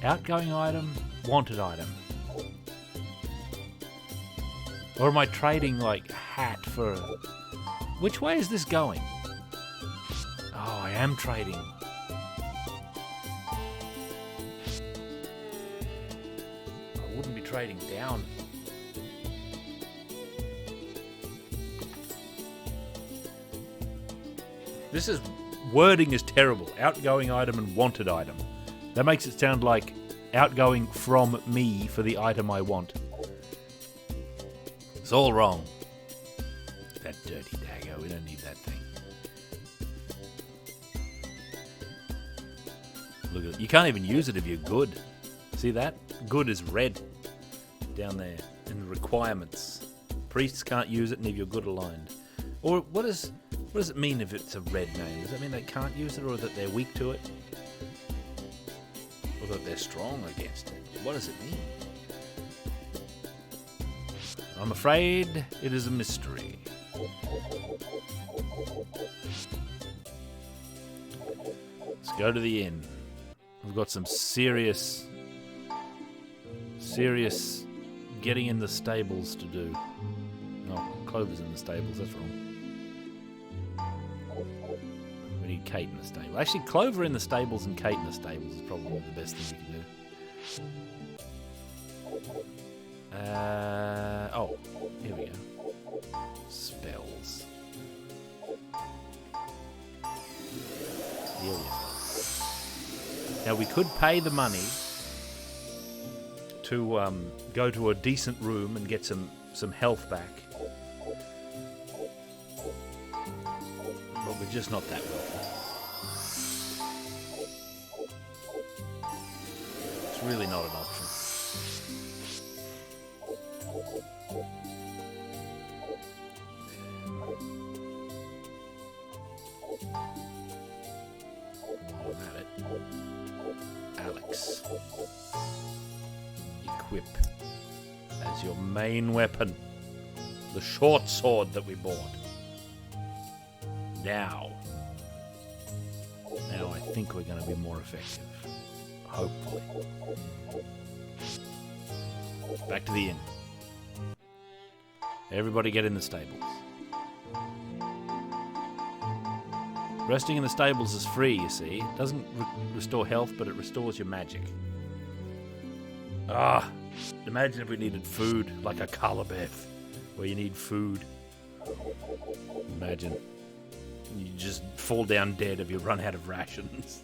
Outgoing item, wanted item. Or am I trading, like, hat for... Which way is this going? Oh, I am trading. I wouldn't be trading down. This is... Wording is terrible. Outgoing item and wanted item. That makes it sound like outgoing from me for the item I want. It's all wrong. That dirty dagger. We don't need that thing. Look at it. You can't even use it if you're good. See that? Good is red down there in the requirements. Priests can't use it, and if you're good aligned. Or what does it mean if it's a red name? Does that mean they can't use it, or that they're weak to it? Or that they're strong against it? What does it mean? I'm afraid it is a mystery. Let's go to the inn. We've got some serious getting in the stables to do. No, Clover's in the stables, that's wrong. We need Kate in the stable. Actually, Clover in the stables and Kate in the stables is probably the best thing we can do. Oh, here we go. Spells. Heal yourself. Now we could pay the money to go to a decent room and get some health back. But we're just not that wealthy. It's really not an option. While I'm at it, Alex, equip as your main weapon the short sword that we bought. Now I think we're going to be more effective. Hopefully. Back to the inn. Everybody get in the stables. Resting in the stables is free, you see. It doesn't restore health, but it restores your magic. Imagine if we needed food, like a Calabeth, where you need food. Imagine. You just fall down dead if you run out of rations.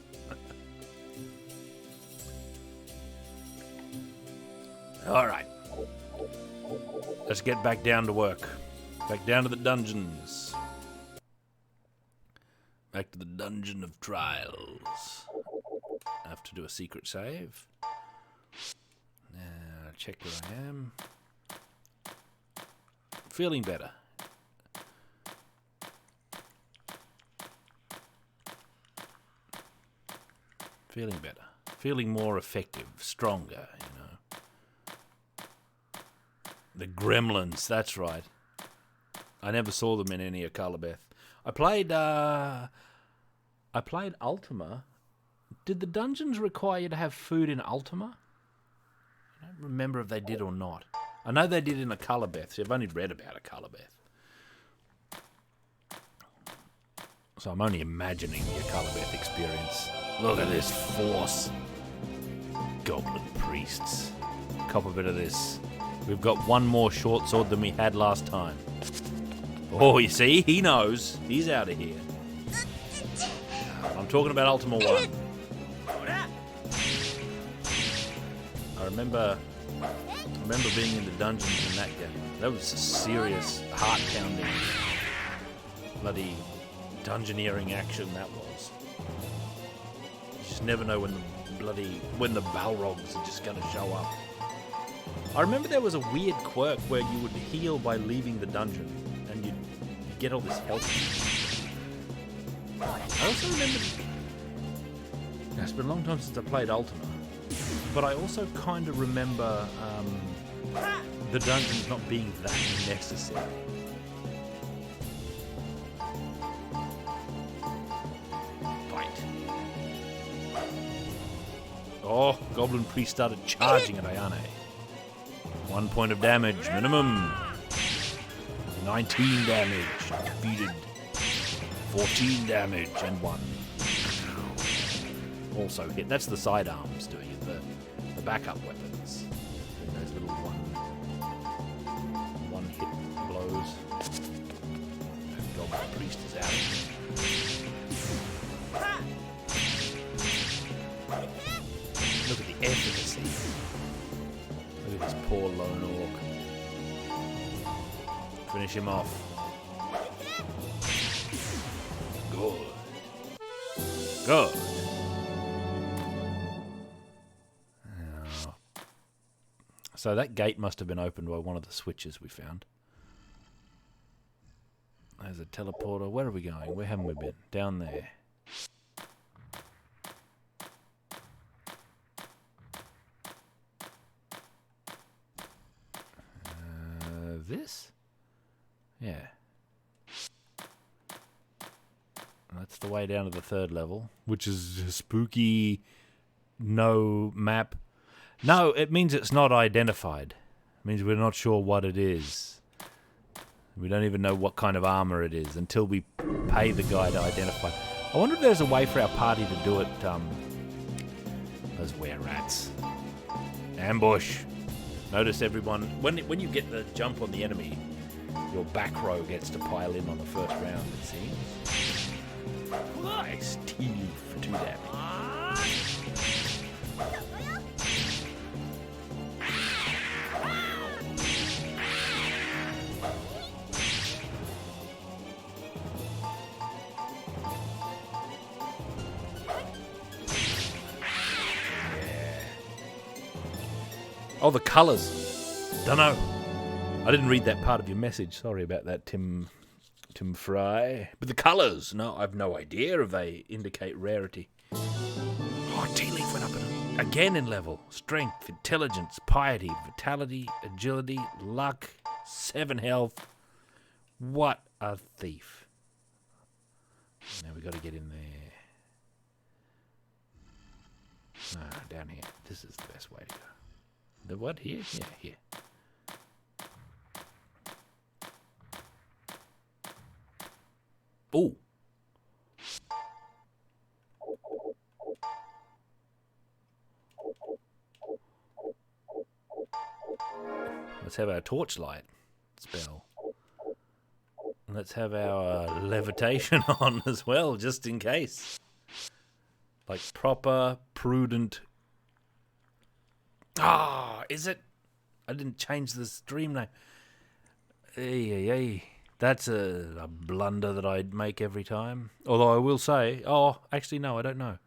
Alright. Let's get back down to work. Back down to the dungeons. Back to the Dungeon of Trials. I have to do a secret save. Check where I am. Feeling better. Feeling better. Feeling more effective, stronger, you know. The Gremlins, that's right. I never saw them in any of Calabeth. I played Ultima. Did the dungeons require you to have food in Ultima? I don't remember if they did or not. I know they did in a Calabeth, so I've only read about a Calabeth. So I'm only imagining the Calabeth experience. Look at this force. Goblin priests. Cop a bit of this. We've got one more short sword than we had last time. Oh, you see? He knows. He's out of here. I'm talking about Ultima 1. I remember being in the dungeons in that game. That was serious, heart-pounding, bloody dungeoneering action that was. You just never know when the Balrogs are just going to show up. I remember there was a weird quirk where you would heal by leaving the dungeon, and you'd get all this health. I also remember... It's been a long time since I played Ultima, but I also kind of remember the dungeons not being that necessary. Fight. Oh, Goblin Priest started charging at Ayane. 1 point of damage, minimum. 19 damage. Defeated. 14 damage and 1. Also hit. That's the sidearms doing it. The backup weapons. Those little one hit blows. Dog priest is out. Look at the efficacy. Look at this poor lone orc. Finish him off. Good. Good. So that gate must have been opened by one of the switches we found. There's a teleporter. Where are we going? Where haven't we been? Down there. This? Yeah. That's the way down to the 3rd level, which is a spooky no map. No, it means it's not identified. It means we're not sure what it is. We don't even know what kind of armor it is until we pay the guy to identify. I wonder if there's a way for our party to do it. Those were-rats. Ambush. Notice everyone, when you get the jump on the enemy, your back row gets to pile in on the first round, it seems. Nice teeth for 2 damage. Oh, the colours. Dunno. I didn't read that part of your message. Sorry about that, Tim Fry. But the colours. No, I've no idea if they indicate rarity. Oh, Tea Leaf went up again in level. Strength, intelligence, piety, vitality, agility, luck, 7 health. What a thief. Now we got to get in there. Ah, down here. This is the best way to go. The what? Here? Yeah, here. Oh. Let's have our torchlight spell. Let's have our levitation on as well, just in case. Like proper, prudent. Ah, is it? I didn't change the stream name. Hey. That's a blunder that I'd make every time. Although I will say, actually no, I don't know.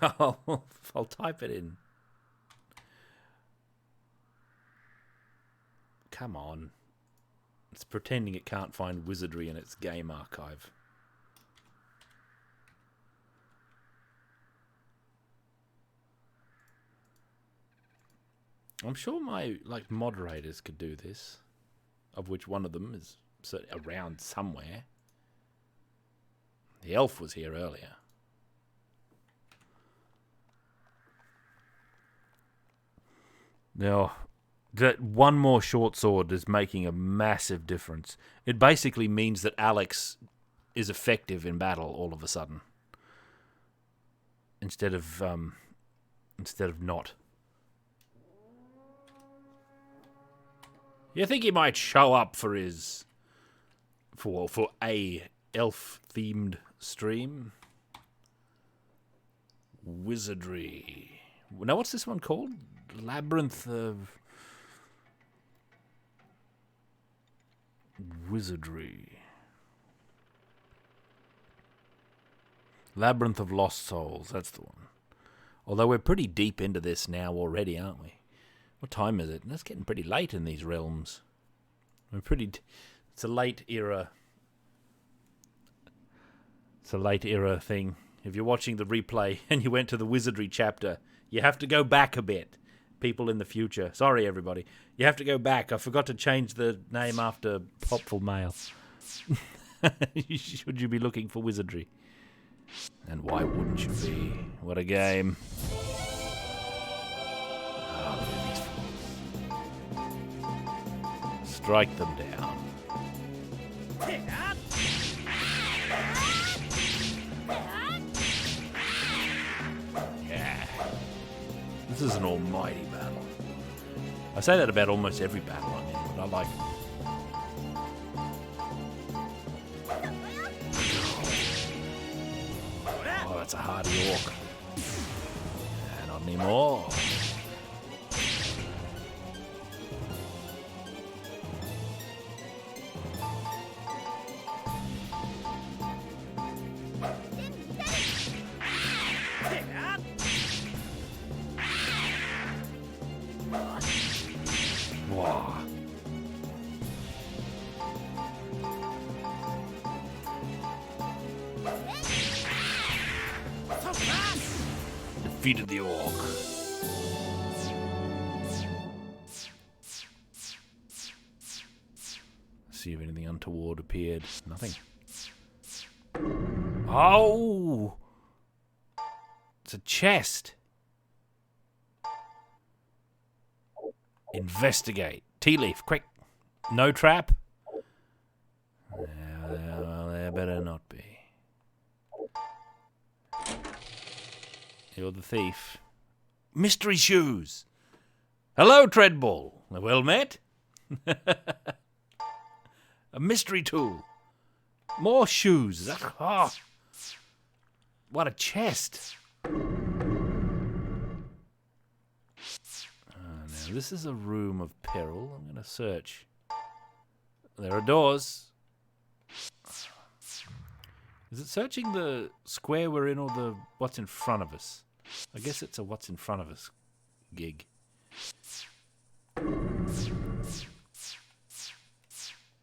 I'll type it in. Come on. It's pretending it can't find wizardry in its game archive. I'm sure my moderators could do this, of which one of them is around somewhere. The elf was here earlier. Now, that one more short sword is making a massive difference. It basically means that Alex is effective in battle all of a sudden, instead of not. You think he might show up for a elf-themed stream? Wizardry. Now, what's this one called? Labyrinth of Wizardry. Labyrinth of Lost Souls, that's the one. Although we're pretty deep into this now already, aren't we? What time is it? It's getting pretty late in these realms. It's a late era. It's a late era thing. If you're watching the replay and you went to the Wizardry chapter, you have to go back a bit. People in the future. Sorry, everybody. You have to go back. I forgot to change the name after Popful Mail. Should you be looking for Wizardry? And why wouldn't you be? What a game. Strike them down. Yeah. This is an almighty battle. I say that about almost every battle I'm in, but I like it. Oh, that's a hardy orc. Not anymore. Wow. Defeated the orc. See if anything untoward appeared. Nothing. Oh! It's a chest. Investigate. Tea leaf, quick. No trap? Well, there better not be. You're the thief. Mystery shoes. Hello, Treadball. Well met. A mystery tool. More shoes. Oh, what a chest. Now, this is a room of peril. I'm going to search. There are doors. Is it searching the square we're in or the what's in front of us? I guess it's a what's in front of us gig.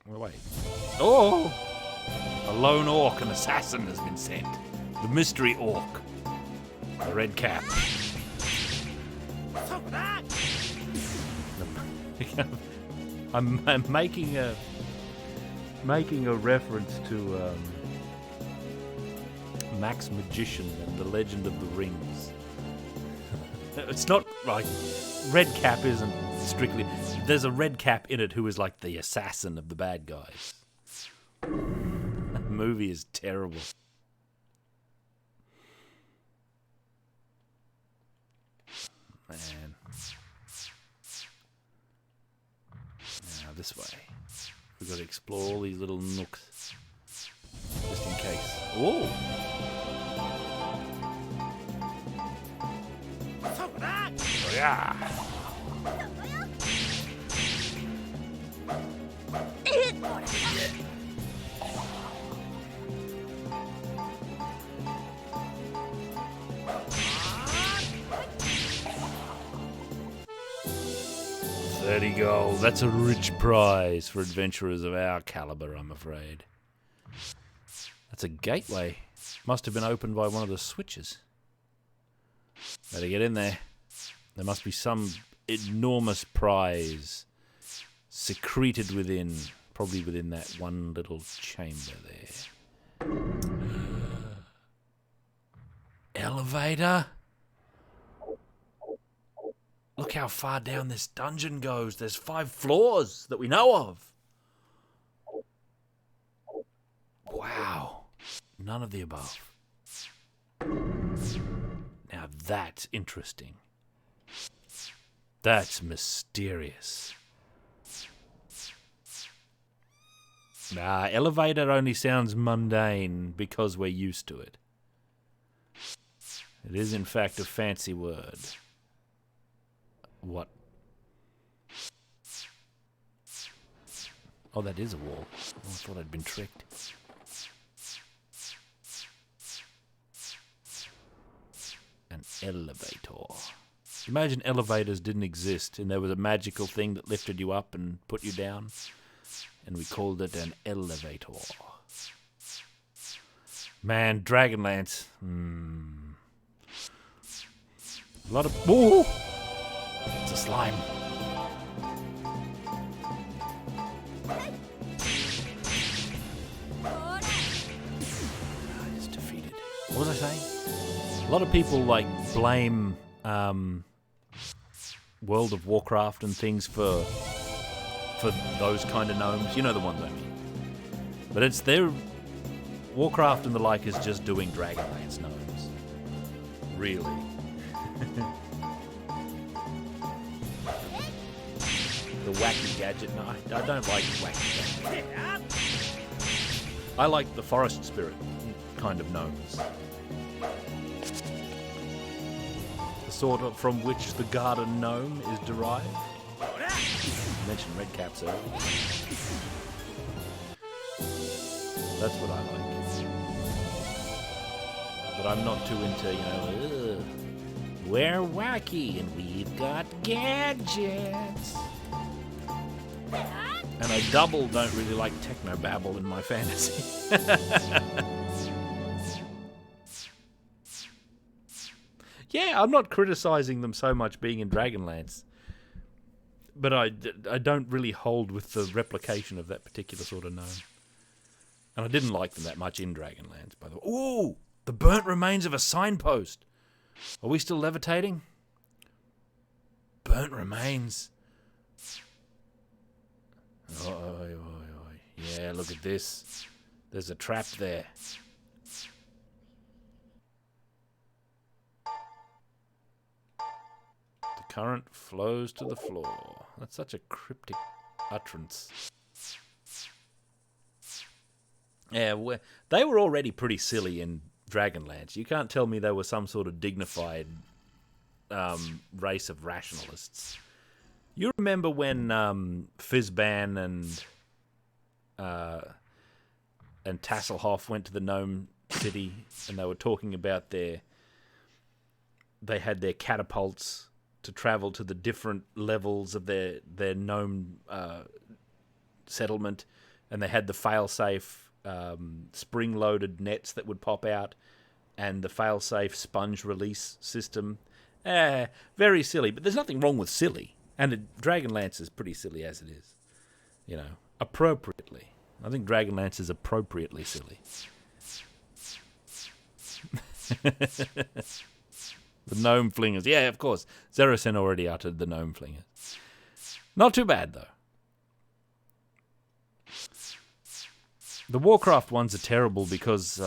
Well, wait. Oh! A lone orc, an assassin has been sent. The mystery orc. The red cap. I'm making a reference to Max Magician and the Legend of the Rings. It's not like red cap isn't strictly. There's a red cap in it who is like the assassin of the bad guys. That movie is terrible. Man. Now this way. We've got to explore all these little nooks. Just in case. Oh! Oh yeah! $30 gold. That's a rich prize for adventurers of our caliber, I'm afraid. That's a gateway. Must have been opened by one of the switches. Better get in there. There must be some enormous prize secreted within, probably within that one little chamber there. Elevator? Look how far down this dungeon goes. There's 5 floors that we know of. Wow. None of the above. Now that's interesting. That's mysterious. Nah, elevator only sounds mundane because we're used to it. It is in fact a fancy word. What? Oh, that is a wall. Oh, I thought I'd been tricked. An elevator. Imagine elevators didn't exist and there was a magical thing that lifted you up and put you down. And we called it an elevator. Man, Dragonlance. A lot of... Ooh! It's a slime. It's defeated. What was I saying? A lot of people blame World of Warcraft and things for for those kind of gnomes. You know the ones I mean. But it's their Warcraft and the like is just doing Dragonlance gnomes. Really. The wacky gadget. No, I don't like wacky gadgets. I like the forest spirit kind of gnomes. The sort of from which the garden gnome is derived. You mentioned red caps earlier. That's what I like. But I'm not too into, ugh, we're wacky and we've got gadgets. And I don't really like technobabble in my fantasy. Yeah, I'm not criticizing them so much being in Dragonlance. But I don't really hold with the replication of that particular sort of gnome. And I didn't like them that much in Dragonlance, by the way. Ooh, the burnt remains of a signpost. Are we still levitating? Burnt remains. Oi, oi, oi. Yeah, look at this. There's a trap there. The current flows to the floor. That's such a cryptic utterance. Yeah, they were already pretty silly in Dragonlance. You can't tell me they were some sort of dignified race of rationalists. You remember when Fizban and Tasselhoff went to the Gnome City and they were talking about they had their catapults to travel to the different levels of their gnome settlement, and they had the failsafe spring-loaded nets that would pop out and the failsafe sponge release system. Very silly, but there's nothing wrong with silly. And Dragonlance is pretty silly as it is. Appropriately. I think Dragonlance is appropriately silly. The gnome flingers. Yeah, of course. Zerocen already uttered the gnome flingers. Not too bad, though. The Warcraft ones are terrible because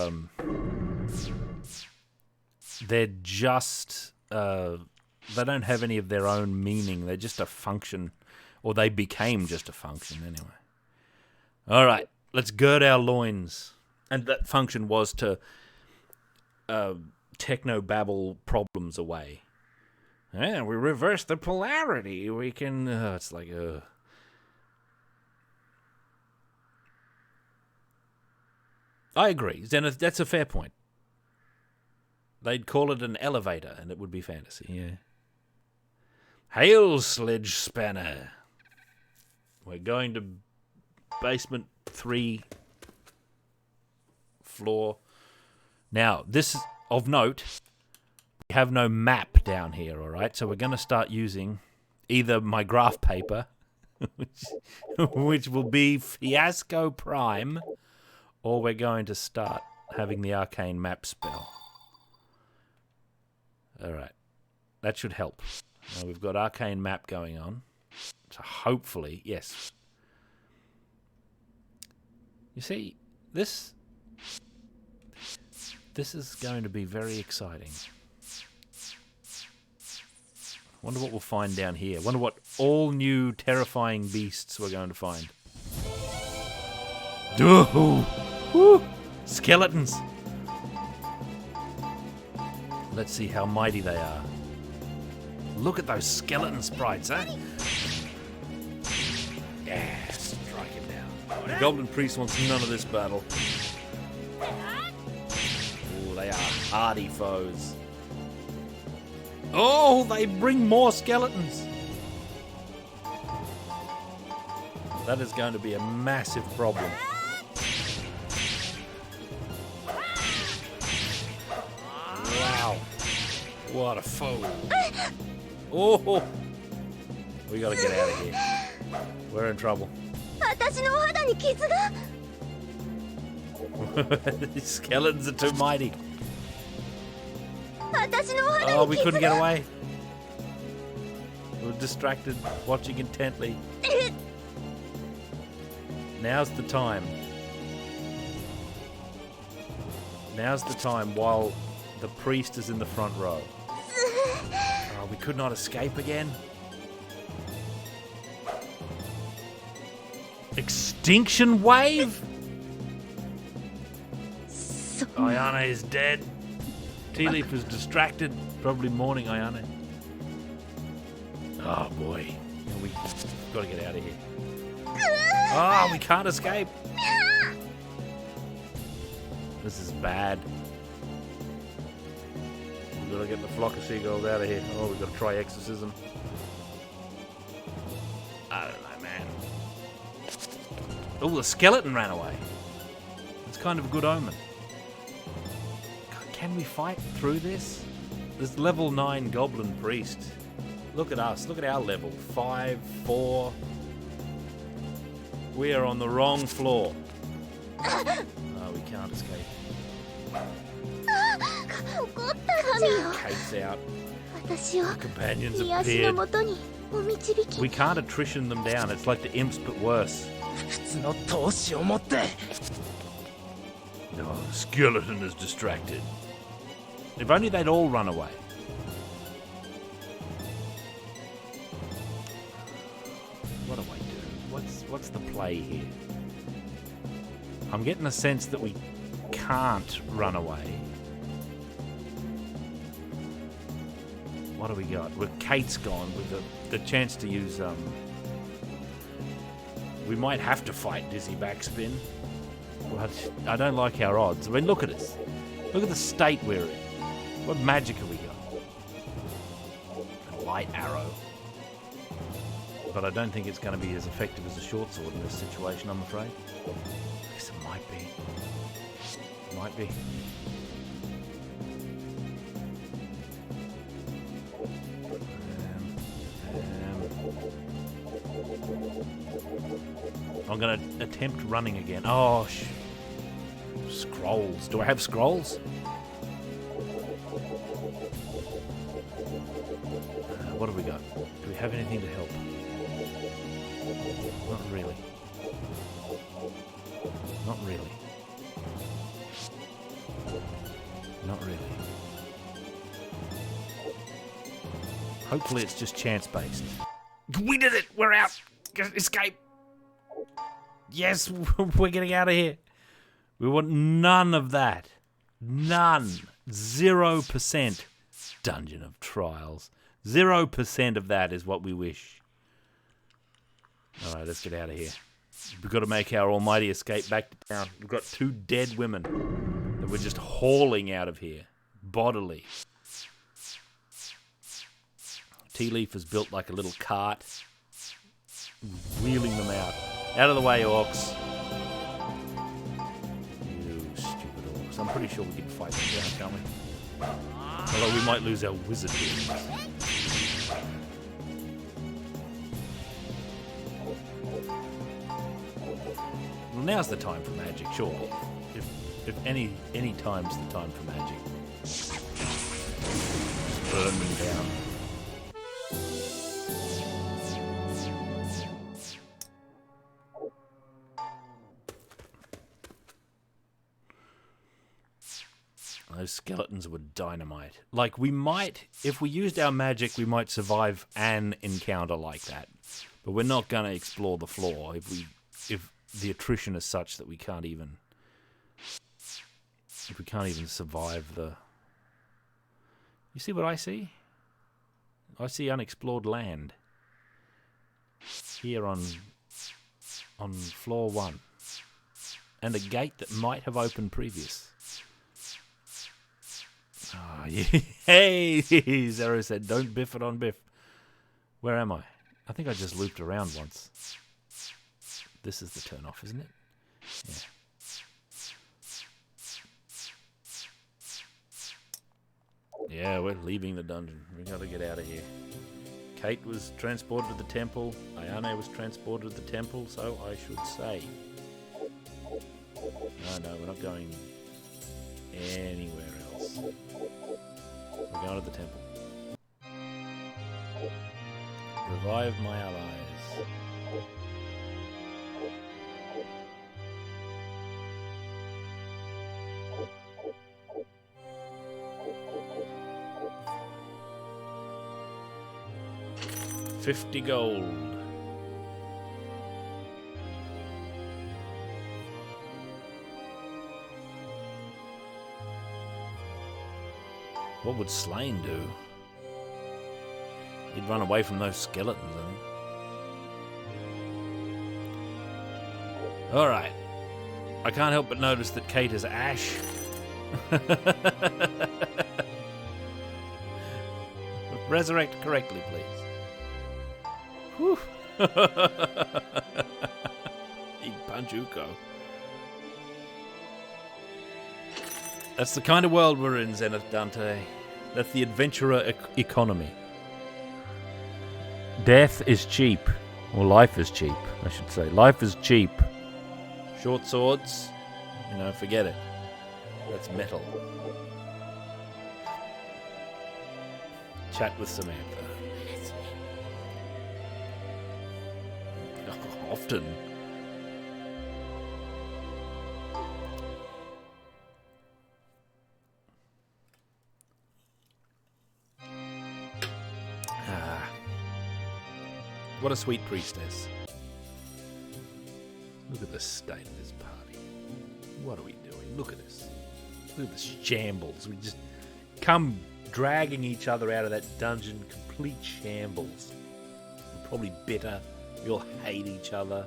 they're just... they don't have any of their own meaning. They're just a function, or they became just a function anyway. All right, let's gird our loins. And that function was to techno-babble problems away. Yeah, we reverse the polarity. We can... it's like... I agree. Zenith, that's a fair point. They'd call it an elevator, and it would be fantasy, yeah. Hail, Sledge Spanner. We're going to basement 3 floor. Now, this is of note. We have no map down here, all right? So we're going to start using either my graph paper, which will be Fiasco Prime, or we're going to start having the arcane map spell. All right. That should help. Now we've got arcane map going on. So hopefully, yes. You see, this is going to be very exciting. Wonder what we'll find down here. Wonder what all new terrifying beasts we're going to find. Ooh, woo, skeletons. Let's see how mighty they are. Look at those skeleton sprites, eh? Yeah, strike him down. The Goblin Priest wants none of this battle. Oh, they are hardy foes. Oh, they bring more skeletons. That is going to be a massive problem. Wow. What a foe. Oh, we gotta get out of here. We're in trouble. These skeletons are too mighty. Oh, we couldn't get away. We were distracted, watching intently. Now's the time. Now's the time while the priest is in the front row. Oh, we could not escape again. Extinction wave? Ayane is dead. Tea-Leaf is distracted, probably mourning Ayane. Oh boy. We've got to get out of here. Oh, we can't escape. This is bad. We've got to get the flock of seagulls out of here. Oh, we've got to try exorcism. I don't know, man. Oh, the skeleton ran away. It's kind of a good omen. Can we fight through this? This level 9 goblin priest. Look at us. Look at our level. 5, 4. We are on the wrong floor. Oh, we can't escape. Kate's out. Companions appeared. We can't attrition them down. It's like the imps, but worse. No, skeleton is distracted. If only they'd all run away. What do I do? What's the play here? I'm getting the sense that we can't run away. What do we got? Well, Kate's gone with the chance to use we might have to fight Dizzy Backspin. But I don't like our odds. I mean, look at us. Look at the state we're in. What magic have we got? A light arrow. But I don't think it's going to be as effective as a short sword in this situation, I'm afraid. I guess it might be. Might be. I'm going to attempt running again. Oh, scrolls. Do I have scrolls? What have we got? Do we have anything to help? Not really. Not really. Not really. Hopefully it's just chance-based. We did it! We're out! Escape! Yes, we're getting out of here. We want none of that. None. 0%. Dungeon of Trials. 0% of that is what we wish. Alright, let's get out of here. We've got to make our almighty escape back to town. We've got 2 dead women that we're just hauling out of here. Bodily. Tea-Leaf is built like a little cart. Wheeling them out. Out of the way, orcs. You stupid orcs. I'm pretty sure we can fight them down, can't we? Although we might lose our wizard wings. Well, now's the time for magic, surely. If any time's the time for magic. Just burn them down. Those skeletons were dynamite. Like, we might, if we used our magic, we might survive an encounter like that. But we're not going to explore the floor if the attrition is such that we can't even... If we can't even survive the... You see what I see? I see unexplored land. Here on floor 1. And a gate that might have opened previous. Oh, yeah. Hey, Zero said, don't biff it on Biff. Where am I? I think I just looped around once. This is the turn off, isn't it? Yeah. Yeah, we're leaving the dungeon. We gotta get out of here. Kate was transported to the temple. Ayane was transported to the temple, so I should say. No, we're not going anywhere else. We're going to the temple. Revive my allies. 50 gold. What would Slain do? He'd run away from those skeletons, I think. Alright. I can't help but notice that Kate is ash. Resurrect correctly, please. Whew. Eat Panchuko. That's the kind of world we're in, Zenith Dante. That's the adventurer economy. Death is cheap. Or life is cheap, I should say. Life is cheap. Short swords, you know, forget it. That's metal. Chat with Samantha. Often. What a sweet priestess. Look at the state of this party. What are we doing? Look at this. Look at this shambles. We just come dragging each other out of that dungeon. Complete shambles. We're probably bitter. We all hate each other.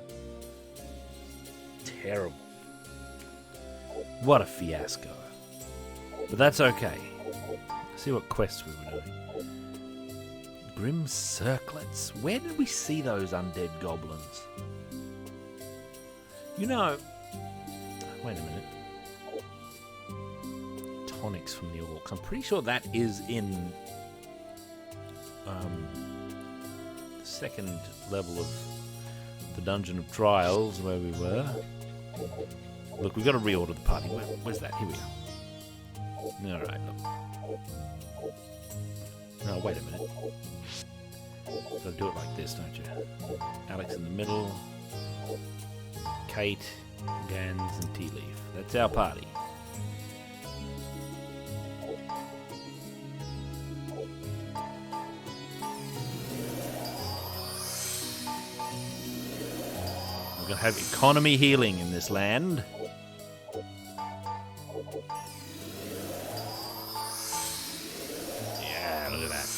Terrible. What a fiasco. But that's okay. Let's see what quests we were doing. Grim circlets. Where did we see those undead goblins? You know... Wait a minute. Tonics from the orcs. I'm pretty sure that is in... the second level of the Dungeon of Trials, where we were. Look, we've got to reorder the party. Where's that? Here we go. Alright, look. No, wait a minute. Gotta do it like this, don't you? Alex in the middle. Kate, Gans, and Tea Leaf. That's our party. We're gonna have economy healing in this land. Yeah, look at that.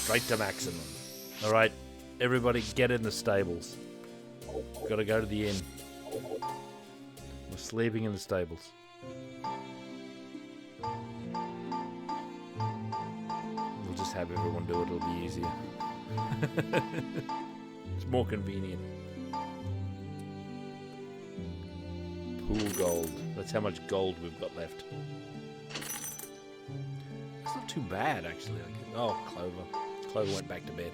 Straight to maximum. Alright, everybody get in the stables. Gotta go to the inn. We're sleeping in the stables. We'll just have everyone do it, it'll be easier. It's more convenient. Pool gold. That's how much gold we've got left. It's not too bad, actually. Oh, Clover. Clover went back to bed.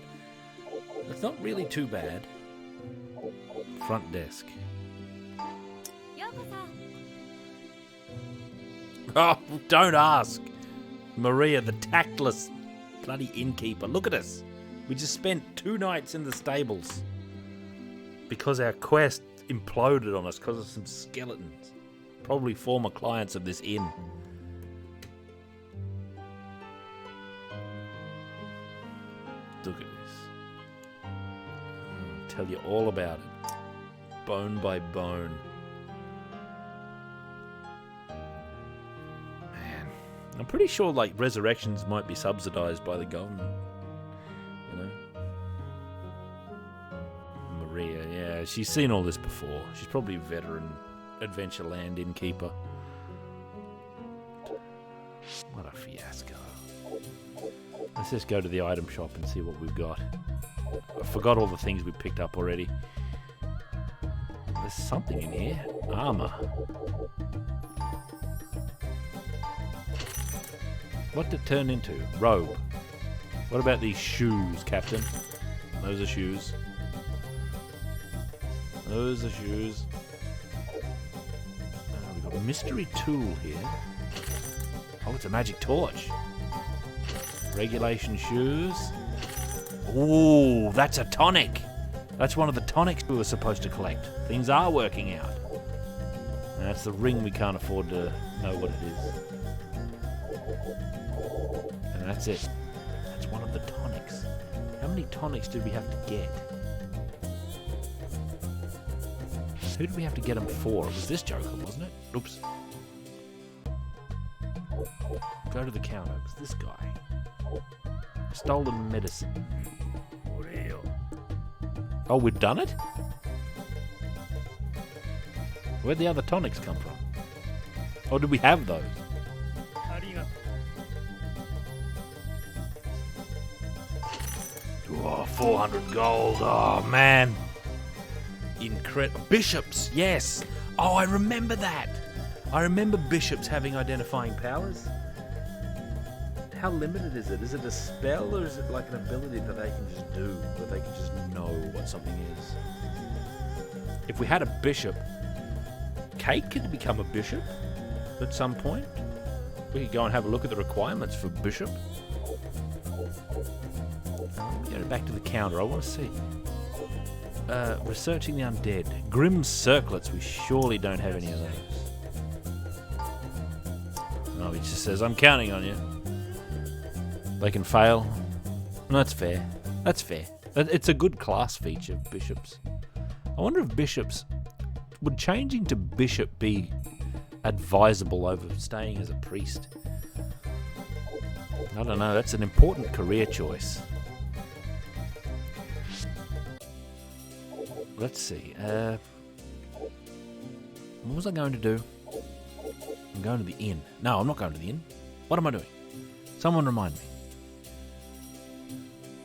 It's not really too bad. Front desk. Oh, don't ask. Maria, the tactless bloody innkeeper. Look at us. We just spent 2 nights in the stables. Because our quest imploded on us because of some skeletons. Probably former clients of this inn. Look at this. I'll tell you all about it. Bone by bone. Man, I'm pretty sure like resurrections might be subsidized by the government. You know? Maria, yeah, she's seen all this before. She's probably a veteran Adventureland innkeeper. What a fiasco. Let's just go to the item shop and see what we've got. I forgot all the things we picked up already. There's something in here. Armor. What did it turn into? Robe. What about these shoes, Captain? Those are shoes. Those are shoes. We've got a mystery tool here. Oh, it's a magic torch. Regulation shoes. Ooh, that's a tonic. That's one of the tonics we were supposed to collect. Things are working out. And that's the ring we can't afford to know what it is. And that's it. That's one of the tonics. How many tonics did we have to get? Who did we have to get them for? It was this Joker, wasn't it? Oops. Go to the counter. It was this guy. Stolen medicine. Oh, we've done it? Where'd the other tonics come from? Or did we have those? Oh, 400 gold. Oh, man. Incredible. Bishops, yes. Oh, I remember that. I remember bishops having identifying powers. How limited is it? Is it a spell or is it like an ability that they can just do? That they can just know what something is? If we had a bishop, Kate could become a bishop at some point. We could go and have a look at the requirements for bishop. Let me go back to the counter. I want to see. Researching the undead. Grim circlets. We surely don't have any of those. Oh, he just says, I'm counting on you. They can fail. No, that's fair. That's fair. It's a good class feature, bishops. I wonder if bishops... Would changing to bishop be advisable over staying as a priest? I don't know. That's an important career choice. Let's see. What was I going to do? I'm going to the inn. No, I'm not going to the inn. What am I doing? Someone remind me.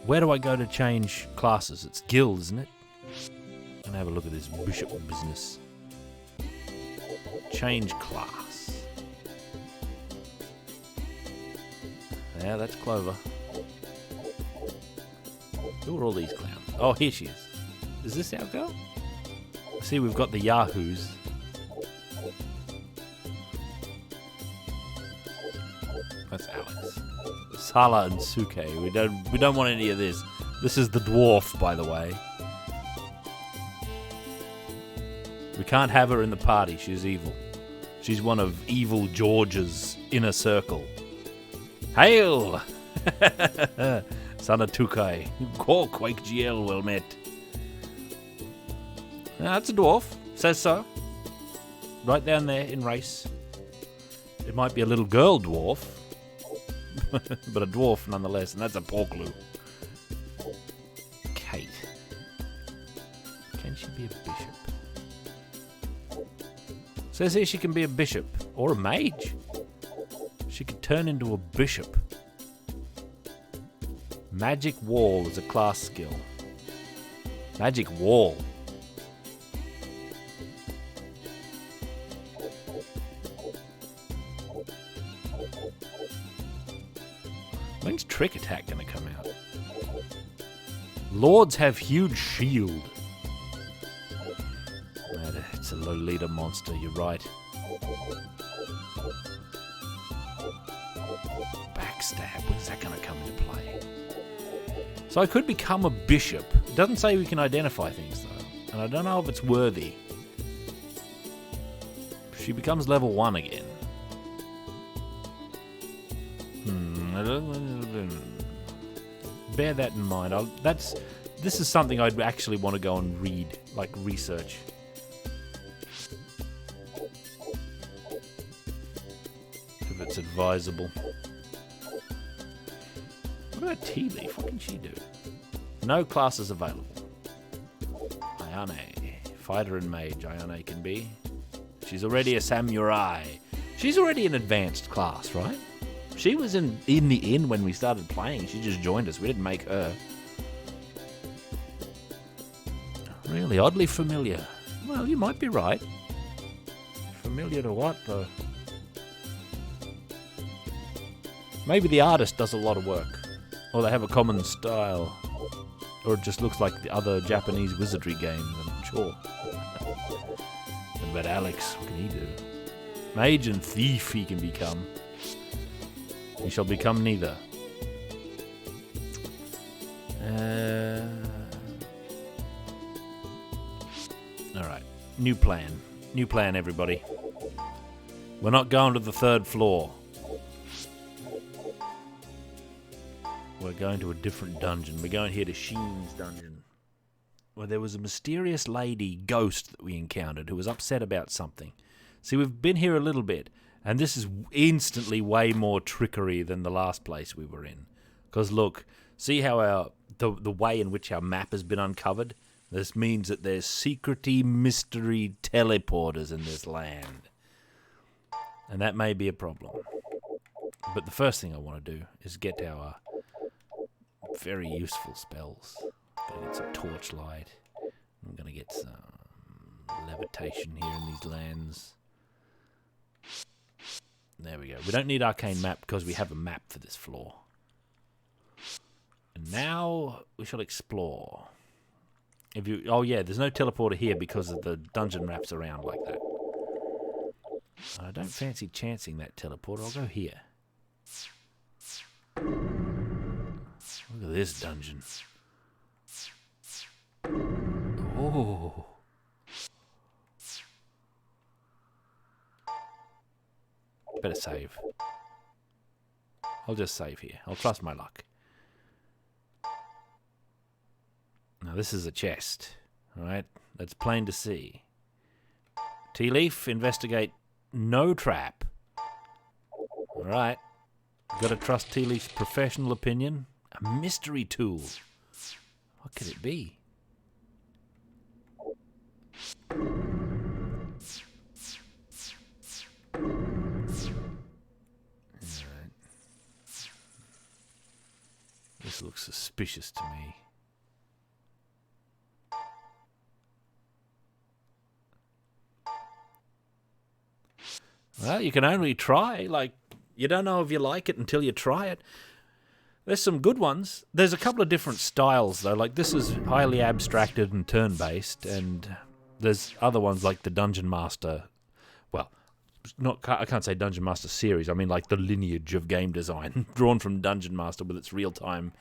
Where do I go to change classes? It's guild, isn't it? I'm going to have a look at this bishop business. Change class. Yeah, that's Clover. Who are all these clowns? Oh, here she is. Is this our girl? See, we've got the Yahoos. That's Alex. Sala and Suke. We don't want any of this. This is the dwarf, by the way. We can't have her in the party. She's evil. She's one of evil George's inner circle. Hail! Sana Tukai. Quake GL, well met. That's a dwarf. Says so. Right down there in race. It might be a little girl dwarf. But a dwarf nonetheless. And that's a porkloo. Kate. Can she be a bishop? Says here she can be a bishop. Or a mage. She could turn into a bishop. Magic Wall is a class skill. Magic Wall. When's Trick Attack going to come out? Lords have huge shield. It's a Lolita monster, you're right. Backstab, when's that going to come into play? So I could become a bishop. It doesn't say we can identify things, though. And I don't know if it's worthy. She becomes level 1 again. Bear that in mind. This is something I'd actually want to go and read, like research. If it's advisable. What about Tea Leaf? What can she do? No classes available. Ayane. Fighter and mage, Ayane can be. She's already a samurai. She's already an advanced class, right? She was in the inn when we started playing. She just joined us. We didn't make her. Really oddly familiar. Well, you might be right. Familiar to what, though? Maybe the artist does a lot of work. Or they have a common style. Or it just looks like the other Japanese wizardry games, I'm not sure. What about Alex? What can he do? Mage and thief he can become. He shall become neither. Alright. New plan. New plan, everybody. We're not going to the 3rd floor. We're going to a different dungeon. We're going here to Sheen's dungeon, where there was a mysterious lady ghost that we encountered who was upset about something. See, we've been here a little bit, and this is instantly way more trickery than the last place we were in. Because look, see how the way in which our map has been uncovered? This means that there's secrety, mystery teleporters in this land. And that may be a problem. But the first thing I want to do is get our very useful spells. I'm going to get some torchlight. I'm going to get some levitation here in these lands. There we go. We don't need arcane map because we have a map for this floor. And now we shall explore. Oh yeah, there's no teleporter here because of the dungeon wraps around like that. I don't fancy chancing that teleporter. I'll go here. Look at this dungeon. Oh. Better save. I'll just save here. I'll trust my luck. Now this is a chest. Alright? That's plain to see. Tea leaf, investigate no trap. Alright. Gotta trust Tea Leaf's professional opinion. A mystery tool. What could it be? Alright. This looks suspicious to me. Well, you can only try. Like, you don't know if you like it until you try it. There's some good ones. There's a couple of different styles, though. Like, this is highly abstracted and turn-based, and there's other ones like the Dungeon Master. Well, I can't say Dungeon Master series. I mean, like, the lineage of game design, drawn from Dungeon Master with its real-time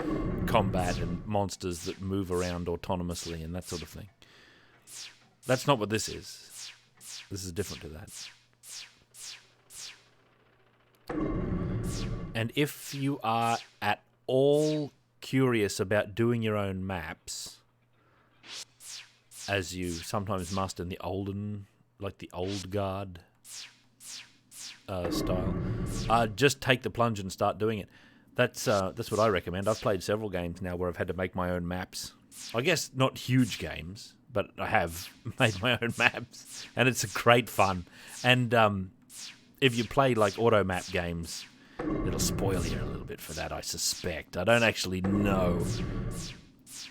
combat and monsters that move around autonomously and that sort of thing. That's not what this is. This is different to that. And if you are at all curious about doing your own maps, as you sometimes must in the olden, like the old guard style, just take the plunge and start doing it. That's what I recommend. I've played several games now where I've had to make my own maps. I guess not huge games, but I have made my own maps, and it's great fun. And if you play like auto map games, it'll spoil you a little bit for that, I suspect. I don't actually know.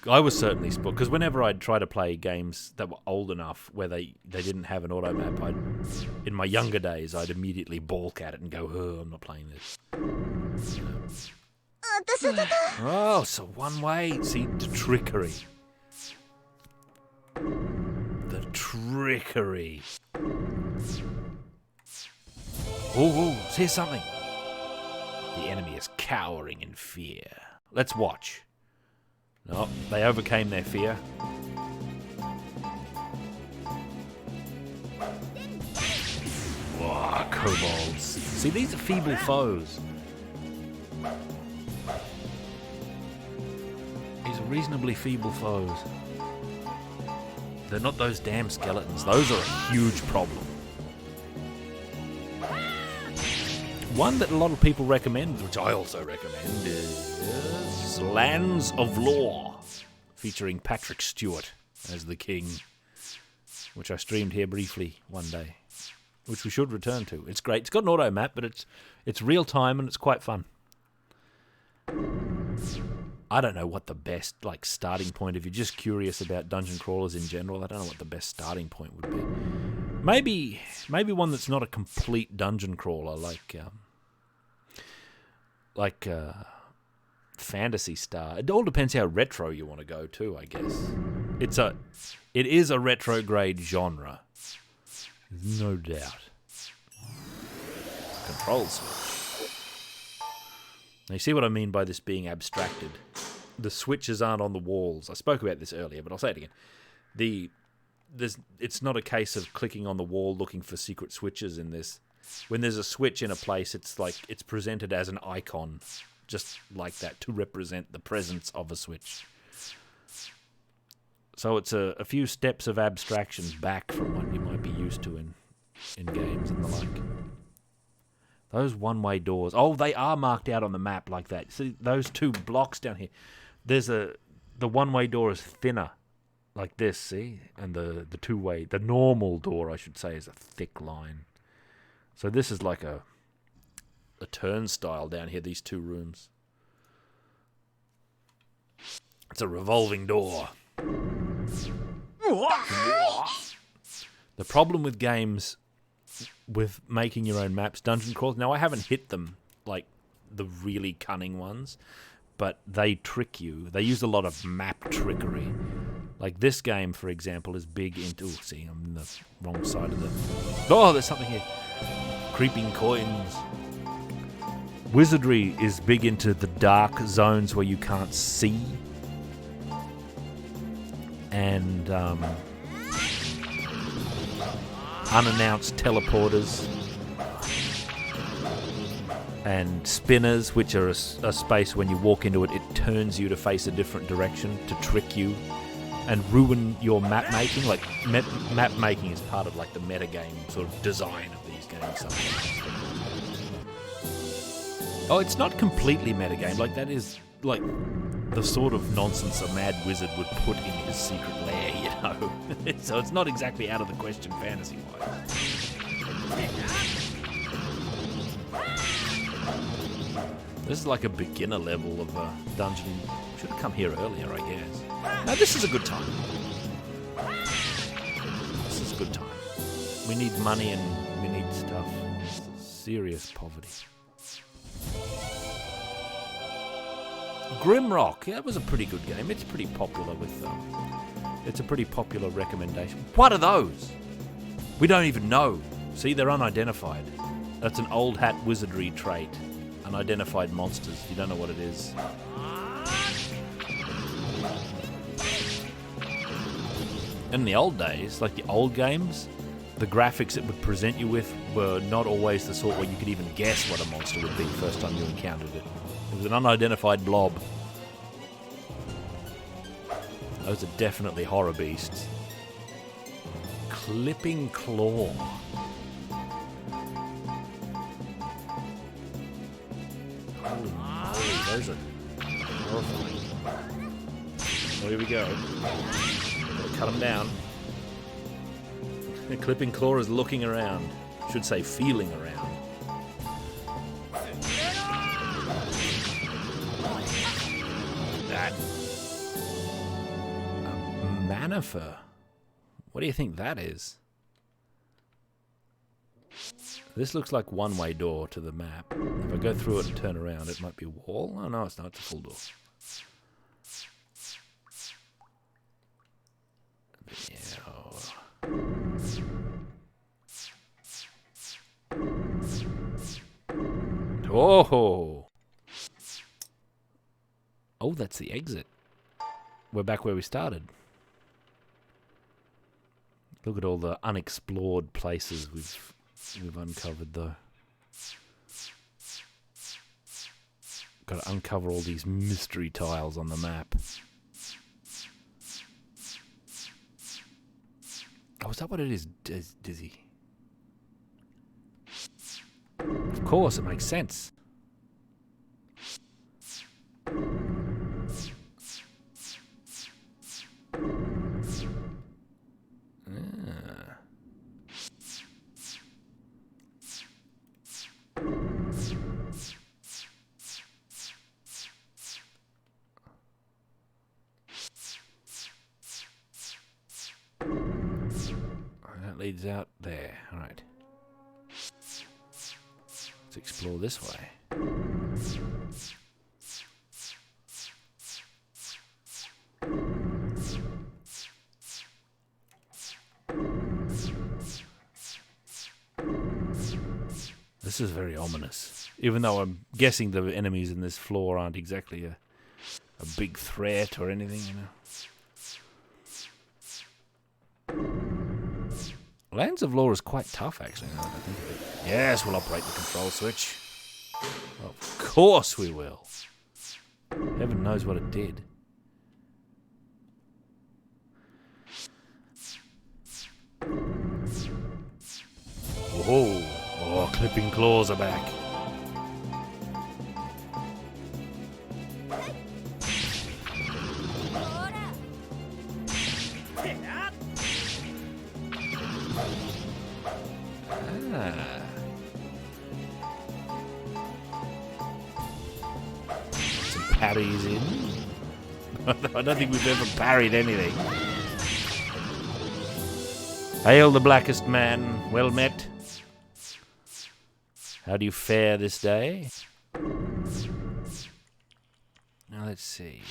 I was certainly spoiled, because whenever I'd try to play games that were old enough where they didn't have an auto map, in my younger days, I'd immediately balk at it and go, oh, I'm not playing this. Oh, so one way. See, the trickery. The trickery. Oh, here's something. The enemy is cowering in fear. Let's watch. No, they overcame their fear. Oh, kobolds. See, these are feeble foes. These are reasonably feeble foes. They're not those damn skeletons. Those are a huge problem. One that a lot of people recommend, which I also recommend, is Lands of Lore, featuring Patrick Stewart as the king, which I streamed here briefly one day, which we should return to. It's great. It's got an auto map, but it's real time and it's quite fun. I don't know what the best starting point, if you're just curious about dungeon crawlers in general, I don't know what the best starting point would be. Maybe one that's not a complete dungeon crawler, like Phantasy Star. It all depends how retro you want to go too, I guess. It is a retrograde genre, no doubt. Control switch. Now you see what I mean by this being abstracted. The switches aren't on the walls. I spoke about this earlier, but I'll say it again. It's not a case of clicking on the wall looking for secret switches in this. when there's a switch in a place, it's like it's presented as an icon, just like that, to represent the presence of a switch. So it's a few steps of abstraction back from what you might be used to in games and the like. Those one-way doors. Oh, they are marked out on the map like that. See those two blocks down here. The one-way door is thinner, like this. See, and the two-way, the normal door, I should say, is a thick line. So this is like a turnstile down here. These two rooms. It's a revolving door. The problem with games with making your own maps, dungeon crawls, now I haven't hit them like the really cunning ones, but they trick you. They use a lot of map trickery. Like this game, for example, is big into... Ooh, see, I'm in the wrong side of the... Oh, there's something here. Creeping coins. Wizardry is big into the dark zones where you can't see. And unannounced teleporters and spinners, which are a space when you walk into it, it turns you to face a different direction to trick you and ruin your map making. Like map making is part of like the metagame sort of design of these games sometimes. Oh, it's not completely metagame. Like that is like the sort of nonsense a mad wizard would put in his secret lair, you know. So it's not exactly out of the question fantasy-wise. This is like a beginner level of a dungeon. Should have come here earlier, I guess. No, this is a good time. This is a good time. We need money and we need stuff. Serious poverty. Grimrock, yeah, that was a pretty good game. It's pretty popular with it's a pretty popular recommendation. What are those? We don't even know. See, they're unidentified. That's an old hat wizardry trait. Unidentified monsters. You don't know what it is. In the old days, like the old games, the graphics it would present you with were not always the sort where you could even guess what a monster would be the first time you encountered it. It was an unidentified blob. Those are definitely horror beasts. Clipping Claw. Holy moly, those are horrifying. Well, here we go. Gotta cut them down. The Clipping Claw is looking around. Should say feeling around. That. A Manifer. What do you think that is? This looks like one-way door to the map. If I go through it and turn around, it might be a wall. Oh no, it's not. It's a full door. Oh! Oh, that's the exit. We're back where we started. Look at all the unexplored places we've uncovered, though. Got to uncover all these mystery tiles on the map. Oh, is that what it is, Dizzy? Of course, it makes sense. That leads out there. All right. Let's explore this way. This is very ominous. Even though I'm guessing the enemies in this floor aren't exactly a big threat or anything, you know. Lands of Lore is quite tough, actually. Now that I think of it. Yes, we'll operate the control switch. Of course we will. Heaven knows what it did. Oh, clipping claws are back. Some parries in. I don't think we've ever parried anything. Hail the blackest man, well met. How do you fare this day? Now let's see.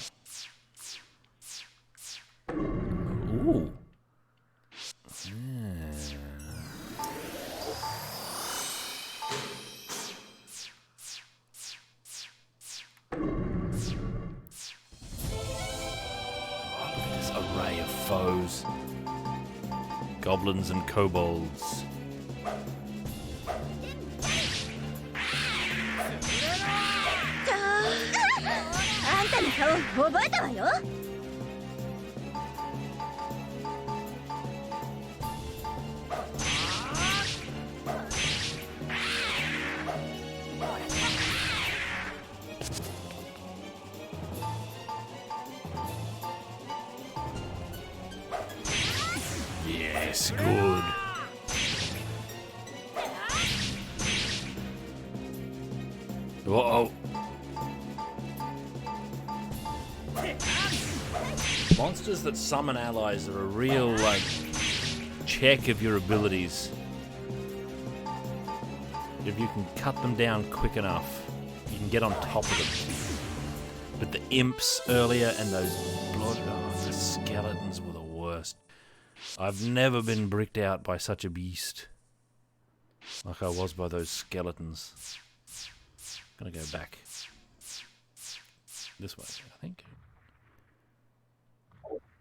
Ooh. Array of foes. Goblins and kobolds. Yes, good. Uh-oh. Monsters that summon allies are a real, like, check of your abilities. If you can cut them down quick enough, you can get on top of them. But the imps earlier and those the skeletons were the worst. I've never been bricked out by such a beast like I was by those skeletons. I'm gonna go back this way, I think.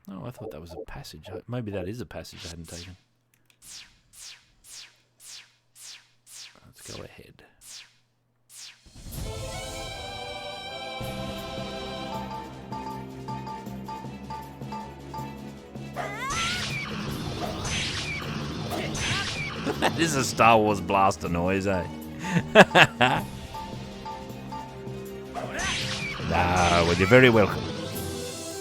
Oh, I thought that was a passage. Maybe that is a passage I hadn't taken. Let's go ahead. That is a Star Wars blaster noise, eh? No, well, you're very welcome.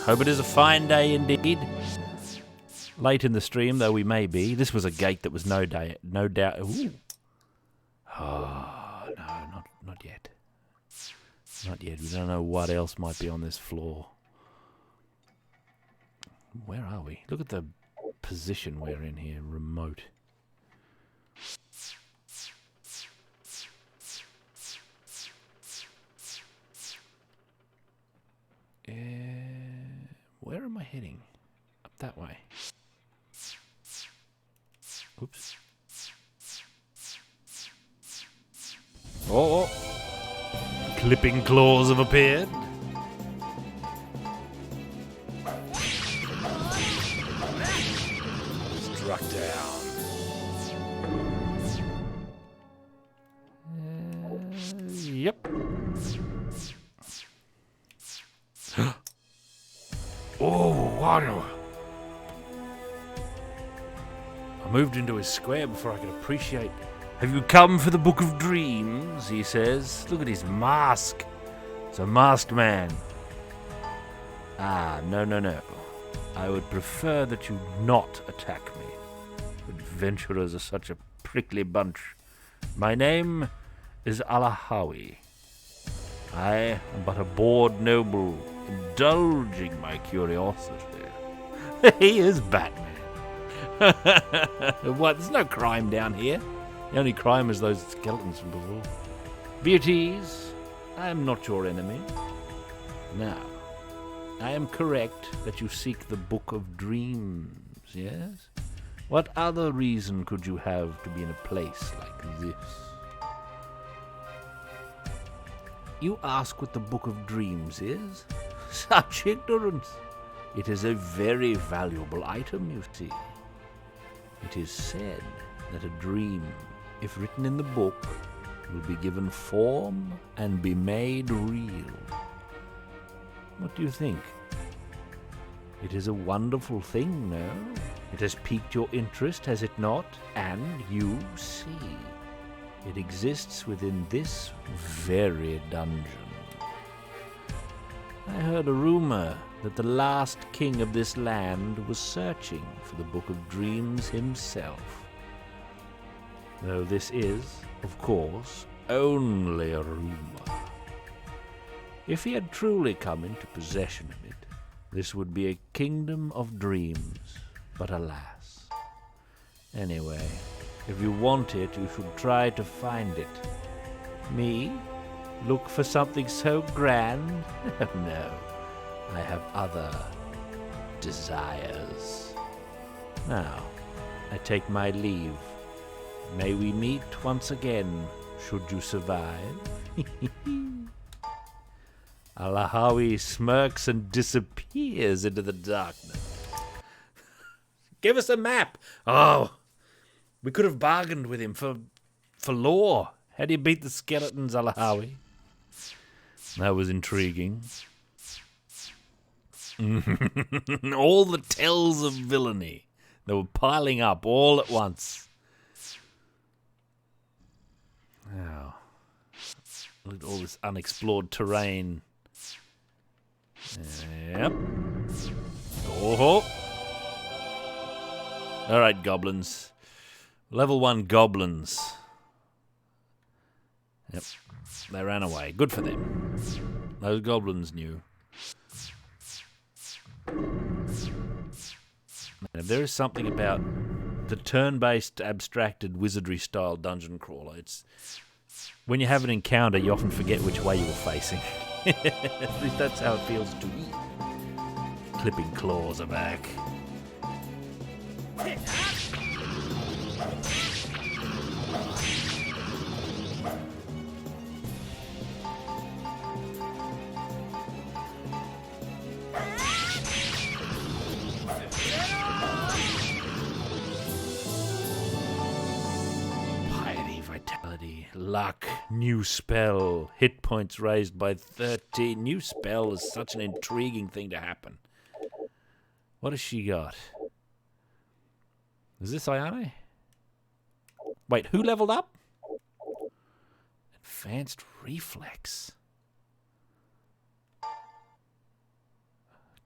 Hope it is a fine day indeed. Late in the stream, though we may be. This was a gate that was no doubt. Ooh. Oh, no, not yet. Not yet. We don't know what else might be on this floor. Where are we? Look at the position we're in here. Remote. Where am I heading? Up that way. Oops. Oh! Clipping claws have appeared. Struck down. Yep. Oh, water. I moved into his square before I could appreciate. Have you come for the Book of Dreams? He says. Look at his mask. It's a masked man. Ah, no. I would prefer that you not attack me. Adventurers are such a prickly bunch. My name is Alahawi. I am but a bored noble, indulging my curiosity. He is Batman. What? There's no crime down here. The only crime is those skeletons from before. Be at ease. I am not your enemy. Now, I am correct that you seek the Book of Dreams, yes? What other reason could you have to be in a place like this? You ask what the Book of Dreams is? Such ignorance. It is a very valuable item, you see. It is said that a dream, if written in the book, will be given form and be made real. What do you think? It is a wonderful thing, no? It has piqued your interest, has it not? And you see, it exists within this very dungeon. I heard a rumor that the last king of this land was searching for the Book of Dreams himself. Though this is, of course, only a rumor. If he had truly come into possession of it, this would be a kingdom of dreams, but alas. Anyway, if you want it, you should try to find it. Me? Look for something so grand? No, I have other desires. Now, I take my leave. May we meet once again, should you survive. Alahawi smirks and disappears into the darkness. Give us a map! Oh, we could have bargained with him for lore. How do you beat the skeletons, Alahawi? That was intriguing. All the tells of villainy. They were piling up all at once. Now, look at all this unexplored terrain. Yep. Oh. Alright, goblins. Level 1 goblins. Yep. They ran away. Good for them. Those goblins knew. If there is something about the turn-based, abstracted, wizardry-style dungeon crawler, it's when you have an encounter, you often forget which way you were facing. At least that's how it feels to me. Clipping claws are back. Luck, new spell, hit points raised by 13. New spell is such an intriguing thing to happen. What has she got? Is this Ayane? Wait, who leveled up? Advanced reflex.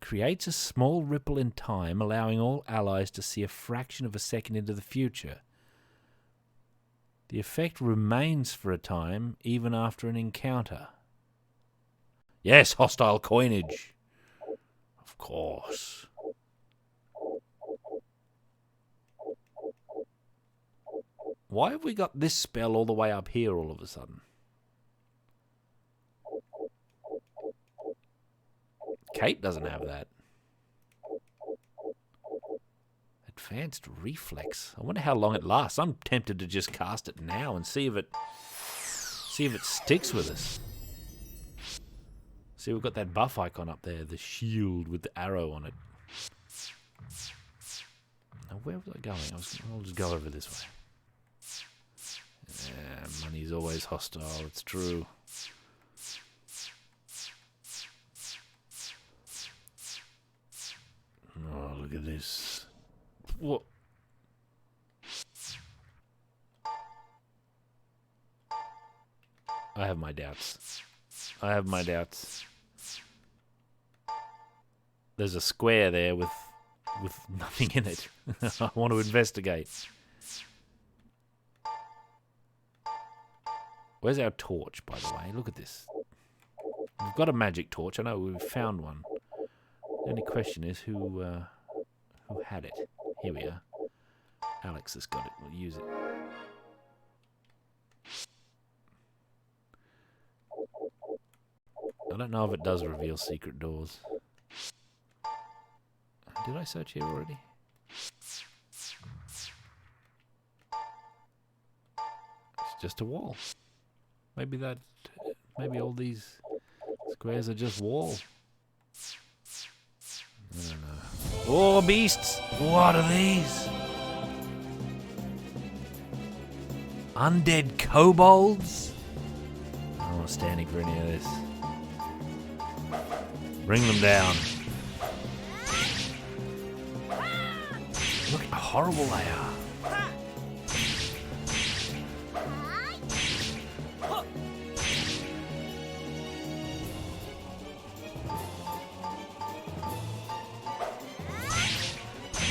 Creates a small ripple in time, allowing all allies to see a fraction of a second into the future. The effect remains for a time, even after an encounter. Yes, hostile coinage. Of course. Why have we got this spell all the way up here all of a sudden? Kate doesn't have that. Advanced reflex. I wonder how long it lasts. I'm tempted to just cast it now and see if it sticks with us. See, we've got that buff icon up there, the shield with the arrow on it. Now, where was I going? I'll just go over this way. Yeah, money's always hostile. It's true. Oh, look at this. What? I have my doubts. I have my doubts. There's a square there with nothing in it. I want to investigate. Where's our torch, by the way? Look at this. We've got a magic torch. I know we've found one. The only question is who had it. Here we are. Alex has got it. We'll use it. I don't know if it does reveal secret doors. Did I search here already? It's just a wall. Maybe all these squares are just wall. I don't know. Oh, beasts! What are these? Undead kobolds? I'm not standing for any of this. Bring them down. Look how horrible they are.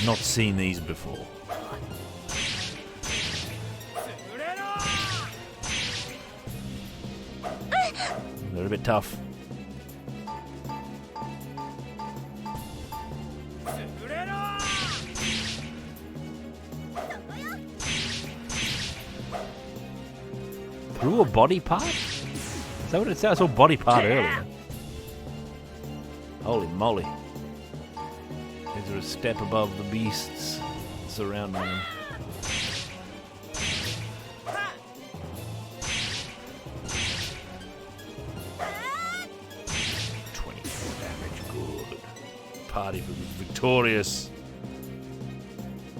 Not seen these before. They're a bit tough. Through a body part? Is that what it says? I saw body part earlier. Holy moly. These are a step above the beasts surrounding them. Party was victorious.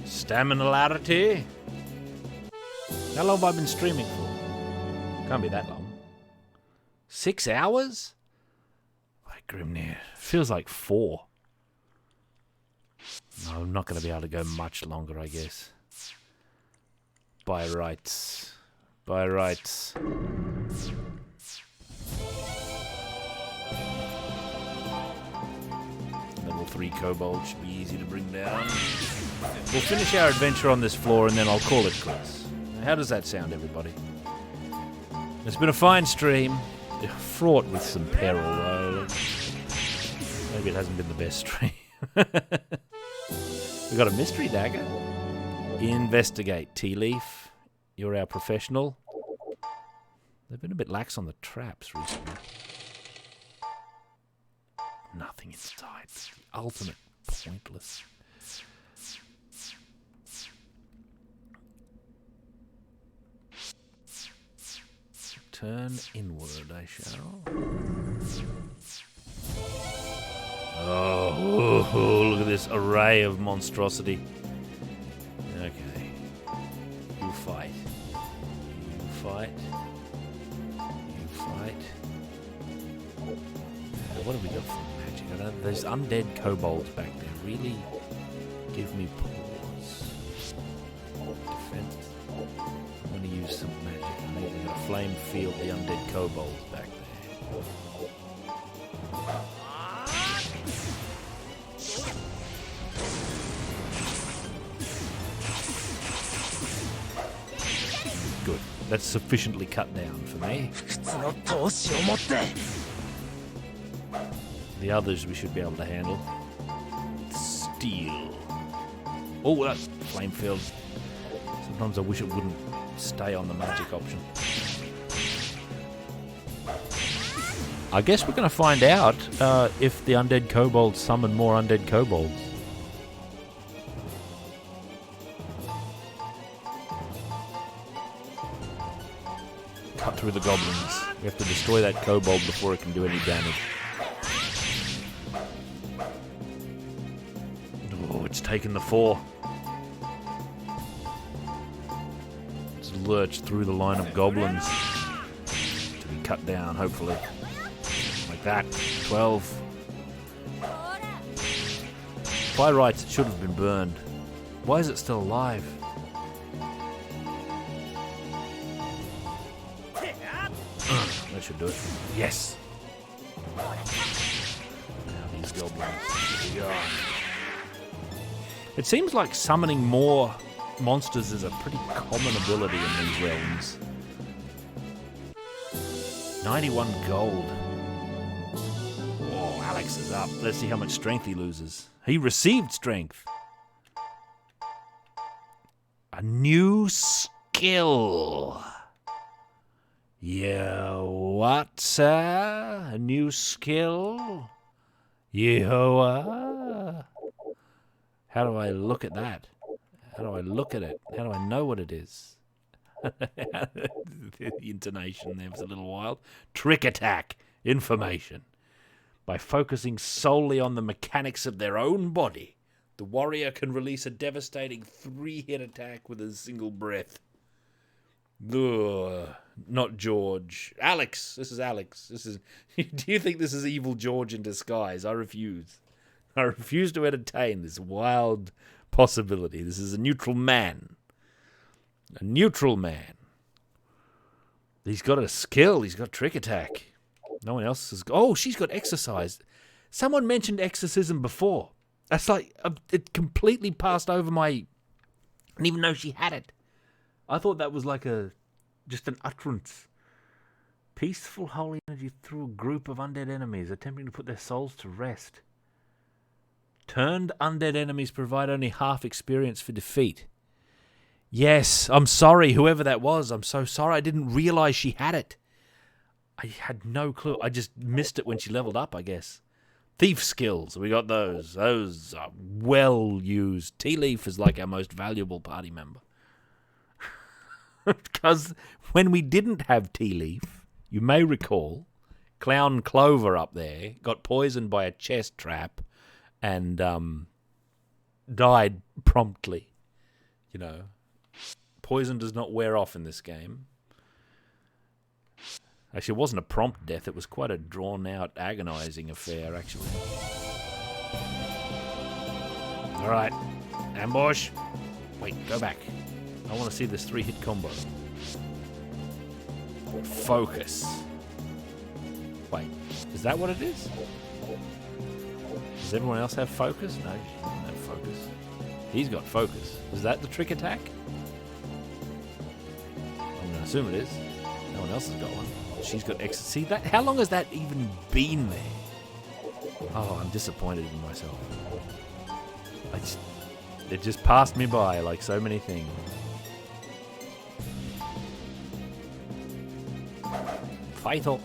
Staminalarity. How long have I been streaming for? Can't be that long. 6 hours? Like Grimnir. Feels like 4. No, I'm not going to be able to go much longer, I guess. By rights. By rights. Level 3 kobold should be easy to bring down. We'll finish our adventure on this floor and then I'll call it quits. How does that sound, everybody? It's been a fine stream. Fraught with some peril, though. Maybe it hasn't been the best stream. We got a mystery dagger. Investigate, Tea Leaf. You're our professional. They've been a bit lax on the traps recently. Nothing inside. It's the ultimate pointless. Turn inward, I shall. Oh, look at this array of monstrosity. Okay. You fight. You fight. You fight. What have we got for magic? I don't, those undead kobolds back there really give me pause. Defense. I'm going to use some magic. I'm going to flame field the undead kobolds back there. Good. That's sufficiently cut down for me. The others we should be able to handle. Steel. Oh, that's flame field. Sometimes I wish it wouldn't stay on the magic option. I guess we're going to find out if the undead kobolds summon more undead kobolds. Cut through the goblins. We have to destroy that kobold before it can do any damage. Oh, it's taken the 4. It's lurched through the line of goblins to be cut down, hopefully. Like that. 12. By rights, it should have been burned. Why is it still alive? That should do it. Yes! Now these goblins. Here we go. It seems like summoning more monsters is a pretty common ability in these realms. 91 gold. Whoa, Alex is up. Let's see how much strength he loses. He received strength. A new skill. Yeah, what, sir? A new skill? Yeah. How do I look at that? How do I look at it? How do I know what it is? The intonation there was a little wild. Trick attack. Information. By focusing solely on the mechanics of their own body, the warrior can release a devastating 3-hit attack with a single breath. Ugh, not George. Alex. This is Alex. This is. Do you think this is evil George in disguise? I refuse. I refuse to entertain this wild possibility. This is a neutral man. A neutral man. He's got a skill. He's got trick attack. No one else has. Oh, she's got exercise. Someone mentioned exorcism before. That's like it completely passed over my. I didn't even know she had it. I thought that was like just an utterance. Peaceful holy energy through a group of undead enemies attempting to put their souls to rest. Turned undead enemies provide only half experience for defeat. Yes, I'm sorry, whoever that was. I'm so sorry. I didn't realize she had it. I had no clue. I just missed it when she leveled up, I guess. Thief skills. We got those. Those are well used. Tea Leaf is like our most valuable party member. Because when we didn't have Tea Leaf, you may recall, Clown Clover up there got poisoned by a chest trap and died promptly. You know, poison does not wear off in this game. Actually, it wasn't a prompt death. It was quite a drawn-out, agonizing affair, actually. All right. Ambush. Wait, go back. I want to see this 3-hit combo. Focus. Wait, is that what it is? Does everyone else have focus? No, she doesn't have focus. He's got focus. Is that the trick attack? I'm going to assume it is. No one else has got one. She's got X. See that? How long has that even been there? Oh, I'm disappointed in myself. It just passed me by like so many things. Fatal.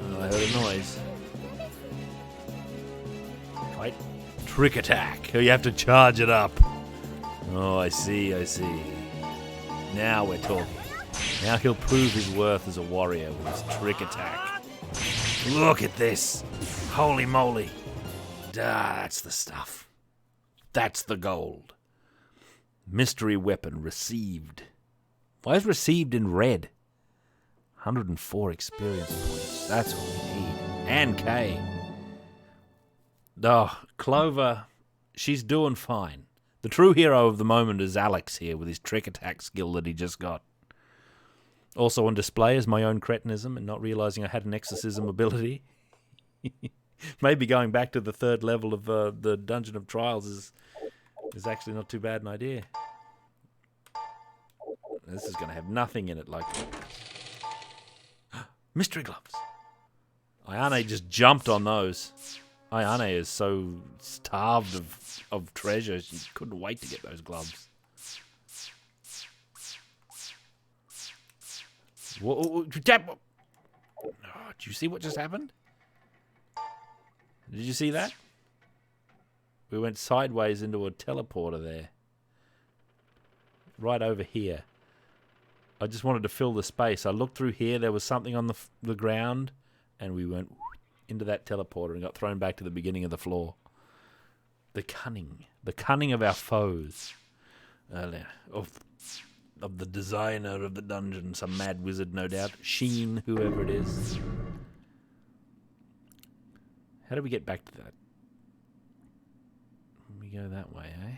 Oh, I heard a noise. Fight. Trick attack. Oh, you have to charge it up. Oh, I see, I see. Now we're talking. Now he'll prove his worth as a warrior with his trick attack. Look at this. Holy moly. That's the stuff. That's the gold. Mystery weapon received. Why is received in red? 104 experience points. That's all we need. And K. Oh, Clover, she's doing fine. The true hero of the moment is Alex here with his trick attack skill that he just got. Also on display is my own cretinism and not realizing I had an exorcism ability. Maybe going back to the 3rd level of the Dungeon of Trials is actually not too bad an idea. This is going to have nothing in it like... Mystery gloves! Ayane just jumped on those. Ayane is so starved of treasure, she couldn't wait to get those gloves. Whoa, did you see what just happened? Did you see that? We went sideways into a teleporter there. Right over here. I just wanted to fill the space. I looked through here, there was something on the ground, and we went into that teleporter and got thrown back to the beginning of the floor. The cunning of our foes. Of the designer of the dungeon, some mad wizard, no doubt. Sheen, whoever it is. How do we get back to that? We go that way, eh?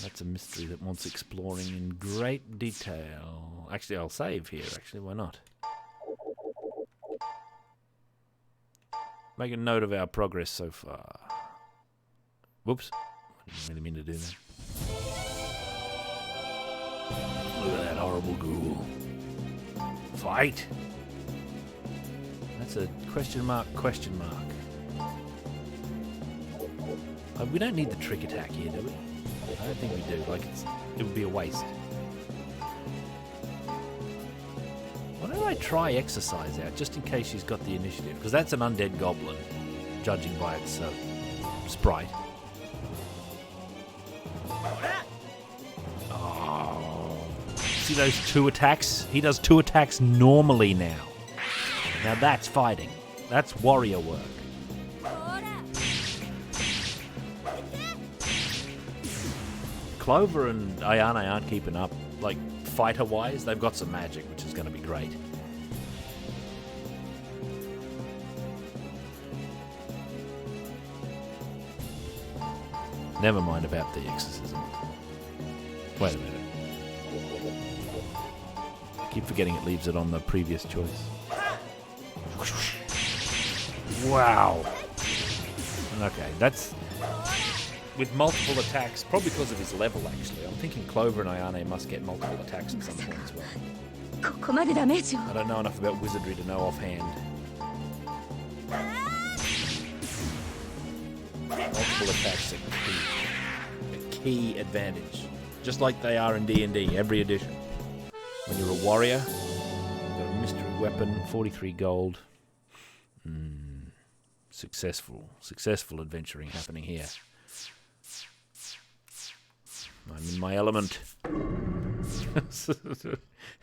That's a mystery that wants exploring in great detail. Actually, I'll save here, actually. Why not? Make a note of our progress so far. Whoops. I didn't really mean to do that. Look at that horrible ghoul. Fight! That's a question mark. We don't need the trick attack here, do we? I don't think we do. Like, it would be a waste. Why don't I try exercise out, just in case she's got the initiative? Because that's an undead goblin, judging by its sprite. Oh. See those 2 attacks? He does 2 attacks normally now. Now that's fighting. That's warrior work. Clover and Ayane aren't keeping up, like, fighter-wise. They've got some magic, which is going to be great. Never mind about the exorcism. Wait a minute. I keep forgetting it leaves it on the previous choice. Wow. Okay, that's... with multiple attacks, probably because of his level, actually. I'm thinking Clover and Ayane must get multiple attacks at some point as well. I don't know enough about wizardry to know offhand. Multiple attacks are a key advantage. Just like they are in D&D, every edition. When you're a warrior, you've got a mystery weapon, 43 gold. Successful adventuring happening here. I'm in my element.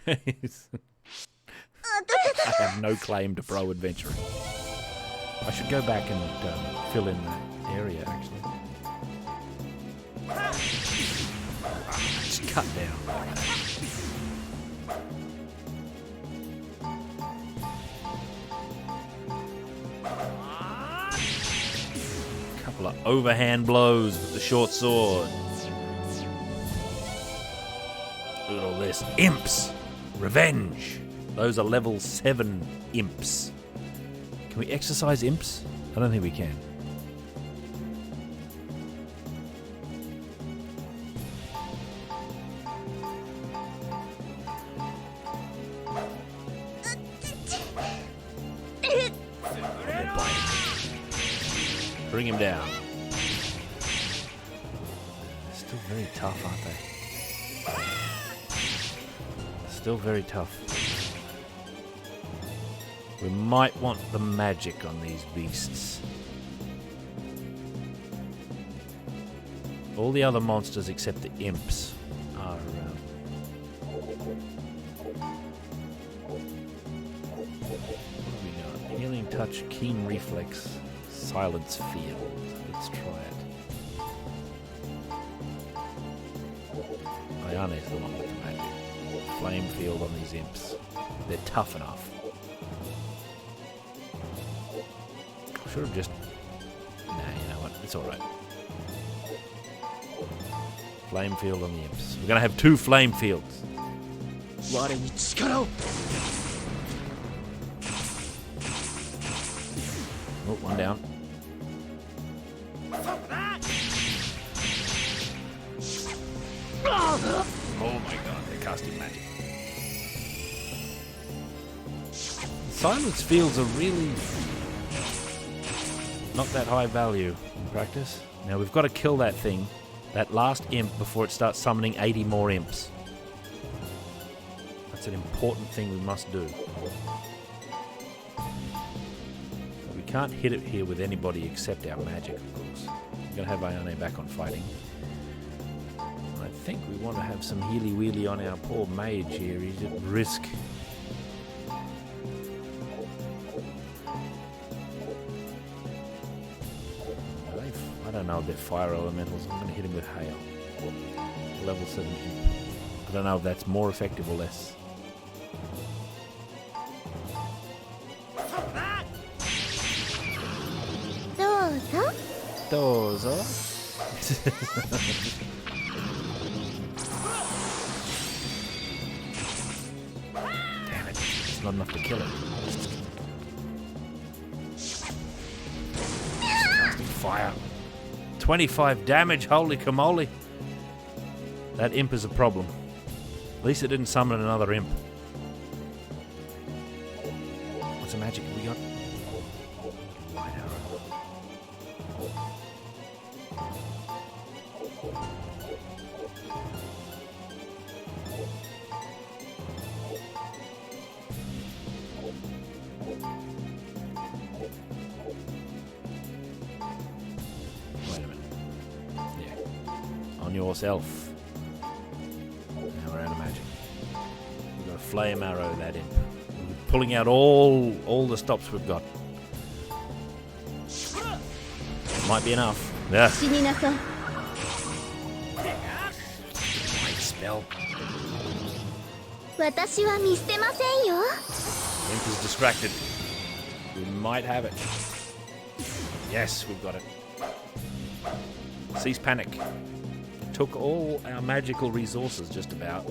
I have no claim to pro adventuring. I should go back and fill in that area, actually. Just cut down. Couple of overhand blows with the short sword. Look at all this. Imps! Revenge! Those are level 7 imps. Can we exercise imps? I don't think we can. Bring him down. They're still very tough, aren't they? Still very tough. We might want the magic on these beasts. All the other monsters except the imps are... what have we got? Healing touch, keen reflex, silence field. Let's try it. Ayane's the one with the magic. Flame field on these imps. They're tough enough. Should have just... Nah, you know what? It's alright. Flame field on the imps. We're going to have 2 flame fields. Oh, one down. Oh my god, they're casting magic. Silence fields are really not that high value in practice. Now we've got to kill that thing, that last imp, before it starts summoning 80 more imps. That's an important thing we must do. We can't hit it here with anybody except our magic, of course. We're going to have Ayane back on fighting. I think we want to have some healy-wheely on our poor mage here. He's at risk. I don't know if they're fire elementals. I'm going to hit him with hail. Level 7 imp. I don't know if that's more effective or less. Dozo. Damn it. It's not enough to kill it. Casting fire. 25 damage, holy camole. That imp is a problem. At least it didn't summon another imp. What's the magic we got? Light arrow. Yourself. Now we're out of magic. We've got a flame arrow that imp. We're pulling out all the stops we've got. Might be enough. Yeah. 死になさい Great spell. 私は見捨てませんよ Imp is distracted. We might have it. Yes, we've got it. Cease panic. Took all our magical resources, just about.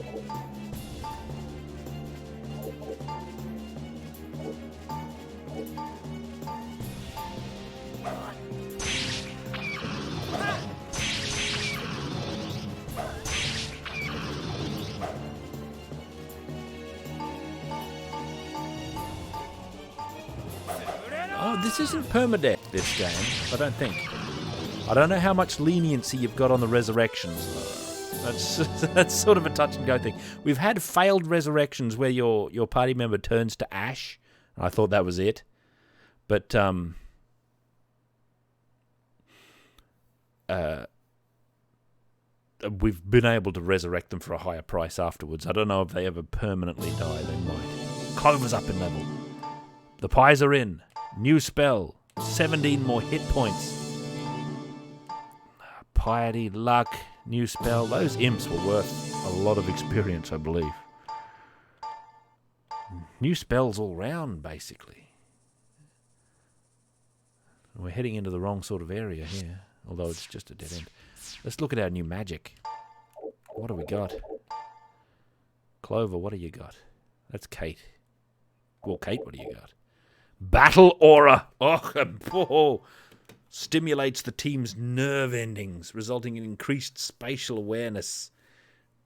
Oh, this isn't permadeath, this game, I don't think. I don't know how much leniency you've got on the resurrections. That's sort of a touch and go thing. We've had failed resurrections where your party member turns to ash. I thought that was it. But we've been able to resurrect them for a higher price afterwards. I don't know if they ever permanently die. They might. Clover's up in level. The pies are in. New spell. 17 more hit points. Piety, luck, new spell. Those imps were worth a lot of experience, I believe. New spells all round, basically. We're heading into the wrong sort of area here, although it's just a dead end. Let's look at our new magic. What do we got? Clover, what do you got? That's Kate. Well, Kate, what do you got? Battle Aura! Oh, stimulates the team's nerve endings, resulting in increased spatial awareness.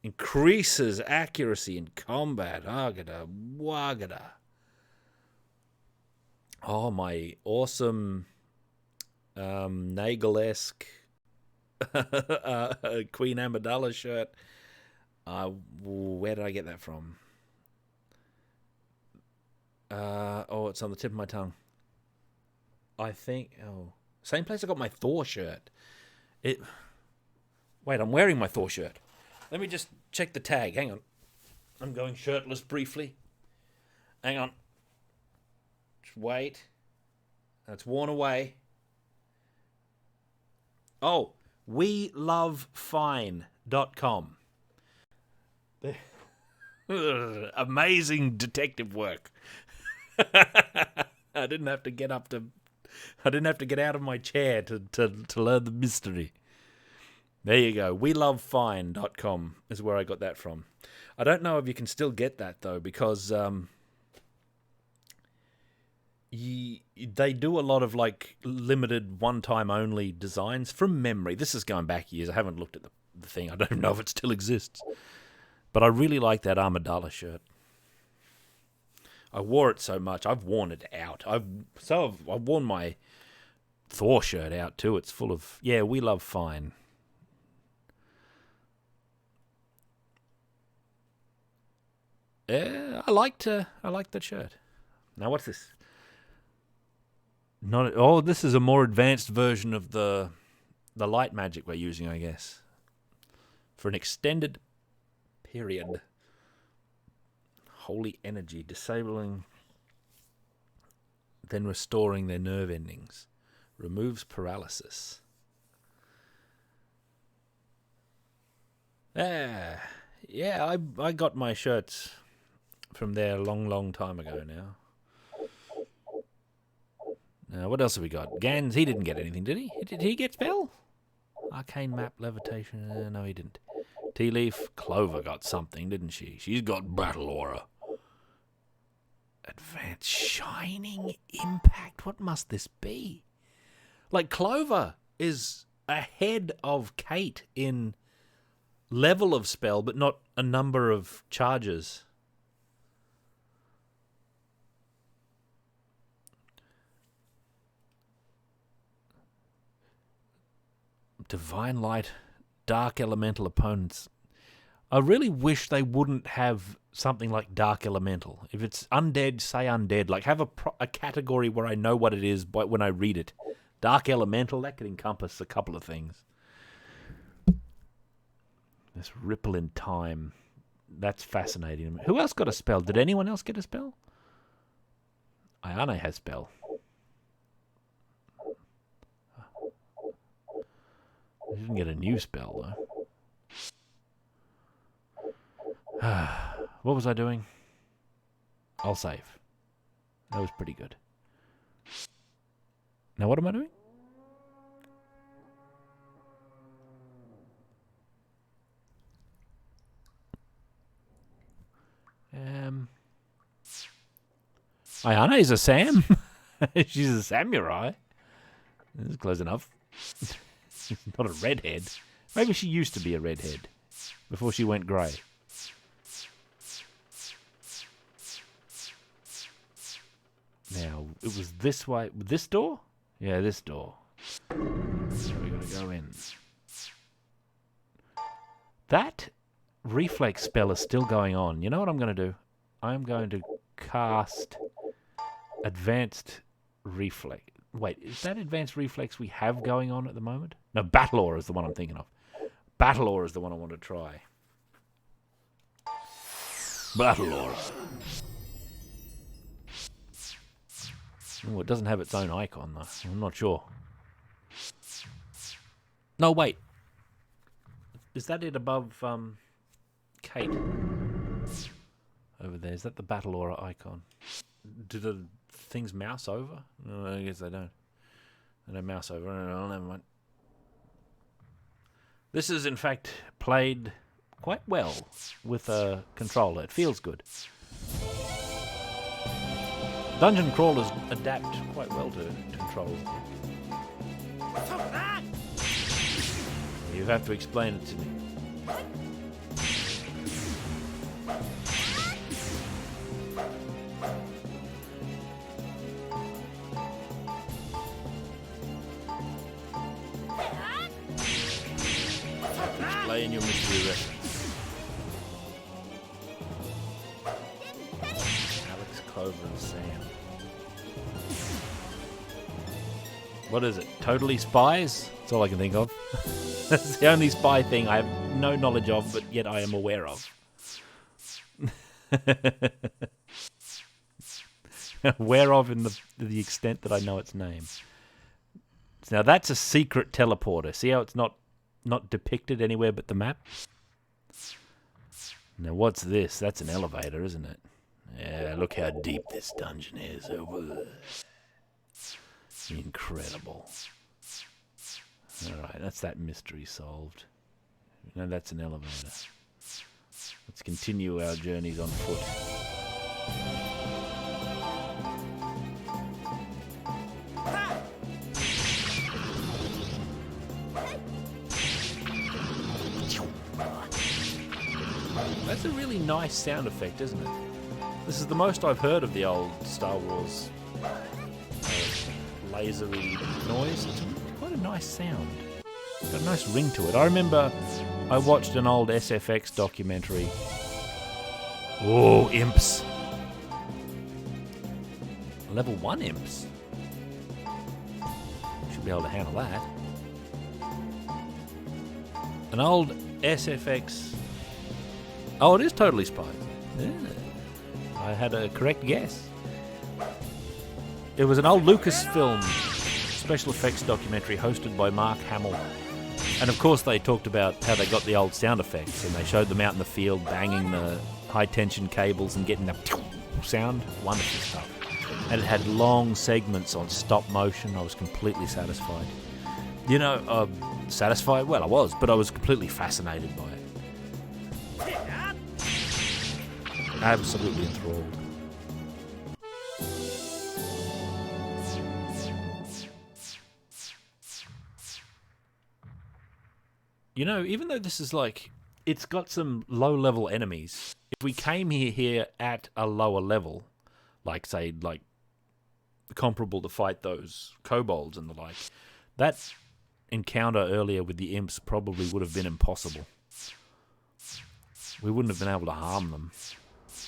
Increases accuracy in combat. Agada, wagada. Oh, my awesome Nagel-esque Queen Amidala shirt. Where did I get that from? Oh, it's on the tip of my tongue. I think... Oh, same place I got my Thor shirt. Wait, I'm wearing my Thor shirt. Let me just check the tag. Hang on. I'm going shirtless briefly. Hang on. Just wait. That's worn away. Oh, WeLoveFine.com. Amazing detective work. I didn't have to get out of my chair to learn the mystery. There you go. WeLoveFine.com is where I got that from. I don't know if you can still get that though, because they do a lot of like limited one-time only designs from memory. This is going back years. I haven't looked at the thing. I don't even know if it still exists. But I really like that Amidala shirt. I wore it so much. I've worn it out. I've worn my Thor shirt out too. It's full of, yeah, We Love Fine. Yeah, I like that shirt. Now what's this? This is a more advanced version of the light magic we're using, I guess. For an extended period. Holy energy, disabling, then restoring their nerve endings. Removes paralysis. Yeah, I got my shirts from there a long time ago now. Now, what else have we got? Gans, he didn't get anything, did he? Did he get spell? Arcane map, levitation, no he didn't. Tea Leaf, Clover got something, didn't she? She's got Battle Aura. Advanced Shining Impact. What must this be? Like, Clover is ahead of Kate in level of spell, but not a number of charges. Divine Light, Dark Elemental opponents. I really wish they wouldn't have something like Dark Elemental. If it's undead, say undead. Like, have a category where I know what it is when I read it. Dark Elemental, that could encompass a couple of things. This Ripple in Time. That's fascinating. Who else got a spell? Did anyone else get a spell? Ayane has spell. didn't get a new spell, though. What was I doing? I'll save. That was pretty good. Now what am I doing? Ayana is a Sam. She's a samurai. This is close enough. She's not a redhead. Maybe she used to be a redhead before she went grey. Now, it was this way. This door? Yeah, this door. So we gotta go in. That reflex spell is still going on. You know what I'm gonna do? I'm going to cast Advanced Reflex. Wait, is that Advanced Reflex we have going on at the moment? No, Battle Aura is the one I'm thinking of. Battle Aura is the one I want to try. Battle Aura. Oh, it doesn't have its own icon, though. I'm not sure. No, wait. Is that it above Kate? Over there. Is that the Battle Aura icon? Do the things mouse over? No, I guess they don't. They don't mouse over. No, never mind. This is, in fact, played quite well with a controller. It feels good. Dungeon crawlers adapt quite well to controls. You have to explain it to me. Explain your mystery reference. Alex, Clover, and Sam. What is it? Totally Spies? That's all I can think of. That's the only spy thing I have no knowledge of, but yet I am aware of. Aware of in the extent that I know its name. Now that's a secret teleporter. See how it's not depicted anywhere but the map? Now what's this? That's an elevator, isn't it? Yeah, look how deep this dungeon is. Incredible. Alright, that's that mystery solved. Now that's an elevator. Let's continue our journeys on foot. That's a really nice sound effect, isn't it? This is the most I've heard of the old Star Wars lasery noise. It's quite a nice sound. It's got a nice ring to it. I remember I watched an old SFX documentary. Oh, imps. Level 1 imps. Should be able to handle that. An old SFX... Oh, it is Totally Spies. Yeah. I had a correct guess. It was an old Lucasfilm special effects documentary hosted by Mark Hamill. And of course they talked about how they got the old sound effects, and they showed them out in the field banging the high-tension cables and getting that sound. Wonderful stuff. And it had long segments on stop motion. I was completely satisfied. You know, satisfied? Well, I was, but I was completely fascinated by it. Absolutely enthralled. You know, even though this is like, it's got some low-level enemies, if we came here at a lower level, like, say, like, comparable to fight those kobolds and the like, that encounter earlier with the imps probably would have been impossible. We wouldn't have been able to harm them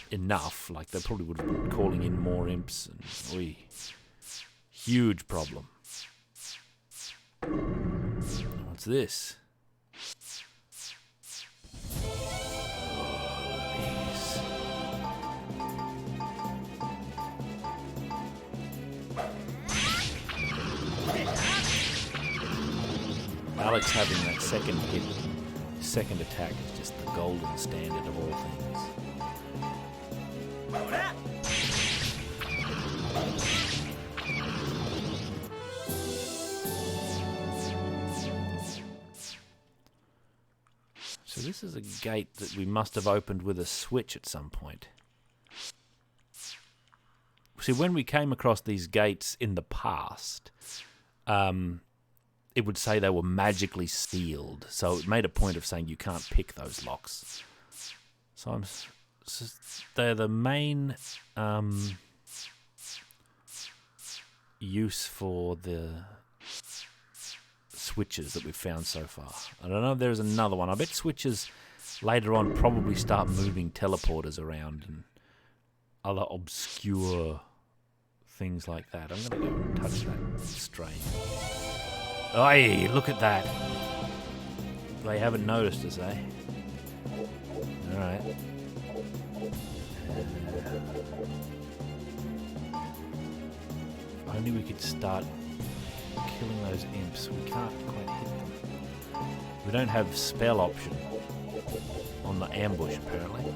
enough. Like, they probably would have been calling in more imps, and huge problem. What's this? Alex having that second hit, second attack is just the golden standard of all things. So this is a gate that we must have opened with a switch at some point. See, when we came across these gates in the past, it would say they were magically sealed. So it made a point of saying you can't pick those locks. So they're the main use for the switches that we've found so far. I don't know if there's another one. I bet switches later on probably start moving teleporters around and other obscure things like that. I'm going to go and touch that strain. Hey, look at that. They haven't noticed us, eh? Alright. If only we could start killing those imps. We can't quite hit them. We don't have spell option on the ambush, apparently.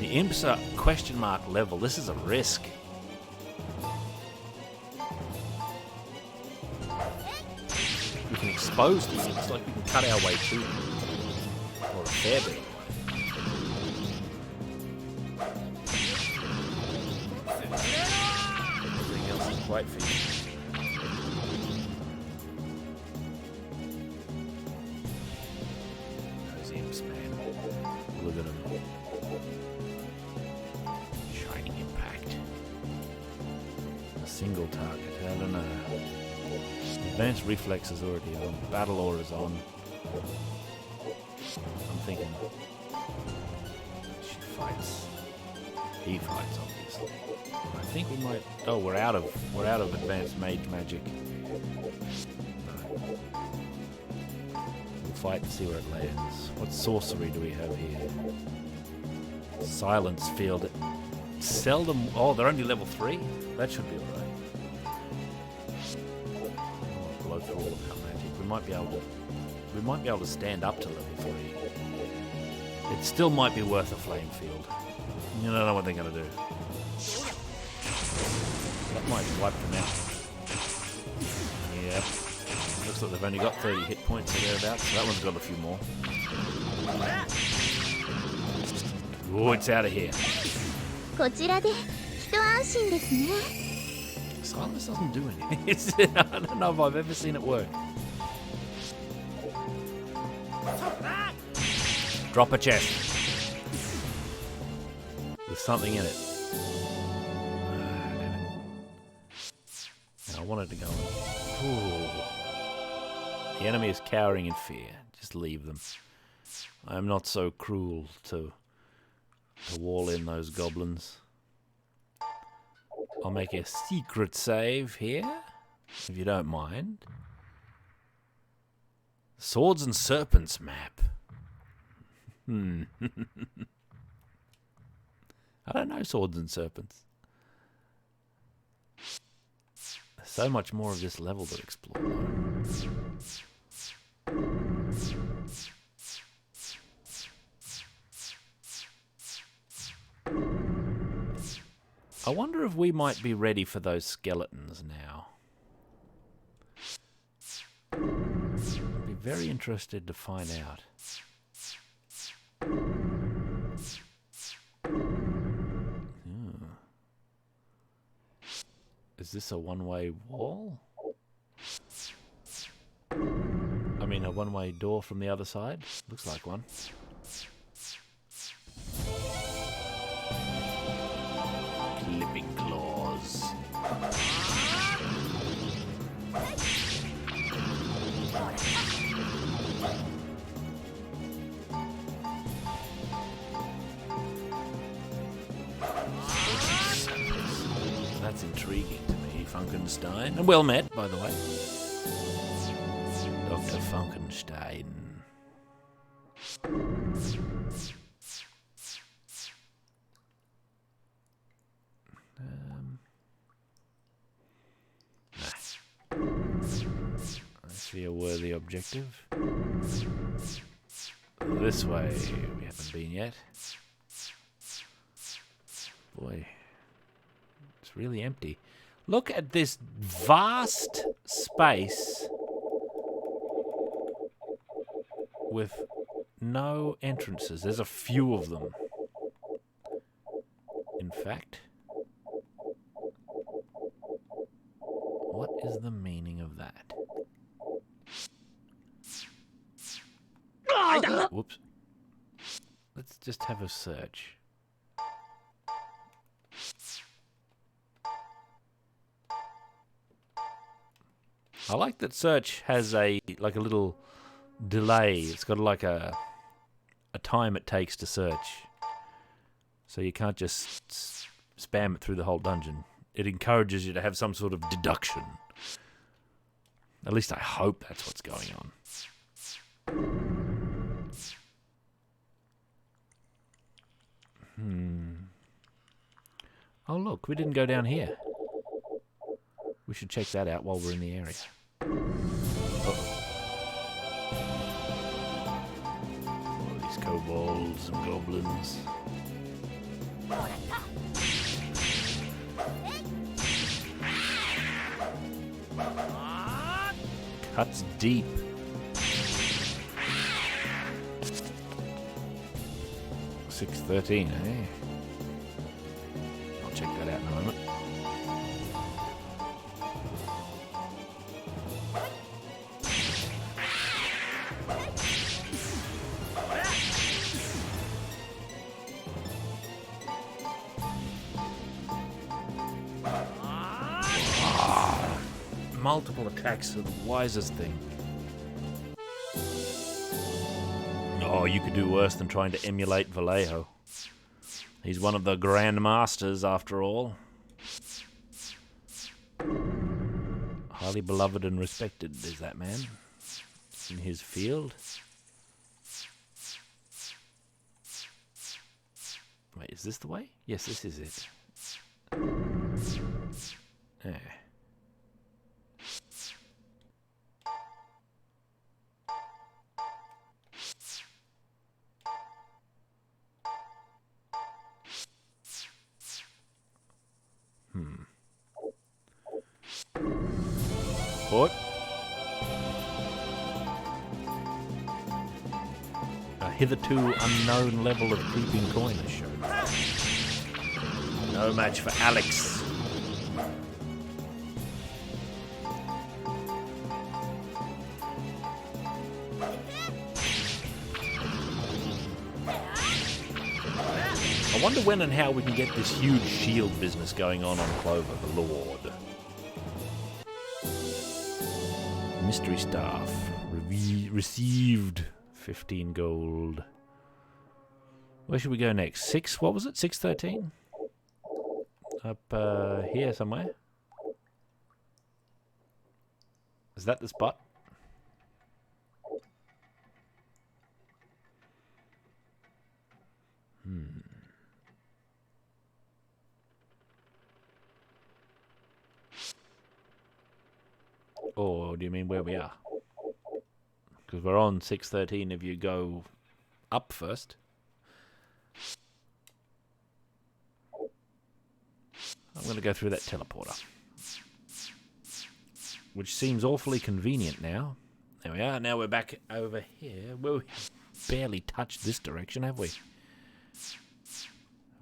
The imps are question mark level. This is a risk. We can expose them. It's like we can cut our way through them. Or a fair bit. Everything else is quite for you. Those imps, man. Look at them. Shining impact. A single target. I don't know. Advanced reflex is already on. Battle aura is on. I'm thinking she fights. He fights, obviously. I think we might. Oh, we're out of advanced mage magic. We'll fight and see where it lands. What sorcery do we have here? Silence field. Seldom. Oh, they're only level 3. That should be alright. Blow through all of our magic. We might be able to stand up to level 3. It still might be worth a flame field. You don't know what they're going to do. That might wipe them out. Yeah. Looks like they've only got 30 hit points or thereabouts, so that one's got a few more. Oh, it's out of here. Silence doesn't do anything. I don't know if I've ever seen it work. Drop a chest. There's something in it. And I wanted to go in. Ooh. The enemy is cowering in fear. Just leave them. I am not so cruel to wall in those goblins. I'll make a secret save here, if you don't mind. Swords and Serpents map. I don't know Swords and Serpents. There's so much more of this level to explore. I wonder if we might be ready for those skeletons now. I'd be very interested to find out. Is this a one-way wall? I mean, a one-way door from the other side? Looks like one. Clipping claws. That's intriguing to me, Funkenstein. And well met, by the way. Dr. Funkenstein. See a worthy objective. This way. We haven't been yet. Boy. It's really empty. Look at this vast space with no entrances. There's a few of them. In fact, what is the meaning of that? Whoops. Let's just have a search. I like that search has a little delay. It's got like a time it takes to search. So you can't just spam it through the whole dungeon. It encourages you to have some sort of deduction. At least I hope that's what's going on. Oh look, we didn't go down here. We should check that out while we're in the area. Oh, these kobolds and goblins. Cuts deep. $6.13, eh? I'll check that out in a moment. Multiple attacks are the wisest thing. Oh, you could do worse than trying to emulate Vallejo. He's one of the Grand Masters, after all. Highly beloved and respected is that man in his field. Wait, is this the way? Yes, this is it. Yeah. What? A hitherto unknown level of creeping coin is shown. No match for Alex. I wonder when and how we can get this huge shield business going on Clover, the Lord. Mystery staff. Received 15 gold. Where should we go next? What was it? 613? Up here somewhere? Is that the spot? Or do you mean where we are? Because we're on 613 if you go up first. I'm going to go through that teleporter. Which seems awfully convenient now. There we are. Now we're back over here. Well, we barely touched this direction, have we? Have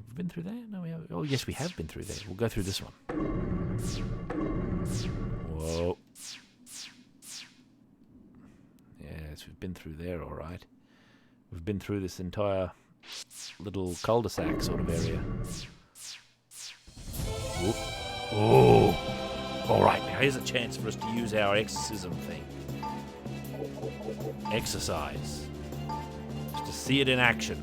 we been through there? No, we haven't. Oh, yes, we have been through there. We'll go through this one. Whoa. Yes, we've been through there, all right. We've been through this entire little cul-de-sac sort of area. Whoop. Oh! All right, now here's a chance for us to use our exorcism thing. Exercise. Just to see it in action.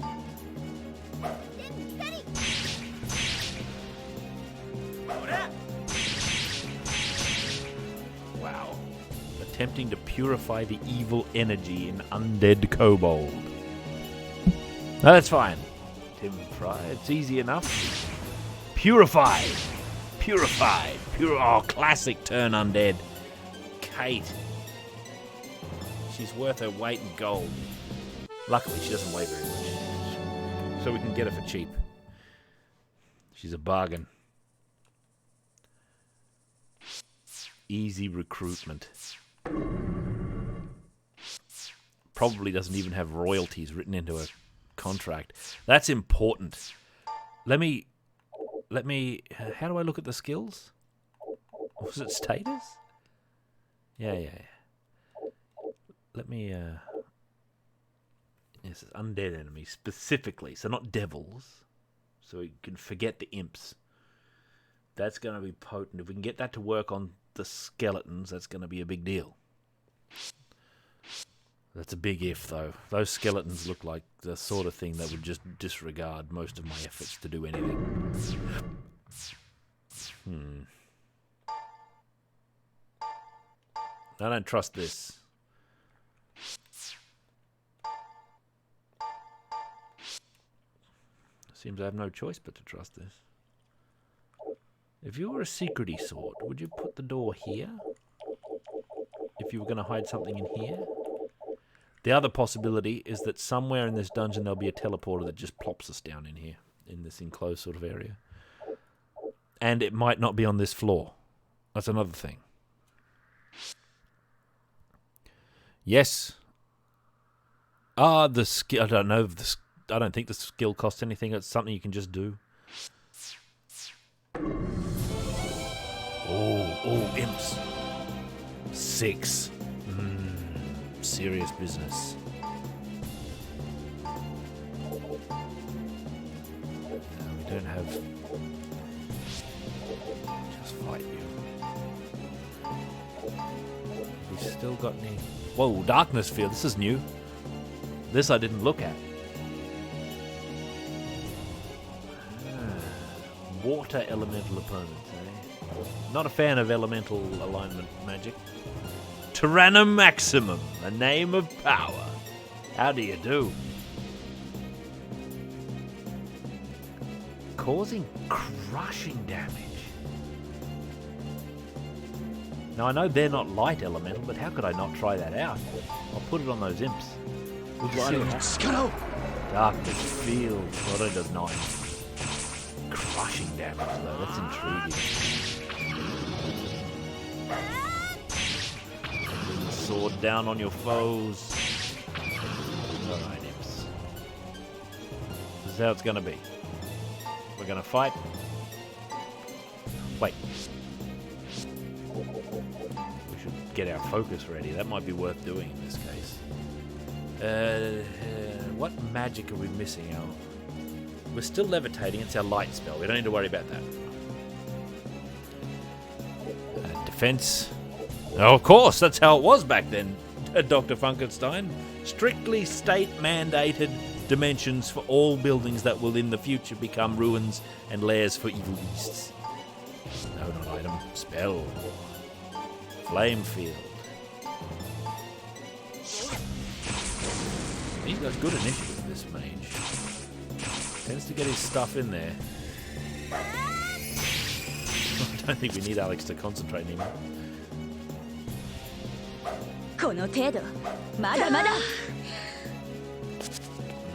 Wow. Attempting to purify the evil energy in undead kobold. No, that's fine. Tim Fry, it's easy enough. Purified. Purified. Oh, classic turn undead. Kate. She's worth her weight in gold. Luckily, she doesn't weigh very much, so we can get her for cheap. She's a bargain. Easy recruitment. Probably doesn't even have royalties written into a contract. That's important. Let me. How do I look at the skills? Was it status? Yeah. Let me. Yes, it's undead enemies specifically, so not devils. So we can forget the imps. That's going to be potent. If we can get that to work on the skeletons, that's going to be a big deal. That's a big if, though. Those skeletons look like the sort of thing that would just disregard most of my efforts to do anything. I don't trust this. Seems I have no choice but to trust this. If you were a secrety sword, would you put the door here? If you were going to hide something in here? The other possibility is that somewhere in this dungeon there'll be a teleporter that just plops us down in here, in this enclosed sort of area. And it might not be on this floor. That's another thing. Yes. The skill. I don't know. I don't think the skill costs anything. It's something you can just do. Oh, imps. 6. Serious business. No, we don't have... Just fight you. We still got any... Whoa, darkness field. This is new. This I didn't look at. Water elemental opponents, eh? Not a fan of elemental alignment magic. Tyrannum Maximum, a name of power. How do you do? Causing crushing damage. Now I know they're not light elemental, but how could I not try that out? I'll put it on those imps. Darkness field. Well, it does 9. Crushing damage though, that's intriguing. Bring the sword down on your foes. Alright, imps. This is how it's gonna be. We're gonna fight. Wait. We should get our focus ready. That might be worth doing in this case. What magic are we missing out? We're still levitating. It's our light spell. We don't need to worry about that. Defense. Oh, of course, that's how it was back then, Dr. Funkenstein. Strictly state-mandated dimensions for all buildings that will in the future become ruins and lairs for evil beasts. No, not item. Spell. Flame field. He's got good initiative, this mage. Tends to get his stuff in there. I don't think we need Alex to concentrate anymore. Oh,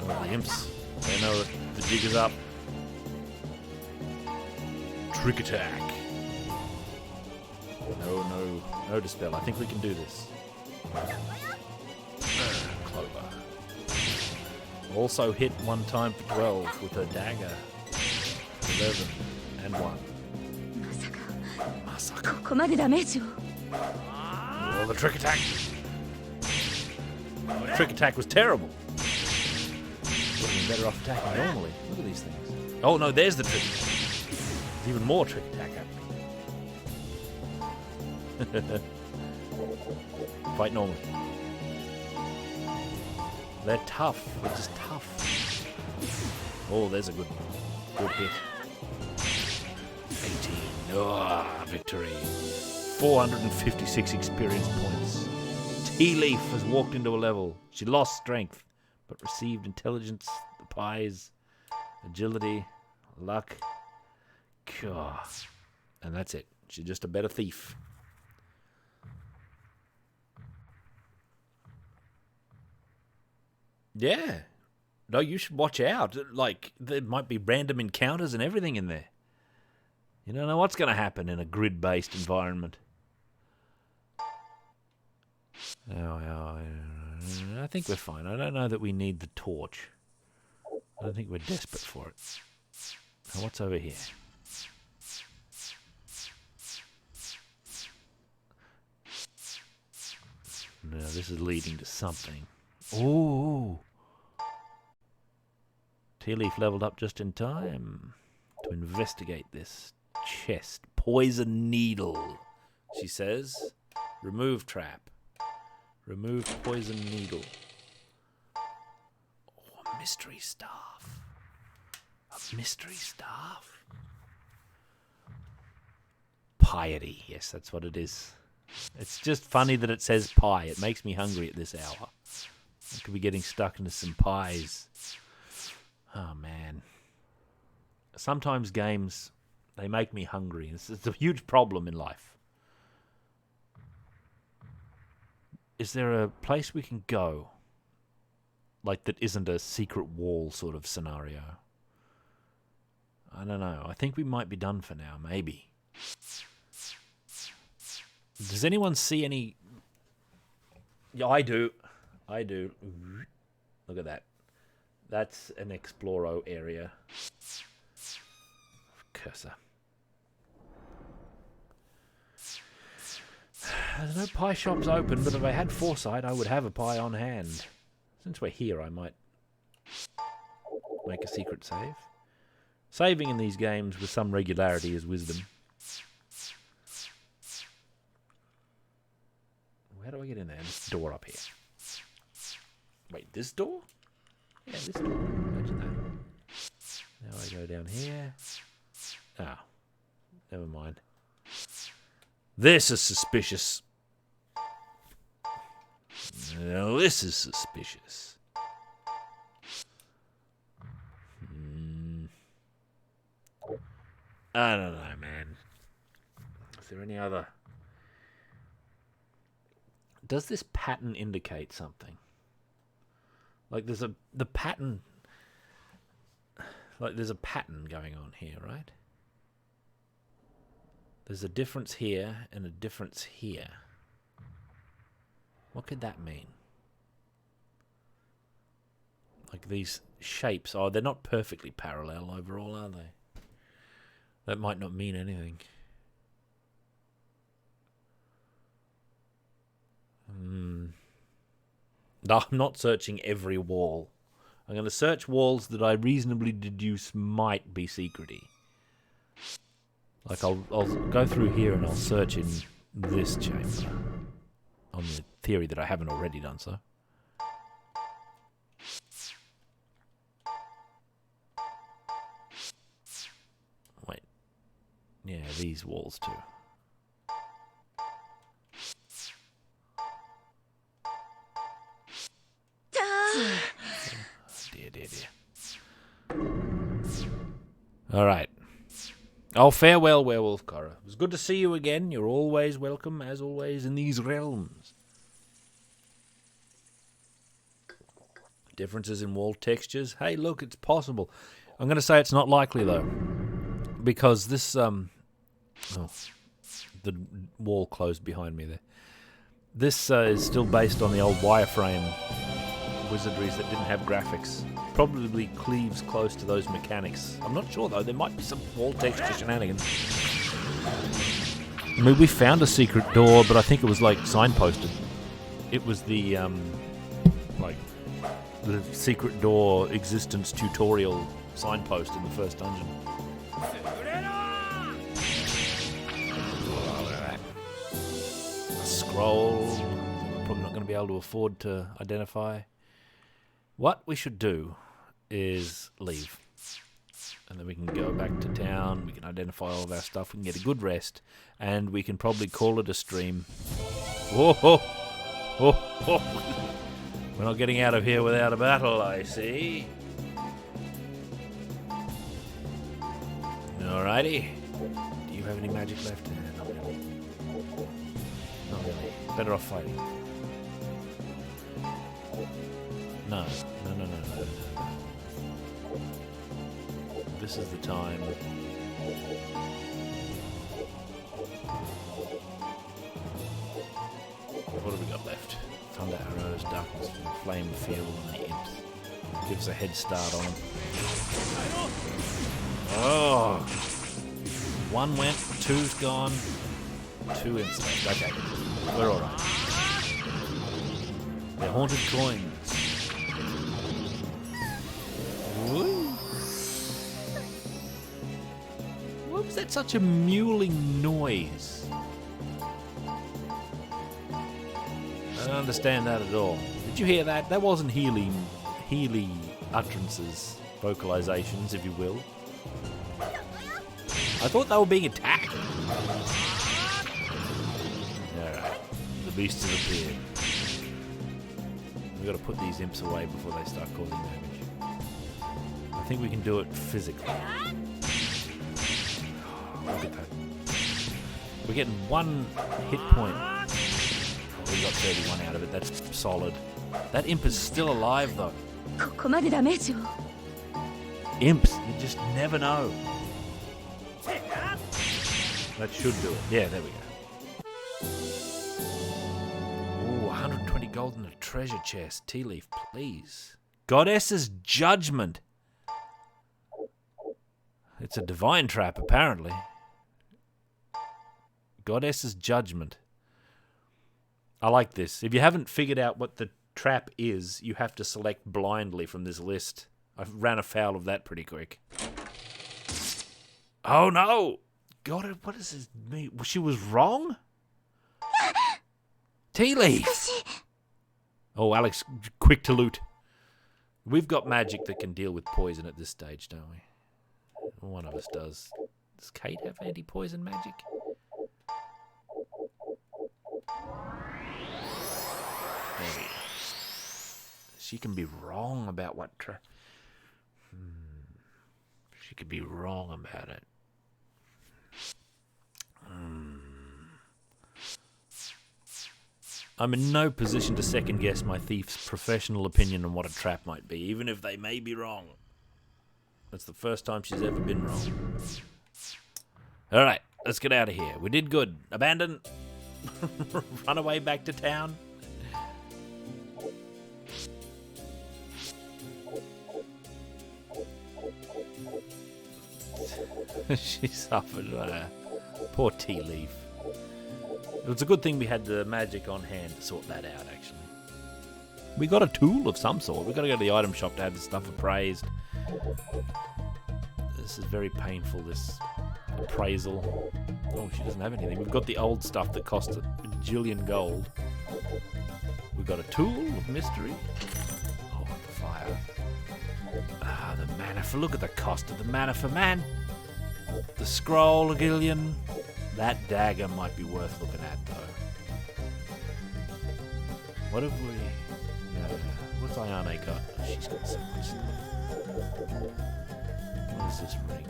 the imps. They know that the jig is up. Trick attack. No dispel. I think we can do this. Clover. Also hit one time for 12 with her dagger. 11 and 1. Oh, the trick attack. The trick attack was terrible. Would have been better off attacking normally. Look at these things. Oh no, there's the trick attack. There's even more trick attack happening. Fight normally. They're tough. They're just tough. Oh, there's a good hit. 18. Oh, victory. 456 experience points. Tea Leaf has walked into a level. She lost strength, but received intelligence, the pies, agility, luck. God. And that's it. She's just a better thief. Yeah. No, you should watch out. Like, there might be random encounters and everything in there. You don't know what's going to happen in a grid-based environment. I think we're fine. I don't know that we need the torch. I don't think we're desperate for it. Now, what's over here? No, this is leading to something. Ooh! Tea Leaf leveled up just in time to investigate this chest. Poison needle, she says. Remove trap. Remove poison needle. Oh, a mystery staff. A mystery staff. Piety. Yes, that's what it is. It's just funny that it says pie. It makes me hungry at this hour. I could be getting stuck into some pies. Oh, man. Sometimes games, they make me hungry. It's a huge problem in life. Is there a place we can go? Like, that isn't a secret wall sort of scenario? I don't know. I think we might be done for now, maybe. Does anyone see any... Yeah, I do. I do. Look at that. That's an Exploro area. Cursor. There's no pie shops open, but if I had foresight, I would have a pie on hand. Since we're here, I might make a secret save. Saving in these games with some regularity is wisdom. How do I get in there? This door up here. Wait, this door? Yeah, this door. Imagine that. Now I go down here. Ah, never mind. This is suspicious. Now this is suspicious. I don't know, man. Is there any other... Does this pattern indicate something? Like there's the pattern... Like there's a pattern going on here, right? There's a difference here and a difference here. What could that mean? Like these shapes, oh, they're not perfectly parallel overall, are they? That might not mean anything. No, I'm not searching every wall. I'm going to search walls that I reasonably deduce might be secrety. Like I'll go through here and I'll search in this chamber. On the theory that I haven't already done so. Wait. Yeah, these walls too. Dear. Alright. Oh, farewell, Werewolf Cora. It was good to see you again. You're always welcome, as always, in these realms. Differences in wall textures. Hey, look, it's possible. I'm going to say it's not likely, though. Because this, the wall closed behind me there. This is still based on the old wireframe wizardries that didn't have graphics. Probably cleaves close to those mechanics. I'm not sure though, there might be some wall texture shenanigans. I mean, we found a secret door, but I think it was like signposted. It was the like the secret door existence tutorial signpost in the first dungeon. A scroll. I'm probably not going to be able to afford to identify. What we should do is leave. And then we can go back to town, we can identify all of our stuff, we can get a good rest, and we can probably call it a stream. Whoa! Oh. We're not getting out of here without a battle, I see. Alrighty. Do you have any magic left? Not really. Not really. Better off fighting. No. This is the time. What have we got left? Thunder arrows, darkness, flame field, and the imps. Gives a head start on them. Oh! One went, two's gone, 2 imps left. Okay, we're alright. They're haunted coins. Woo. What was that such a mewling noise? I don't understand that at all. Did you hear that? That wasn't Healy utterances, vocalizations, if you will. I thought they were being attacked. Alright, the beasts have appeared. We've got to put these imps away before they start causing damage. I think we can do it physically. Look at that. We're getting 1 hit point. Oh, we got 31 out of it. That's solid. That imp is still alive, though. Imps, you just never know. That should do it. Yeah, there we go. Ooh, 120 gold in a treasure chest. Tea leaf, please. Goddess's Judgment. It's a divine trap, apparently. Goddess's Judgment. I like this. If you haven't figured out what the trap is, you have to select blindly from this list. I ran afoul of that pretty quick. Oh no! God, what does this mean? She was wrong? Tea leaf! Oh, Alex, quick to loot. We've got magic that can deal with poison at this stage, don't we? One of us does. Does Kate have anti-poison magic? There we go. She can be wrong about what... She could be wrong about it. I'm in no position to second guess my thief's professional opinion on what a trap might be, even if they may be wrong. That's the first time she's ever been wrong. Alright, let's get out of here. We did good. Abandon. Run away back to town. She suffered. Poor tea leaf. It was a good thing we had the magic on hand to sort that out, actually. We got a tool of some sort. We've got to go to the item shop to have this stuff appraised. This is very painful, this appraisal. Oh, she doesn't have anything. We've got the old stuff that cost a bajillion gold. We've got a tool of mystery. Oh, the fire. Ah, the mana for... Look at the cost of the mana for man. The scroll, a gillion. That dagger might be worth looking at, though. What have we... what's Ayane got? Oh, she's got so much stuff. What is this ring?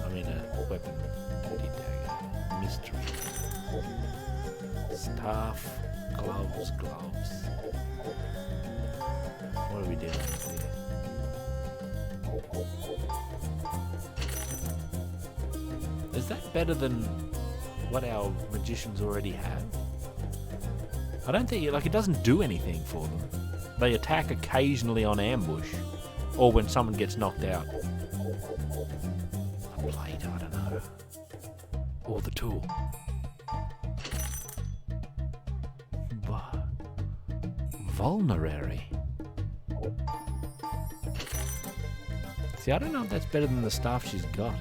I mean a weapon. Dirty dagger. Mystery. Staff. Gloves. What are we doing here? Is that better than what our magicians already have? I don't think, like, it doesn't do anything for them. They attack occasionally on ambush, or when someone gets knocked out. A blade, I don't know. Or the tool. Vulnerary. See, I don't know if that's better than the stuff she's got.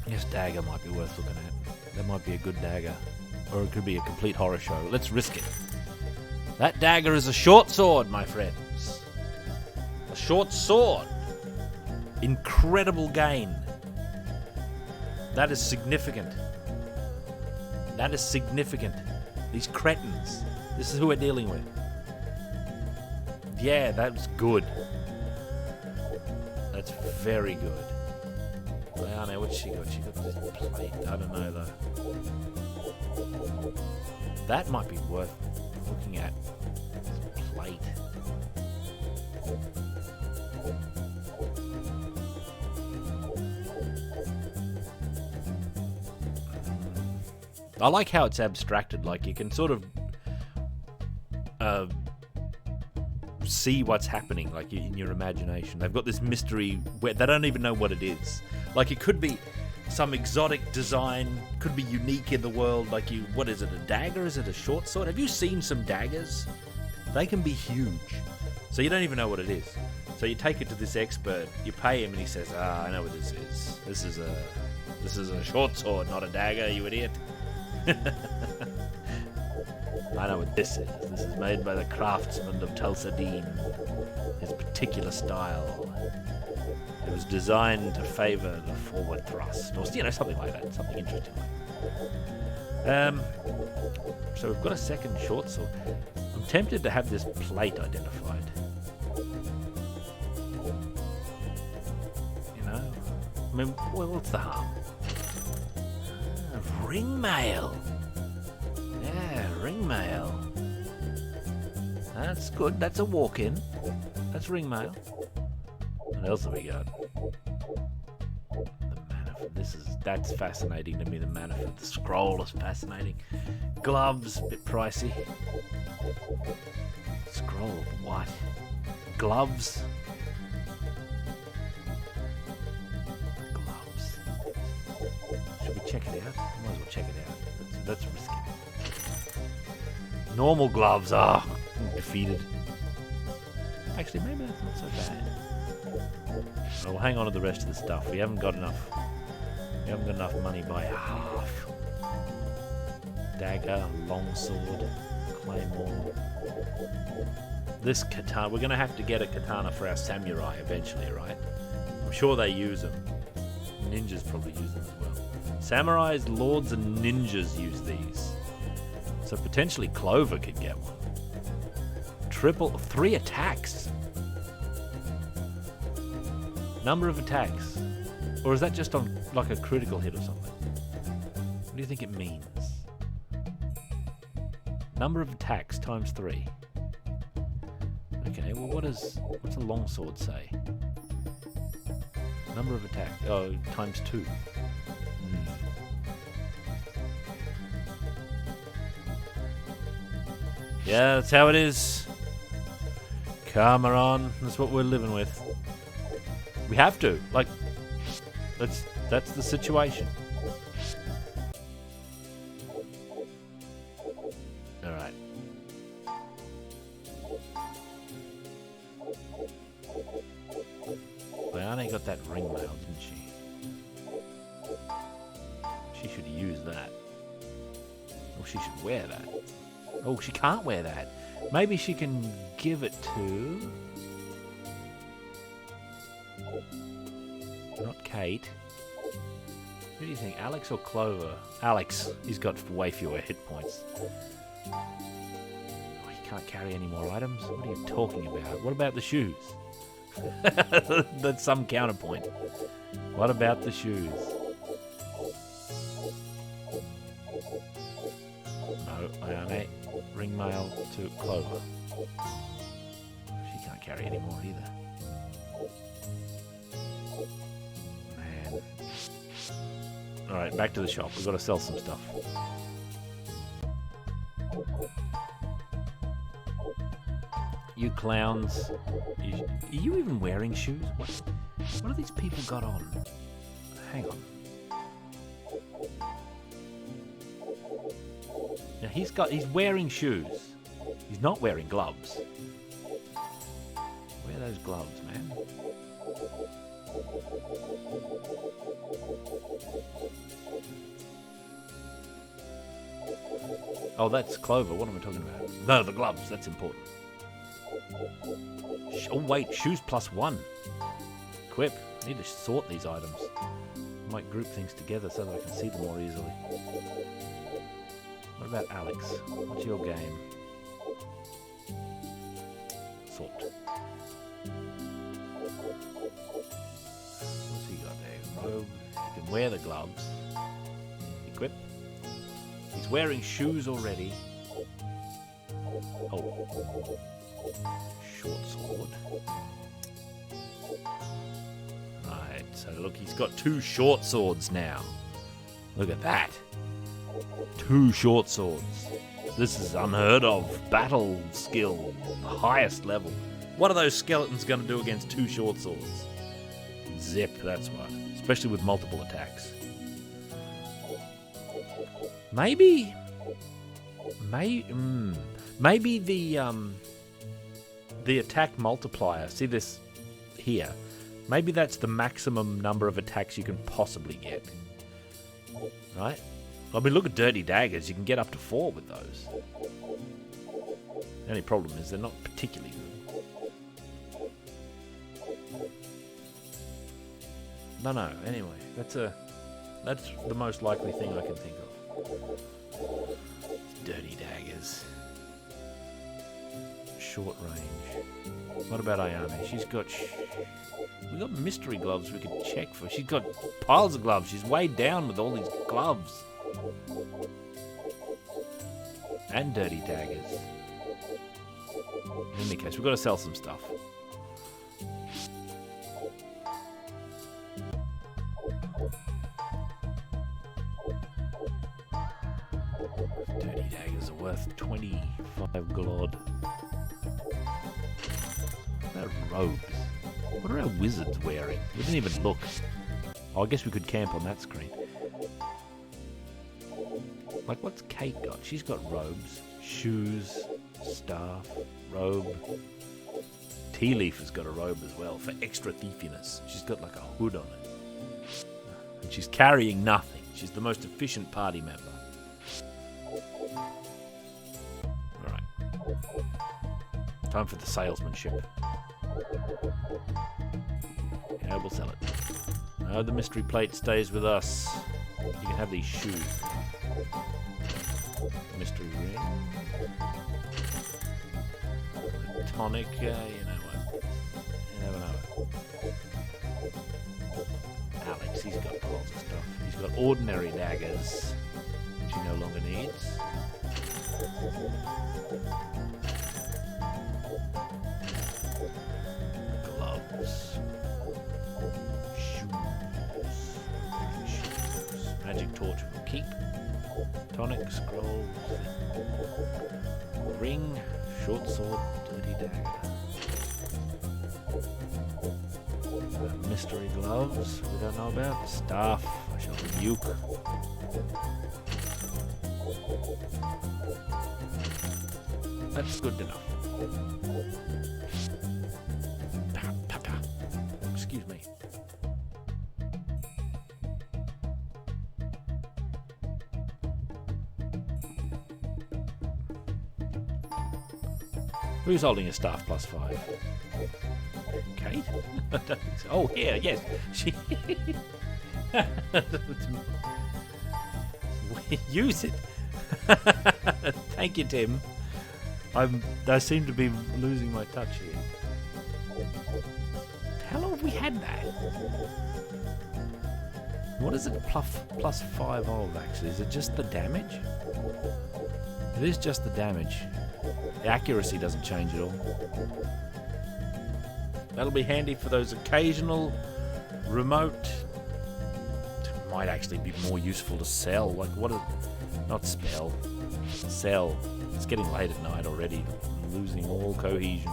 This dagger might be worth looking at. That might be a good dagger. Or it could be a complete horror show. Let's risk it. That dagger is a short sword, my friends. A short sword. Incredible gain. That is significant. That is significant. These cretins. This is who we're dealing with. Yeah, that was good. That's very good. I don't know what she got. She got this plate. I don't know though. That might be worth I'm looking at this plate. I like how it's abstracted. Like you can sort of see what's happening, like in your imagination. They've got this mystery where they don't even know what it is. Like it could be some exotic design, could be unique in the world. Like what is it? A dagger? Is it a short sword? Have you seen some daggers? They can be huge. So you don't even know what it is. So you take it to this expert. You pay him, and he says, "I know what this is. This is a short sword, not a dagger. You idiot." I know what this is. This is made by the craftsman of Tulsadine. His particular style. It was designed to favour the forward thrust, or something like that. Something interesting. So we've got a second short sword. I'm tempted to have this plate identified. I mean, what's the harm? Ring mail. Yeah, ring mail. That's good. That's a walk-in. That's ring mail. What else have we got? The manifest. That's fascinating to me. The manifest. The scroll is fascinating. Gloves, a bit pricey. Scroll of what? Gloves. Should we check it out? Might as well check it out. That's risky. Normal gloves. I'm defeated. Actually, maybe that's not so bad. Well, we'll hang on to the rest of the stuff. We haven't got enough. We haven't got enough money by half. Dagger, longsword, claymore. This katana. We're going to have to get a katana for our samurai eventually, right? I'm sure they use them. Ninjas probably use them as well. Samurais, lords, and ninjas use these. So potentially Clover could get one. 3 attacks. Number of attacks. Or is that just on like a critical hit or something? What do you think it means? Number of attacks times 3. Okay, well what's a longsword say? Number of attacks. Oh, times 2. Yeah, that's how it is. Karma on. That's what we're living with. We have to. Like, that's the situation. Alright. Leanne got that ring mail, didn't she? She should use that. Or she should wear that. Oh, she can't wear that. Maybe she can give it to... Not Kate. Who do you think, Alex or Clover? Alex. He's got way fewer hit points. Oh, he can't carry any more items? What are you talking about? What about the shoes? That's some counterpoint. What about the shoes? No, Ayane. Ring mail to Clover. She can't carry any more either. Man. Alright, back to the shop. We've got to sell some stuff. You clowns. Are you even wearing shoes? What have these people got on? Hang on. Now he's wearing shoes. He's not wearing gloves. Wear those gloves, man. Oh, that's Clover. What am I talking about? No, the gloves. That's important. Oh, wait. Shoes +1. Equip. Need to sort these items. Might group things together so that I can see them more easily. What about Alex? What's your game? Sort. What's he got there? Robe. He can wear the gloves. Equip. He's wearing shoes already. Oh. Short sword. Right, so look, he's got 2 short swords now. Look at that. 2 short swords. This is unheard of. Battle skill, the highest level. What are those skeletons going to do against 2 short swords? Zip, that's what. Especially with multiple attacks. Maybe the attack multiplier. See this here? Maybe that's the maximum number of attacks you can possibly get. Right? I mean, look at Dirty Daggers. You can get up to 4 with those. The only problem is they're not particularly good. No. Anyway, that's the most likely thing I can think of. Dirty Daggers. Short range. What about Ayane? She's got... we got mystery gloves we could check for. She's got piles of gloves. She's weighed down with all these gloves. And dirty daggers. In any case, we've got to sell some stuff. Dirty daggers are worth 25 glod. What about robes? What are our wizards wearing? We didn't even look. Oh, I guess we could camp on that screen. Like, what's Kate got? She's got robes, shoes, staff, robe. Tea Leaf has got a robe as well for extra thiefiness. She's got like a hood on it. And she's carrying nothing. She's the most efficient party member. Alright. Time for the salesmanship. Yeah, we'll sell it. No, the mystery plate stays with us. You can have these shoes. Mystery ring. Tonic, you know what? You never know. Alex, he's got lots of stuff. He's got ordinary daggers, which he no longer needs. Gloves. Shoes. Magic torch will keep. Tonic, scrolls. Ring, short sword, dirty dagger. Mystery gloves, we don't know about. Staff, I shall rebuke. That's good enough. Excuse me. Who's holding a staff +5? Kate? I don't think so. Oh, here, yes. She. Use it. Thank you, Tim. I seem to be losing my touch here. How long have we had that? What is it +5 of, actually? Is it just the damage? It is just the damage. The accuracy doesn't change at all. That'll be handy for those occasional remote. Might actually be more useful to sell. Like, what a... Not spell. Sell. It's getting late at night already. I'm losing all cohesion.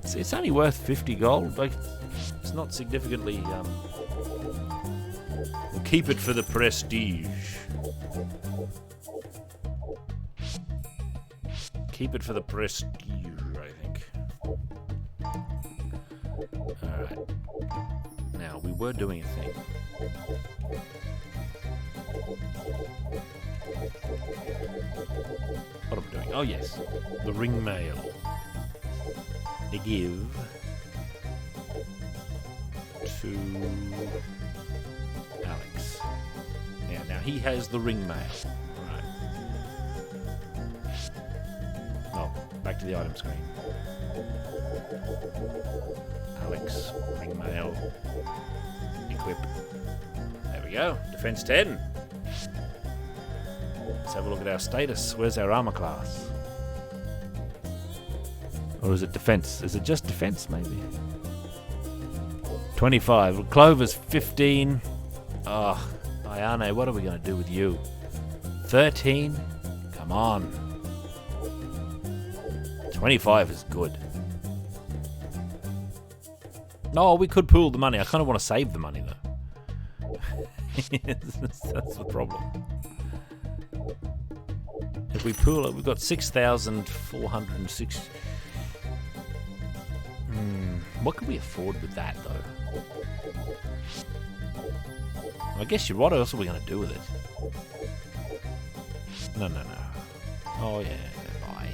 See, it's only worth 50 gold. Like, it's not significantly... We'll keep it for the prestige. Keep it for the prestige, I think. Alright. Now, we were doing a thing. What am I doing? Oh, yes. The ring mail. They give to Alex. Now he has the ring mail. Back to the item screen. Alex, ring mail, equip. There we go. Defense 10. Let's have a look at our status. Where's our armor class? Or is it defense? Is it just defense, maybe? 25. Clover's 15. Oh, Ayane, what are we going to do with you? 13? Come on. 25 is good. No, we could pool the money. I kind of want to save the money, though. That's the problem. If we pool it, we've got 6,406. What can we afford with that, though? I guess what else are we going to do with it? No. Oh, yeah, bye.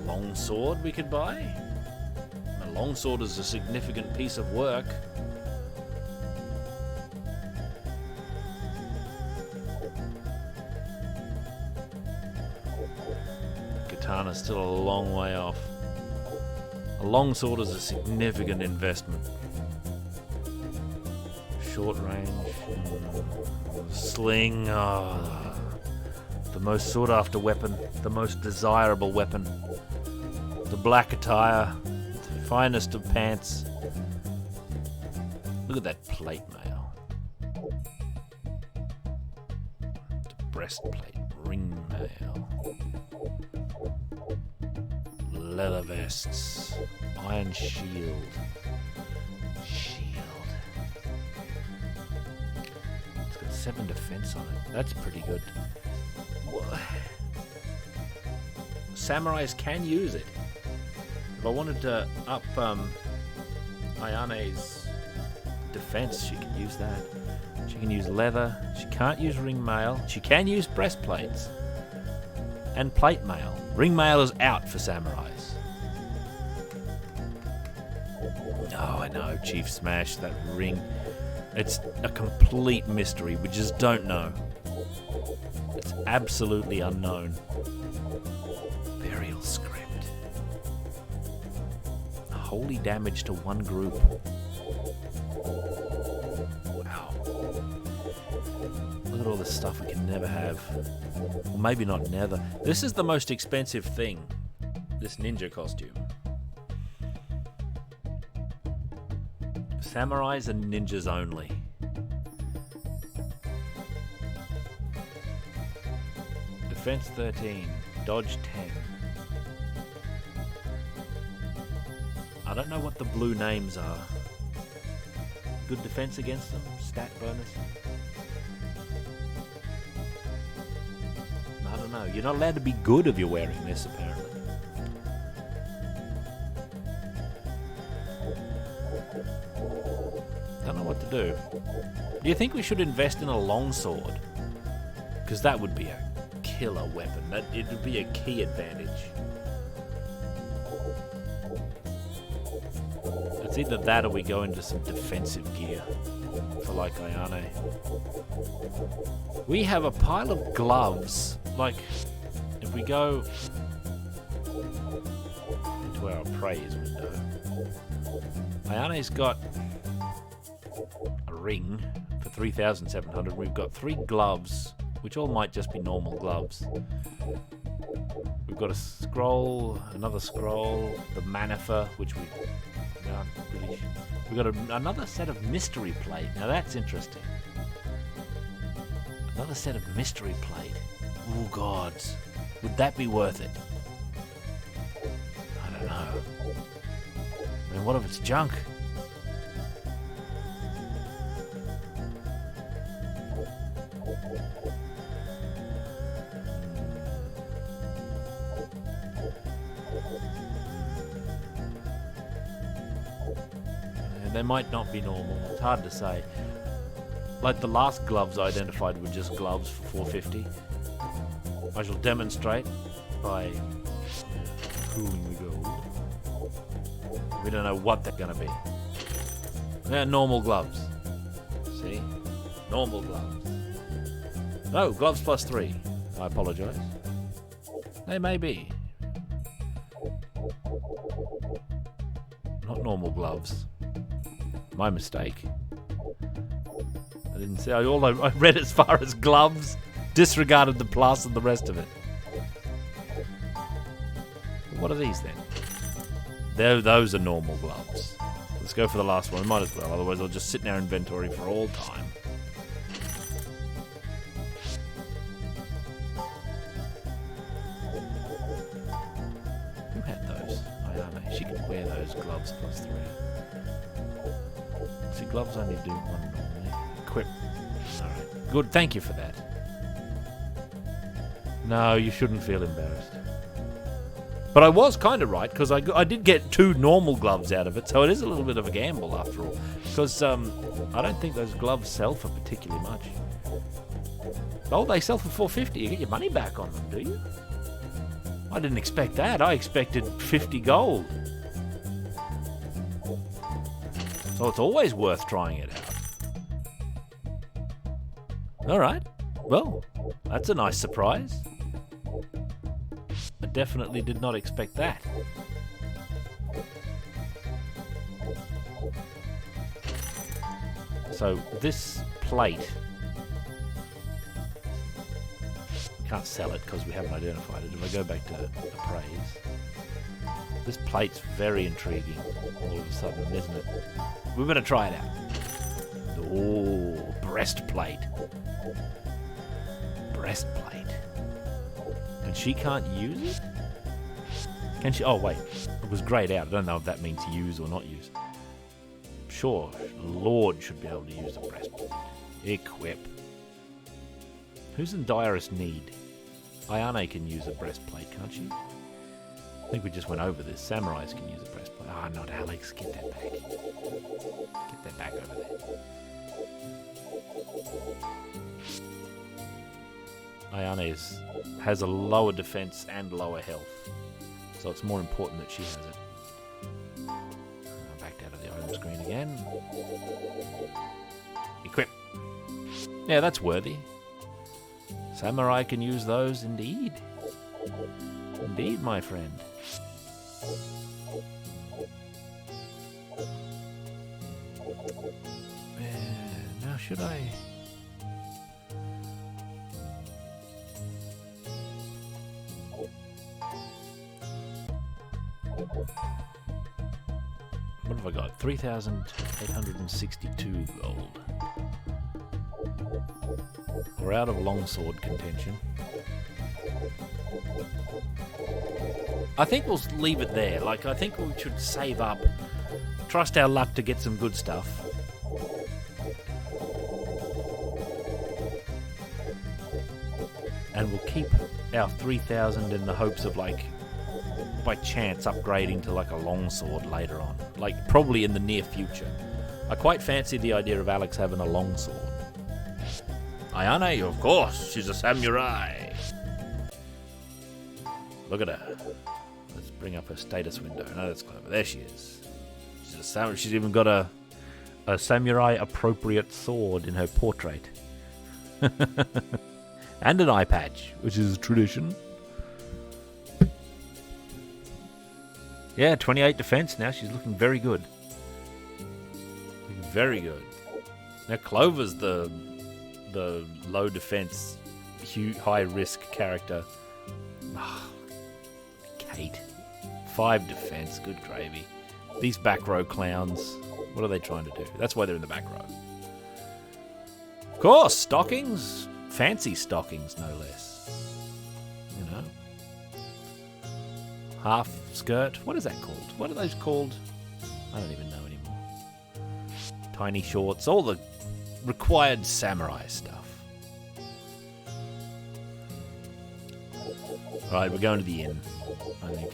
Longsword we could buy? A longsword is a significant piece of work. Katana's still a long way off. A longsword is a significant investment. Short range. Sling. Oh, the most sought after weapon. The most desirable weapon. The black attire. The finest of pants. Look at that plate mail. The breastplate. Ring mail. Leather vests. Iron shield. It's got 7 defense on it. That's pretty good. Samurais can use it. If I wanted to up Ayane's defense, she can use that. She can use leather. She can't use ring mail. She can use breastplates. And plate mail. Ring mail is out for samurais. Oh, I know. Chief Smash, that ring. It's a complete mystery. We just don't know. It's absolutely unknown. Burial script. Holy damage to one group. Wow. Look at all the stuff we can never have. Well, maybe not never. This is the most expensive thing. This ninja costume. Samurais and ninjas only. Defense 13. Dodge 10. I don't know what the blue names are. Good defense against them? Stat bonus? I don't know. You're not allowed to be good if you're wearing this, apparently. Don't know what to do. Do you think we should invest in a longsword? Because that would be a killer weapon. It would be a key advantage. It's either that or we go into some defensive gear for like Ayane. We have a pile of gloves. Like, if we go into our praise window, Ayane's got a ring for 3,700. We've got 3 gloves, which all might just be normal gloves. We've got a scroll, another scroll, the Manifer, which we aren't really sure. We've got another set of mystery plate. Now that's interesting. Another set of mystery plate. Oh gods, would that be worth it? I don't know. I mean, what if it's junk? They might not be normal. It's hard to say. Like the last gloves I identified were just gloves for 450. I shall demonstrate by pooling the gold. We don't know what they're going to be. They're normal gloves. See? Normal gloves. No, gloves plus 3. I apologise. They may be. Not normal gloves. My mistake. I didn't see. I read as far as gloves, disregarded the plus and the rest of it. What are these then? Those are normal gloves. Let's go for the last one. Might as well, otherwise I'll just sit in our inventory for all time. Who had those? Ayane. She could wear those gloves plus 3. See, gloves only do 1 normally. Equip. Alright. Good, thank you for that. No, you shouldn't feel embarrassed. But I was kind of right, because I did get 2 normal gloves out of it, so it is a little bit of a gamble after all. Because I don't think those gloves sell for particularly much. Oh, they sell for $4.50. You get your money back on them, do you? I didn't expect that. I expected 50 gold. So it's always worth trying it out. Alright. Well, that's a nice surprise. I definitely did not expect that. So this plate, can't sell it because we haven't identified it. If I go back to appraise, this plate's very intriguing all of a sudden, isn't it? We're going to try it out. Oh, breastplate. Breastplate. And she can't use it? Can she? Oh, wait. It was grayed out. I don't know if that means use or not use. Sure, Lord should be able to use a breastplate. Equip. Who's in direst need? Ayane can use a breastplate, can't she? I think we just went over this. Samurais can use a breastplate. Ah, not Alex. Get that back. Get that back over there. Ayane has a lower defense and lower health, so it's more important that she has it. Backed out of the item screen again. Equip. Yeah, that's worthy. Samurai can use those indeed. Indeed, my friend. Now should I... What have I got? 3,862 gold. We're out of longsword contention. I think we'll leave it there. Like, I think we should save up, trust our luck to get some good stuff. And we'll keep our 3,000 in the hopes of, like, by chance upgrading to like a longsword later on. Like, probably in the near future. I quite fancy the idea of Alex having a longsword. Ayane, of course, she's a samurai. Look at her. Let's bring up her status window. No, that's clever. There she is. She's a samurai. She's even got a samurai appropriate sword in her portrait. And an eye patch, which is a tradition. Yeah, 28 defense now. She's looking very good. Looking very good. Now Clover's the low defense, high risk character. Oh, Kate. 5 defense. Good gravy. These back row clowns. What are they trying to do? That's why they're in the back row. Of course, stockings. Fancy stockings, no less. You know. Half skirt. What is that called? What are those called? I don't even know anymore. Tiny shorts. All the required samurai stuff. Alright, we're going to the inn, I think.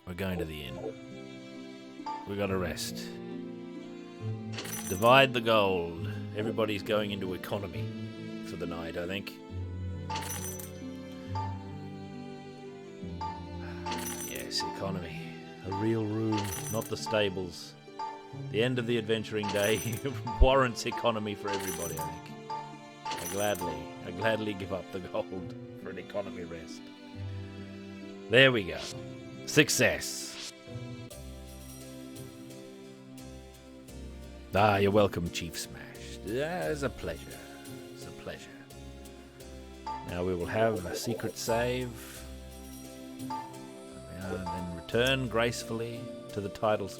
We're going to the inn. We got to rest. Divide the gold. Everybody's going into economy for the night, I think. Yes, economy. A real room, not the stables. The end of the adventuring day warrants economy for everybody, I think. I gladly give up the gold for an economy rest. There we go. Success. Ah, you're welcome, Chief Smash. It's a pleasure. It's a pleasure. Now we will have a secret save. And then return gracefully to the titles.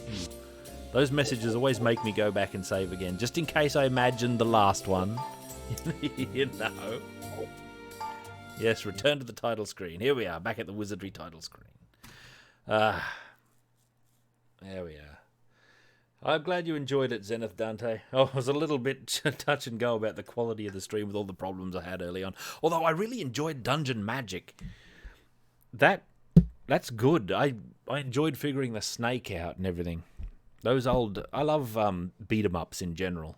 Those messages always make me go back and save again, just in case I imagined the last one. You know. Yes, return to the title screen. Here we are, back at the Wizardry title screen. There we are. I'm glad you enjoyed it, Zenith Dante. Oh, I was a little bit touch and go about the quality of the stream with all the problems I had early on. Although I really enjoyed Dungeon Magic. That's good. I enjoyed figuring the snake out and everything. I love beat 'em ups in general.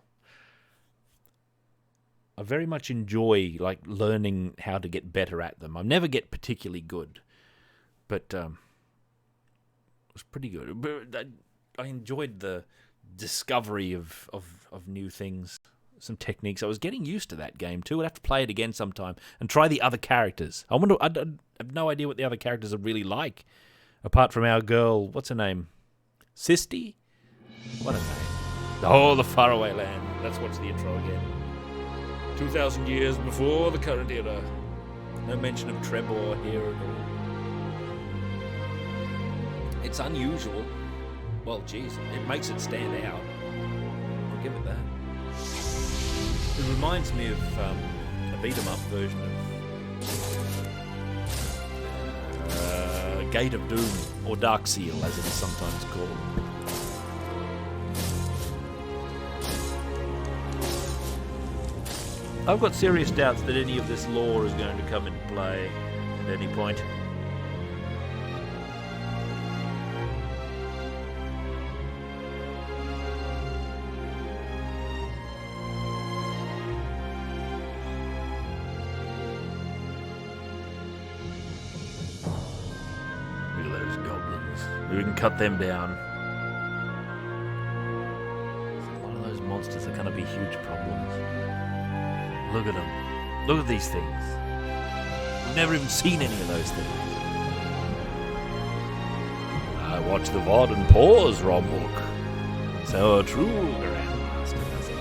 I very much enjoy learning how to get better at them. I never get particularly good, but it was pretty good. But I enjoyed the discovery of new things, some techniques. I was getting used to that game too. I'd have to play it again sometime and try the other characters. I have no idea what the other characters are really like, apart from our girl. What's her name? Sisti? What a name! Oh, the faraway land. Let's watch the intro again. 2,000 years before the current era. No mention of Trebor here at all. It's unusual. Well, geez, it makes it stand out. I'll give it that. It reminds me of a beat-em-up version of Gate of Doom, or Dark Seal, as it is sometimes called. I've got serious doubts that any of this lore is going to come into play at any point. Look at those goblins. We can cut them down. A lot of those monsters are going to be huge problems. Look at them. Look at these things. We've never even seen any of those things. I watch the VOD and pause, Rombook. So a true Grandmaster does it.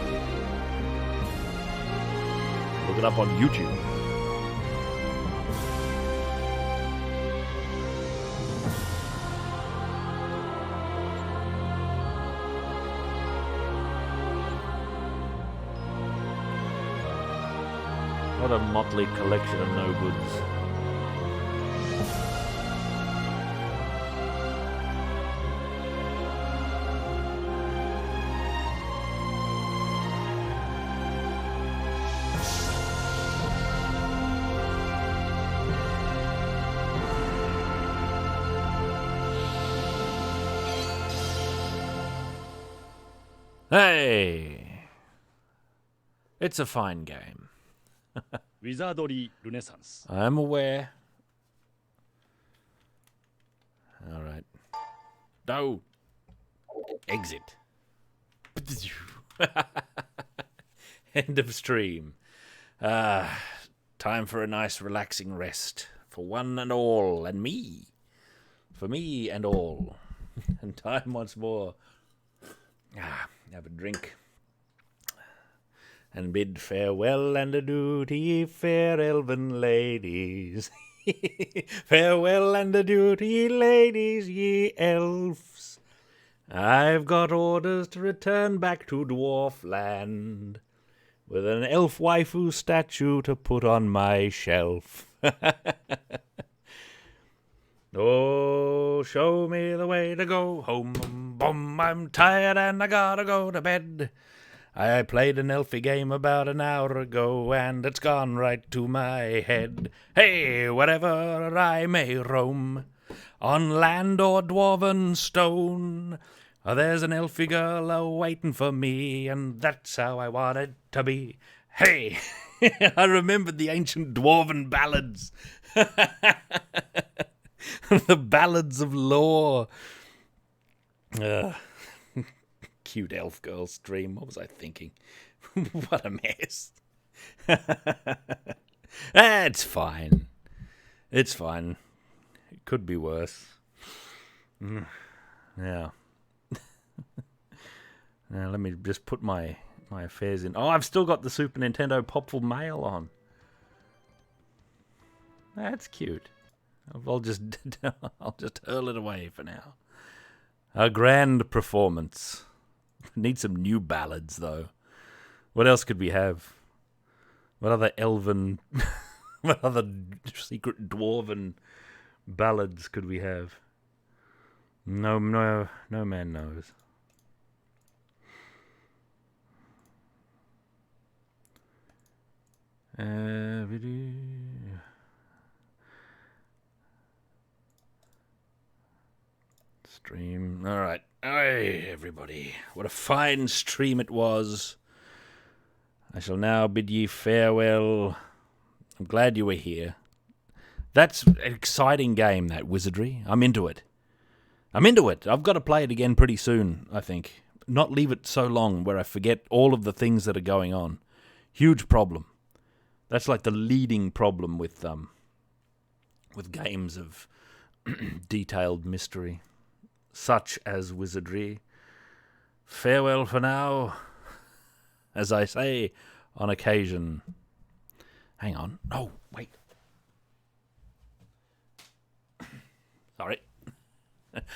Look it up on YouTube. What a motley collection of no-goods. Hey! It's a fine game. Wizardry Renaissance. I'm aware. Alright. No! Exit. End of stream. Time for a nice relaxing rest. For one and all, and me. For me and all. And time once more. Have a drink. And bid farewell and adieu to ye fair elven ladies. Farewell and adieu to ye ladies, ye elves. I've got orders to return back to Dwarfland, with an elf waifu statue to put on my shelf. Oh, show me the way to go home, bum, I'm tired and I gotta go to bed. I played an elfie game about an hour ago, and it's gone right to my head. Hey, wherever I may roam, on land or dwarven stone, there's an elfie girl a-waiting for me, and that's how I want it to be. Hey, I remembered the ancient dwarven ballads. The ballads of lore. Cute elf girl stream. What was I thinking? What a mess. It's fine. It's fine. It could be worse. Yeah. Now, let me just put my affairs in. Oh, I've still got the Super Nintendo Popful Mail on. That's cute. I'll just hurl it away for now. A grand performance. Need some new ballads, though. What else could we have? What other elven... what other secret dwarven ballads could we have? No man knows. Stream. All right. Hey, everybody. What a fine stream it was. I shall now bid ye farewell. I'm glad you were here. That's an exciting game, that Wizardry. I'm into it. I've got to play it again pretty soon, I think. Not leave it so long where I forget all of the things that are going on. Huge problem. That's like the leading problem with games of detailed mystery, such as Wizardry. Farewell for now, as I say on occasion. Hang on. Oh, wait. Sorry.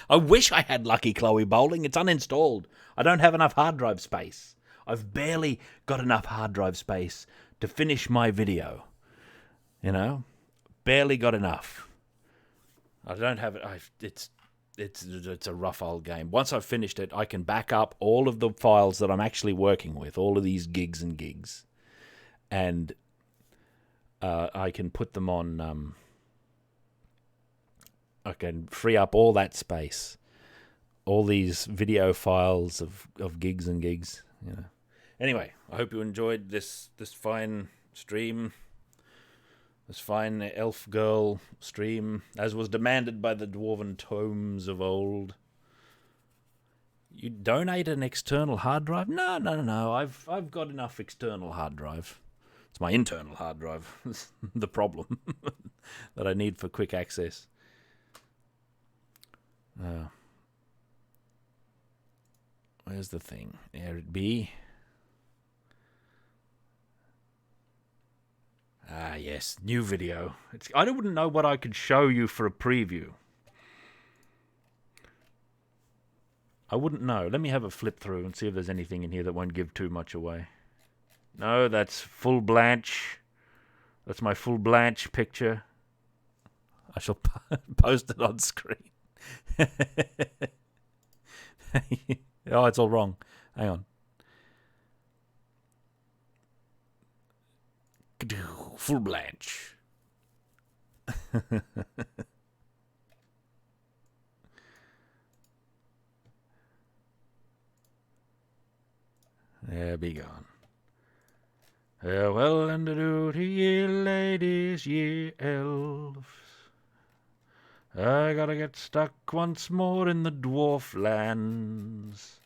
I wish I had Lucky Chloe Bowling. It's uninstalled. I don't have enough hard drive space. I've barely got enough hard drive space to finish my video. You know? Barely got enough. I don't have it. It's a rough old game. Once I've finished it, I can back up all of the files that I'm actually working with, all of these gigs and gigs. And I can put them on... I can free up all that space, all these video files of gigs and gigs. You know. Anyway, I hope you enjoyed this fine stream, this fine elf girl stream, as was demanded by the dwarven tomes of old. You donate an external hard drive? No. I've got enough external hard drive. It's my internal hard drive. The problem that I need for quick access. Where's the thing? There it be. Ah, yes, new video. I wouldn't know what I could show you for a preview. I wouldn't know. Let me have a flip through and see if there's anything in here that won't give too much away. No, that's full Blanche. That's my full Blanche picture. I shall post it on screen. Oh, it's all wrong. Hang on. Full Blanche. There be gone. Farewell and adieu to ye ladies, ye elves. I gotta get stuck once more in the dwarf lands.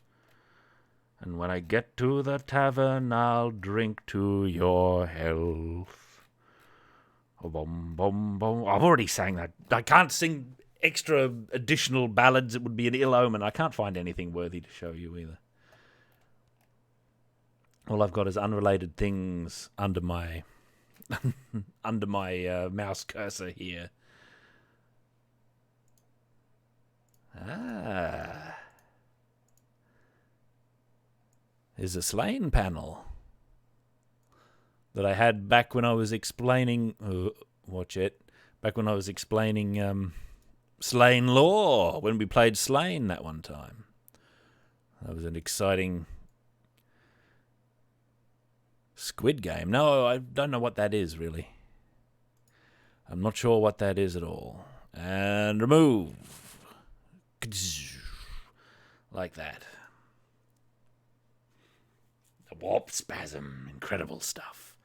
And when I get to the tavern, I'll drink to your health. Oh, bum, bum, bum. I've already sang that. I can't sing extra additional ballads. It would be an ill omen. I can't find anything worthy to show you either. All I've got is unrelated things under my mouse cursor here. Ah. There's a Slain panel that I had back when I was explaining... watch it. Back when I was explaining Slain lore, when we played Slain that one time. That was an exciting... Squid Game. No, I don't know what that is, really. I'm not sure what that is at all. And remove. Like that. The warp spasm. Incredible stuff.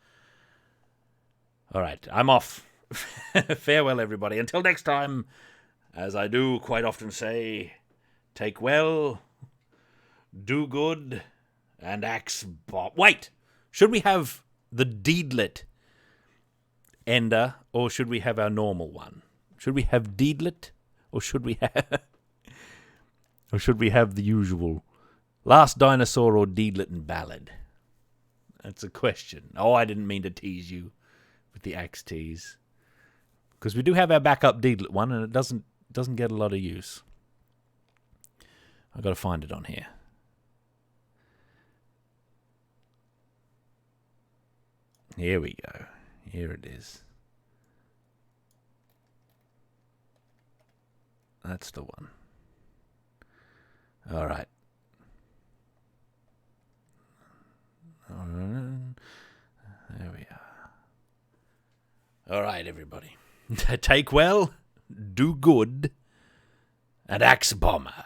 All right, I'm off. Farewell, everybody. Until next time, as I do quite often say, take well, do good, and axe Bob. Wait! Should we have the Deedlit ender, or should we have our normal one? Should we have Deedlit, or should we have the usual Last Dinosaur or Deedlit Ballad? That's a question. Oh, I didn't mean to tease you with the axe tease. Because we do have our backup Deedlit one, and it doesn't get a lot of use. I've got to find it on here. Here we go. Here it is. That's the one. All right. There we are. All right, everybody. Take well, do good, and Axe Bomber.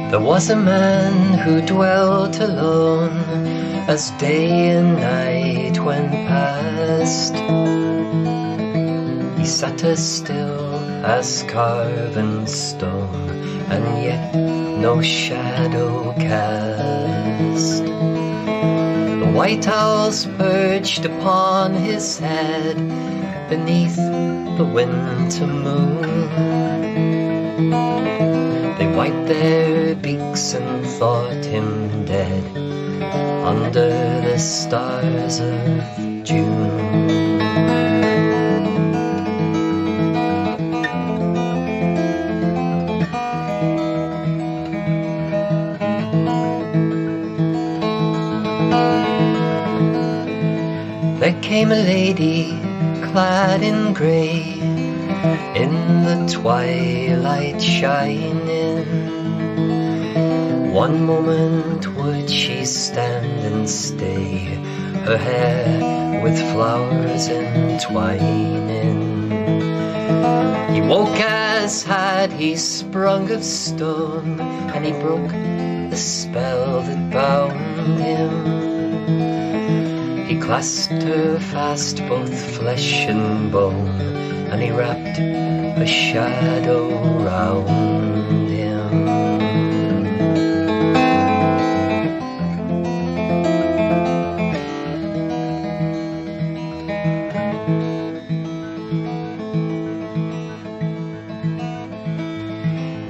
There was a man who dwelt alone as day and night went past. He sat as still as carven stone, and yet no shadow cast. The white owls perched upon his head beneath the winter moon. They wiped their beaks and thought him dead under the stars of June. There came a lady clad in grey, in the twilight shining. One moment would she stand and stay, her hair with flowers entwining. He woke as had he sprung of stone, and he broke the spell that bound him. He clasped her fast, both flesh and bone, and he wrapped a shadow round him.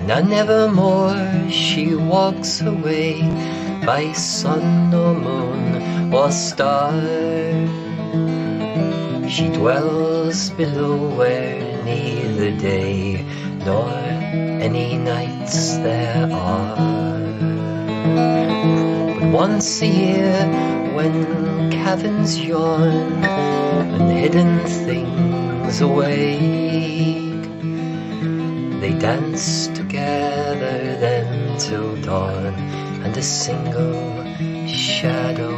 Now nevermore she walks away by sun or moon or star. She dwells below where neither day nor any nights there are. But once a year, when caverns yawn and hidden things awake, they dance together then till dawn, and a single shadow